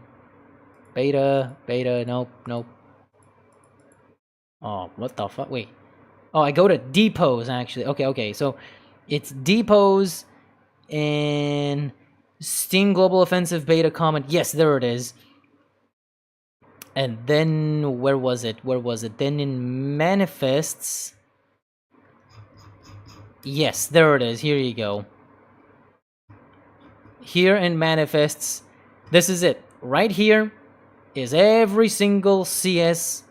S1: Beta, nope. Oh, what the fuck? Wait. Oh, I go to depots, actually. Okay, so it's depots in Steam Global Offensive Beta Common. Yes, there it is. And then, where was it? Then in manifests... Yes, there it is. Here you go. Here in manifests, this is it. Right here is every single CS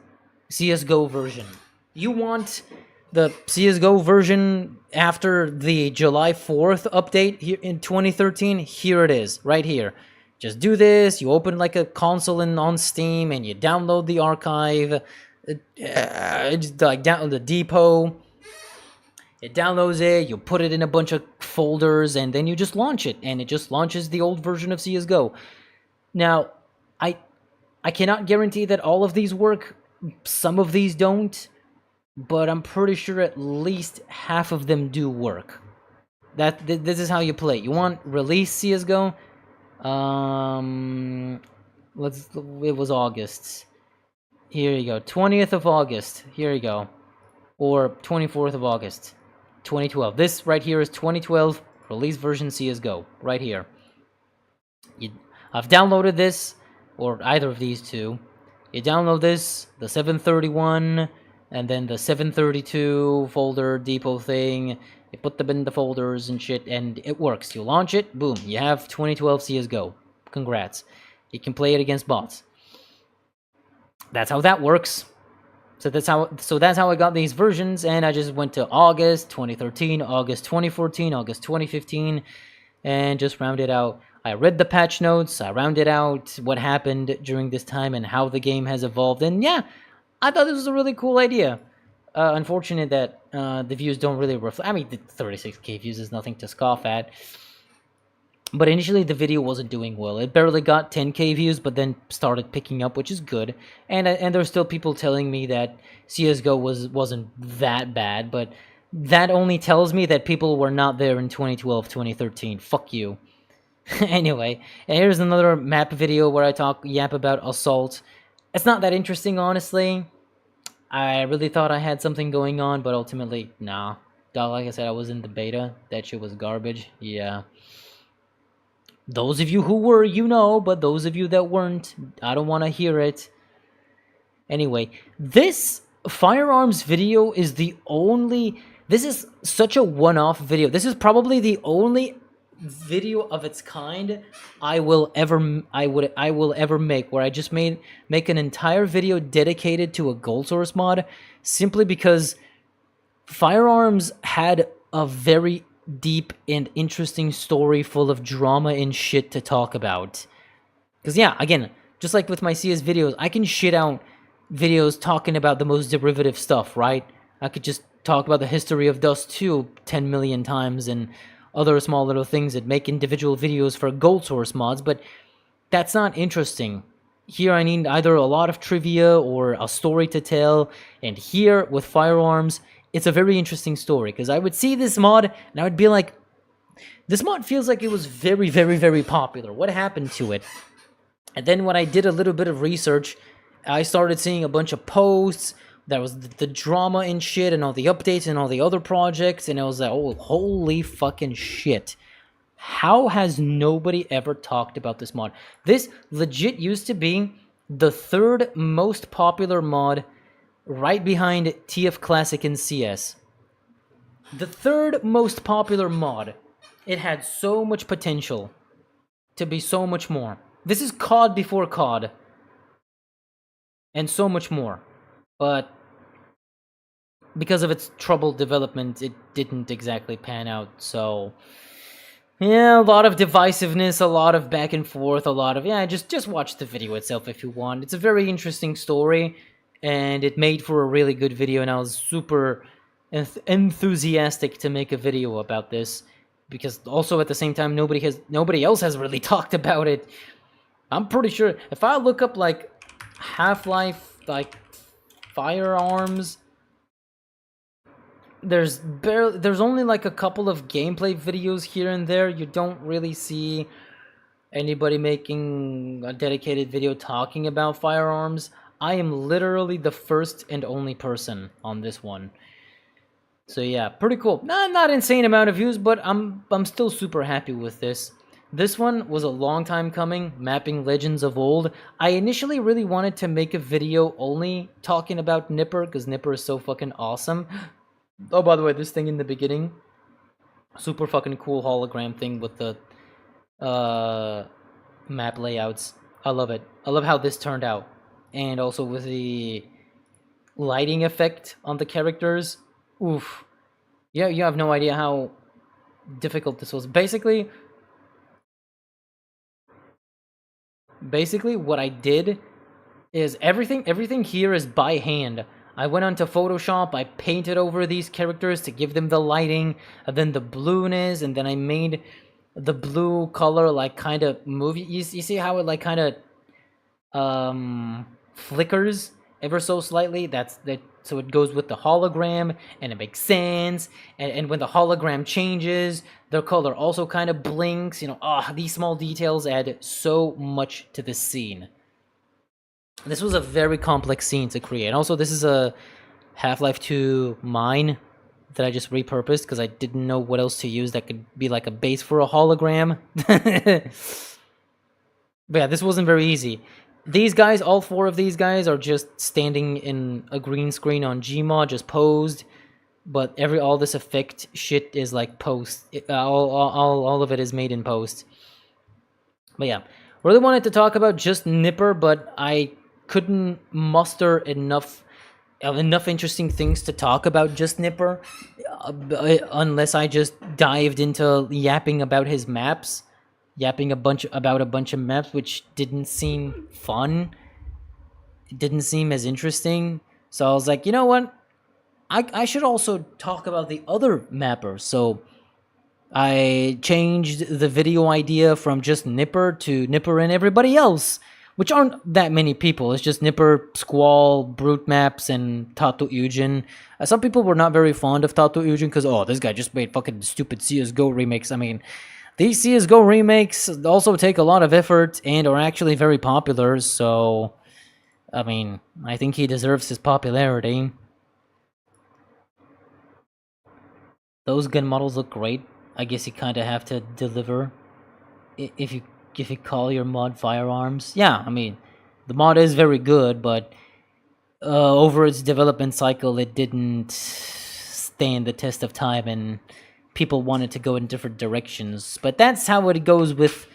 S1: CSGO version. You want the CSGO version after the July 4th update here in 2013? Here it is, right here. Just do this, you open like a console on Steam, and you download the archive, just like download the depot, it downloads it, you put it in a bunch of folders, and then you just launch it, and it just launches the old version of CSGO. Now, I cannot guarantee that all of these work, some of these don't, but I'm pretty sure at least half of them do work. This is how you play. You want release CSGO? It was August. Here you go, 20th of August. Here you go, or 24th of August, 2012. This right here is 2012 release version CSGO. Right here. I've downloaded this, or either of these two. You download this, the 731, and then the 732 folder depot thing. You put them in the folders and shit, and it works. You launch it, boom, you have 2012 CSGO. Congrats. You can play it against bots. That's how that works. So that's how I got these versions, and I just went to August 2013, August 2014, August 2015, and just rounded out. I read the patch notes, I rounded out what happened during this time and how the game has evolved, and yeah, I thought this was a really cool idea. Unfortunate that the views don't really reflect. I mean, the 36k views is nothing to scoff at. But initially, the video wasn't doing well. It barely got 10k views, but then started picking up, which is good. And there's still people telling me that CSGO wasn't that bad, but that only tells me that people were not there in 2012, 2013. Fuck you. Anyway, and here's another map video where I yap about Assault. It's not that interesting, honestly. I really thought I had something going on, but ultimately, nah. Like I said, I was in the beta. That shit was garbage. Yeah. Those of you who were, you know, but those of you that weren't, I don't want to hear it. Anyway, this Firearms video is the only... This is such a one-off video. This is probably the only video of its kind I will ever make, where I just make an entire video dedicated to a GoldSource mod, simply because Firearms had a very deep and interesting story full of drama and shit to talk about. Because yeah, again, just like with my CS videos, I can shit out videos talking about the most derivative stuff, right? I could just talk about the history of Dust 2 10 million times and other small little things that make individual videos for GoldSource mods, but that's not interesting. Here I need either a lot of trivia or a story to tell, and here with Firearms, it's a very interesting story, because I would see this mod, and I would be like, this mod feels like it was very, very, very popular. What happened to it? And then when I did a little bit of research, I started seeing a bunch of posts. That was the drama and shit, and all the updates and all the other projects, and I was like, oh, holy fucking shit. How has nobody ever talked about this mod? This legit used to be the third most popular mod, right behind TF Classic and CS. The third most popular mod. It had so much potential to be so much more. This is COD before COD. And so much more. But because of its troubled development, it didn't exactly pan out, so... Yeah, a lot of divisiveness, a lot of back and forth, a lot of... Yeah, just watch the video itself if you want. It's a very interesting story, and it made for a really good video, and I was super enthusiastic to make a video about this, because also at the same time, nobody else has really talked about it. I'm pretty sure, if I look up, like, Half-Life, like, Firearms... There's only like a couple of gameplay videos here and there. You don't really see anybody making a dedicated video talking about Firearms. I am literally the first and only person on this one. So yeah, pretty cool. Not insane amount of views, but I'm still super happy with this. This one was a long time coming, mapping Legends of Old. I initially really wanted to make a video only talking about Nipper, because Nipper is so fucking awesome. Oh, by the way, this thing in the beginning, super fucking cool hologram thing with the map layouts. I love it. I love how this turned out. And also with the lighting effect on the characters. Oof. Yeah, you have no idea how difficult this was. Basically what I did is everything here is by hand. I went onto Photoshop, I painted over these characters to give them the lighting, and then the blueness, and then I made the blue color like kind of move. You see how it like kind of flickers ever so slightly? That's that. So it goes with the hologram, and it makes sense. And when the hologram changes, the color also kind of blinks. You know, these small details add so much to the scene. This was a very complex scene to create. Also, this is a Half-Life 2 mine that I just repurposed because I didn't know what else to use that could be like a base for a hologram. But yeah, this wasn't very easy. These guys, all 4 of these guys, are just standing in a green screen on Gmod, just posed. But all this effect shit is like post. All of it is made in post. But yeah, really wanted to talk about just Nipper, but I couldn't muster enough interesting things to talk about just Nipper, unless I just dived into yapping about his maps, yapping about a bunch of maps, which didn't seem fun. It didn't seem as interesting. So I was like, you know what? I should also talk about the other mappers. So I changed the video idea from just Nipper to Nipper and everybody else, which aren't that many people. It's just Nipper, Squall, Brute Maps, and Tato Eugen. Some people were not very fond of Tato Eugen because, this guy just made fucking stupid CSGO remakes. I mean, these CSGO remakes also take a lot of effort and are actually very popular, so, I mean, I think he deserves his popularity. Those gun models look great. I guess you kind of have to deliver if you call your mod Firearms. Yeah, I mean, the mod is very good, but over its development cycle, it didn't stand the test of time, and people wanted to go in different directions. But that's how it goes with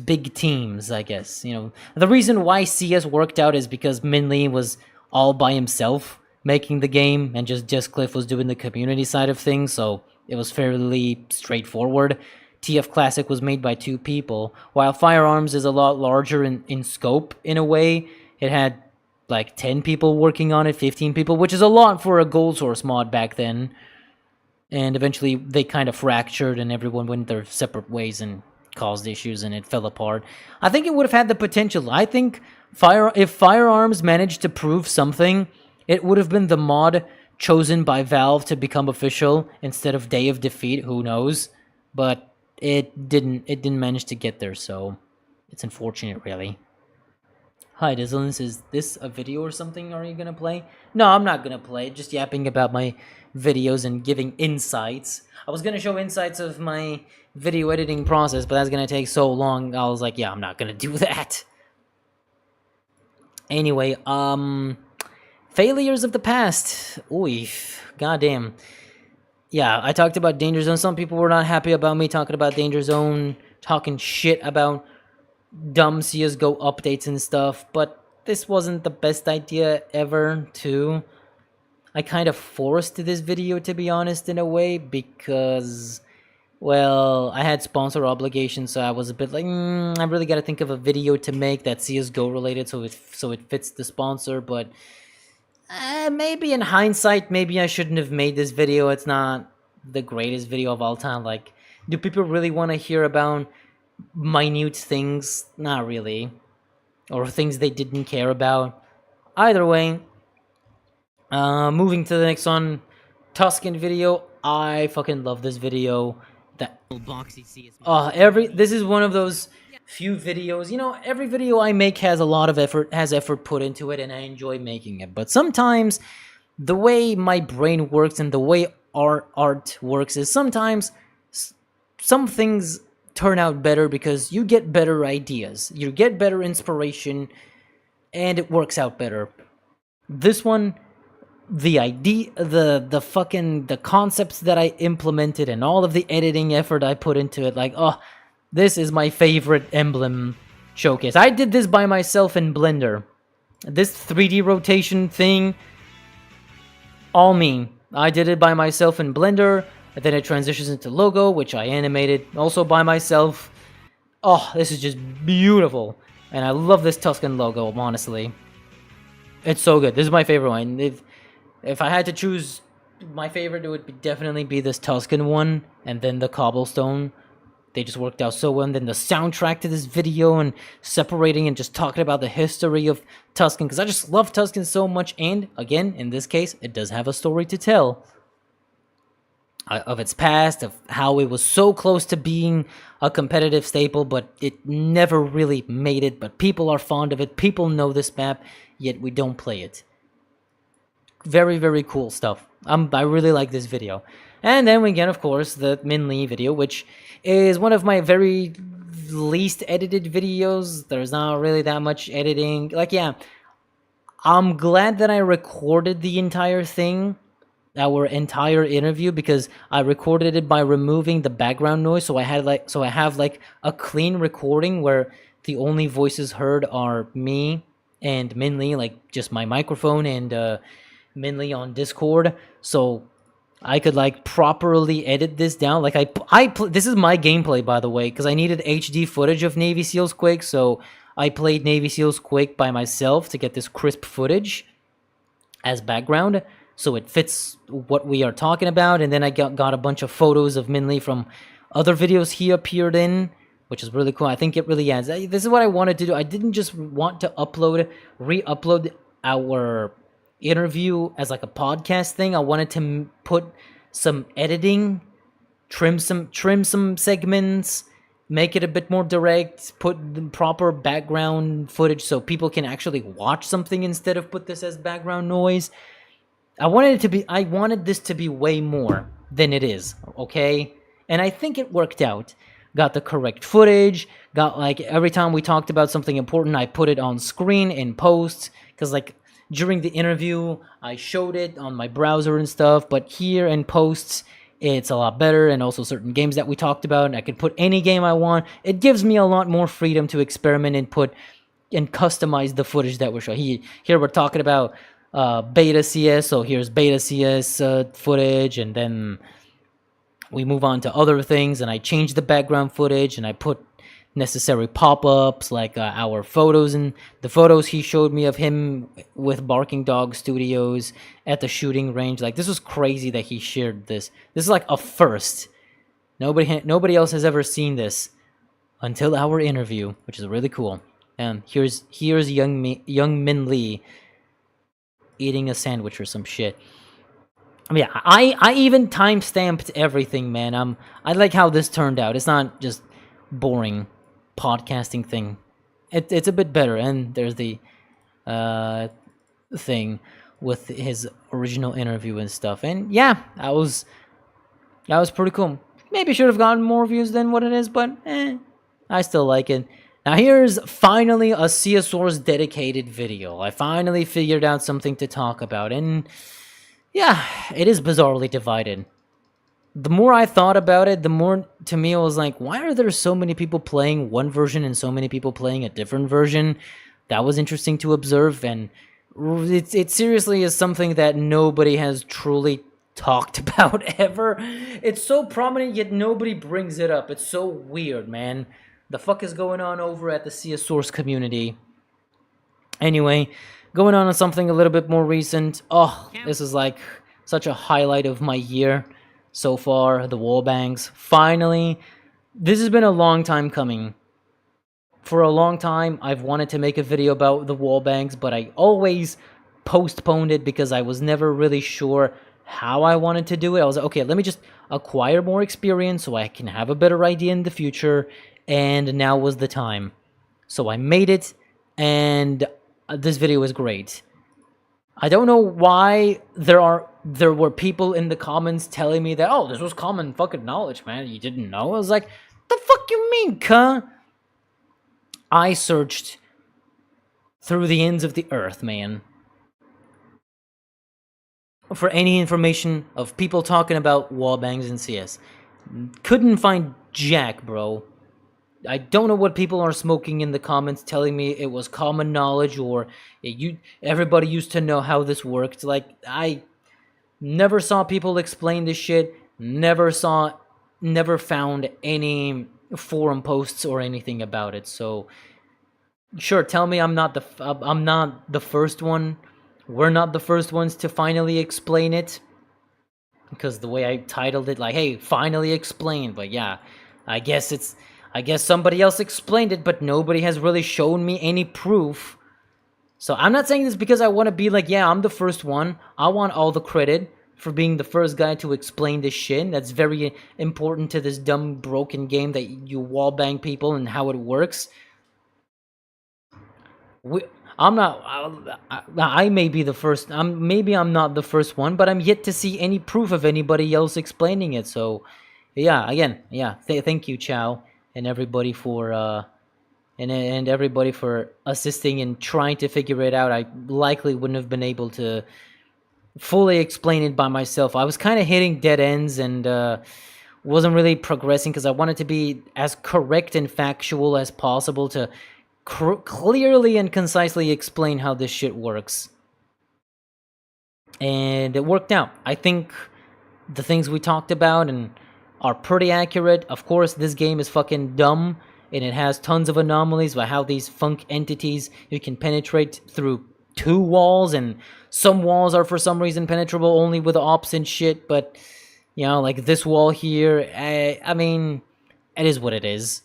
S1: big teams, I guess. You know, the reason why CS worked out is because Min Lee was all by himself making the game, and just Cliff was doing the community side of things, so it was fairly straightforward. TF Classic was made by 2 people, while Firearms is a lot larger in scope, in a way. It had like 10 people working on it, 15 people, which is a lot for a GoldSource mod back then. And eventually they kind of fractured and everyone went their separate ways and caused issues and it fell apart. I think it would have had the potential. I think if Firearms managed to prove something, it would have been the mod chosen by Valve to become official instead of Day of Defeat. Who knows? But it didn't manage to get there, so it's unfortunate, really. Hi, Dizzlins, is this a video or something are you gonna play? No, I'm not gonna play, just yapping about my videos and giving insights. I was gonna show insights of my video editing process, but that's gonna take so long, I was like, yeah, I'm not gonna do that. Anyway, failures of the past. Ooh, goddamn. Yeah, I talked about Danger Zone. Some people were not happy about me talking about Danger Zone, talking shit about dumb CSGO updates and stuff, but this wasn't the best idea ever, too. I kind of forced this video, to be honest, in a way, because, well, I had sponsor obligations, so I was a bit like, I really gotta think of a video to make that's CSGO related, so it fits the sponsor, but maybe in hindsight, maybe I shouldn't have made this video. It's not the greatest video of all time. Like, do people really want to hear about minute things? Not really. Or things they didn't care about. Either way, moving to the next one, Tuscan video. I fucking love this video. This is one of those few videos, you know, every video I make has a lot of effort put into it, and I enjoy making it. But sometimes the way my brain works and the way art works is sometimes some things turn out better because you get better ideas, you get better inspiration, and it works out better. This one, the idea, the concepts that I implemented and all of the editing effort I put into it, like, this is my favorite emblem showcase. I did this by myself in Blender. This 3D rotation thing, all me. I did it by myself in Blender, and then it transitions into logo, which I animated also by myself. Oh, this is just beautiful. And I love this Tuscan logo, honestly. It's so good. This is my favorite one. If I had to choose my favorite, it would definitely be this Tuscan one, and then the cobblestone. They just worked out so well. And then the soundtrack to this video, and separating and just talking about the history of Tuscan, because I just love Tuscan so much. And again, in this case, it does have a story to tell of its past, of how it was so close to being a competitive staple, but it never really made it. But people are fond of it. People know this map, yet we don't play it. Very, very cool stuff. I really like this video. And then we get, of course, the Min Lee video, which is one of my very least edited videos. There's not really that much editing. Like, yeah, I'm glad that I recorded the entire thing, our entire interview, because I recorded it by removing the background noise. So I have like a clean recording where the only voices heard are me and Min Lee, like just my microphone and Min Lee on Discord. So I could like properly edit this down. Like this is my gameplay, by the way, because I needed HD footage of Navy SEALs Quake, so I played Navy SEALs Quake by myself to get this crisp footage as background, so it fits what we are talking about. And then I got a bunch of photos of Min Lee from other videos he appeared in, which is really cool. I think it really adds. This is what I wanted to do. I didn't just want to re-upload our interview as like a podcast thing. I wanted to put some editing, trim some segments, make it a bit more direct, put the proper background footage so people can actually watch something instead of put this as background noise. I wanted this to be way more than it is, okay? And I think it worked out. Got the correct footage, got like every time we talked about something important, I put it on screen in post, because like during the interview, I showed it on my browser and stuff, but here in posts, it's a lot better, and also certain games that we talked about, and I could put any game I want. It gives me a lot more freedom to experiment and put and customize the footage that we're showing. Here we're talking about beta CS, so here's beta CS footage, and then we move on to other things, and I change the background footage, and I put necessary pop-ups like our photos, and the photos he showed me of him with Barking Dog Studios at the shooting range. Like, this was crazy that he shared this. This is like a first. Nobody else has ever seen this until our interview, which is really cool. And here's young Min Lee eating a sandwich or some shit. I mean, yeah, I even time-stamped everything, man. I like how this turned out. It's not just boring podcasting thing. It's a bit better. And there's the thing with his original interview and stuff. And yeah, that was pretty cool. Maybe should have gotten more views than what it is, but I still like it. Now here's finally a CSOR's dedicated video. I finally figured out something to talk about, and yeah, it is bizarrely divided. The more I thought about it, the more to me it was like, why are there so many people playing one version and so many people playing a different version? That was interesting to observe, and it seriously is something that nobody has truly talked about ever. It's so prominent, yet nobody brings it up. It's so weird, man. The fuck is going on over at the CSOR's community? Anyway, going on something a little bit more recent. Oh, this is like such a highlight of my year so far, the wallbangs. Finally, this has been a long time coming. For a long time, I've wanted to make a video about the wallbangs, but I always postponed it because I was never really sure how I wanted to do it. I was like, okay, let me just acquire more experience so I can have a better idea in the future, and now was the time. So I made it, and this video is great. I don't know why there were people in the comments telling me that, oh, this was common fucking knowledge, man. You didn't know? I was like, the fuck you mean, cuh? I searched through the ends of the earth, man, for any information of people talking about wallbangs in CS. Couldn't find jack, bro. I don't know what people are smoking in the comments telling me it was common knowledge or everybody used to know how this worked. Like, Never saw people explain this shit. Never found any forum posts or anything about it. So sure, tell me I'm not the first one. We're not the first ones to finally explain it, because the way I titled it, like, hey, finally explained. But yeah, I guess somebody else explained it, but nobody has really shown me any proof. So I'm not saying this because I want to be like, yeah, I'm the first one. I want all the credit for being the first guy to explain this shit. That's very important to this dumb, broken game that you wallbang people and how it works. I'm not. I may be the first. Maybe I'm not the first one, but I'm yet to see any proof of anybody else explaining it. So, yeah. Again, yeah. Thank you, Chow, and everybody for and everybody for assisting and trying to figure it out. I likely wouldn't have been able to fully explain it by myself. I was kind of hitting dead ends and wasn't really progressing because I wanted to be as correct and factual as possible to clearly and concisely explain how this shit works. And it worked out. I think the things we talked about and are pretty accurate. Of course, this game is fucking dumb, and it has tons of anomalies about how these funk entities you can penetrate through 2 walls, and some walls are for some reason penetrable only with ops and shit, but, you know, like this wall here, I mean, it is what it is.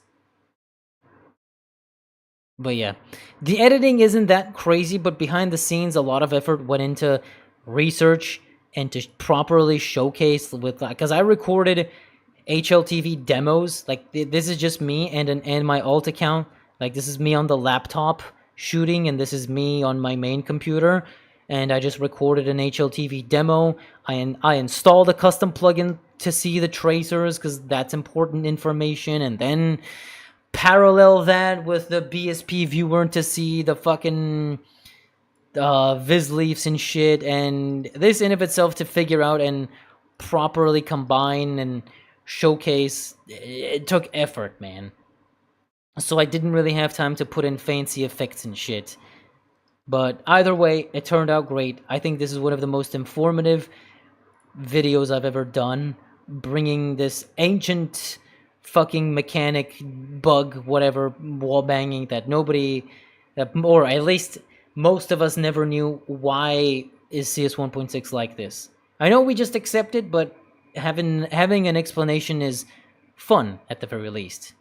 S1: But yeah, the editing isn't that crazy, but behind the scenes, a lot of effort went into research and to properly showcase with, because I recorded HLTV demos. Like, this is just me and my alt account. Like, this is me on the laptop shooting, and this is me on my main computer. And I just recorded an HLTV demo. I installed a custom plugin to see the tracers, because that's important information, and then parallel that with the BSP viewer to see the fucking viz leafs and shit, and this in of itself to figure out and properly combine and showcase, it took effort, man. So I didn't really have time to put in fancy effects and shit. But either way, it turned out great. I think this is one of the most informative videos I've ever done, bringing this ancient fucking mechanic, bug, whatever, wall banging that nobody, or at least most of us never knew why is CS 1.6 like this. I know we just accept it, but having an explanation is fun at the very least.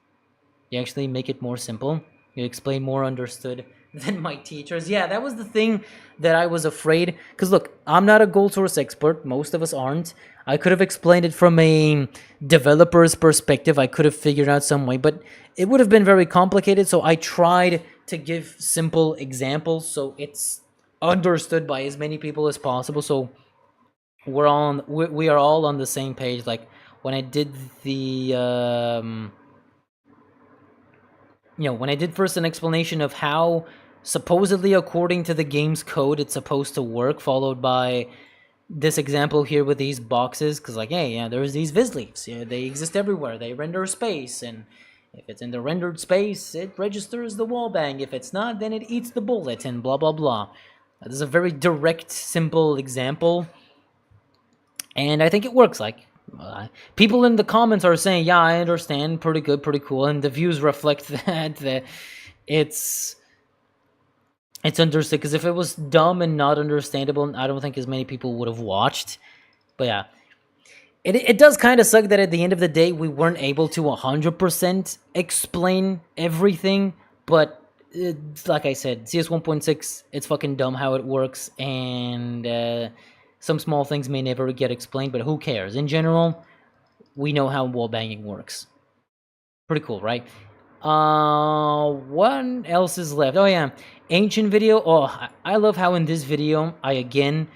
S1: You actually make it more simple. You explain more understood than my teachers. Yeah, that was the thing that I was afraid. Because look, I'm not a GoldSource expert. Most of us aren't. I could have explained it from a developer's perspective. I could have figured out some way, but it would have been very complicated. So I tried to give simple examples so it's understood by as many people as possible. So we are all on the same page. Like when I did the when I did first an explanation of how supposedly according to the game's code it's supposed to work, followed by this example here with these boxes, because like, hey, yeah, there's these viz leafs. Yeah, they exist everywhere. They render space, and if it's in the rendered space, it registers the wallbang. If it's not, then it eats the bullet, and blah, blah, blah. This is a very direct, simple example, and I think it works. Like, people in the comments are saying, yeah, I understand, pretty good, pretty cool, and the views reflect that it's understood, because if it was dumb and not understandable, I don't think as many people would have watched. But yeah, it does kind of suck that at the end of the day, we weren't able to 100% explain everything, but like I said, CS 1.6, it's fucking dumb how it works, and some small things may never get explained, but who cares? In general, we know how wallbanging works. Pretty cool, right? What else is left? Oh yeah, ancient video. Oh, I love how in this video I again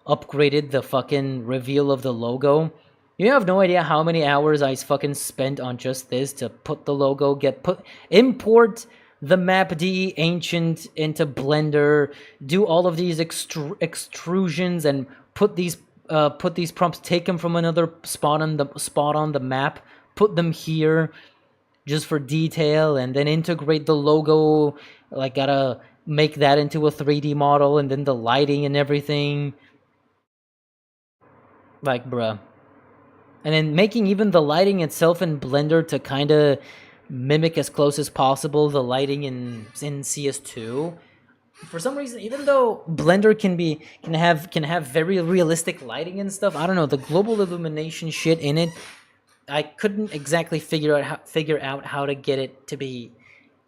S1: upgraded the fucking reveal of the logo. You have no idea how many hours I fucking spent on just this to put the logo, import the map D ancient into Blender, do all of these extrusions, and put these prompts, take them from another spot on the map, put them here just for detail, and then integrate the logo. Like, gotta make that into a 3D model, and then the lighting and everything. Like, bruh. And then making even the lighting itself in Blender to kind of mimic as close as possible the lighting in CS2. For some reason, even though Blender can have very realistic lighting and stuff, I don't know, the global illumination shit in it, I couldn't exactly figure out how to get it to be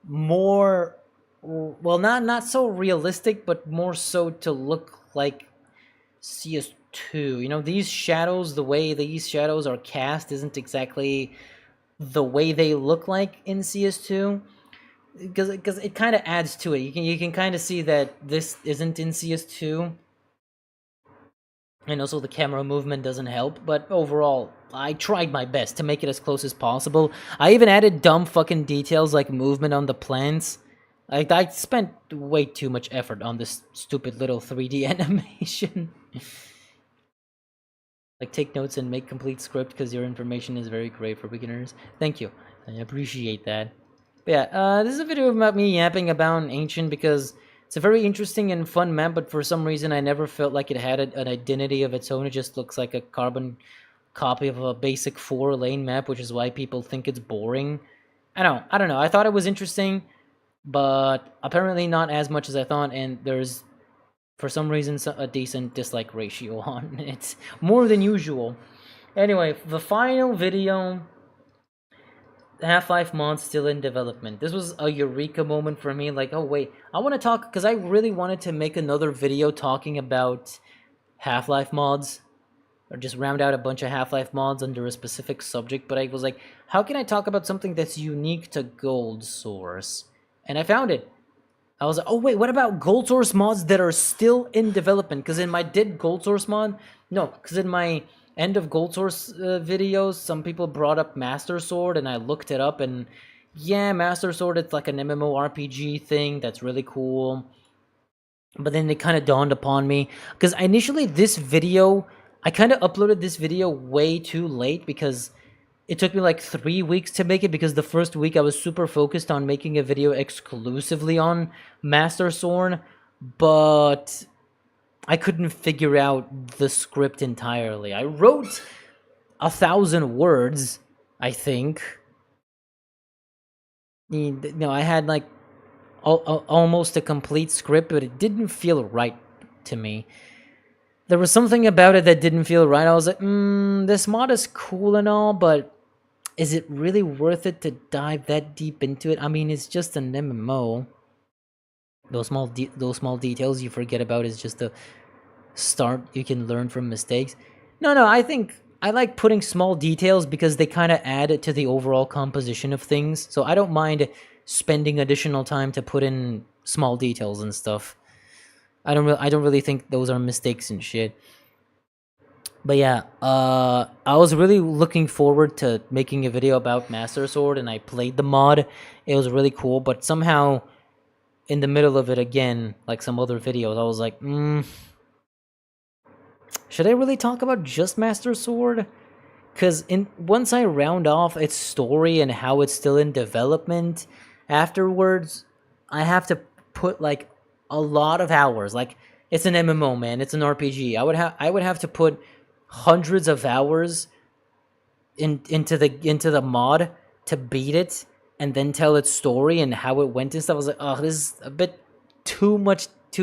S1: more, well, not so realistic, but more so to look like CS2. You know, these shadows, the way these shadows are cast isn't exactly the way they look like in CS2, because it kind of adds to it. You can kind of see that this isn't in CS2, and also the camera movement doesn't help, but overall, I tried my best to make it as close as possible. I even added dumb fucking details like movement on the plants. Like, I spent way too much effort on this stupid little 3D animation. Like, take notes and make complete script because your information is very great for beginners. Thank you. I appreciate that. But yeah, this is a video about me yapping about Ancient because it's a very interesting and fun map, but for some reason I never felt like it had an identity of its own. It just looks like a carbon copy of a basic 4-lane map, which is why people think it's boring. I don't know. I thought it was interesting, but apparently not as much as I thought, and there's, for some reason, a decent dislike ratio on it. More than usual. Anyway, the final video, Half-Life mods still in development. This was a eureka moment for me, like, oh wait, I want to talk, because I really wanted to make another video talking about Half-Life mods, or just round out a bunch of Half-Life mods under a specific subject, but I was like, how can I talk about something that's unique to GoldSource? And I found it. I was like, oh wait, what about GoldSource mods that are still in development? Because in my GoldSource mod, no, because in my end of GoldSource videos, some people brought up Master Sword, and I looked it up, and yeah, Master Sword, it's like an MMORPG thing that's really cool. But then it kind of dawned upon me, because initially this video, I kind of uploaded this video way too late, because it took me like 3 weeks to make it, because the first week I was super focused on making a video exclusively on Master Sword, but I couldn't figure out the script entirely. I wrote 1,000 words, I think. No, I had like almost a complete script, but it didn't feel right to me. There was something about it that didn't feel right. I was like, this mod is cool and all, but is it really worth it to dive that deep into it? I mean, it's just an MMO. Those small details you forget about is just a start. You can learn from mistakes. No, I think I like putting small details because they kind of add to the overall composition of things. So I don't mind spending additional time to put in small details and stuff. I don't really think those are mistakes and shit. But yeah, I was really looking forward to making a video about Master Sword, and I played the mod. It was really cool, but somehow in the middle of it again, like some other videos, I was like, should I really talk about just Master Sword? Because once I round off its story and how it's still in development, afterwards, I have to put like a lot of hours. Like, it's an MMO, man. It's an RPG. I would have to put hundreds of hours into the mod to beat it, and then tell its story and how it went and stuff. I was like, oh, this is a bit too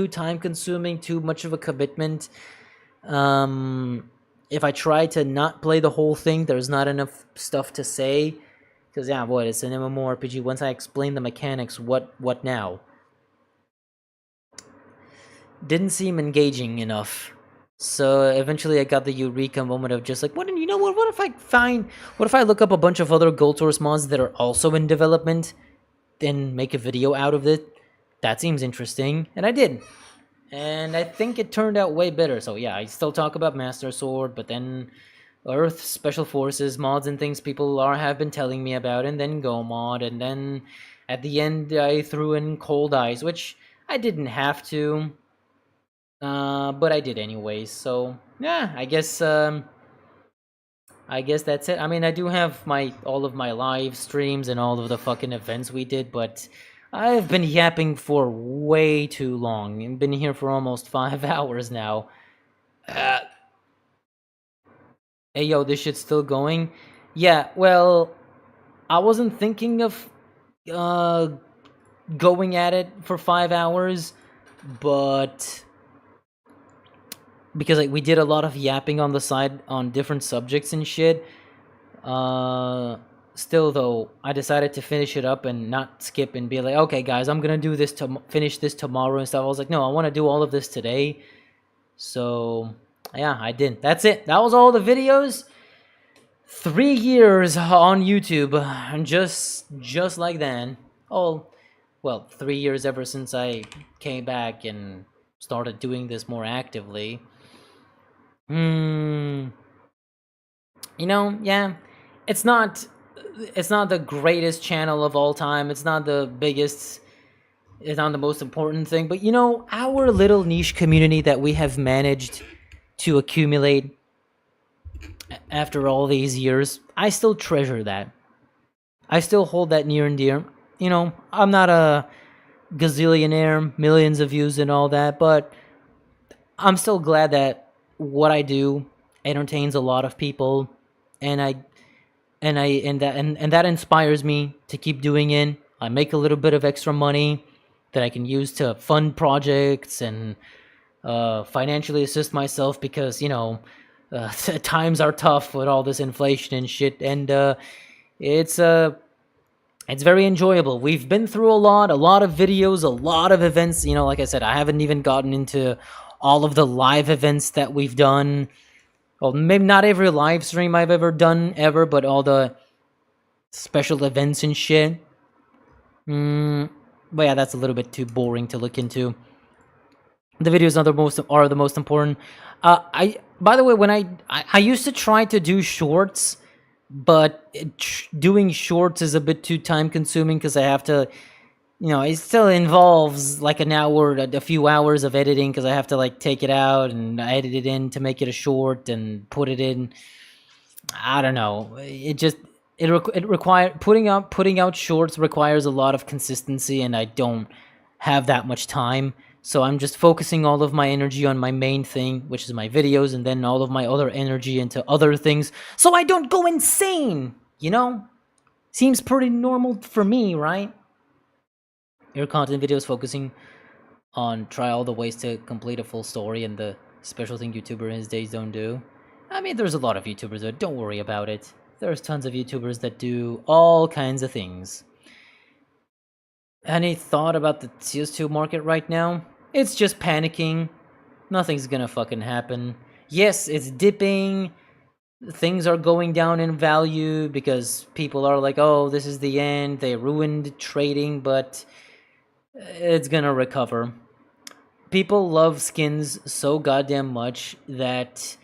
S1: time consuming, too much of a commitment. If I try to not play the whole thing, there's not enough stuff to say. Because yeah, what, it's an MMORPG. Once I explain the mechanics, what now? Didn't seem engaging enough. So eventually I got the eureka moment of just like, what if I look up a bunch of other GoldSource mods that are also in development, then make a video out of it? That seems interesting. And I did. And I think it turned out way better. So yeah, I still talk about Master Sword, but then Earth, Special Forces, mods and things people have been telling me about, and then Go mod, and then at the end I threw in Cold Eyes, which I didn't have to. But I did anyways, so yeah, I guess that's it. I mean, I do have all of my live streams and all of the fucking events we did, but I've been yapping for way too long. I've been here for almost 5 hours now. Hey, yo, this shit's still going? Yeah, well, I wasn't thinking of uh, going at it for 5 hours, but because like we did a lot of yapping on the side on different subjects and shit. Still though, I decided to finish it up and not skip and be like, okay, guys, I'm gonna do this to finish this tomorrow and stuff. I was like, no, I want to do all of this today. So yeah, I did. That's it. That was all the videos. 3 years on YouTube, and just like that. Oh, well, 3 years ever since I came back and started doing this more actively. You know, yeah, it's not the greatest channel of all time. It's not the biggest. It's not the most important thing. But you know, our little niche community that we have managed to accumulate after all these years, I still treasure that. I still hold that near and dear. You know, I'm not a gazillionaire, millions of views and all that, but I'm still glad that what I do entertains a lot of people, and that inspires me to keep doing it. I make a little bit of extra money that I can use to fund projects and financially assist myself because, you know, times are tough with all this inflation and shit, and it's very enjoyable. We've been through a lot of videos, a lot of events. You know, like I said, I haven't even gotten into all of the live events that we've done. Well, maybe not every live stream I've ever done ever, but all the special events and shit. But yeah, that's a little bit too boring to look into. The videos are the most important. By the way, when I used to try to do shorts, but doing shorts is a bit too time consuming because I have to, you know, it still involves like an hour, a few hours of editing because I have to like take it out and edit it in to make it a short and put it in. I don't know. It require putting out shorts requires a lot of consistency, and I don't have that much time. So I'm just focusing all of my energy on my main thing, which is my videos, and then all of my other energy into other things, so I don't go insane. You know, seems pretty normal for me, right? Your content videos focusing on try all the ways to complete a full story and the special thing YouTuber in his days don't do. I mean, there's a lot of YouTubers that don't worry about it. There's tons of YouTubers that do all kinds of things. Any thought about the CS2 market right now? It's just panicking. Nothing's gonna fucking happen. Yes, it's dipping. Things are going down in value because people are like, oh, this is the end. They ruined trading, but it's gonna recover. People love skins so goddamn much that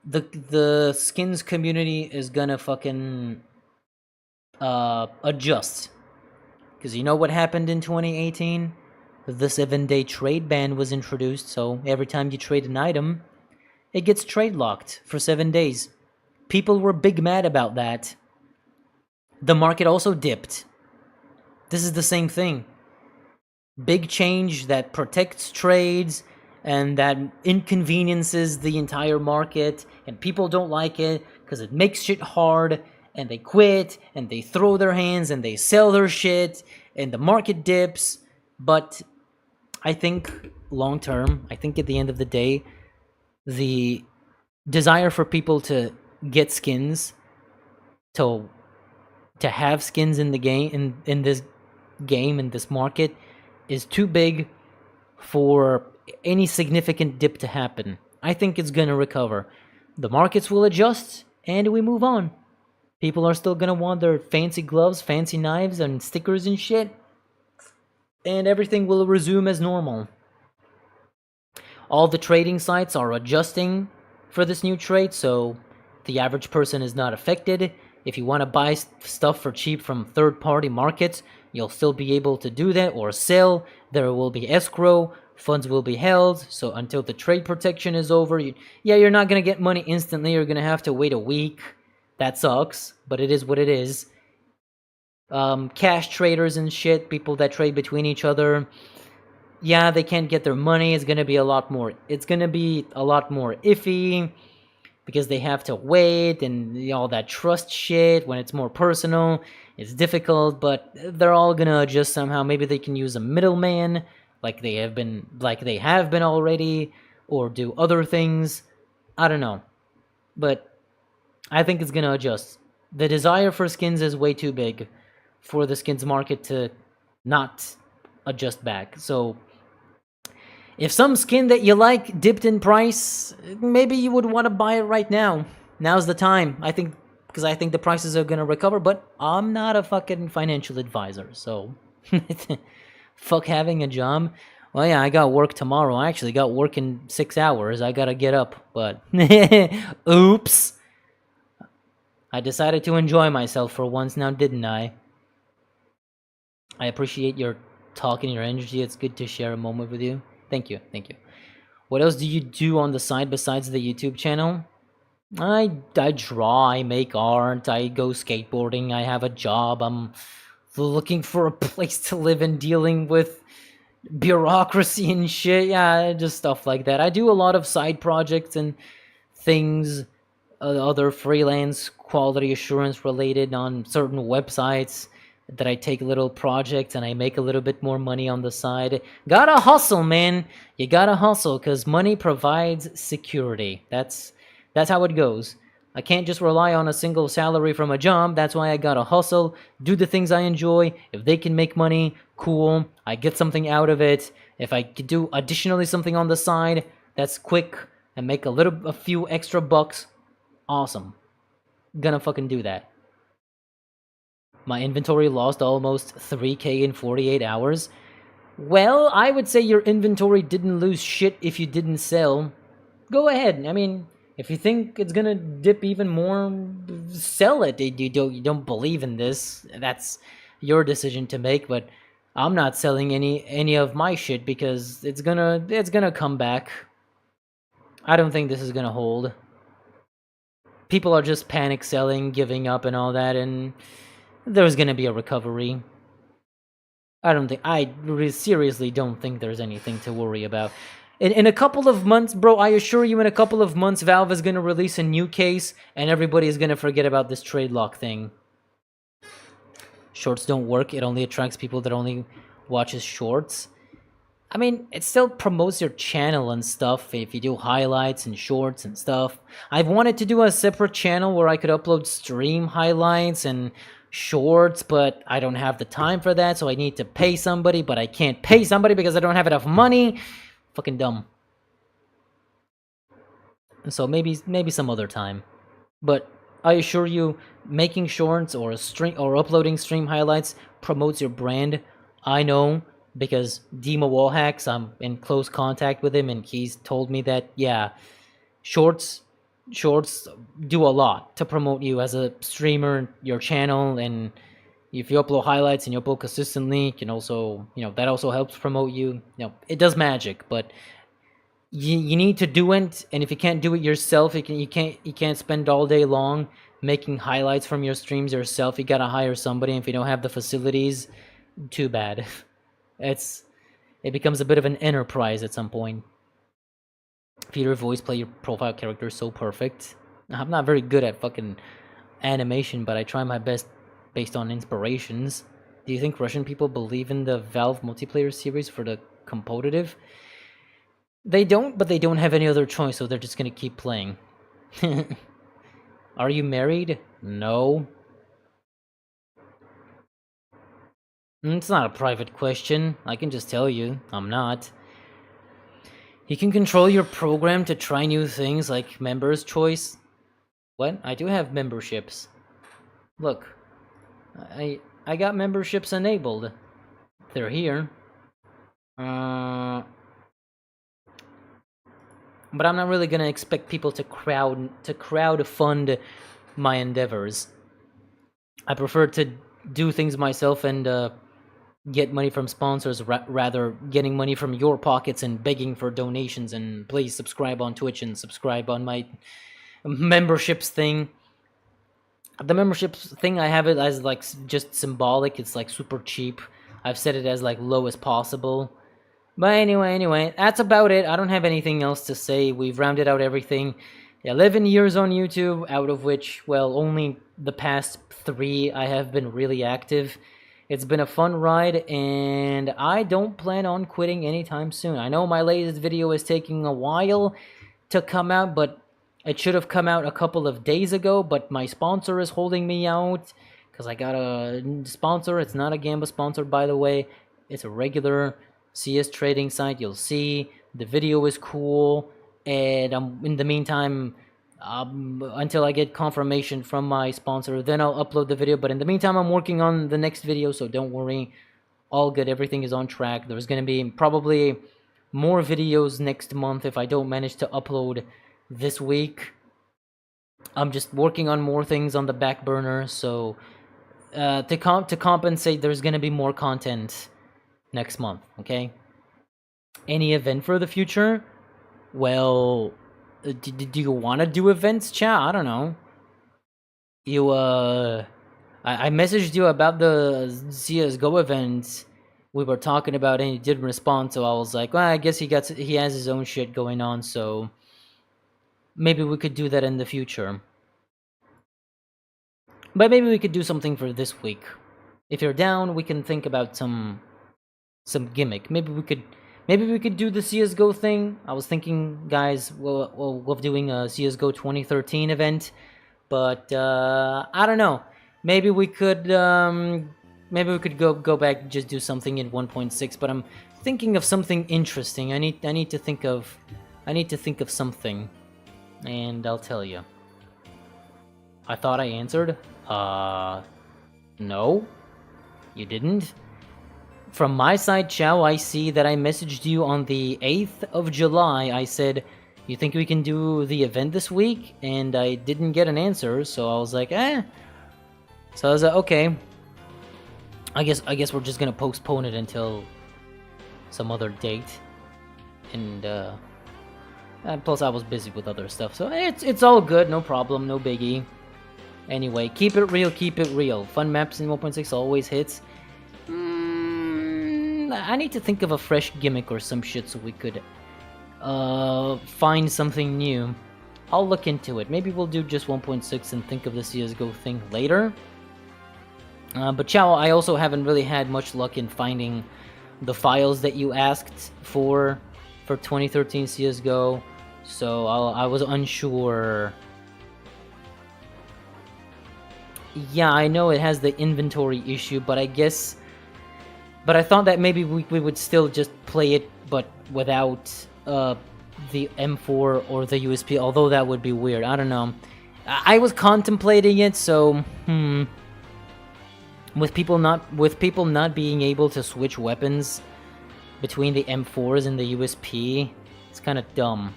S1: the skins community is gonna fucking adjust. Because you know what happened in 2018? The 7-day trade ban was introduced, so every time you trade an item, it gets trade locked for 7 days. People were big mad about that. The market also dipped. This is the same thing. Big change that protects trades and that inconveniences the entire market, and people don't like it because it makes shit hard, and they quit and they throw their hands and they sell their shit and the market dips. But I think long term, I think at the end of the day, the desire for people to get skins, to have skins in the game, in this game, in this market, is too big for any significant dip to happen. I think it's gonna recover. The markets will adjust and we move on. People are still gonna want their fancy gloves, fancy knives, and stickers and shit, and everything will resume as normal. All the trading sites are adjusting for this new trade, so the average person is not affected. If you want to buy stuff for cheap from third-party markets, you'll still be able to do that or sell. There will be escrow, funds will be held, so until the trade protection is over, you're not going to get money instantly. You're going to have to wait a week. That sucks, but it is what it is. Cash traders and shit, people that trade between each other, they can't get their money. It's going to be a lot more iffy. because they have to wait and all that trust shit. When it's more personal, it's difficult, but they're all gonna adjust somehow. Maybe they can use a middleman, like they have been already, or do other things. I don't know, but I think it's gonna adjust. The desire for skins is way too big for the skins market to not adjust back. So if some skin that you like dipped in price, maybe you would want to buy it right now. Now's the time. I think, because I think the prices are going to recover, but I'm not a fucking financial advisor, so fuck having a job. Well, yeah, I got work tomorrow. I actually got work in 6 hours. I gotta get up, but oops. I decided to enjoy myself for once now, didn't I? I appreciate your talk and your energy. It's good to share a moment with you. Thank you, thank you. What else do you do on the side besides the YouTube channel? I draw, I make art, I go skateboarding, I have a job, I'm looking for a place to live and dealing with bureaucracy and shit. Yeah, just stuff like that. I do a lot of side projects and things, other freelance quality assurance related on certain websites that I take little projects and I make a little bit more money on the side. Gotta hustle, man. You gotta hustle, because money provides security. That's how it goes. I can't just rely on a single salary from a job. That's why I gotta hustle, do the things I enjoy. If they can make money, cool. I get something out of it. If I could do additionally something on the side that's quick and make a few extra bucks, awesome. Gonna fucking do that. My inventory lost almost 3k in 48 hours. Well, I would say your inventory didn't lose shit if you didn't sell. Go ahead. I mean, if you think it's gonna dip even more, sell it. You don't believe in this. That's your decision to make, but I'm not selling any of my shit because it's gonna come back. I don't think this is gonna hold. People are just panic selling, giving up and all that, and there's gonna be a recovery. I seriously don't think there's anything to worry about. In a couple of months, bro, I assure you, in a couple of months, Valve is gonna release a new case, and everybody is gonna forget about this trade lock thing. Shorts don't work. It only attracts people that only watches shorts. I mean, it still promotes your channel and stuff if you do highlights and shorts and stuff. I've wanted to do a separate channel where I could upload stream highlights and shorts, but I don't have the time for that, so I need to pay somebody, but I can't pay somebody because I don't have enough money. Fucking dumb. So maybe some other time. But I assure you, making shorts or uploading stream highlights promotes your brand. I know, because Dima Wallhacks, I'm in close contact with him, and he's told me that, yeah, shorts do a lot to promote you as a streamer, your channel, and if you upload highlights and you upload consistently, can also, that also helps promote you. It does magic, but you need to do it, and if you can't do it yourself, you can't spend all day long making highlights from your streams yourself. You gotta hire somebody, and if you don't have the facilities, too bad. It becomes a bit of an enterprise at some point. Peter voice play your profile character so perfect. I'm not very good at fucking animation, but I try my best based on inspirations. Do you think Russian people believe in the Valve multiplayer series for the competitive? They don't, but they don't have any other choice, so they're just gonna keep playing. Are you married? No. It's not a private question. I can just tell you, I'm not. You can control your program to try new things like members' choice. What? I do have memberships. Look, I got memberships enabled. They're here. But I'm not really gonna expect people to crowd fund my endeavors. I prefer to do things myself and get money from sponsors rather getting money from your pockets and begging for donations. And please subscribe on Twitch and subscribe on my memberships thing. The memberships thing, I have it as like just symbolic. It's like super cheap. I've set it as like low as possible. But anyway, that's about it. I don't have anything else to say. We've rounded out everything. 11 years on YouTube, out of which, well, only the past 3 I have been really active. It's been a fun ride, and I don't plan on quitting anytime soon. I know my latest video is taking a while to come out, but it should have come out a couple of days ago, but my sponsor is holding me out, because I got a sponsor. It's not a Gamba sponsor, by the way. It's a regular CS trading site. You'll see the video is cool, and in the meantime, until I get confirmation from my sponsor, then I'll upload the video. But in the meantime, I'm working on the next video, so don't worry. All good. Everything is on track. There's going to be probably more videos next month if I don't manage to upload this week. I'm just working on more things on the back burner, so to compensate, there's going to be more content next month, okay? Any event for the future? Well, do you want to do events, chat? I don't know. You, I messaged you about the CSGO event we were talking about, and you didn't respond, so I was like, well, I guess he has his own shit going on, so maybe we could do that in the future. But maybe we could do something for this week. If you're down, we can think about some gimmick. Maybe we could do the CSGO thing. I was thinking, guys, of doing a CSGO 2013 event, but I don't know. Maybe we could go back and just do something in 1.6. But I'm thinking of something interesting. I need to think of something, and I'll tell you. I thought I answered. No, you didn't. From my side, Chow, I see that I messaged you on the 8th of July. I said, you think we can do the event this week? And I didn't get an answer, so I was like, eh. So I was like, okay. I guess we're just gonna postpone it until some other date. And plus I was busy with other stuff, so it's all good, no problem, no biggie. Anyway, keep it real, keep it real. Fun maps in 1.6 always hits. I need to think of a fresh gimmick or some shit so we could find something new. I'll look into it. Maybe we'll do just 1.6 and think of the CSGO thing later. But Chow, I also haven't really had much luck in finding the files that you asked for 2013 CSGO, so I was unsure. Yeah, I know it has the inventory issue, but I thought that maybe we would still just play it, but without the M4 or the USP, although that would be weird. I don't know. I was contemplating it, so with people not being able to switch weapons between the M4s and the USP, it's kind of dumb.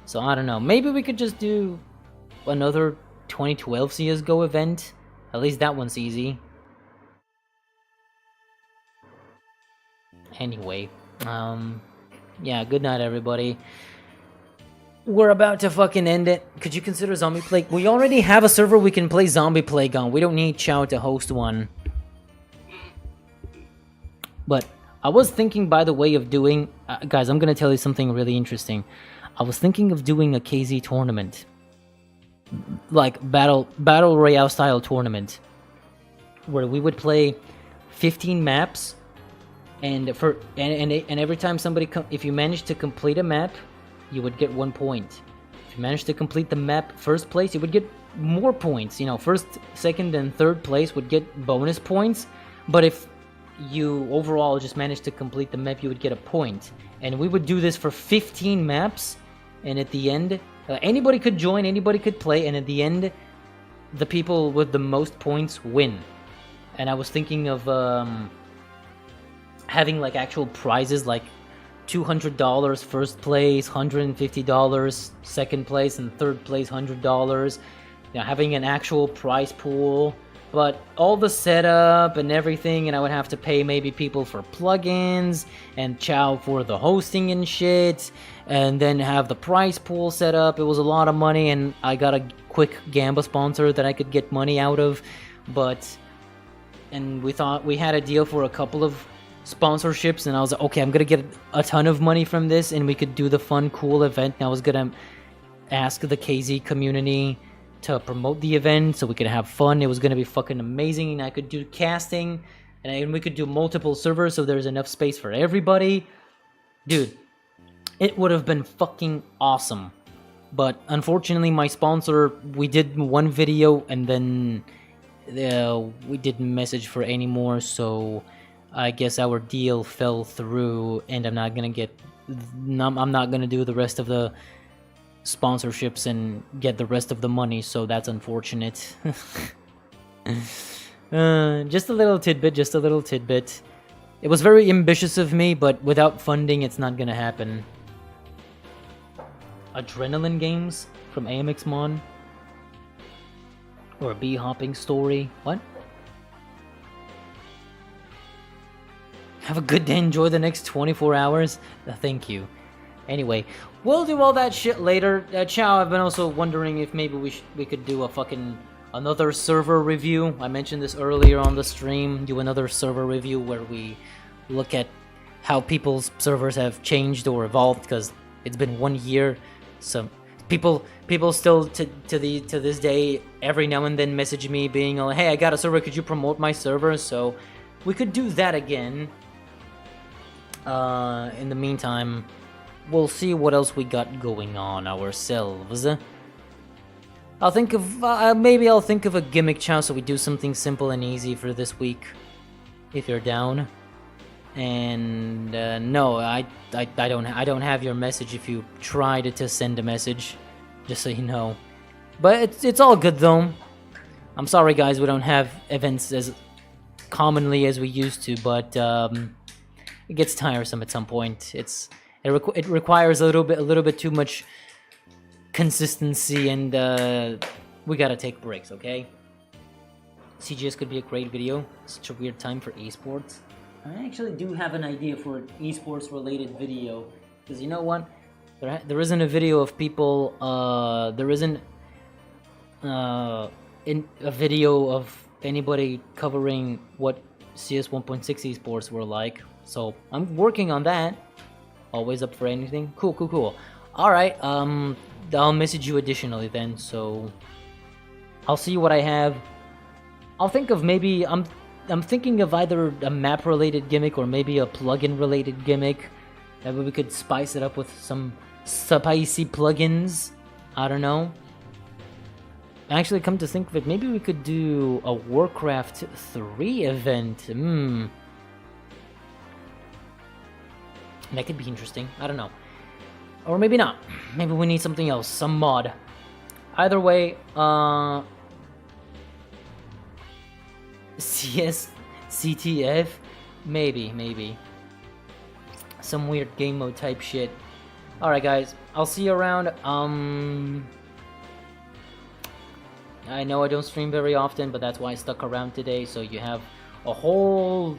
S1: So I don't know. Maybe we could just do another 2012 CSGO event. At least that one's easy. Anyway, yeah, good night, everybody. We're about to fucking end it. Could you consider Zombie Plague? We already have a server we can play Zombie Plague on. We don't need Chow to host one. But I was thinking, by the way, of doing... guys, I'm gonna tell you something really interesting. I was thinking of doing a KZ tournament. Like, battle royale style tournament. Where we would play 15 maps. And every time somebody... if you manage to complete a map, you would get 1 point. If you manage to complete the map first place, you would get more points. You know, first, second, and third place would get bonus points. But if you overall just managed to complete the map, you would get a point. And we would do this for 15 maps, and at the end, anybody could join, anybody could play, and at the end, the people with the most points win. And I was thinking of having like actual prizes, like $200 first place, $150 second place, and third place $100. You know, having an actual prize pool. But all the setup and everything, and I would have to pay maybe people for plugins, and Chow for the hosting and shit, and then have the prize pool set up. It was a lot of money, and I got a quick Gamba sponsor that I could get money out of. And we thought we had a deal for a couple of sponsorships, and I was like, okay, I'm gonna get a ton of money from this, and we could do the fun, cool event. And I was gonna ask the KZ community to promote the event so we could have fun. It was gonna be fucking amazing, and I could do casting, and we could do multiple servers so there's enough space for everybody. Dude, it would have been fucking awesome. But unfortunately, my sponsor, we did one video and then we didn't message for any more, so I guess our deal fell through, and I'm not gonna do the rest of the sponsorships and get the rest of the money, so that's unfortunate. Just a little tidbit. It was very ambitious of me, but without funding, it's not gonna happen. Adrenaline games from AMXmon? Or a bee hopping story? What? Have a good day, enjoy the next 24 hours? Thank you. Anyway, we'll do all that shit later. Chow, I've been also wondering if maybe we could do a fucking another server review. I mentioned this earlier on the stream. Do another server review where we look at how people's servers have changed or evolved, because it's been 1 year. So people still to this day every now and then message me being like, hey, I got a server, could you promote my server? So we could do that again. In the meantime, we'll see what else we got going on ourselves. I'll think of maybe I'll think of a gimmick, Chow, so we do something simple and easy for this week, if you're down. And no, I don't have your message if you tried to send a message, just so you know. But it's all good though. I'm sorry guys, we don't have events as commonly as we used to, but it gets tiresome at some point. It requires a little bit too much consistency, and we gotta take breaks, okay? CGS could be a great video. Such a weird time for esports. I actually do have an idea for an esports related video, because you know what? There isn't a video of people, there isn't a video of anybody covering what CS 1.6 esports were like, so I'm working on that. Always up for anything. Cool. Alright, I'll message you additionally then, so I'll see what I have. I'll think of maybe, I'm thinking of either a map-related gimmick or maybe a plugin-related gimmick. Maybe we could spice it up with some spicy plugins. I don't know. Actually, come to think of it, maybe we could do a Warcraft 3 event. That could be interesting. I don't know. Or maybe not. Maybe we need something else, some mod. Either way, CS, CTF, maybe. Some weird game mode type shit. Alright guys, I'll see you around. I know I don't stream very often, but that's why I stuck around today, so you have a whole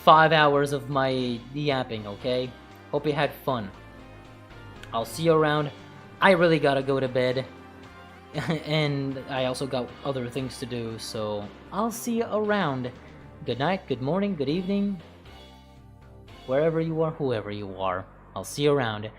S1: 5 hours of my yapping, okay? Hope you had fun. I'll see you around. I really gotta go to bed. And I also got other things to do, so I'll see you around. Good night, good morning, good evening. Wherever you are, whoever you are. I'll see you around.